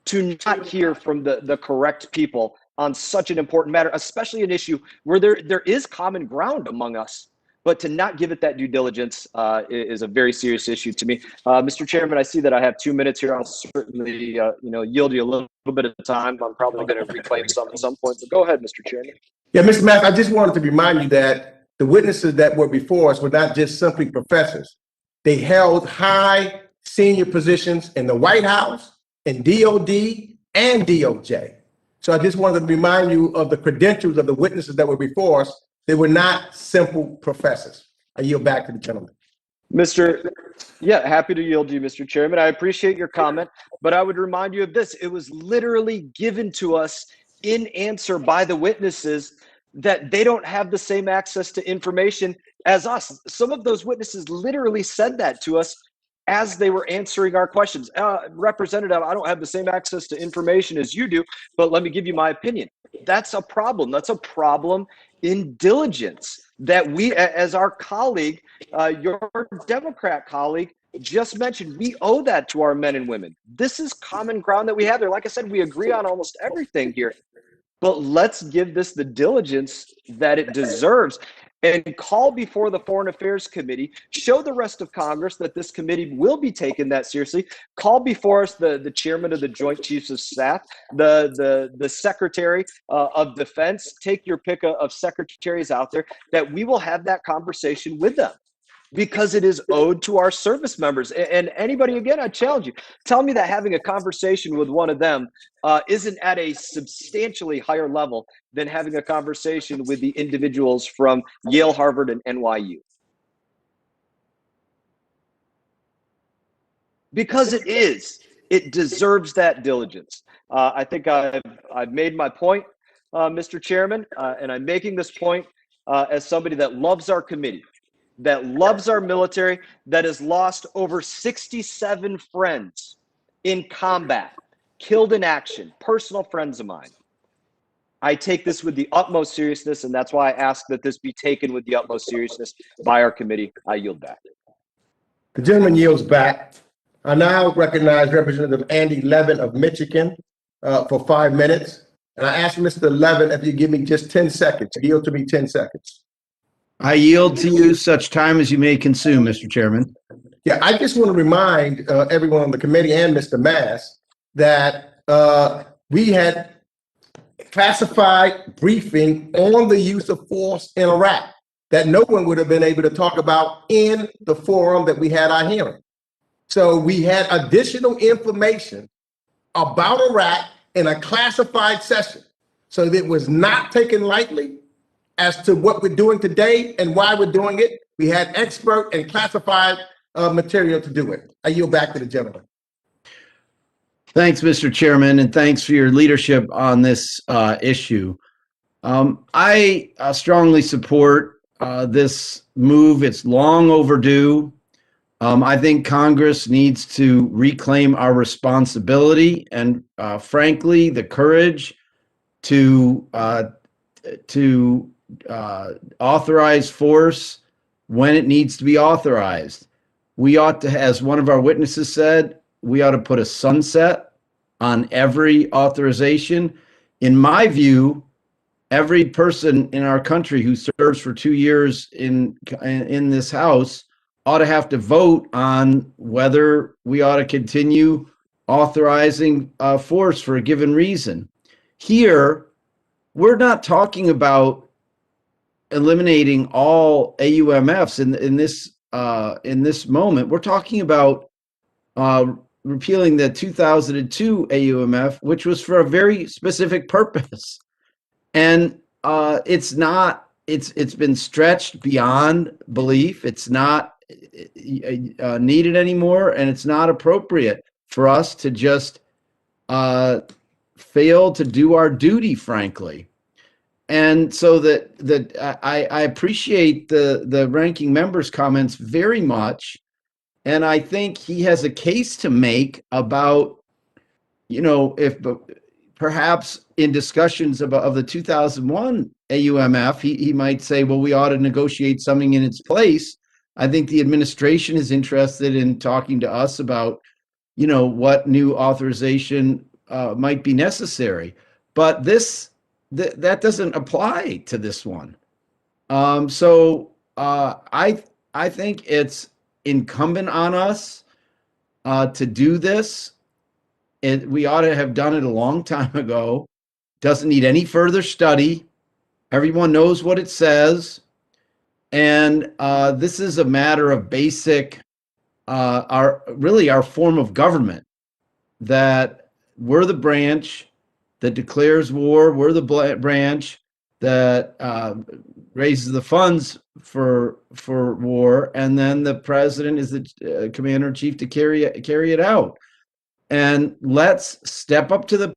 To not hear from the correct people on such an important matter, especially an issue where there is common ground among us, but to not give it that due diligence is a very serious issue to me. Mr. Chairman, I see that I have 2 minutes here. I'll certainly yield you a little bit of time. I'm probably going to reclaim some at some point, but go ahead, Mr. Chairman. Yeah, Mr. Math, I just wanted to remind you that the witnesses that were before us were not just simply professors. They held high senior positions in the White House, in DOD, and DOJ. So I just wanted to remind you of the credentials of the witnesses that were before us. They were not simple professors. I yield back to the gentleman. Happy to yield to you, Mr. Chairman. I appreciate your comment, but I would remind you of this. It was literally given to us in answer by the witnesses that they don't have the same access to information as us. Some of those witnesses literally said that to us as they were answering our questions. Representative, I don't have the same access to information as you do, but let me give you my opinion. That's a problem. That's a problem in diligence that we, as our colleague, your Democrat colleague, just mentioned, we owe that to our men and women. This is common ground that we have there. Like I said, we agree on almost everything here, but let's give this the diligence that it deserves and call before the Foreign Affairs Committee, show the rest of Congress that this committee will be taking that seriously, call before us the chairman of the Joint Chiefs of Staff, the Secretary of Defense, take your pick of secretaries out there, that we will have that conversation with them, because it is owed to our service members. And anybody, again, I challenge you, tell me that having a conversation with one of them isn't at a substantially higher level than having a conversation with the individuals from Yale, Harvard, and NYU. Because it is. It deserves that diligence. I think I've made my point, Mr. Chairman, and I'm making this point as somebody that loves our committee, that loves our military, that has lost over 67 friends in combat, killed in action, personal friends of mine. I take this with the utmost seriousness, and that's why I ask that this be taken with the utmost seriousness by our committee. I yield back. The gentleman yields back. I now recognize Representative Andy Levin of Michigan for 5 minutes. And I ask Mr. Levin if you give me just 10 seconds. Yield to me 10 seconds. I yield to you such time as you may consume, Mr. Chairman. Yeah, I just want to remind everyone on the committee and Mr. Mass that we had classified briefing on the use of force in Iraq that no one would have been able to talk about in the forum that we had our hearing. So we had additional information about Iraq in a classified session. So that it was not taken lightly as to what we're doing today and why we're doing it. We had expert and classified material to do it. I yield back to the gentleman. Thanks, Mr. Chairman, and thanks for your leadership on this issue. I strongly support this move. It's long overdue. I think Congress needs to reclaim our responsibility and, frankly, the courage to authorize force when it needs to be authorized. We ought to, as one of our witnesses said, we ought to put a sunset on every authorization. In my view, every person in our country who serves for 2 years in this House ought to have to vote on whether we ought to continue authorizing force for a given reason. Here, we're not talking about eliminating all AUMFs in this moment. We're talking about repealing the 2002 AUMF, which was for a very specific purpose, and it's been stretched beyond belief. It's not needed anymore, and it's not appropriate for us to just fail to do our duty, frankly. And so I appreciate the ranking member's comments very much, and I think he has a case to make about, if perhaps in discussions of the 2001 AUMF, he might say, well, we ought to negotiate something in its place. I think the administration is interested in talking to us about, what new authorization might be necessary. But that doesn't apply to this one. So I think it's incumbent on us to do this. We ought to have done it a long time ago. Doesn't need any further study. Everyone knows what it says. And this is a matter of basic, our form of government, that we're the branch that declares war. We're the branch that raises the funds for war, and then the president is the commander in chief to carry it out. And let's step up to the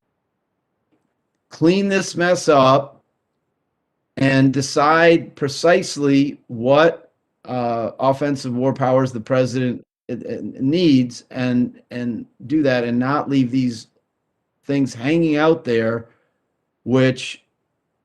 clean this mess up and decide precisely what offensive war powers the president needs, and do that, and not leave these things hanging out there, which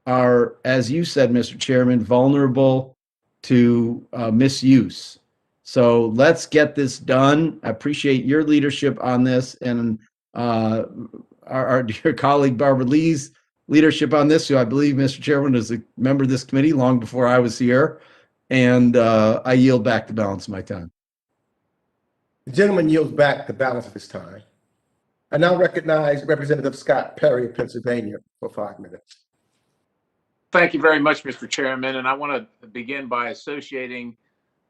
are, as you said, Mr. Chairman, vulnerable to misuse. So let's get this done. I appreciate your leadership on this, and our dear colleague Barbara Lee's leadership on this, who I believe, Mr. Chairman, is a member of this committee long before I was here. And I yield back the balance of my time. The gentleman yields back the balance of his time. I now recognize Representative Scott Perry of Pennsylvania for 5 minutes. Thank you very much, Mr. Chairman. And I want to begin by associating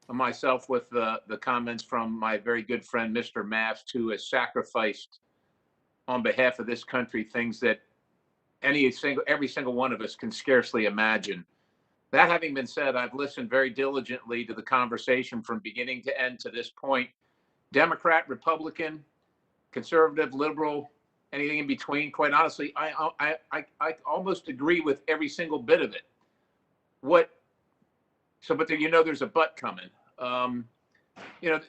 myself with the comments from my very good friend, Mr. Mast, who has sacrificed on behalf of this country things that every single one of us can scarcely imagine. That having been said, I've listened very diligently to the conversation from beginning to end to this point. Democrat, Republican, conservative, liberal, anything in between. Quite honestly, I almost agree with every single bit of it. But there's a but coming.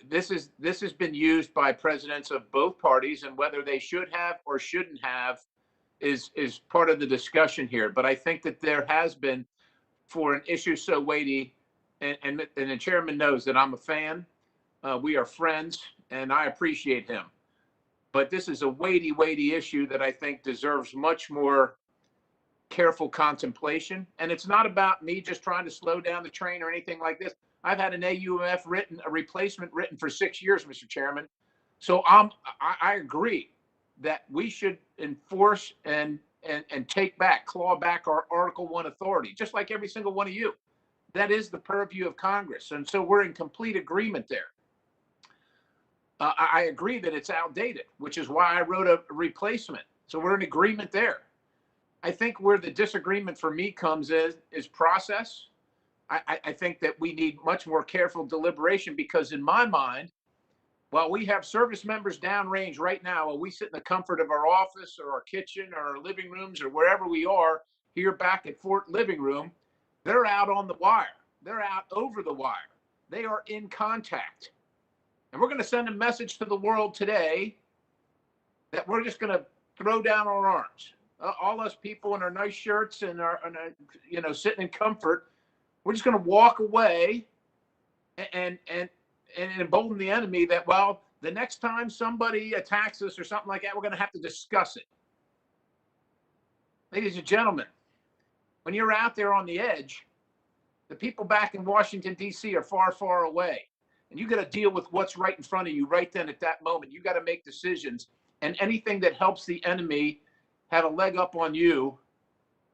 This has been used by presidents of both parties, and whether they should have or shouldn't have is part of the discussion here. But I think that there has been, for an issue so weighty, and the chairman knows that I'm a fan. We are friends, and I appreciate him. But this is a weighty, weighty issue that I think deserves much more careful contemplation. And it's not about me just trying to slow down the train or anything like this. I've had an AUMF written, a replacement written for 6 years, Mr. Chairman. So I agree that we should enforce and claw back our Article 1 authority, just like every single one of you. That is the purview of Congress. And so we're in complete agreement there. I agree that it's outdated, which is why I wrote a replacement. So we're in agreement there. I think where the disagreement for me comes is process. I think that we need much more careful deliberation, because in my mind, while we have service members downrange right now, while we sit in the comfort of our office or our kitchen or our living rooms or wherever we are here back at Fort Living Room, they're out on the wire. They're out over the wire. They are in contact. And we're going to send a message to the world today that we're just going to throw down our arms. All us people in our nice shirts and our sitting in comfort, we're just going to walk away and embolden the enemy that, well, the next time somebody attacks us or something like that, we're going to have to discuss it. Ladies and gentlemen, when you're out there on the edge, the people back in Washington, D.C. are far, far away. And you got to deal with what's right in front of you right then at that moment. You got to make decisions. And anything that helps the enemy have a leg up on you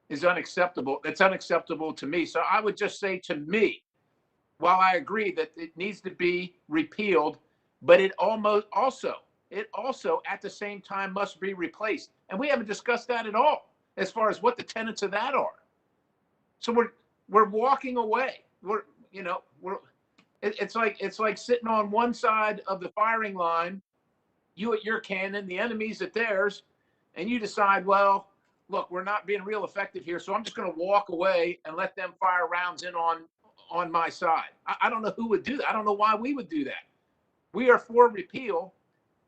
is unacceptable. It's unacceptable to me. So I would just say, to me, while I agree that it needs to be repealed, but it also at the same time must be replaced. And we haven't discussed that at all as far as what the tenets of that are. So we're walking away. It's like sitting on one side of the firing line, you at your cannon, the enemy's at theirs, and you decide, well, look, we're not being real effective here, so I'm just going to walk away and let them fire rounds in on my side. I don't know who would do that. I don't know why we would do that. We are for repeal,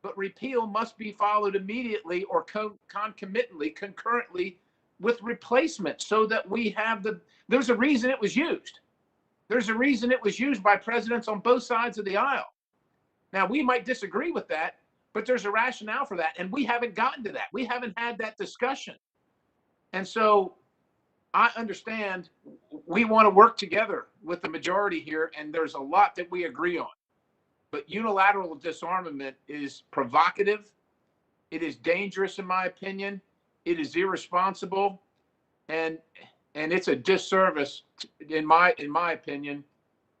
but repeal must be followed immediately or concurrently with replacement, so that we have there's a reason it was used. There's a reason it was used by presidents on both sides of the aisle. Now, we might disagree with that, but there's a rationale for that, and we haven't gotten to that. We haven't had that discussion. And so I understand we want to work together with the majority here, and there's a lot that we agree on. But unilateral disarmament is provocative. It is dangerous, in my opinion. It is irresponsible, and it's a disservice, in my opinion,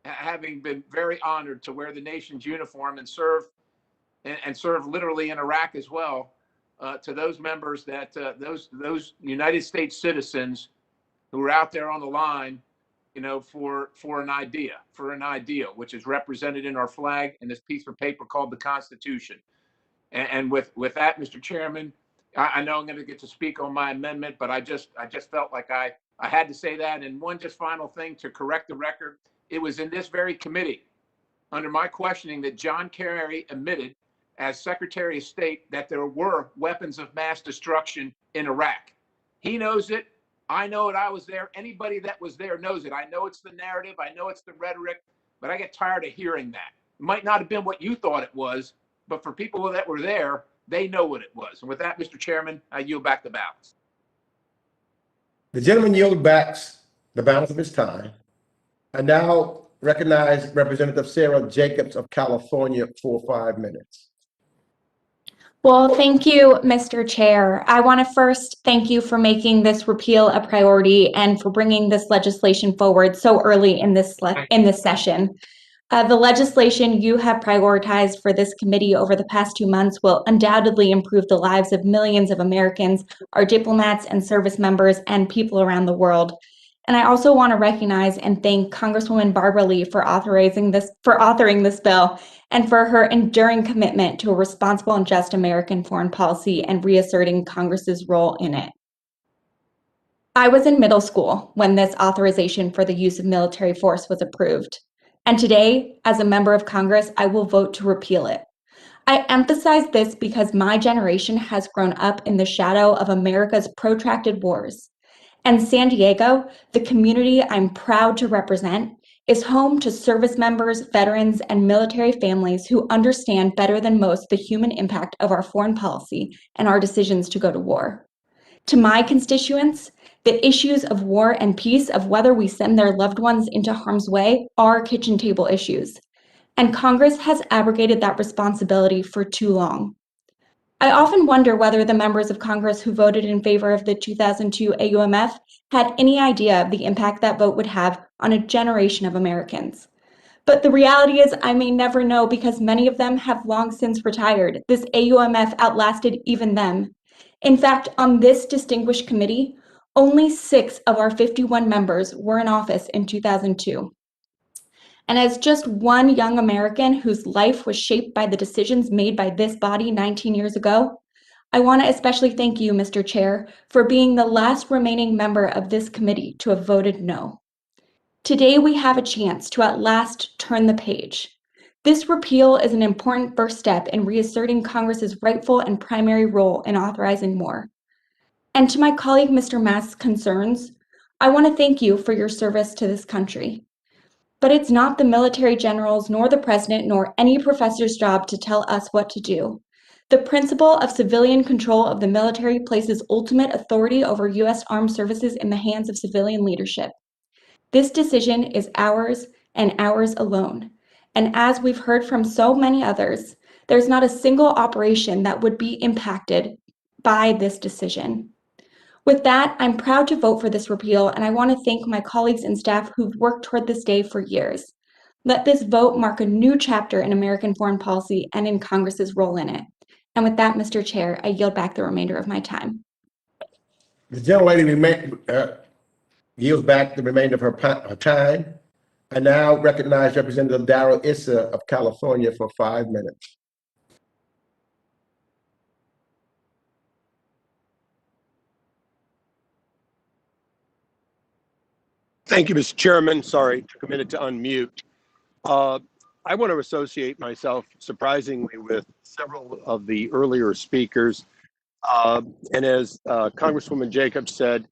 having been very honored to wear the nation's uniform and serve literally in Iraq as well, to those members that those United States citizens who are out there on the line, for an ideal, which is represented in our flag and this piece of paper called the Constitution. And with that, Mr. Chairman, I know I'm going to get to speak on my amendment, but I just felt like I had to say that. And one just final thing to correct the record: it was in this very committee, under my questioning, that John Kerry admitted, as Secretary of State, that there were weapons of mass destruction in Iraq. He knows it. I know it. I was there. Anybody that was there knows it. I know it's the narrative. I know it's the rhetoric, but I get tired of hearing that. It might not have been what you thought it was, but for people that were there, they know what it was. And with that, Mr. Chairman, I yield back the balance. The gentleman yields back the balance of his time. I now recognize Representative Sarah Jacobs of California for 5 minutes. Well, thank you, Mr. Chair. I want to first thank you for making this repeal a priority and for bringing this legislation forward so early in this session. The legislation you have prioritized for this committee over the past 2 months will undoubtedly improve the lives of millions of Americans, our diplomats and service members, and people around the world. And I also want to recognize and thank Congresswoman Barbara Lee for authoring this bill and for her enduring commitment to a responsible and just American foreign policy and reasserting Congress's role in it. I was in middle school when this authorization for the use of military force was approved. And today, as a member of Congress, I will vote to repeal it. I emphasize this because my generation has grown up in the shadow of America's protracted wars. And San Diego, the community I'm proud to represent, is home to service members, veterans, and military families who understand better than most the human impact of our foreign policy and our decisions to go to war. To my constituents, the issues of war and peace, of whether we send their loved ones into harm's way, are kitchen table issues. And Congress has abrogated that responsibility for too long. I often wonder whether the members of Congress who voted in favor of the 2002 AUMF had any idea of the impact that vote would have on a generation of Americans. But the reality is I may never know because many of them have long since retired. This AUMF outlasted even them. In fact, on this distinguished committee, only 6 of our 51 members were in office in 2002. And as just one young American whose life was shaped by the decisions made by this body 19 years ago, I want to especially thank you, Mr. Chair, for being the last remaining member of this committee to have voted no. Today, we have a chance to at last turn the page. This repeal is an important first step in reasserting Congress's rightful and primary role in authorizing war. And to my colleague, Mr. Mast's concerns, I want to thank you for your service to this country. But it's not the military generals, nor the president, nor any professor's job to tell us what to do. The principle of civilian control of the military places ultimate authority over U.S. armed services in the hands of civilian leadership. This decision is ours and ours alone. And as we've heard from so many others, there's not a single operation that would be impacted by this decision. With that, I'm proud to vote for this repeal, and I want to thank my colleagues and staff who've worked toward this day for years. Let this vote mark a new chapter in American foreign policy and in Congress's role in it. And with that, Mr. Chair, I yield back the remainder of my time. The gentlelady yields back the remainder of her time. I now recognize Representative Darrell Issa of California for 5 minutes. Thank you, Mr. Chairman. Sorry, took a minute to unmute. I want to associate myself, surprisingly, with several of the earlier speakers. And as Congresswoman Jacobs said,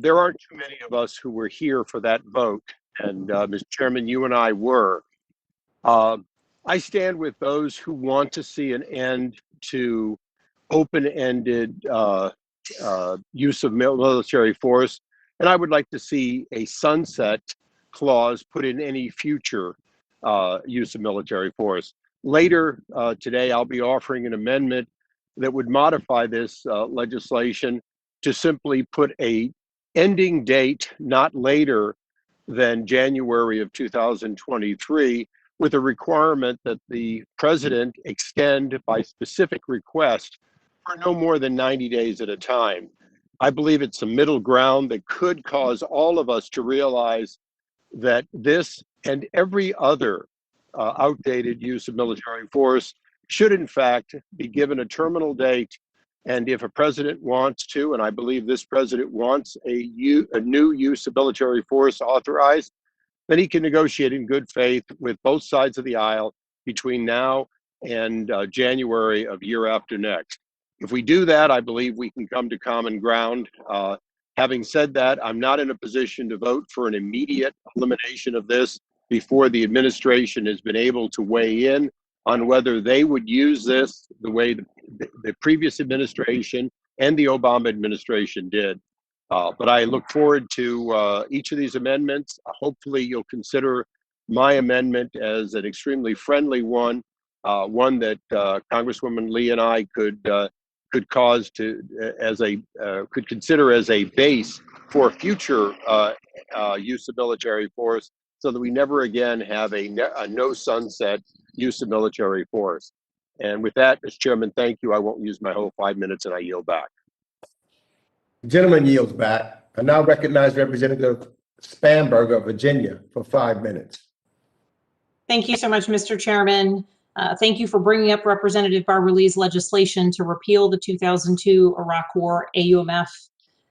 there aren't too many of us who were here for that vote. And Mr. Chairman, you and I were. I stand with those who want to see an end to open-ended use of military force. And I would like to see a sunset clause put in any future use of military force. Later today, I'll be offering an amendment that would modify this legislation to simply put a ending date not later than January of 2023, with a requirement that the president extend by specific request for no more than 90 days at a time. I believe it's a middle ground that could cause all of us to realize that this and every other outdated use of military force should in fact be given a terminal date. And if a president wants to, and I believe this president wants a new use of military force authorized, then he can negotiate in good faith with both sides of the aisle between now and January of year after next. If we do that, I believe we can come to common ground. Having said that, I'm not in a position to vote for an immediate elimination of this before the administration has been able to weigh in on whether they would use this the way the previous administration and the Obama administration did. But I look forward to each of these amendments. Hopefully you'll consider my amendment as an extremely friendly one, one that Congresswoman Lee and I could consider as a base for future use of military force, so that we never again have a no sunset use of military force. And with that, Mr. Chairman, thank you. I won't use my whole 5 minutes, and I yield back. The gentleman yields back. I now recognize Representative Spanberger of Virginia for 5 minutes. Thank you so much, Mr. Chairman. Thank you for bringing up Representative Barbara Lee's legislation to repeal the 2002 Iraq War AUMF.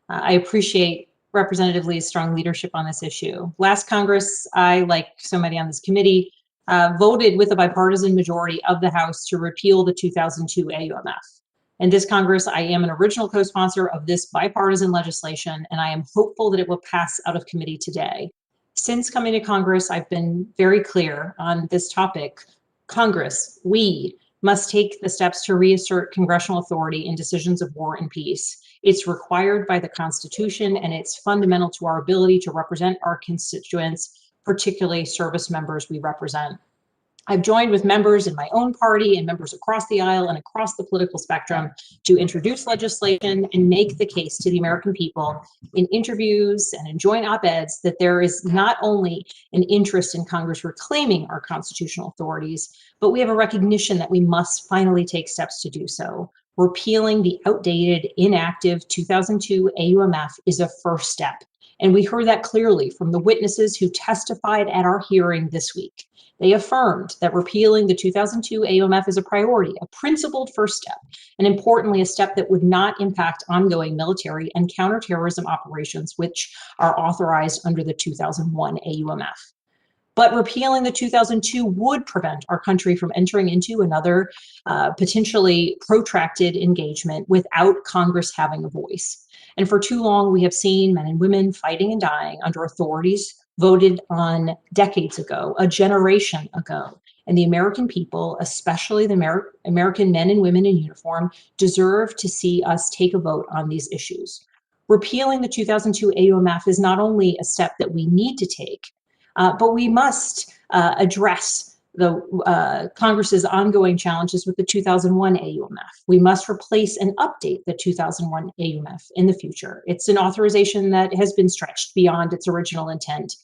I appreciate Representative Lee's strong leadership on this issue. Last Congress, I, like so many on this committee, voted with a bipartisan majority of the House to repeal the 2002 AUMF. In this Congress, I am an original co-sponsor of this bipartisan legislation, and I am hopeful that it will pass out of committee today. Since coming to Congress, I've been very clear on this topic. Congress, we must take the steps to reassert congressional authority in decisions of war and peace. It's required by the Constitution, and it's fundamental to our ability to represent our constituents, particularly service members we represent. I've joined with members in my own party and members across the aisle and across the political spectrum to introduce legislation and make the case to the American people in interviews and in joint op-eds that there is not only an interest in Congress reclaiming our constitutional authorities, but we have a recognition that we must finally take steps to do so. Repealing the outdated, inactive 2002 AUMF is a first step. And we heard that clearly from the witnesses who testified at our hearing this week. They affirmed that repealing the 2002 AUMF is a priority, a principled first step, and importantly, a step that would not impact ongoing military and counterterrorism operations, which are authorized under the 2001 AUMF. But repealing the 2002 would prevent our country from entering into another potentially protracted engagement without Congress having a voice. And for too long, we have seen men and women fighting and dying under authorities voted on decades ago, a generation ago. And the American people, especially the American men and women in uniform, deserve to see us take a vote on these issues. Repealing the 2002 AUMF is not only a step that we need to take, but we must address Congress's ongoing challenges with the 2001 AUMF. We must replace and update the 2001 AUMF in the future. It's an authorization that has been stretched beyond its original intent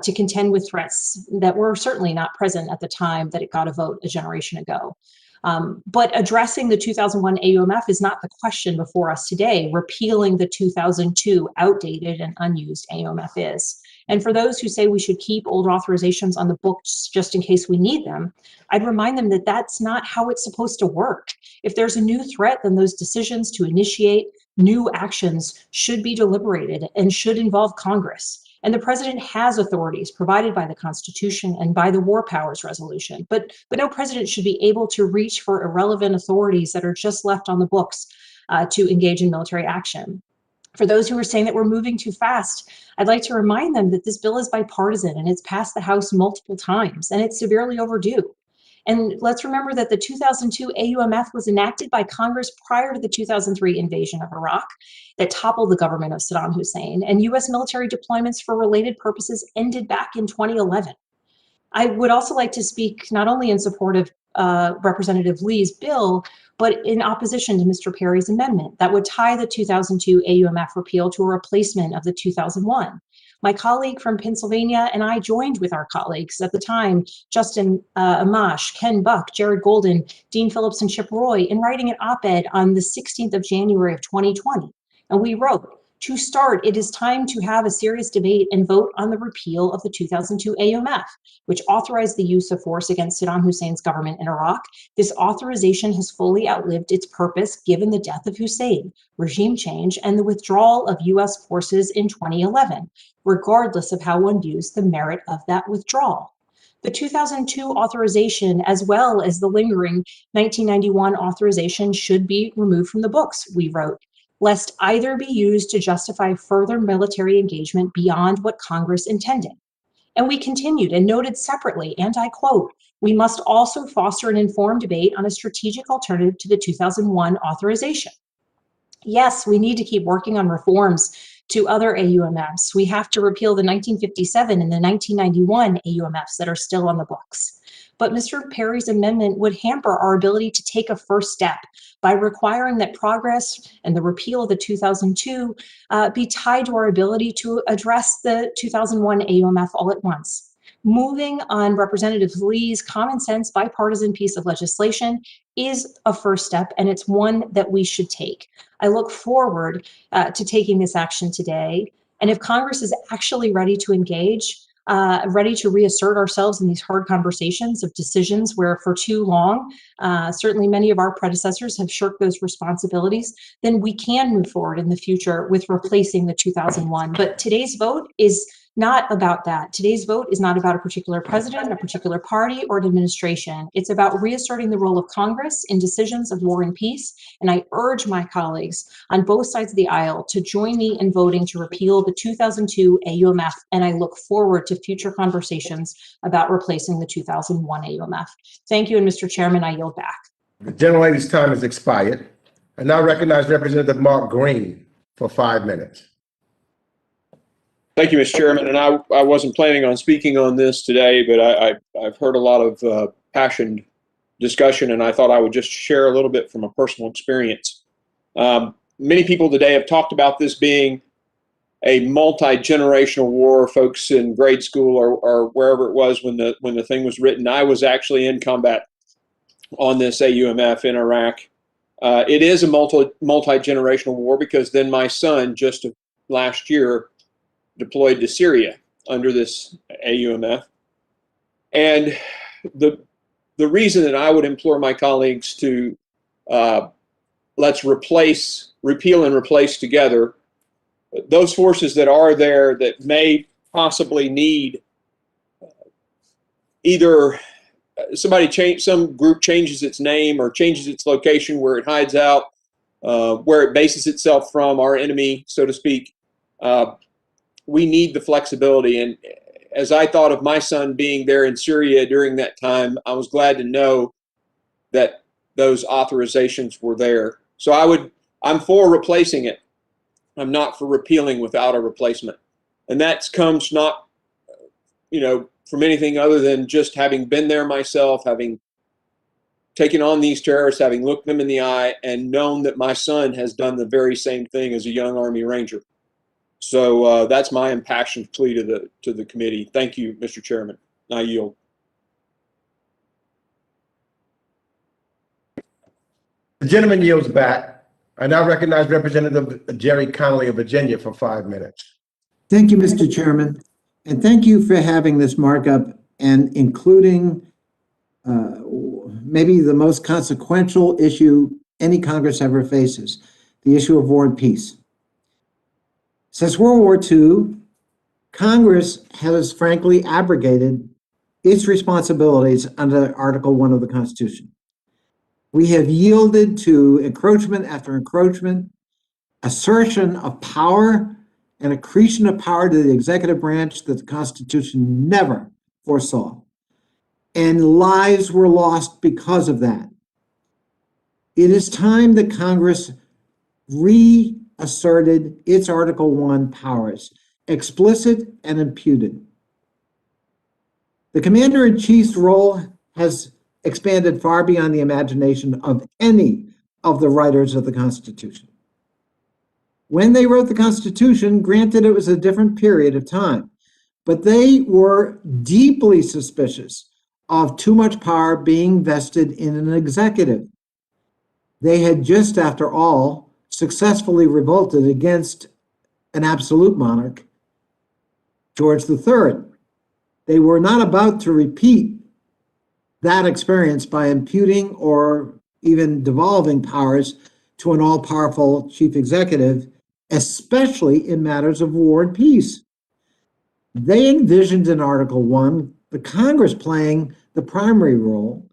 to contend with threats that were certainly not present at the time that it got a vote a generation ago. But addressing the 2001 AUMF is not the question before us today. Repealing the 2002 outdated and unused AUMF is. And for those who say we should keep old authorizations on the books just in case we need them, I'd remind them that that's not how it's supposed to work. If there's a new threat, then those decisions to initiate new actions should be deliberated and should involve Congress. And the president has authorities provided by the Constitution and by the War Powers Resolution, but no president should be able to reach for irrelevant authorities that are just left on the books to engage in military action. For those who are saying that we're moving too fast, I'd like to remind them that this bill is bipartisan and it's passed the House multiple times and it's severely overdue. And let's remember that the 2002 AUMF was enacted by Congress prior to the 2003 invasion of Iraq that toppled the government of Saddam Hussein, and US military deployments for related purposes ended back in 2011. I would also like to speak not only in support of Representative Lee's bill, but in opposition to Mr. Perry's amendment that would tie the 2002 AUMF repeal to a replacement of the 2001. My colleague from Pennsylvania and I joined with our colleagues at the time, Justin Amash, Ken Buck, Jared Golden, Dean Phillips, and Chip Roy, in writing an op-ed on the 16th of January of 2020. And we wrote, "To start, it is time to have a serious debate and vote on the repeal of the 2002 AUMF, which authorized the use of force against Saddam Hussein's government in Iraq. This authorization has fully outlived its purpose given the death of Hussein, regime change, and the withdrawal of US forces in 2011, regardless of how one views the merit of that withdrawal. The 2002 authorization, as well as the lingering 1991 authorization, should be removed from the books," we wrote, "lest either be used to justify further military engagement beyond what Congress intended." And we continued and noted separately, and I quote, "We must also foster an informed debate on a strategic alternative to the 2001 authorization." Yes, we need to keep working on reforms to other AUMFs. We have to repeal the 1957 and the 1991 AUMFs that are still on the books. But Mr. Perry's amendment would hamper our ability to take a first step by requiring that progress and the repeal of the 2002 be tied to our ability to address the 2001 AUMF all at once. Moving on Representative Lee's common sense bipartisan piece of legislation is a first step, and it's one that we should take. I look forward to taking this action today. And if Congress is actually ready to engage, ready to reassert ourselves in these hard conversations of decisions where for too long, certainly many of our predecessors have shirked those responsibilities, then we can move forward in the future with replacing the 2001. But today's vote is not about that. Today's vote is not about a particular president, a particular party, or an administration. It's about reasserting the role of Congress in decisions of war and peace. And I urge my colleagues on both sides of the aisle to join me in voting to repeal the 2002 AUMF. And I look forward to future conversations about replacing the 2001 AUMF. Thank you. And Mr. Chairman, I yield back. The gentlelady's time has expired. I now recognize Representative Mark Green for 5 minutes. Thank you, Mr. Chairman. And I wasn't planning on speaking on this today, but I've heard a lot of passionate discussion, and I thought I would just share a little bit from a personal experience. Many people today have talked about this being a multi-generational war. Folks in grade school or wherever it was when the thing was written. I was actually in combat on this AUMF in Iraq. It is a multi-generational war because then my son just last year deployed to Syria under this AUMF. And the reason that I would implore my colleagues to let's repeal and replace together those forces that are there that may possibly need either some group changes its name or changes its location where it hides out, where it bases itself from, our enemy, so to speak. We need the flexibility. And as I thought of my son being there in Syria during that time, I was glad to know that those authorizations were there. So I'm for replacing it. I'm not for repealing without a replacement. And that comes not from anything other than just having been there myself, having taken on these terrorists, having looked them in the eye, and known that my son has done the very same thing as a young Army Ranger. So that's my impassioned plea to the committee. Thank you, Mr. Chairman. I yield. The gentleman yields back. I now recognize Representative Jerry Connolly of Virginia for 5 minutes. Thank you, Mr. Chairman, and thank you for having this markup and including maybe the most consequential issue any Congress ever faces, the issue of war and peace. Since World War II, Congress has frankly abrogated its responsibilities under Article 1 of the Constitution. We have yielded to encroachment after encroachment, assertion of power, and accretion of power to the executive branch that the Constitution never foresaw. And lives were lost because of that. It is time that Congress reasserted its Article 1 powers, explicit and imputed. The Commander-in-Chief's role has expanded far beyond the imagination of any of the writers of the Constitution. When they wrote the Constitution, granted it was a different period of time, but they were deeply suspicious of too much power being vested in an executive. They had just, after all, successfully revolted against an absolute monarch, George III. They were not about to repeat that experience by imputing or even devolving powers to an all-powerful chief executive, especially in matters of war and peace. They envisioned in Article 1 the Congress playing the primary role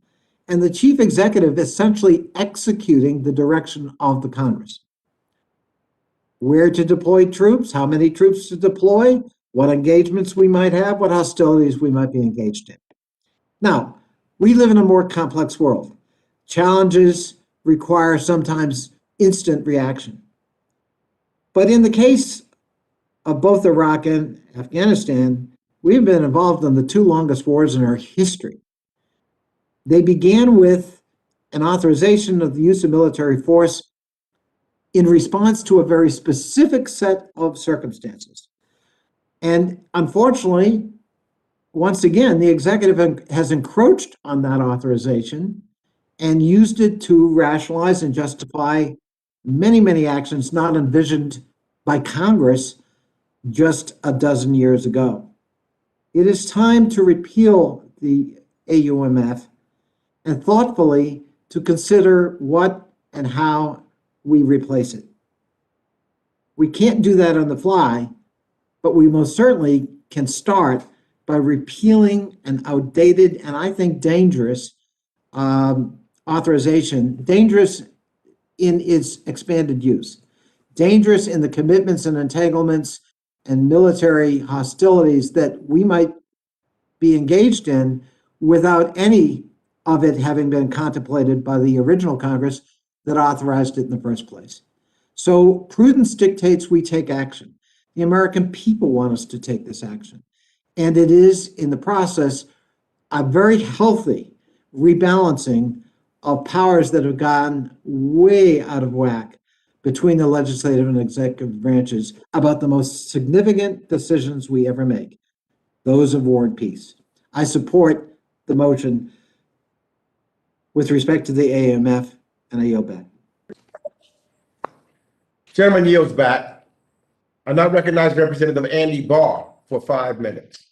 and the chief executive essentially executing the direction of the Congress. Where to deploy troops, how many troops to deploy, what engagements we might have, what hostilities we might be engaged in. Now, we live in a more complex world. Challenges require sometimes instant reaction. But in the case of both Iraq and Afghanistan, we've been involved in the two longest wars in our history. They began with an authorization of the use of military force in response to a very specific set of circumstances. And unfortunately, once again, the executive has encroached on that authorization and used it to rationalize and justify many, many actions not envisioned by Congress just a dozen years ago. It is time to repeal the AUMF and thoughtfully to consider what and how we replace it. We can't do that on the fly, but we most certainly can start by repealing an outdated and I think dangerous authorization, dangerous in its expanded use, dangerous in the commitments and entanglements and military hostilities that we might be engaged in without any of it having been contemplated by the original Congress that authorized it in the first place. So prudence dictates we take action. The American people want us to take this action. And it is, in the process, a very healthy rebalancing of powers that have gone way out of whack between the legislative and executive branches about the most significant decisions we ever make, those of war and peace. I support the motion with respect to the AMF, and I yield back. Chairman yields back. I now recognize Representative Andy Barr for 5 minutes.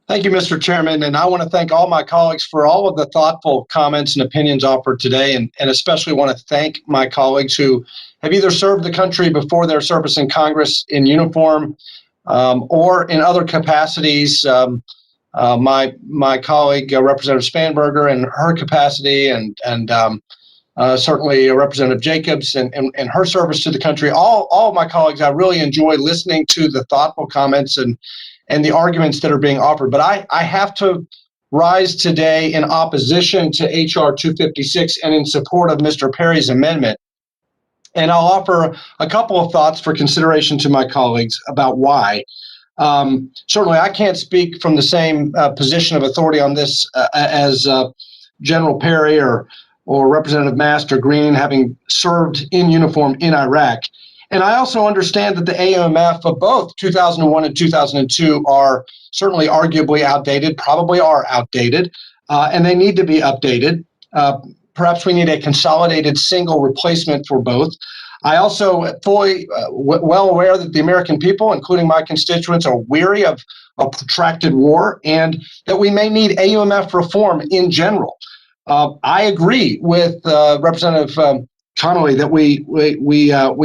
Thank you, Mr. Chairman, and I want to thank all my colleagues for all of the thoughtful comments and opinions offered today, and especially want to thank my colleagues who have either served the country before their service in Congress in uniform or in other capacities. My colleague, Representative Spanberger, in her capacity, and certainly Representative Jacobs and her service to the country. All of my colleagues, I really enjoy listening to the thoughtful comments and the arguments that are being offered. But I have to rise today in opposition to H.R. 256 and in support of Mr. Perry's amendment. And I'll offer a couple of thoughts for consideration to my colleagues about why. Certainly, I can't speak from the same position of authority on this as General Perry or Representative Master Green, having served in uniform in Iraq. And I also understand that the AUMF of both 2001 and 2002 are certainly arguably outdated, probably are outdated, and they need to be updated. Perhaps we need a consolidated single replacement for both. I also fully well aware that the American people, including my constituents, are weary of a protracted war and that we may need AUMF reform in general. I agree with Representative Connolly that we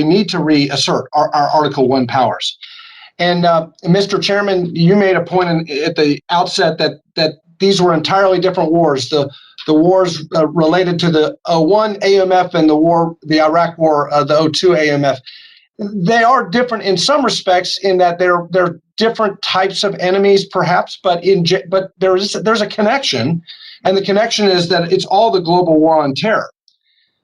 need to reassert our Article 1 powers. And Mr. Chairman, you made a point at the outset that these were entirely different wars. The wars related to the 01 AUMF and the Iraq War, the 02 AUMF. They are different in some respects in that they're different types of enemies, perhaps, but there's a connection, and the connection is that it's all the global war on terror.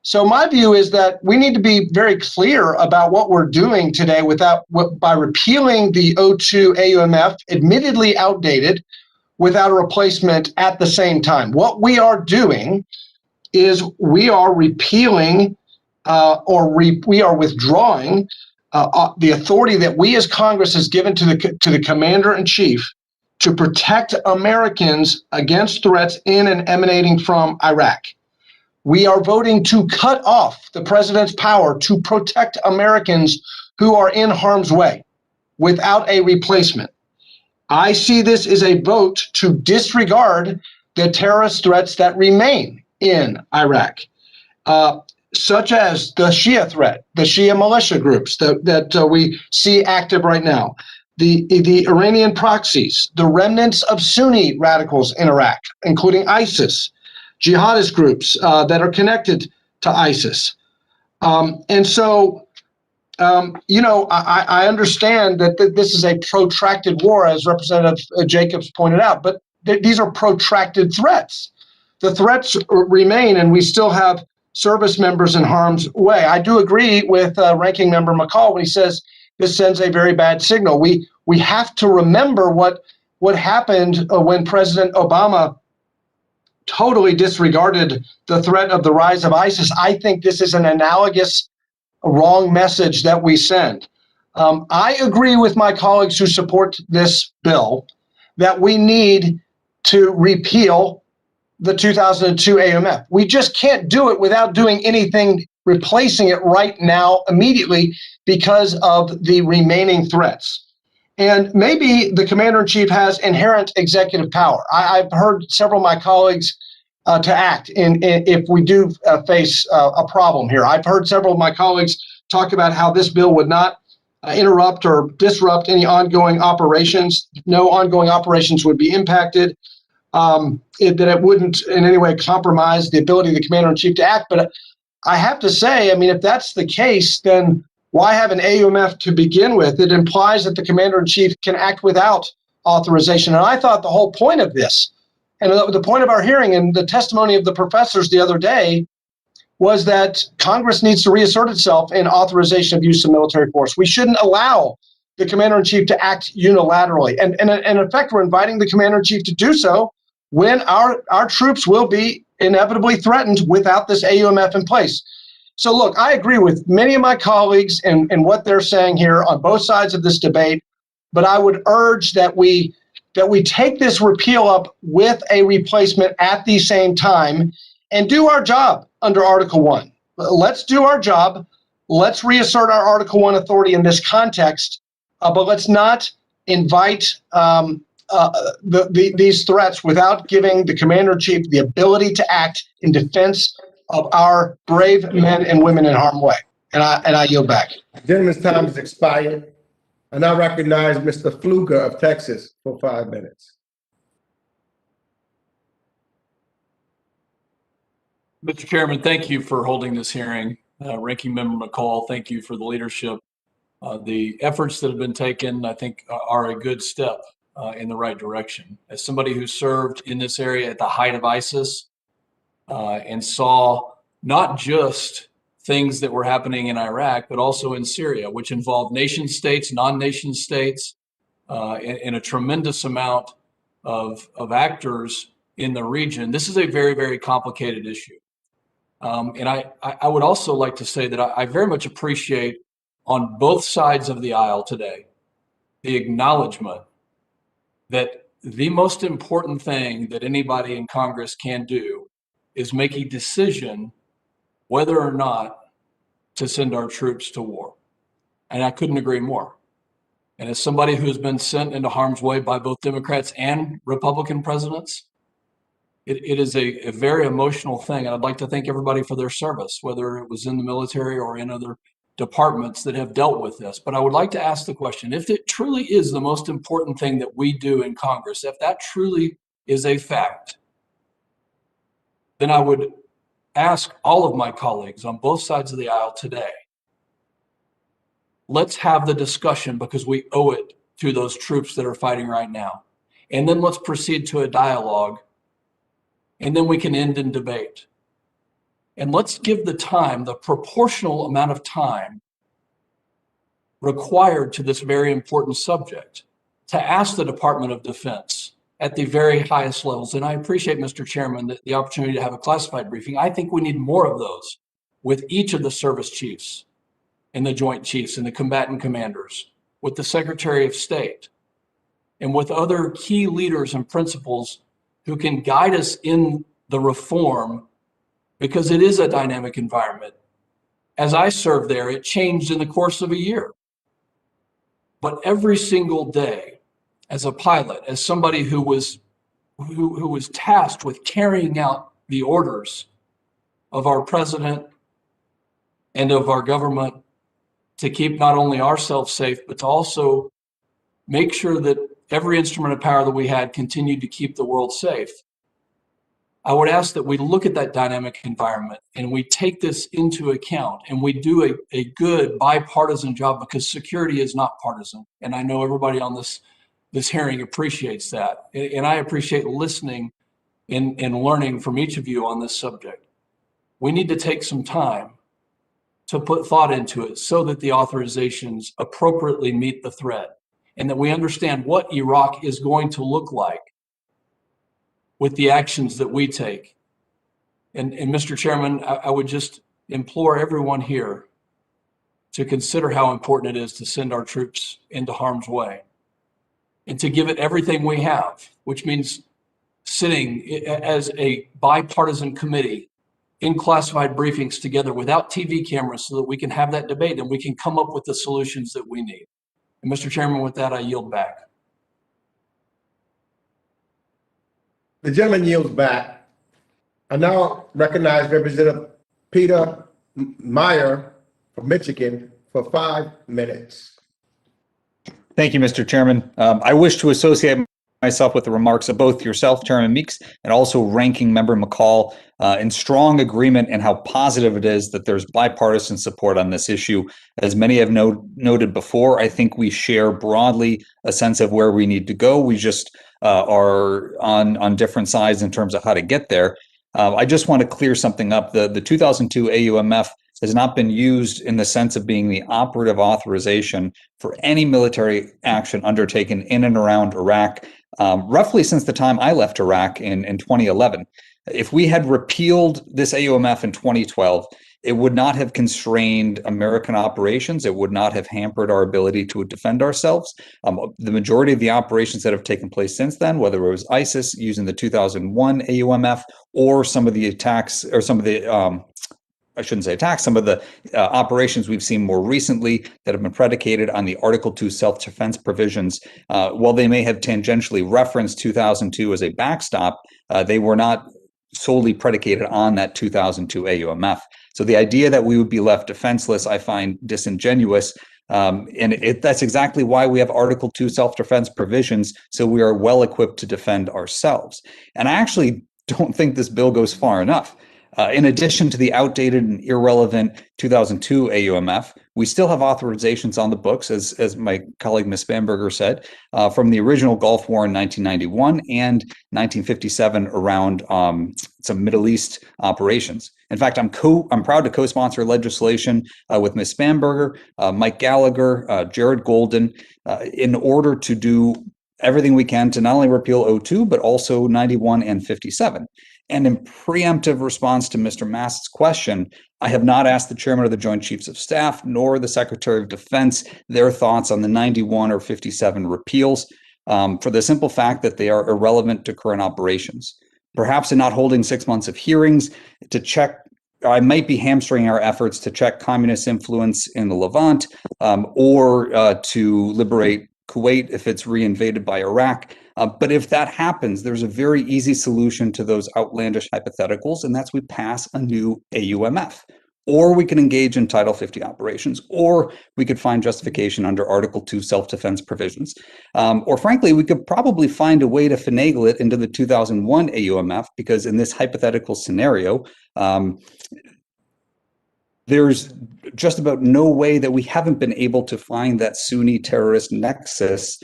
So my view is that we need to be very clear about what we're doing today by repealing the 02 AUMF, admittedly outdated, without a replacement at the same time. What we are doing is we are repealing we are withdrawing the authority that we as Congress has given to the Commander-in-Chief to protect Americans against threats in and emanating from Iraq. We are voting to cut off the president's power to protect Americans who are in harm's way without a replacement. I see this as a vote to disregard the terrorist threats that remain in Iraq, such as the Shia threat, the Shia militia groups that we see active right now, the Iranian proxies, the remnants of Sunni radicals in Iraq, including ISIS, jihadist groups that are connected to ISIS. I understand that this is a protracted war, as Representative Jacobs pointed out, but these are protracted threats. The threats remain, and we still have service members in harm's way. I do agree with Ranking Member McCall when he says this sends a very bad signal. We have to remember what happened when President Obama totally disregarded the threat of the rise of ISIS. I think this is an analogous wrong message that we send. I agree with my colleagues who support this bill that we need to repeal the 2002 AUMF. We just can't do it without doing anything, replacing it right now, immediately, because of the remaining threats. And maybe the Commander-in-Chief has inherent executive power. I've heard several of my colleagues to act if we do face a problem here. I've heard several of my colleagues talk about how this bill would not interrupt or disrupt any ongoing operations. No ongoing operations would be impacted, that it wouldn't in any way compromise the ability of the Commander-in-Chief to act. But I have to say, I mean, if that's the case, then why have an AUMF to begin with? It implies that the Commander-in-Chief can act without authorization. And I thought the whole point of this, and the point of our hearing and the testimony of the professors the other day, was that Congress needs to reassert itself in authorization of use of military force. We shouldn't allow the Commander-in-Chief to act unilaterally. And in effect, we're inviting the Commander-in-Chief to do so when our troops will be inevitably threatened without this AUMF in place. So look, I agree with many of my colleagues and what they're saying here on both sides of this debate, but I would urge that we take this repeal up with a replacement at the same time and do our job under Article 1. Let's do our job. Let's reassert our Article 1 authority in this context, but let's not invite these threats without giving the Commander-in-Chief the ability to act in defense of our brave men and women in harm's way. And I yield back. Gentleman's time has expired. I now recognize Mr. Pfluger of Texas for 5 minutes. Mr. Chairman, thank you for holding this hearing. Ranking Member McCall, thank you for the leadership. The efforts that have been taken, I think, are a good step in the right direction. As somebody who served in this area at the height of ISIS and saw not just things that were happening in Iraq, but also in Syria, which involved nation states, non-nation states, and a tremendous amount of actors in the region. This is a very, very complicated issue. And I would also like to say that I very much appreciate on both sides of the aisle today the acknowledgement that the most important thing that anybody in Congress can do is make a decision whether or not to send our troops to war. And I couldn't agree more. And as somebody who's been sent into harm's way by both Democrats and Republican presidents, it is a very emotional thing. And I'd like to thank everybody for their service, whether it was in the military or in other departments that have dealt with this. But I would like to ask the question, if it truly is the most important thing that we do in Congress, if that truly is a fact, then I would ask all of my colleagues on both sides of the aisle today, let's have the discussion because we owe it to those troops that are fighting right now. And then let's proceed to a dialogue, and then we can end in debate. And let's give the time, the proportional amount of time required to this very important subject to ask the Department of Defense at the very highest levels. And I appreciate, Mr. Chairman, the opportunity to have a classified briefing. I think we need more of those with each of the service chiefs and the Joint Chiefs and the combatant commanders, with the Secretary of State, and with other key leaders and principals who can guide us in the reform, because it is a dynamic environment. As I served there, it changed in the course of a year. But every single day, as a pilot, as somebody who was tasked with carrying out the orders of our president and of our government to keep not only ourselves safe, but to also make sure that every instrument of power that we had continued to keep the world safe, I would ask that we look at that dynamic environment and we take this into account and we do a good bipartisan job, because security is not partisan. And I know everybody on this hearing appreciates that. And I appreciate listening and learning from each of you on this subject. We need to take some time to put thought into it so that the authorizations appropriately meet the threat, and that we understand what Iraq is going to look like with the actions that we take. And Mr. Chairman, I would just implore everyone here to consider how important it is to send our troops into harm's way and to give it everything we have, which means sitting as a bipartisan committee in classified briefings together without TV cameras so that we can have that debate and we can come up with the solutions that we need. And Mr. Chairman, with that, I yield back. The gentleman yields back. I now recognize Representative Peter Meyer from Michigan for 5 minutes. Thank you, Mr. Chairman. I wish to associate myself with the remarks of both yourself, Chairman Meeks, and also Ranking Member McCall, in strong agreement and how positive it is that there's bipartisan support on this issue. As many have noted before, I think we share broadly a sense of where we need to go. We just are on different sides in terms of how to get there. I just want to clear something up. The 2002 AUMF has not been used in the sense of being the operative authorization for any military action undertaken in and around Iraq, roughly since the time I left Iraq in 2011. If we had repealed this AUMF in 2012, it would not have constrained American operations. It would not have hampered our ability to defend ourselves. The majority of the operations that have taken place since then, whether it was ISIS using the 2001 AUMF or some of the attacks, or some of the I shouldn't say attacks, some of the operations we've seen more recently that have been predicated on the Article 2 self-defense provisions, while they may have tangentially referenced 2002 as a backstop, they were not solely predicated on that 2002 AUMF. So the idea that we would be left defenseless, I find disingenuous. And that's exactly why we have Article 2 self-defense provisions, so we are well equipped to defend ourselves. And I actually don't think this bill goes far enough. In addition to the outdated and irrelevant 2002 AUMF, we still have authorizations on the books, as my colleague Ms. Bamberger said, from the original Gulf War in 1991 and 1957 around some Middle East operations. In fact, I'm proud to co-sponsor legislation with Ms. Bamberger, Mike Gallagher, Jared Golden, in order to do everything we can to not only repeal 02, but also 91 and 57. And in preemptive response to Mr. Mast's question, I have not asked the chairman of the Joint Chiefs of Staff nor the Secretary of Defense their thoughts on the 91 or 57 repeals for the simple fact that they are irrelevant to current operations. Perhaps in not holding 6 months of hearings to check, I might be hamstringing our efforts to check communist influence in the Levant or to liberate Kuwait if it's reinvaded by Iraq. But if that happens, there's a very easy solution to those outlandish hypotheticals, and that's we pass a new AUMF. Or we can engage in Title 50 operations, or we could find justification under Article 2 self-defense provisions. Or frankly, we could probably find a way to finagle it into the 2001 AUMF, because in this hypothetical scenario, there's just about no way that we haven't been able to find that Sunni terrorist nexus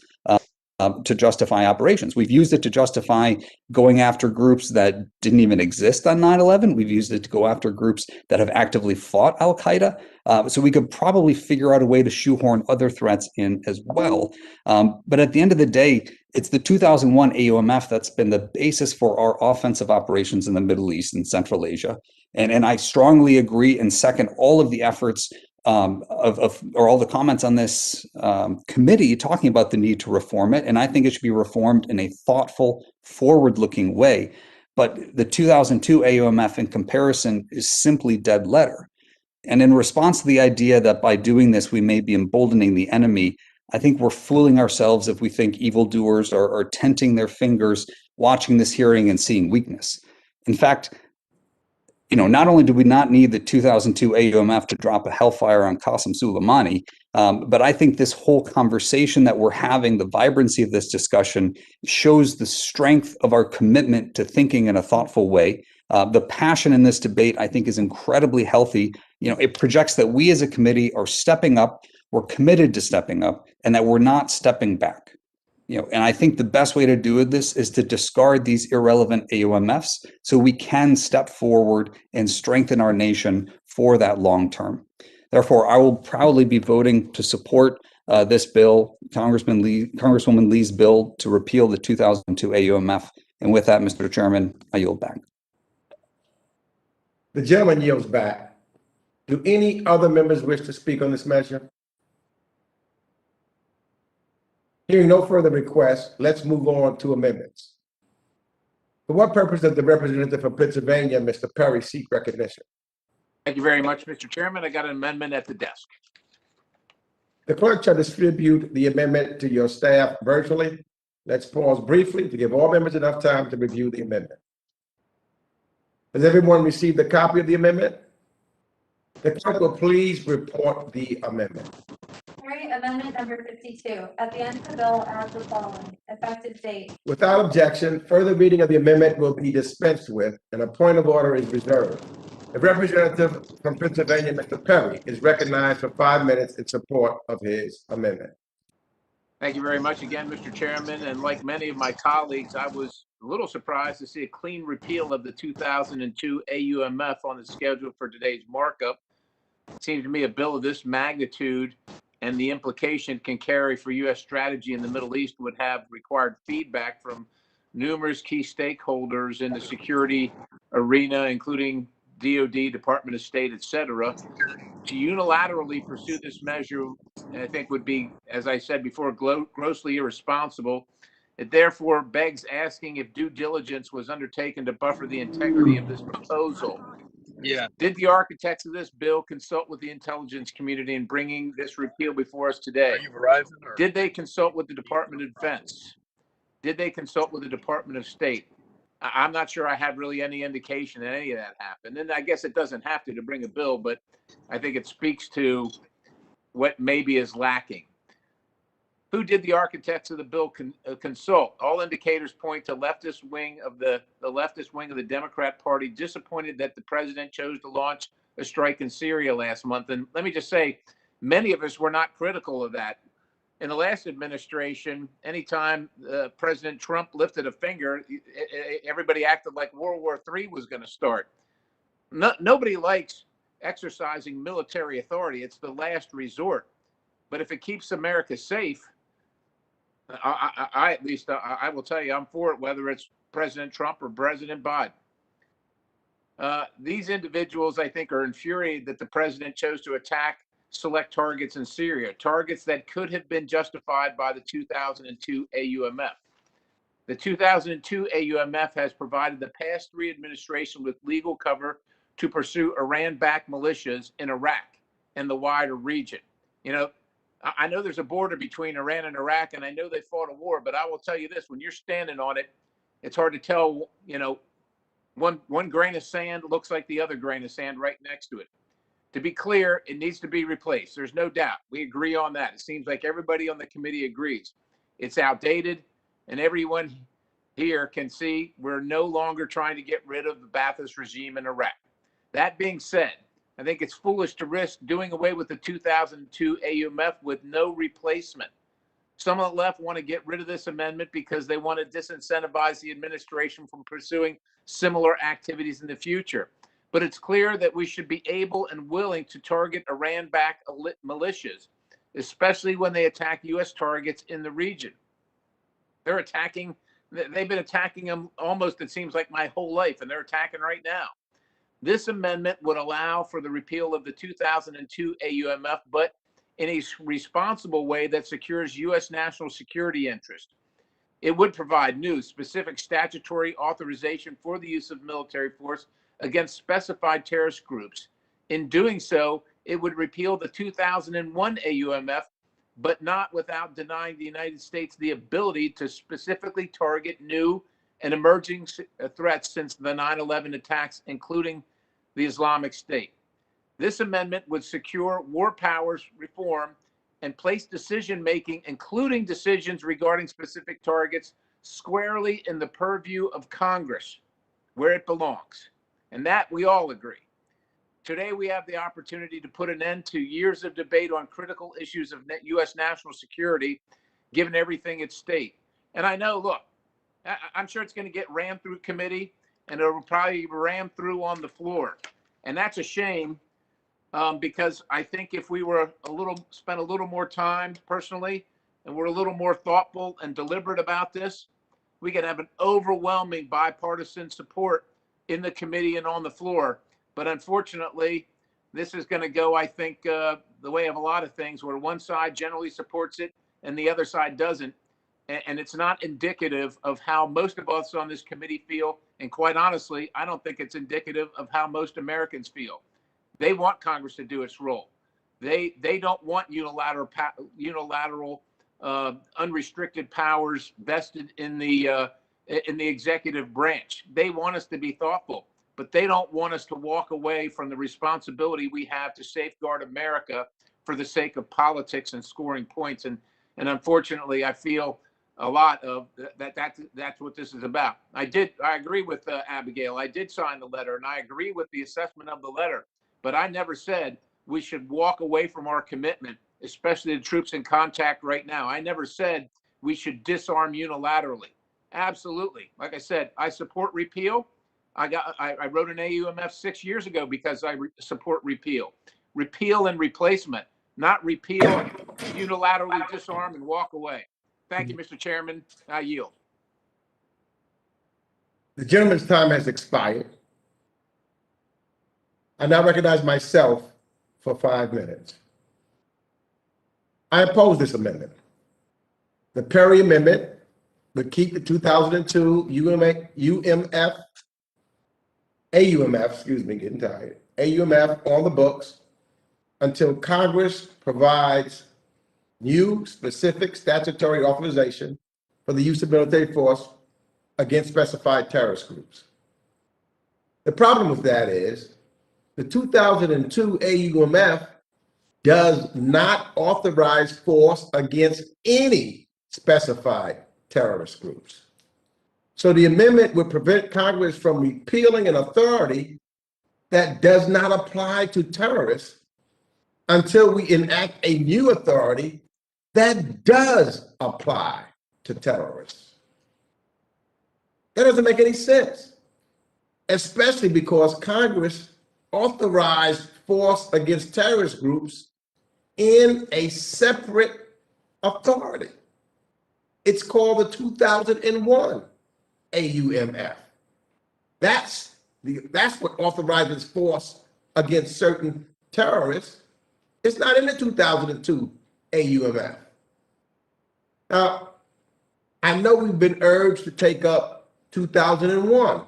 to justify operations. We've used it to justify going after groups that didn't even exist on 9/11. We've used it to go after groups that have actively fought Al-Qaeda. So we could probably figure out a way to shoehorn other threats in as well. But at the end of the day, it's the 2001 AUMF that's been the basis for our offensive operations in the Middle East and Central Asia. And I strongly agree and second all of the efforts or all the comments on this committee talking about the need to reform it. And I think it should be reformed in a thoughtful, forward-looking way. But the 2002 AUMF in comparison is simply dead letter. And in response to the idea that by doing this, we may be emboldening the enemy, I think we're fooling ourselves if we think evildoers are tenting their fingers, watching this hearing and seeing weakness. In fact, not only do we not need the 2002 AUMF to drop a hellfire on Qasem Soleimani, but I think this whole conversation that we're having, the vibrancy of this discussion, shows the strength of our commitment to thinking in a thoughtful way. The passion in this debate, I think, is incredibly healthy. It projects that we as a committee are stepping up, we're committed to stepping up, and that we're not stepping back. And I think the best way to do this is to discard these irrelevant AUMFs so we can step forward and strengthen our nation for that long term. Therefore, I will proudly be voting to support this bill, Congresswoman Lee's bill to repeal the 2002 AUMF. And with that, Mr. Chairman, I yield back. The gentleman yields back. Do any other members wish to speak on this measure? Hearing no further requests, let's move on to amendments. For what purpose does the representative from Pennsylvania, Mr. Perry, seek recognition? Thank you very much, Mr. Chairman. I got an amendment at the desk. The clerk shall distribute the amendment to your staff virtually. Let's pause briefly to give all members enough time to review the amendment. Has everyone received a copy of the amendment? The clerk will please report the amendment. Amendment number 52. At the end of the bill, adds the following. Effective date. Without objection, further reading of the amendment will be dispensed with, and a point of order is reserved. The representative from Pennsylvania, Mr. Perry, is recognized for 5 minutes in support of his amendment. Thank you very much again, Mr. Chairman. And like many of my colleagues, I was a little surprised to see a clean repeal of the 2002 AUMF on the schedule for today's markup. It seems to me a bill of this magnitude and the implication can carry for U.S. strategy in the Middle East would have required feedback from numerous key stakeholders in the security arena, including DOD, Department of State, et cetera. To unilaterally pursue this measure, I think would be, as I said before, grossly irresponsible. It therefore begs asking if due diligence was undertaken to buffer the integrity of this proposal. Yeah. Did the architects of this bill consult with the intelligence community in bringing this repeal before us today? Are you Verizon? Did they consult with the Department of Defense? Did they consult with the Department of State? I'm not sure I have really any indication that any of that happened. And I guess it doesn't have to bring a bill, but I think it speaks to what maybe is lacking. who did the architects of the bill consult? All indicators point to the leftist wing of the Democrat Party, disappointed that the president chose to launch a strike in Syria last month. And let me just say, many of us were not critical of that. In the last administration, anytime President Trump lifted a finger, everybody acted like World War III was going to start. Nobody likes exercising military authority. It's the last resort. But if it keeps America safe, I will tell you, I'm for it, whether it's President Trump or President Biden. These individuals, I think, are infuriated that the president chose to attack select targets in Syria, targets that could have been justified by the 2002 AUMF. The 2002 AUMF has provided the past three administrations with legal cover to pursue Iran-backed militias in Iraq and the wider region. You know, I know there's a border between Iran and Iraq, and I know they fought a war, but I will tell you this, when you're standing on it, it's hard to tell, you know, one grain of sand looks like the other grain of sand right next to it. To be clear, it needs to be replaced. There's no doubt. We agree on that. It seems like everybody on the committee agrees. It's outdated, and everyone here can see we're no longer trying to get rid of the Ba'athist regime in Iraq. That being said, I think it's foolish to risk doing away with the 2002 AUMF with no replacement. Some of the left want to get rid of this amendment because they want to disincentivize the administration from pursuing similar activities in the future. But it's clear that we should be able and willing to target Iran-backed militias, especially when they attack U.S. targets in the region. They've been attacking them almost, it seems like, my whole life, and they're attacking right now. This amendment would allow for the repeal of the 2002 AUMF, but in a responsible way that secures U.S. national security interests. It would provide new, specific statutory authorization for the use of military force against specified terrorist groups. In doing so, it would repeal the 2001 AUMF, but not without denying the United States the ability to specifically target new and emerging threats since the 9/11 attacks, including the Islamic State. This amendment would secure war powers reform and place decision-making, including decisions regarding specific targets, squarely in the purview of Congress, where it belongs. And that we all agree. Today, we have the opportunity to put an end to years of debate on critical issues of U.S. national security, given everything at stake. And I know, look, I'm sure it's going to get rammed through committee, and it will probably be rammed through on the floor. And that's a shame, because I think if we were spent a little more time personally, and we're a little more thoughtful and deliberate about this, we could have an overwhelming bipartisan support in the committee and on the floor. But unfortunately, this is going to go, I think, the way of a lot of things, where one side generally supports it and the other side doesn't. And it's not indicative of how most of us on this committee feel. And quite honestly, I don't think it's indicative of how most Americans feel. They want Congress to do its role. They don't want unilateral unrestricted powers vested in the executive branch. They want us to be thoughtful, but they don't want us to walk away from the responsibility we have to safeguard America for the sake of politics and scoring points. And unfortunately, I feel a lot of that's what this is about. I agree with Abigail. I did sign the letter, and I agree with the assessment of the letter. But I never said we should walk away from our commitment, especially the troops in contact right now. I never said we should disarm unilaterally. Absolutely. Like I said, I support repeal. I wrote an AUMF 6 years ago because I support repeal. Repeal and replacement, not repeal, unilaterally disarm and walk away. Thank you, Mr. Chairman. I yield. The gentleman's time has expired. I now recognize myself for 5 minutes. I oppose this amendment. The Perry Amendment would keep the 2002 AUMF on the books until Congress provides new specific statutory authorization for the use of military force against specified terrorist groups. The problem with that is the 2002 AUMF does not authorize force against any specified terrorist groups. So the amendment would prevent Congress from repealing an authority that does not apply to terrorists until we enact a new authority that does apply to terrorists. That doesn't make any sense, especially because Congress authorized force against terrorist groups in a separate authority. It's called the 2001 AUMF. That's what authorizes force against certain terrorists. It's not in the 2002 AUMF. Now, I know we've been urged to take up 2001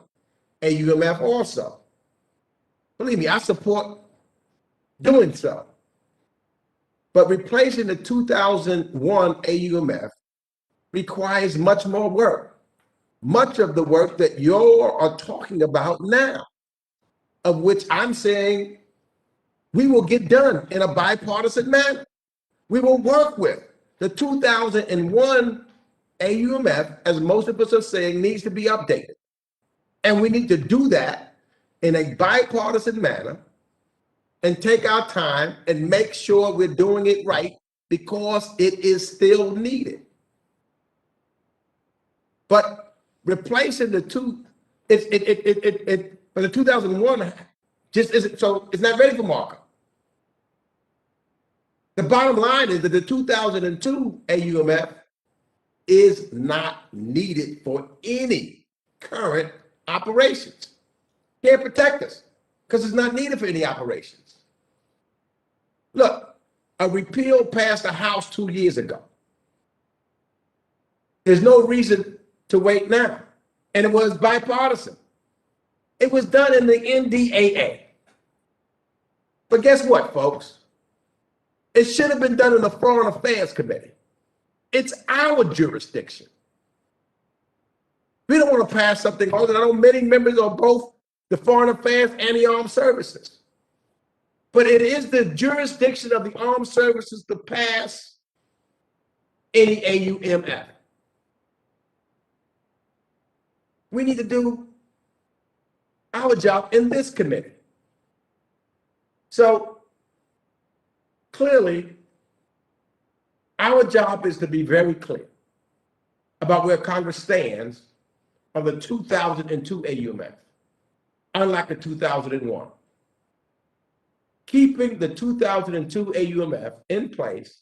AUMF also. Believe me, I support doing so. But replacing the 2001 AUMF requires much more work. Much of the work that you are talking about now, of which I'm saying we will get done in a bipartisan manner. We will work with the 2001 AUMF, as most of us are saying, needs to be updated. And we need to do that in a bipartisan manner and take our time and make sure we're doing it right because it is still needed. But replacing the two, for the 2001 just isn't, so it's not ready for markup. The bottom line is that the 2002 AUMF is not needed for any current operations. Can't protect us because it's not needed for any operations. Look, a repeal passed the House 2 years ago. There's no reason to wait now. And it was bipartisan. It was done in the NDAA. But guess what, folks? It should have been done in the Foreign Affairs Committee. It's our jurisdiction. We don't want to pass something, I know many members of both the Foreign Affairs and the Armed Services. But it is the jurisdiction of the Armed Services to pass any AUMF. We need to do our job in this committee. So clearly, our job is to be very clear about where Congress stands on the 2002 AUMF, unlike the 2001. Keeping the 2002 AUMF in place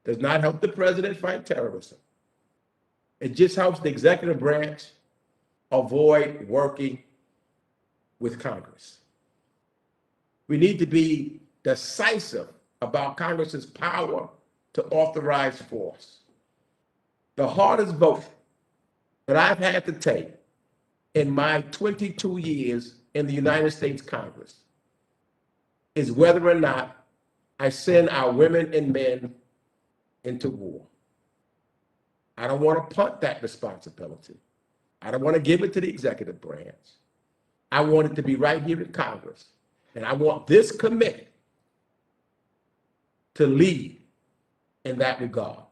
does not help the president fight terrorism. It just helps the executive branch avoid working with Congress. We need to be decisive about Congress's power to authorize force. The hardest vote that I've had to take in my 22 years in the United States Congress is whether or not I send our women and men into war. I don't want to punt that responsibility. I don't want to give it to the executive branch. I want it to be right here in Congress. And I want this committee to lead in that regard.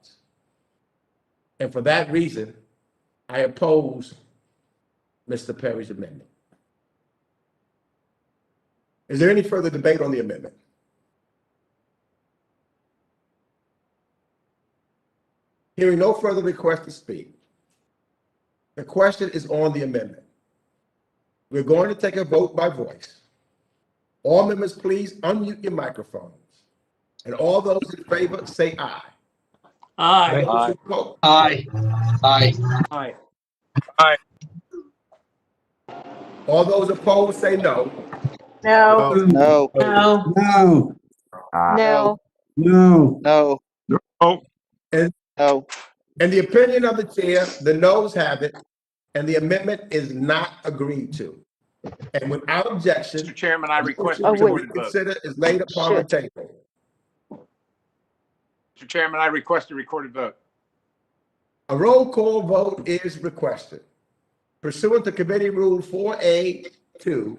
And for that reason, I oppose Mr. Perry's amendment. Is there any further debate on the amendment? Hearing no further request to speak, the question is on the amendment. We're going to take a vote by voice. All members, please unmute your microphones. And all those in favor say aye. Aye. Aye. Aye. Aye. Aye. Aye. All those opposed say no. No. No. No. No. No. No. No. Oh. And, No. in the opinion of the chair, the noes have it, and the amendment is not agreed to. And without objection, Mr. Chairman, I request a to recorded vote. reconsider is laid upon the table. Mr. Chairman, I request a recorded vote. A roll call vote is requested. Pursuant to Committee Rule 4A2,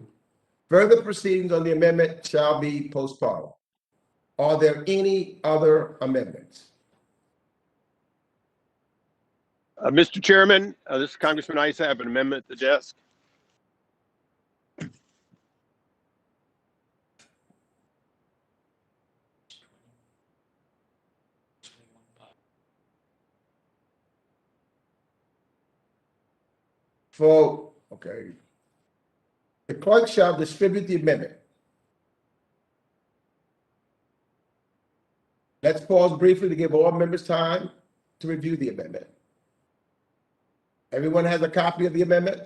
further proceedings on the amendment shall be postponed. Are there any other amendments? Mr. Chairman, this is Congressman Issa. I have an amendment at the desk. Okay. The clerk shall distribute the amendment. Let's pause briefly to give all members time to review the amendment. Everyone has a copy of the amendment?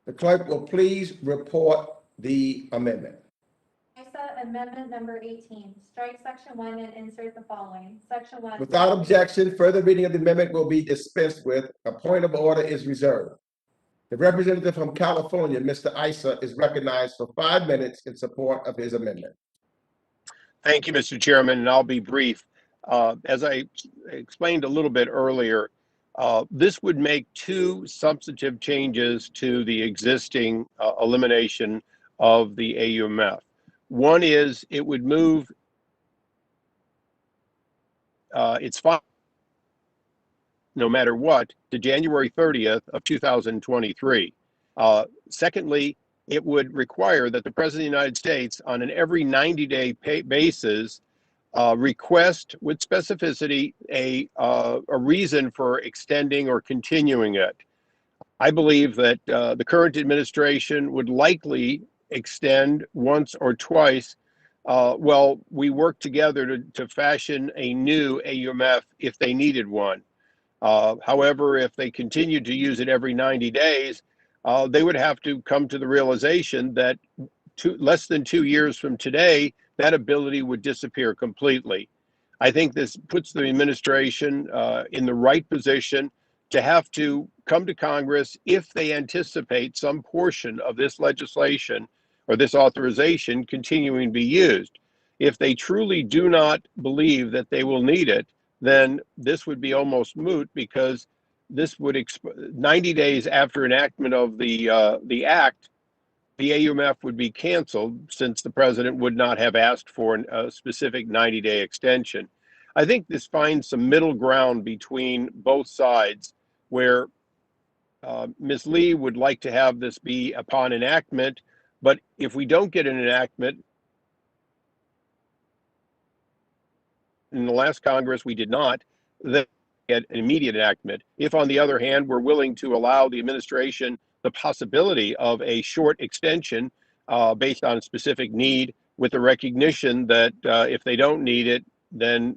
The clerk will please report the amendment. ISA amendment number 18, strike section 1 and insert the following. Section 1. Without objection, further reading of the amendment will be dispensed with. A point of order is reserved. The representative from California, Mr. Issa, is recognized for 5 minutes in support of his amendment. Thank you, Mr. Chairman, and I'll be brief. As I explained a little bit earlier, this would make 2 substantive changes to the existing elimination of the AUMF. One is it would move its fine, no matter what, to January 30th of 2023. Secondly, it would require that the President of the United States, on an every 90-day basis, request with specificity a reason for extending or continuing it. I believe that the current administration would likely extend once or twice while we work together to fashion a new AUMF if they needed one. However, if they continued to use it every 90 days, they would have to come to the realization that less than 2 years from today, that ability would disappear completely. I think this puts the administration in the right position to have to come to Congress if they anticipate some portion of this legislation or this authorization continuing to be used. If they truly do not believe that they will need it, then this would be almost moot, because this would 90 days after enactment of the act, the AUMF would be canceled, since the president would not have asked for a specific 90-day extension. I think this finds some middle ground between both sides, where Ms. Lee would like to have this be upon enactment, but if we don't get an enactment, in the last Congress we did not, then get an immediate enactment. If, on the other hand, we're willing to allow the administration the possibility of a short extension based on a specific need, with the recognition that if they don't need it, then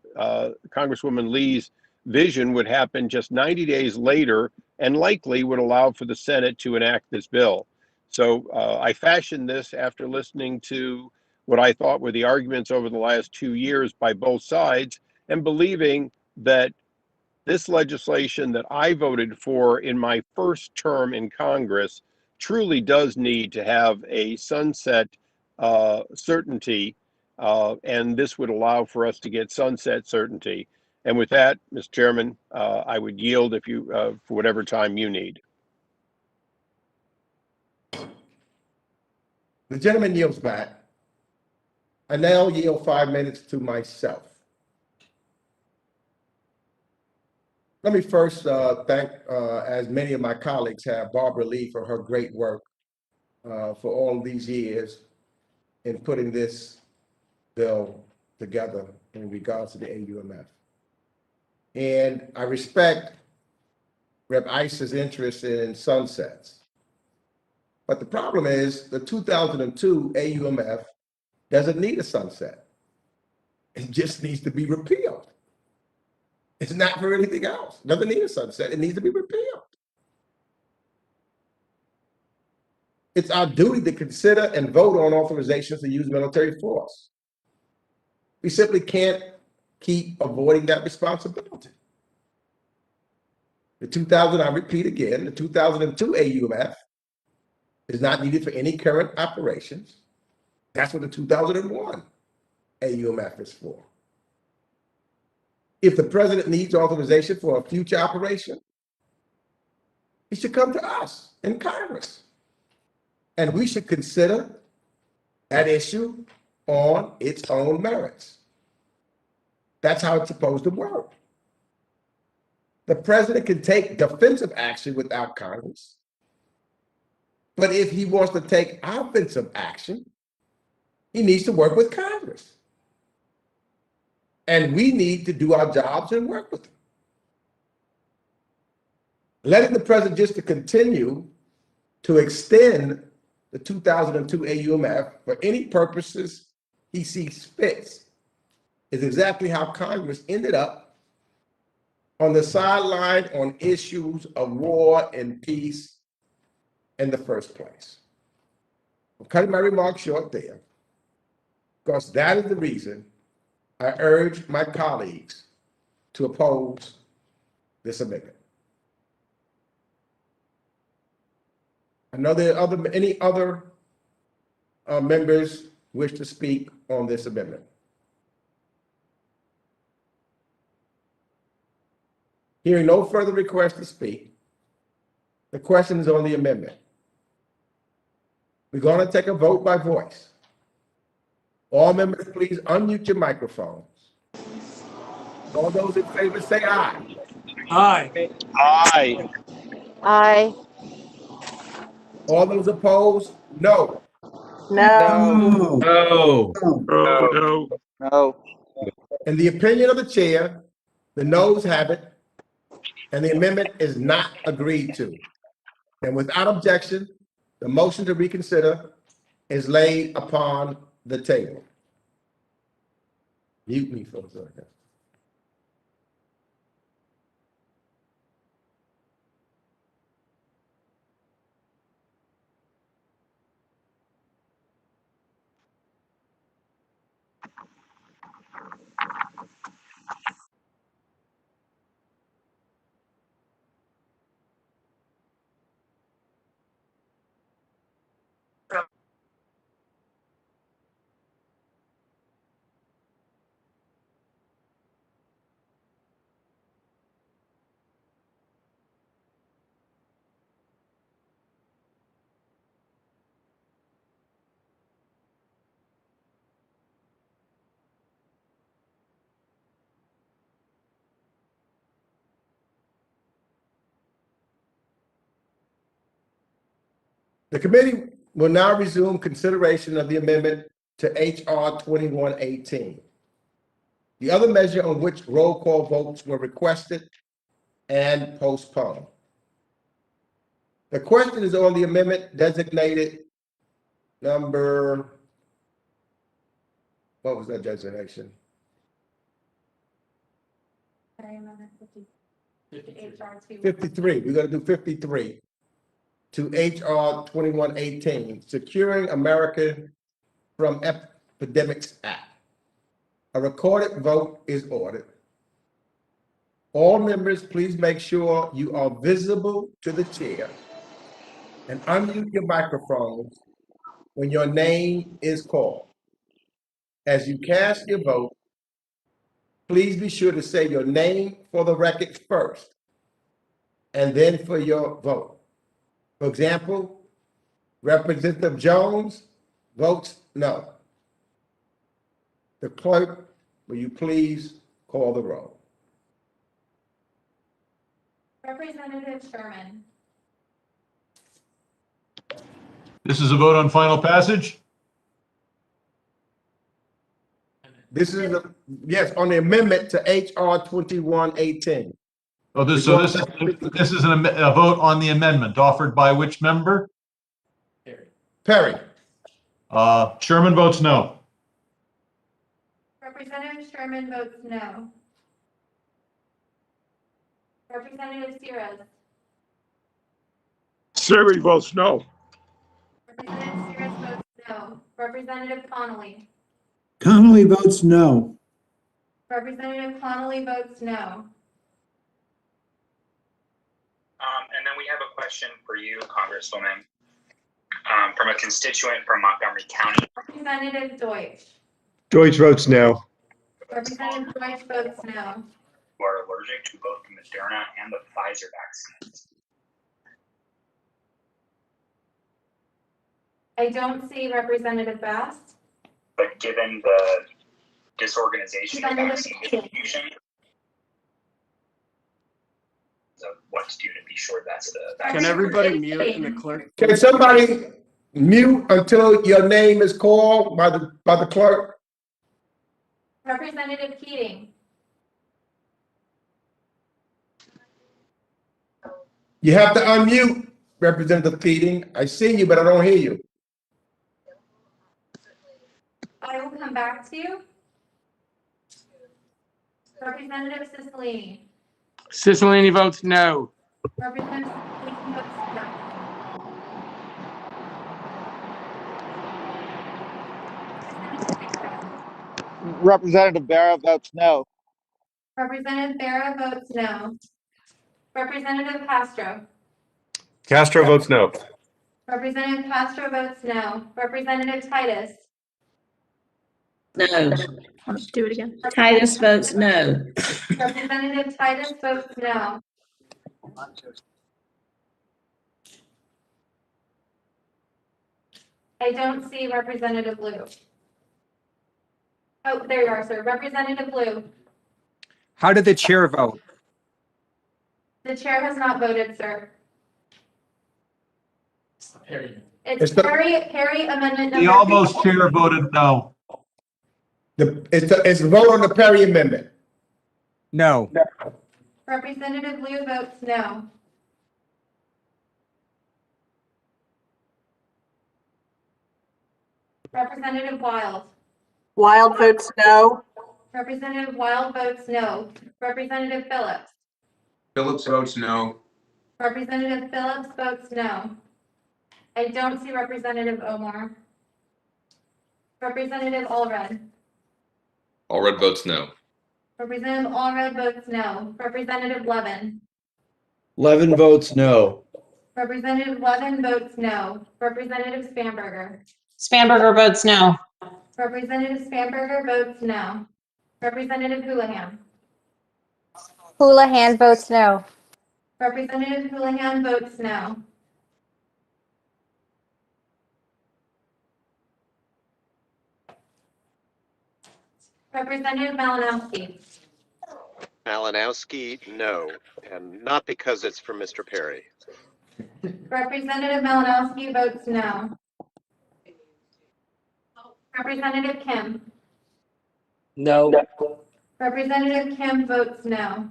Congresswoman Lee's vision would happen just 90 days later, and likely would allow for the Senate to enact this bill. So I fashioned this after listening to what I thought were the arguments over the last 2 years by both sides, and believing that this legislation that I voted for in my first term in Congress truly does need to have a sunset certainty, and this would allow for us to get sunset certainty. And with that, Mr. Chairman, I would yield if you for whatever time you need. The gentleman yields back. I now yield 5 minutes to myself. Let me first thank, as many of my colleagues have, Barbara Lee for her great work for all these years in putting this bill together in regards to the AUMF. And I respect Rep. Issa's interest in sunsets. But the problem is the 2002 AUMF doesn't need a sunset. It just needs to be repealed. It's not for anything else. It doesn't need a sunset. It needs to be repealed. It's our duty to consider and vote on authorizations to use military force. We simply can't keep avoiding that responsibility. I repeat again, the 2002 AUMF is not needed for any current operations. That's what the 2001 AUMF is for. If the president needs authorization for a future operation, he should come to us in Congress. And we should consider that issue on its own merits. That's how it's supposed to work. The president can take defensive action without Congress. But if he wants to take offensive action, he needs to work with Congress. And we need to do our jobs and work with them. Letting the president just to continue to extend the 2002 AUMF for any purposes he sees fit is exactly how Congress ended up on the sideline on issues of war and peace in the first place. I'm cutting my remarks short there because that is the reason I urge my colleagues to oppose this amendment. I know there are any other members wish to speak on this amendment. Hearing no further requests to speak, the question is on the amendment. We're going to take a vote by voice. All members, please unmute your microphones. All those in favor say aye. Aye. Aye. Aye. All those opposed, no. No. No. No. No. In the opinion of the chair, the noes have it, and the amendment is not agreed to. And without objection, the motion to reconsider is laid upon the table. Mute me for a second. The committee will now resume consideration of the amendment to H.R. 2118. The other measure on which roll call votes were requested and postponed. The question is on the amendment designated number, what was that designation? HR 53. We're going to do 53 to H.R. 2118, Securing America from Epidemics Act. A recorded vote is ordered. All members, please make sure you are visible to the chair and unmute your microphones when your name is called. As you cast your vote, please be sure to say your name for the record first, and then for your vote. For example, Representative Jones votes no. The clerk, will you please call the roll? Representative Sherman. This is a vote on final passage? This is, yes, on the amendment to H.R. 2118. Oh, this is a vote on the amendment offered by which member? Perry. Sherman votes no. Representative Sherman votes no. Representative Cis. Siri votes no. Representative Cis votes no. Representative Connolly. Connolly votes no. Representative Connolly votes no. And then we have a question for you, Congresswoman, from a constituent from Montgomery County. Representative Deutsch. Deutsch votes no. Representative Deutsch votes no. Who are allergic to both the Moderna and the Pfizer vaccines. I don't see Representative Bass. but given the disorganization of vaccine distribution, so what to do to be sure that's the vaccine. Can everybody mute in the clerk? Can somebody mute until your name is called by the clerk? Representative Keating. You have to unmute, Representative Keating. I see you, but I don't hear you. I will come back to you. Representative Cicilline. Cicilline votes no. Representative Cicilline votes no. Representative Barra votes no. Representative Barra votes no. Representative Castro. Castro votes no. Representative Castro votes no. Representative Titus. No. Let's do it again. Titus votes no. Representative Titus votes no. I don't see Representative Blue. Oh, there you are, sir. Representative Blue. How did the chair vote? The chair has not voted, sir. It's the- Perry amendment The number. almost chair voted no. It's a vote on the Perry amendment. No. Representative Blue votes no. Representative Wild. Wild votes no. Representative Wild votes no. Representative Phillips. Phillips votes no. Representative Phillips votes no. I don't see Representative Omar. Representative Allred. Allred votes no. Representative Allred votes no. Representative Levin. Levin votes no. Representative Levin votes no. Representative Spanberger. Spanberger votes no. Representative Spanberger votes no. Representative Houlahan. Houlahan votes no. Representative Houlahan votes no. Representative Malinowski. Malinowski, no, and not because it's from Mr. Perry. Representative Malinowski votes no. Representative Kim. No. Representative Kim votes no.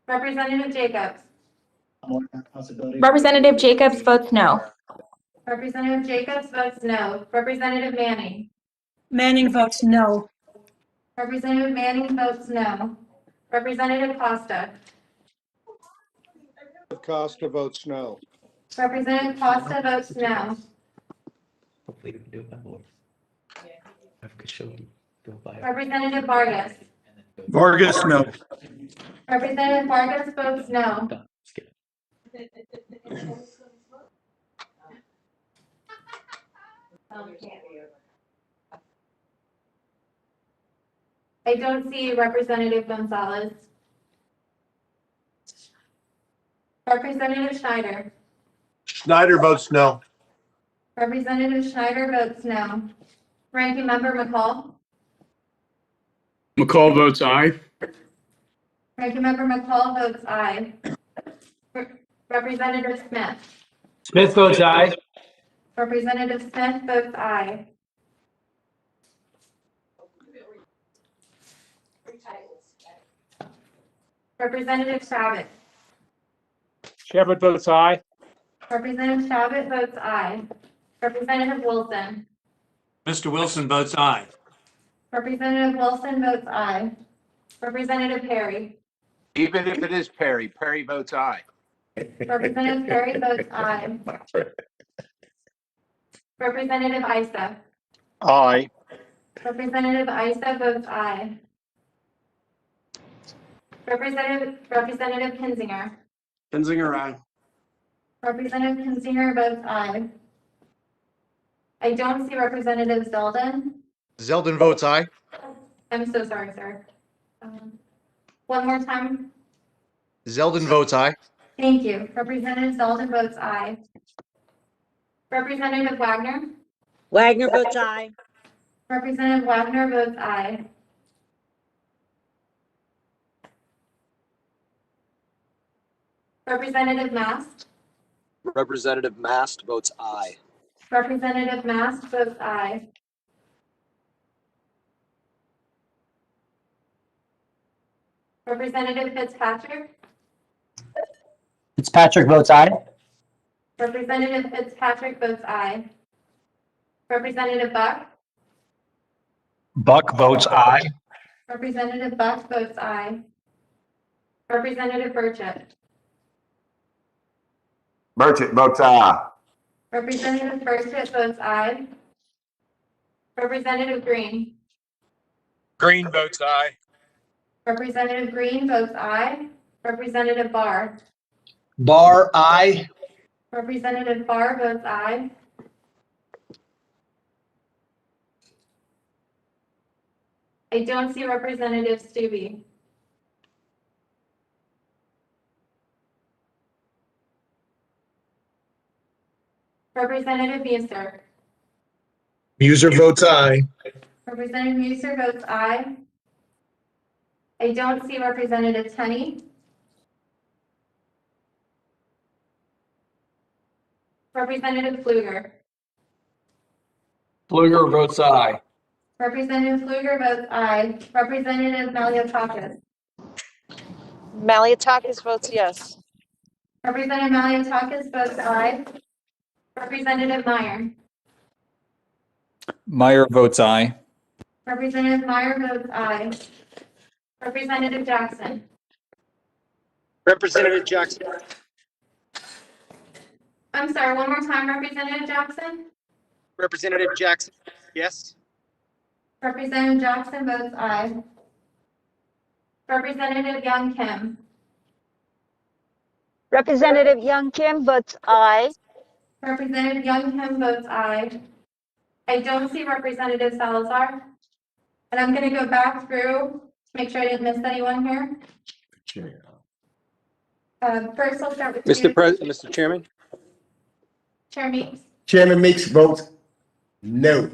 Representative Jacobs. Representative Jacobs votes no. Representative Jacobs votes no. Representative Manning. Manning votes no. Representative Manning votes no. Representative Costa. Costa votes no. Representative Costa votes no. Hopefully we can do it by voice. I could show you. Go by it. Representative Vargas. Vargas, no. Representative Vargas votes no. I don't see Representative Gonzalez. Representative Schneider. Schneider votes no. Representative Schneider votes no. Ranking Member McCall. McCall votes aye. Ranking Member McCall votes aye. Representative Smith. Smith votes aye. Representative Smith votes aye. Representative Shabbat. Shabbat votes aye. Representative Shabbat votes aye. Representative Wilson. Mr. Wilson votes aye. Representative Wilson votes aye. Representative Perry. Even if it is Perry, Perry votes aye. Representative Perry votes aye. Representative Issa. Aye. Representative Issa votes aye. Representative Kinzinger. Kinzinger, aye. Representative Kinzinger votes aye. I don't see Representative Zeldin. Zeldin votes aye. I'm so sorry, sir. One more time. Zeldin votes aye. Thank you. Representative Zeldin votes aye. Representative Wagner. Wagner votes aye. Representative Wagner votes aye. Representative Mast. Representative Mast votes aye. Representative Mast votes aye. Representative Fitzpatrick. Fitzpatrick votes aye. Representative Fitzpatrick votes aye. Representative Buck. Buck votes aye. Representative Buck votes aye. Representative Burchett. Burchett votes aye. Representative Burchett votes aye. Representative Green. Green votes aye. Representative Green votes aye. Representative Barr. Barr, aye. Representative Barr votes aye. I don't see Representative Stubbe. Representative Muser. Muser votes aye. Representative Muser votes aye. I don't see Representative Tenney. Representative Pfluger. Pfluger votes aye. Representative Pfluger votes aye. Representative Maliotakis. Maliotakis votes yes. Representative Maliotakis votes aye. Representative Meyer. Meyer votes aye. Representative Meyer votes aye. Representative Jackson. Representative Jackson. I'm sorry, one more time, Representative Jackson. Representative Jackson, yes. Representative Jackson votes aye. Representative Young Kim. Representative Young Kim votes aye. Representative Young Kim votes aye. I don't see Representative Salazar. And I'm going to go back through to make sure I didn't miss anyone here. First, I'll start with Mr. Chairman. Chair Meeks. Chairman Meeks votes no.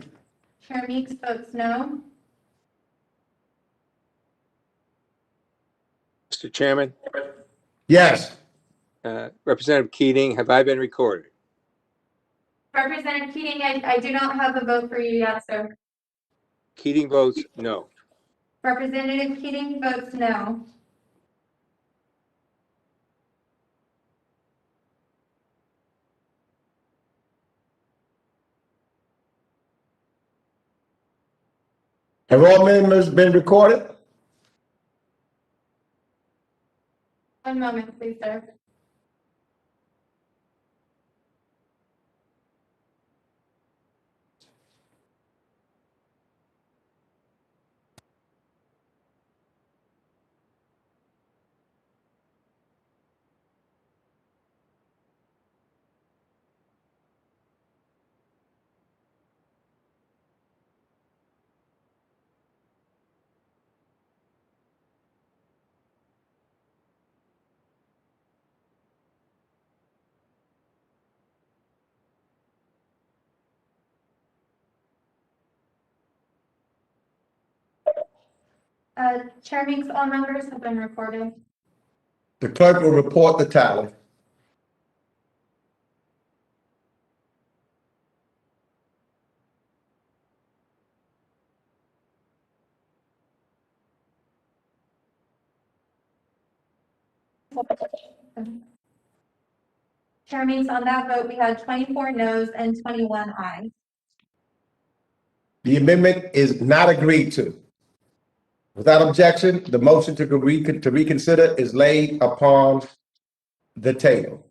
Chair Meeks votes no. Mr. Chairman, Yes. Representative Keating, have I been recorded? Representative Keating, I do not have a vote for you yet, sir. Keating votes no. Representative Keating votes no. Have all members been recorded? One moment, please, sir. Chair Meeks, all members have been recorded. The clerk will report the tally. Chair Meeks, on that vote, we had 24 noes and 21 ayes. The amendment is not agreed to. Without objection, the motion to reconsider is laid upon the table.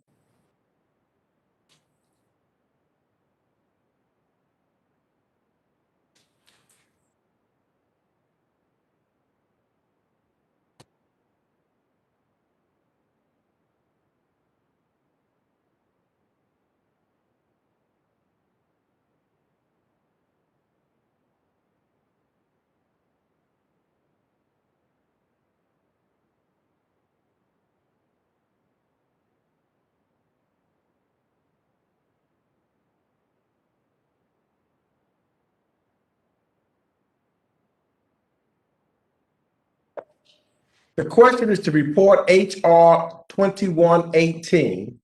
The question is to report H.R. 2118,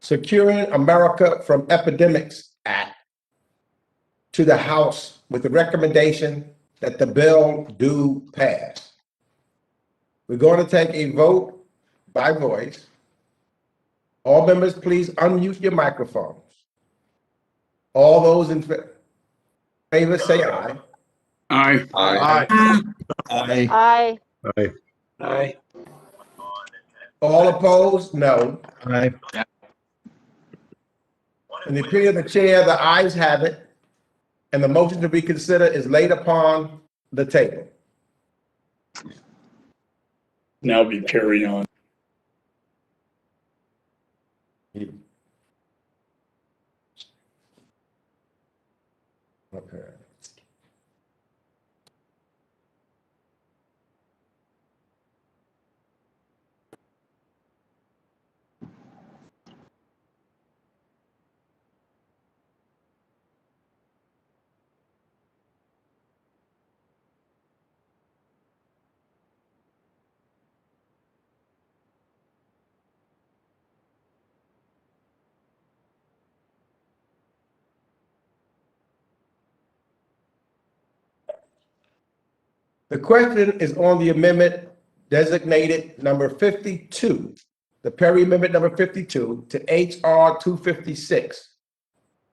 Securing America from Epidemics Act, to the House with the recommendation that the bill do pass. We're going to take a vote by voice. All members, please unmute your microphones. All those in favor say aye. Aye. Aye. Aye. Aye. Aye. Aye. All opposed, no. Aye. In the opinion of the chair, the ayes have it, and the motion to reconsider is laid upon the table. Now be carried on. Okay. The question is on the amendment designated number 52, the Perry Amendment number 52 to H.R. 256.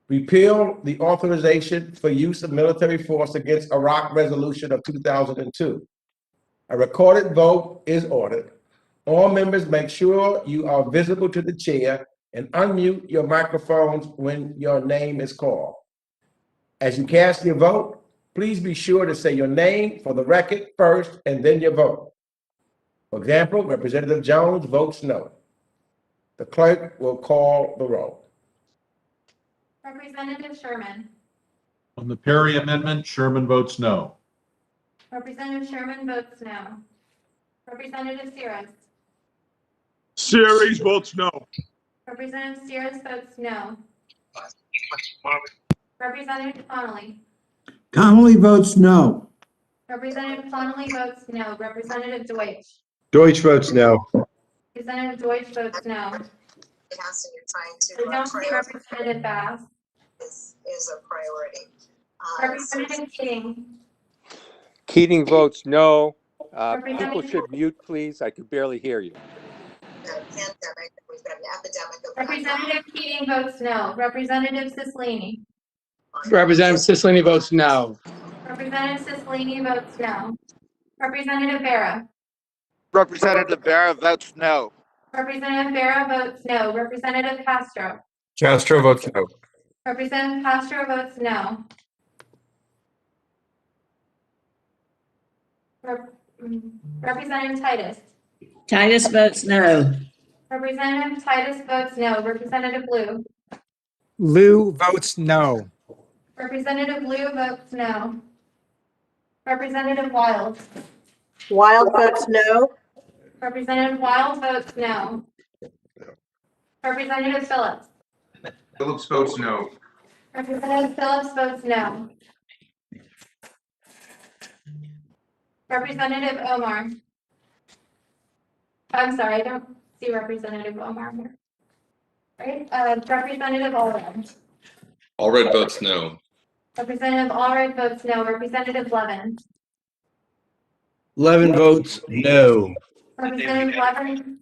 Repeal the authorization for use of military force against Iraq resolution of 2002. A recorded vote is ordered. All members, make sure you are visible to the chair and unmute your microphones when your name is called. As you cast your vote, please be sure to say your name for the record first and then your vote. For example, Representative Jones votes no. The clerk will call the roll. Representative Sherman. On the Perry Amendment, Sherman votes no. Representative Sherman votes no. Representative Sears. Series votes no. Representative Sears votes no. Representative Connolly. Connolly votes no. Representative Connolly votes no. Representative Deutsch. Deutsch votes no. Representative Deutsch votes no. I don't see Representative Bass. Is a priority. Representative King. Keating votes no. People Representative- should mute, please. I could barely hear you. Pandemic, we've got an epidemic of Representative Keating votes no. Representative Cicilline. Representative Cicilline votes no. Representative Cicilline votes no. Representative Vera. Representative Vera votes no. Representative Vera votes no. Representative Castro. Castro votes no. Representative Castro votes no. Representative Titus. Titus votes no. Representative Titus votes no. Representative Liu. Lou votes no. Representative Liu votes no. Representative Wild. Wild votes no. Representative Wild votes no. Representative Phillips. Phillips votes no. Representative Phillips votes no. Representative Omar. I'm sorry, I don't see Representative Omar here. Right, Representative Allred. Allred votes no. Representative Allred votes no. Representative Levin. Levin votes no. Representative Levin.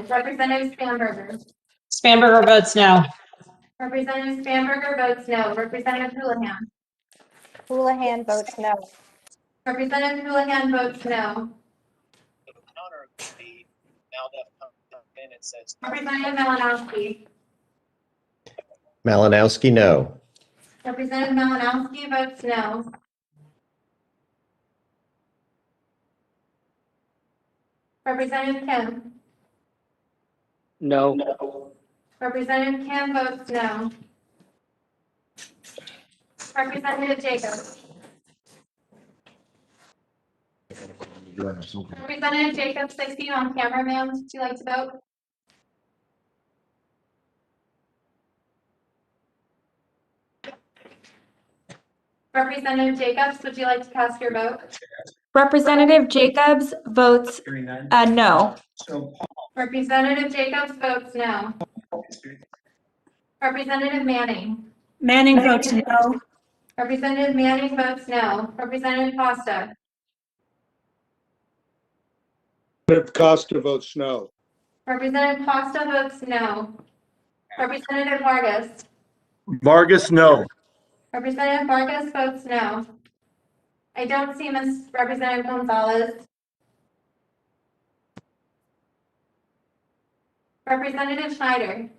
Representative Spanberger. Spanberger votes no. Representative Spanberger votes no. Representative Houlahan. Houlahan votes no. Representative Houlahan votes no. Representative Malinowski. Malinowski, no. Representative Malinowski votes no. Representative Kim. No. Representative Kim votes no. Representative Jacobs. Representative Jacobs, I see you on camera, ma'am. Would you like to vote? Representative Jacobs, would you like to cast your vote? Representative Jacobs votes no. Representative Jacobs votes no. Representative Manning. Manning votes no. Representative Manning votes no. Representative Costa. Representative Costa votes no. Representative Costa votes no. Representative Vargas. Vargas, no. Representative Vargas votes no. I don't see Ms. Representative Gonzalez. Representative Schneider.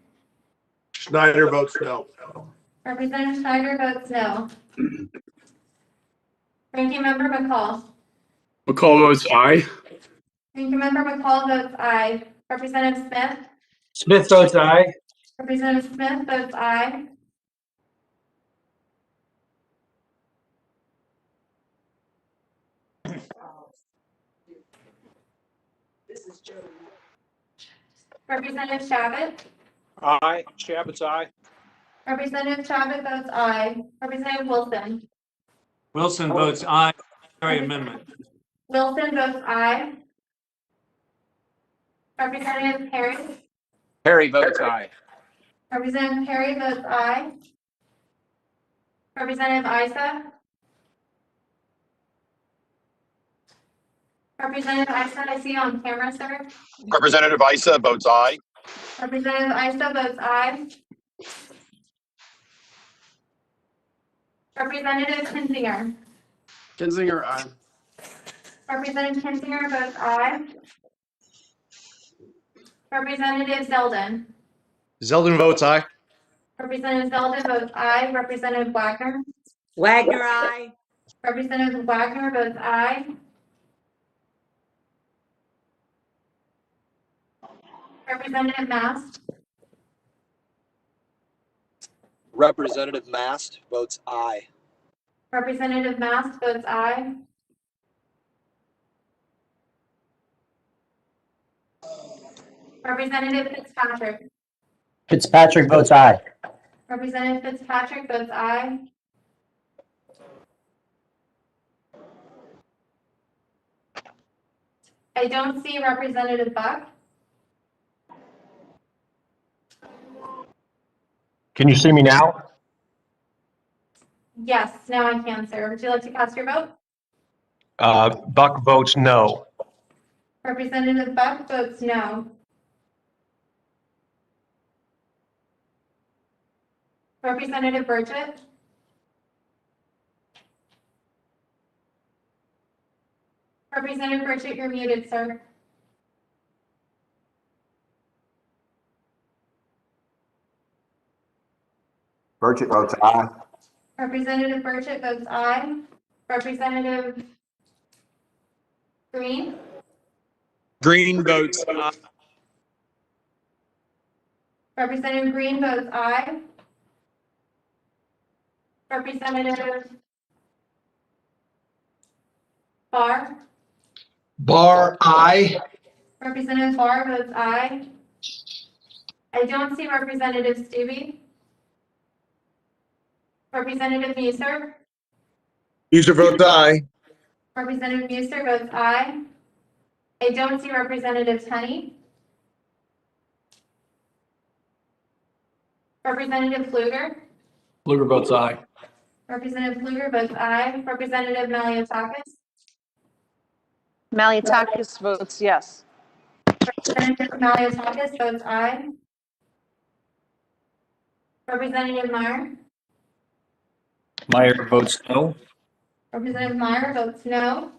Schneider votes no. Representative Schneider votes no. Ranking Member McCall. McCall votes aye. Ranking Member McCall votes aye. Representative Smith. Smith votes aye. Representative Smith votes aye. Representative Shabbat. Aye. Shabbat's aye. Representative Shabbat votes aye. Representative Wilson. Wilson votes aye. Amendment. Wilson votes aye. Representative Perry. Perry votes aye. Representative Perry votes aye. Representative Isa. Representative Isa, I see you on camera, sir. Representative Isa votes aye. Representative Isa votes aye. Representative Kinzinger. Kinzinger, aye. Representative Kinzinger votes aye. Representative Zeldin. Zeldin votes aye. Representative Zeldin votes aye. Representative Wagner. Wagner, aye. Representative Wagner votes aye. Representative Mast. Representative Mast votes aye. Representative Mast votes aye. Representative Fitzpatrick. Fitzpatrick votes aye. Representative Fitzpatrick votes aye. I don't see Representative Buck. Can you see me now? Yes, now I can, sir. Would you like to cast your vote? Buck votes no. Representative Buck votes no. Representative Burchett. Representative Burchett, you're muted, sir. Burchett votes aye. Representative Burchett votes aye. Representative Green. Green votes aye. Representative Green votes aye. Representative Barr. Barr, aye. Representative Barr votes aye. I don't see Representative Stubbe. Representative Muser. User votes aye. Representative Muser votes aye. I don't see Representative Tunney. Representative Pfluger. Luger votes aye. Representative Pfluger votes aye. Representative Maliotakis. Maliotakis votes yes. Representative Maliotakis votes aye. Representative Meyer. Meyer votes no. Representative Meyer votes no.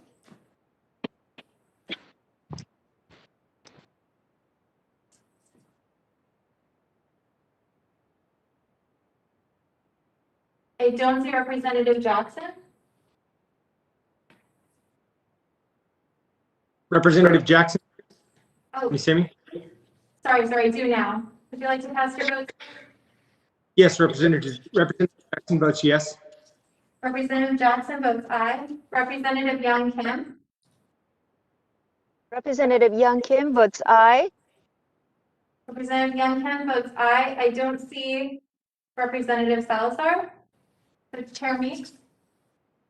I don't see Representative Jackson. Representative Jackson, Oh, you see me? sorry, I do now. Would you like to cast your vote? Yes, Representative Jackson votes yes. Representative Jackson votes aye. Representative Young Kim. Representative Young Kim votes aye. Representative Young Kim votes aye. I don't see Representative Salazar. Chair Meeks.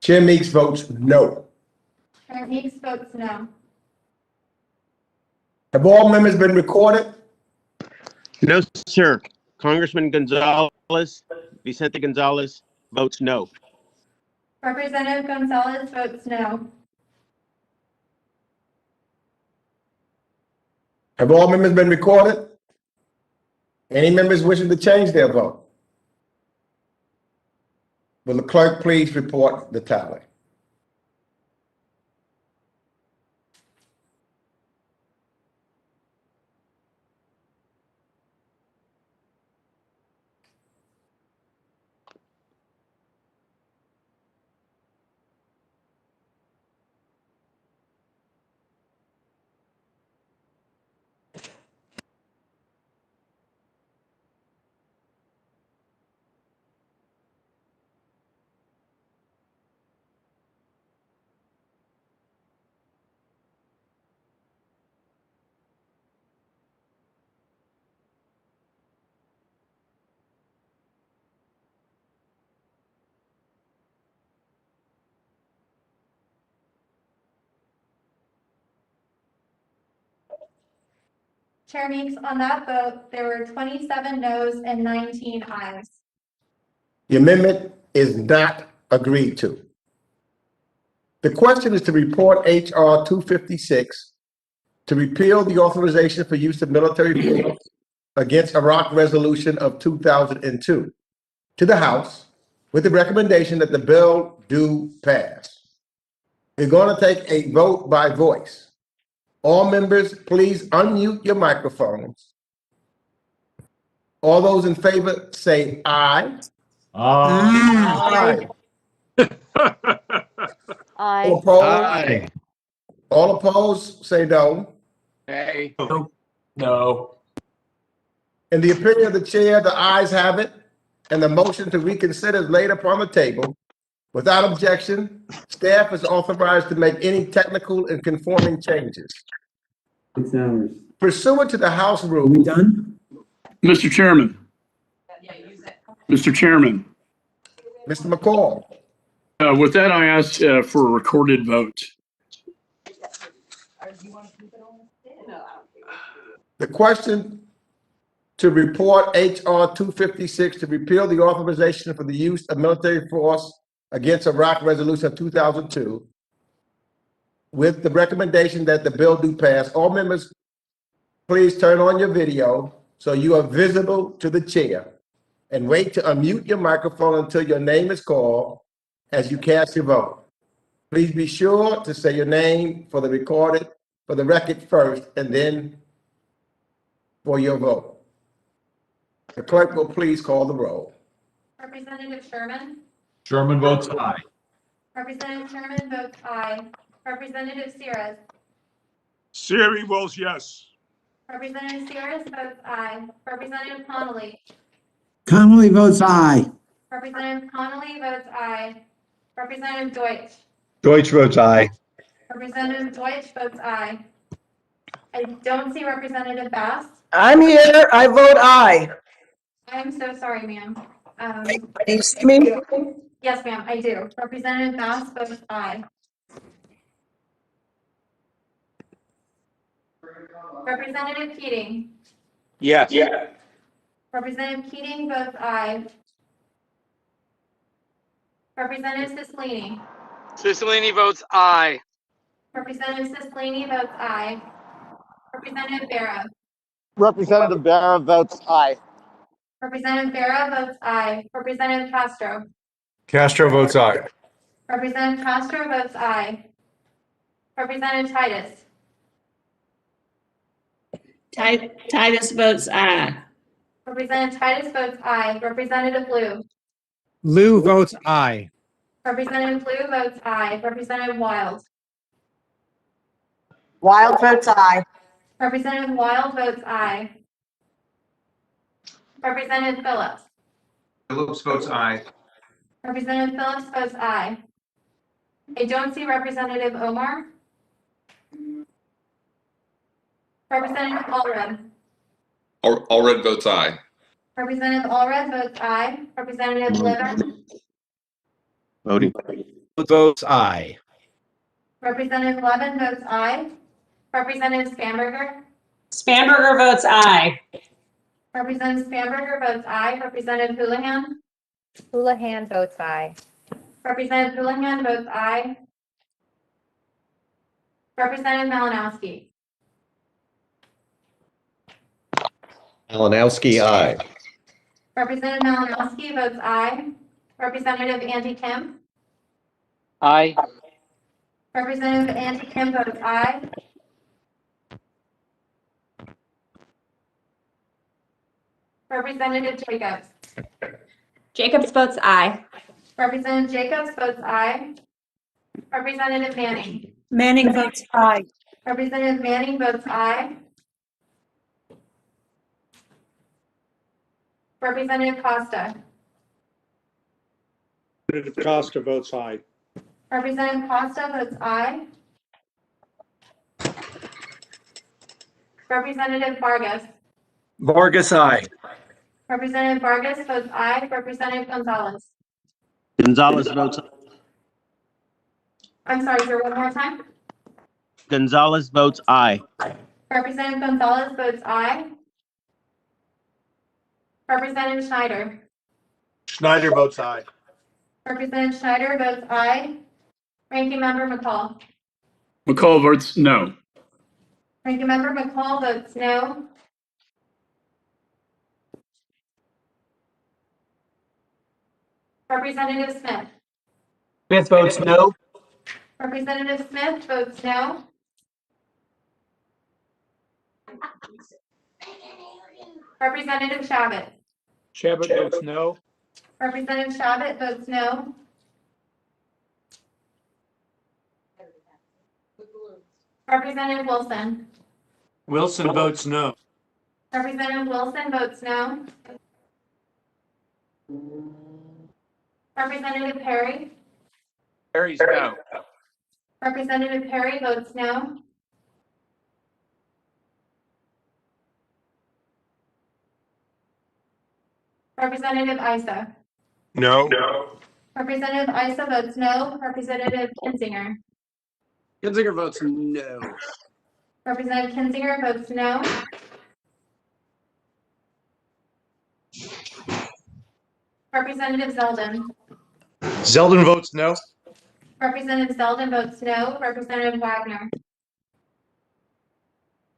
Chair Meeks votes no. Chair Meeks votes no. Have all members been recorded? No, sir. Congressman Gonzalez, Vicente Gonzalez votes no. Representative Gonzalez votes no. Have all members been recorded? Any members wishing to change their vote? Will the clerk please report the tally? Chair Meeks, on that vote, there were 27 noes and 19 ayes. The amendment is not agreed to. The question is to report H.R. 256 to repeal the authorization for use of military force against Iraq resolution of 2002 to the House with the recommendation that the bill do pass. We're going to take a vote by voice. All members, please unmute your microphones. All those in favor say aye. Aye. Aye. All opposed? Aye. All opposed, say no. Nay. No. In the opinion of the chair, the ayes have it, and the motion to reconsider is laid upon the table. Without objection, staff is authorized to make any technical and conforming changes. Pursuant to the House rule. Mr. Chairman. Mr. Chairman, Mr. McCall. with that, I ask for a recorded vote. The question to report H.R. 256 to repeal the authorization for the use of military force against Iraq resolution of 2002 with the recommendation that the bill do pass. All members, please turn on your video so you are visible to the chair and wait to unmute your microphone until your name is called as you cast your vote. Please be sure to say your name for the record first and then for your vote. The clerk will please call the roll. Representative Sherman? Sherman votes aye. Representative Sherman votes aye. Representative H.Res? Siri votes yes. Representative H.Res votes aye. Representative Connolly? Connolly votes aye. Representative Connolly votes aye. Representative Deutsch? Deutsch votes aye. Representative Deutsch votes aye. I don't see Representative Bass. I'm here. I vote aye. I'm so sorry, ma'am. Do you see me? Yes, ma'am, I do. Representative Bass votes aye. Representative Keating? Yes. Representative Keating votes aye. Representative Cicilline? Cicilline votes aye. Representative Cicilline votes aye. Representative Barra? Representative Barra votes aye. Representative Barra votes aye. Representative Castro? Castro votes aye. Representative Castro votes aye. Representative Titus? Titus votes aye. Representative Titus votes aye. Representative Liu? Lou votes aye. Representative Liu votes aye. Representative Wild? Wild votes aye. Representative Wild votes aye. Representative Phillips? Phillips votes aye. Representative Phillips votes aye. I don't see Representative Omar. Representative Allred? Allred votes aye. Representative Allred votes aye. Representative Liver? Voting. Votes aye. Representative Levin votes aye. Representative Spanberger. Spanberger votes aye. Representative Spanberger votes aye. Representative Houlahan. Houlahan votes aye. Representative Houlahan votes aye. Representative Malinowski. Malinowski, aye. Representative Malinowski votes aye. Representative Andy Kim. Aye. Representative Andy Kim votes aye. Representative Jacobs. Jacobs votes aye. Representative Jacobs votes aye. Representative Manning. Manning votes aye. Representative Manning votes aye. Representative Costa. Representative Costa votes aye. Representative Costa votes aye. Representative Vargas. Vargas, aye. Representative Vargas votes aye. Representative Gonzalez. Gonzalez votes, I'm sorry, sir, one more time. Gonzalez votes aye. Representative Gonzalez votes aye. Representative Schneider. Schneider votes aye. Representative Schneider votes aye. Ranking Member McCall. McCall votes no. Ranking Member McCall votes no. Representative Smith. Smith votes no. Representative Smith votes no. Representative Shabbat. Shabbat votes no. Representative Shabbat votes no. Representative Wilson. Wilson votes no. Representative Wilson votes no. Representative Perry. Perry's no. Representative Perry votes no. Representative Issa. No. Representative Issa votes no. Representative Kinzinger. Kinzinger votes no. Representative Kinzinger votes no. Representative Zeldin. Zeldin votes no. Representative Zeldin votes no. Representative Wagner.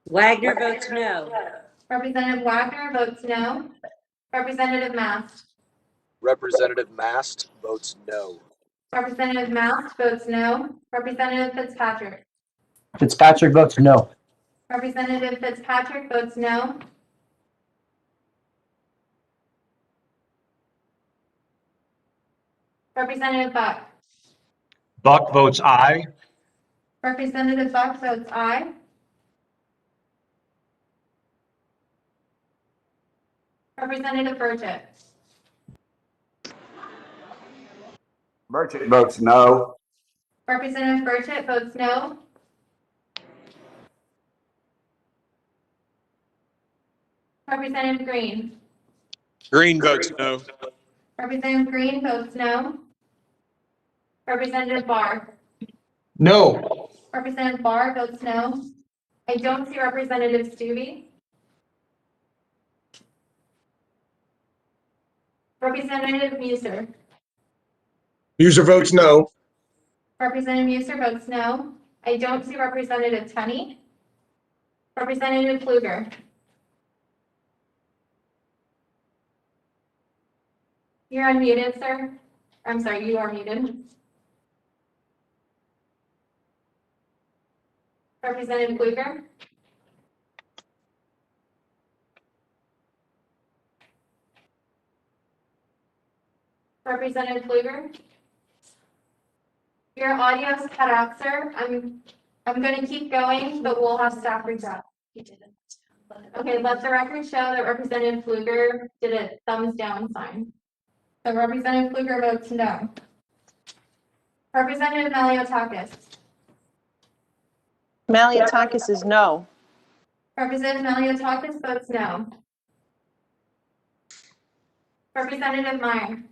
Wagner votes no. Representative Wagner votes no. Representative Mast. Representative Mast votes no. Representative Mast votes no. Representative Fitzpatrick. Fitzpatrick votes no. Representative Fitzpatrick votes no. Representative Buck. Buck votes aye. Representative Buck votes aye. Representative Burchett. Burchett votes no. Representative Burchett votes no. Representative Green. Green votes no. Representative Green votes no. Representative Barr. No. Representative Barr votes no. I don't see Representative Stubbe. Representative Muser. User votes no. Representative Muser votes no. I don't see Representative Tunney. Representative Pfluger. You're unmuted, sir. I'm sorry, you are muted. Representative Pfluger. Representative Pfluger. Your audio's cut out, sir. I'm going to keep going, but we'll have staff reach out. Okay, let the record show that Representative Pfluger did a thumbs down sign. So Representative Pfluger votes no. Representative Maliotakis. Maliotakis is no. Representative Maliotakis votes no. Representative Meyer.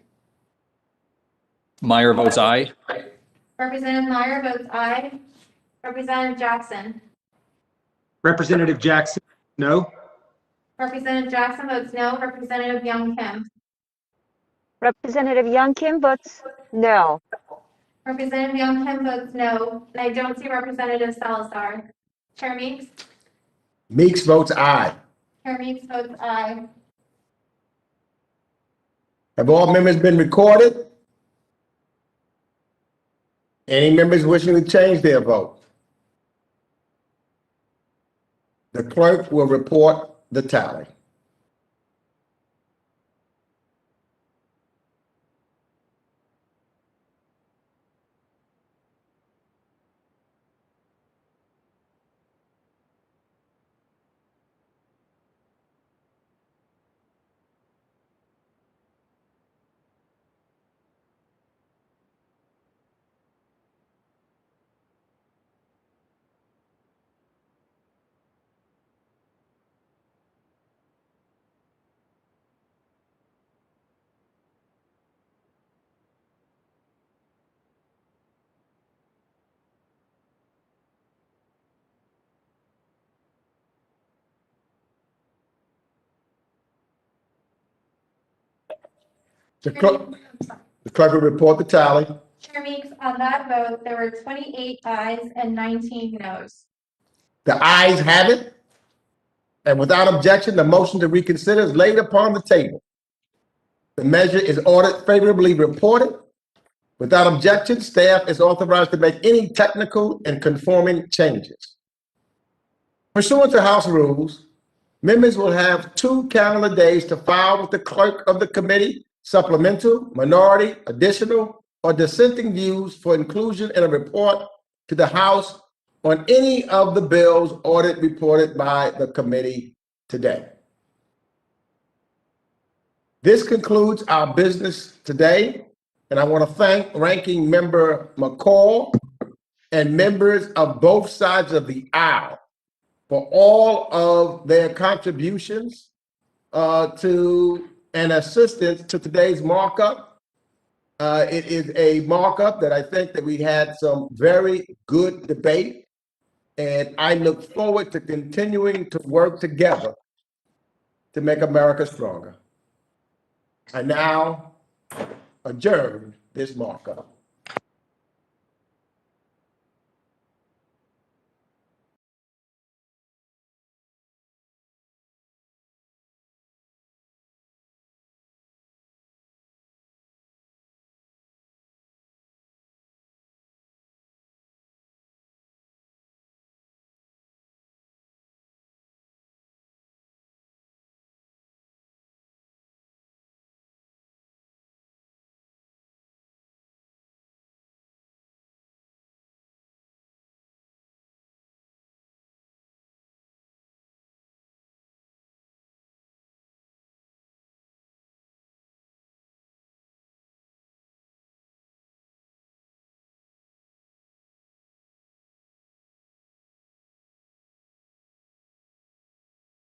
Meyer votes aye. Representative Meyer votes aye. Representative Jackson. Representative Jackson, no. Representative Jackson votes no. Representative Young Kim. Representative Young Kim votes no. Representative Young Kim votes no, and I don't see Representative Salazar. Chair Meeks. Meeks votes aye. Chair Meeks votes aye. Have all members been recorded? Any members wishing to change their vote? The clerk will report the tally. The clerk will report the tally. Chair Meeks, on that vote, there were 28 ayes and 19 noes. The ayes have it, and without objection, the motion to reconsider is laid upon the table. The measure is ordered favorably reported. Without objection, staff is authorized to make any technical and conforming changes. Pursuant to House rules, members will have 2 calendar days to file with the clerk of the committee supplemental, minority, additional, or dissenting views for inclusion in a report to the House on any of the bills ordered reported by the committee today. This concludes our business today, and I want to thank Ranking Member McCall and members of both sides of the aisle for all of their contributions to and assistance to today's markup. It is a markup that I think that we had some very good debate, and I look forward to continuing to work together to make America stronger. I now adjourn this markup.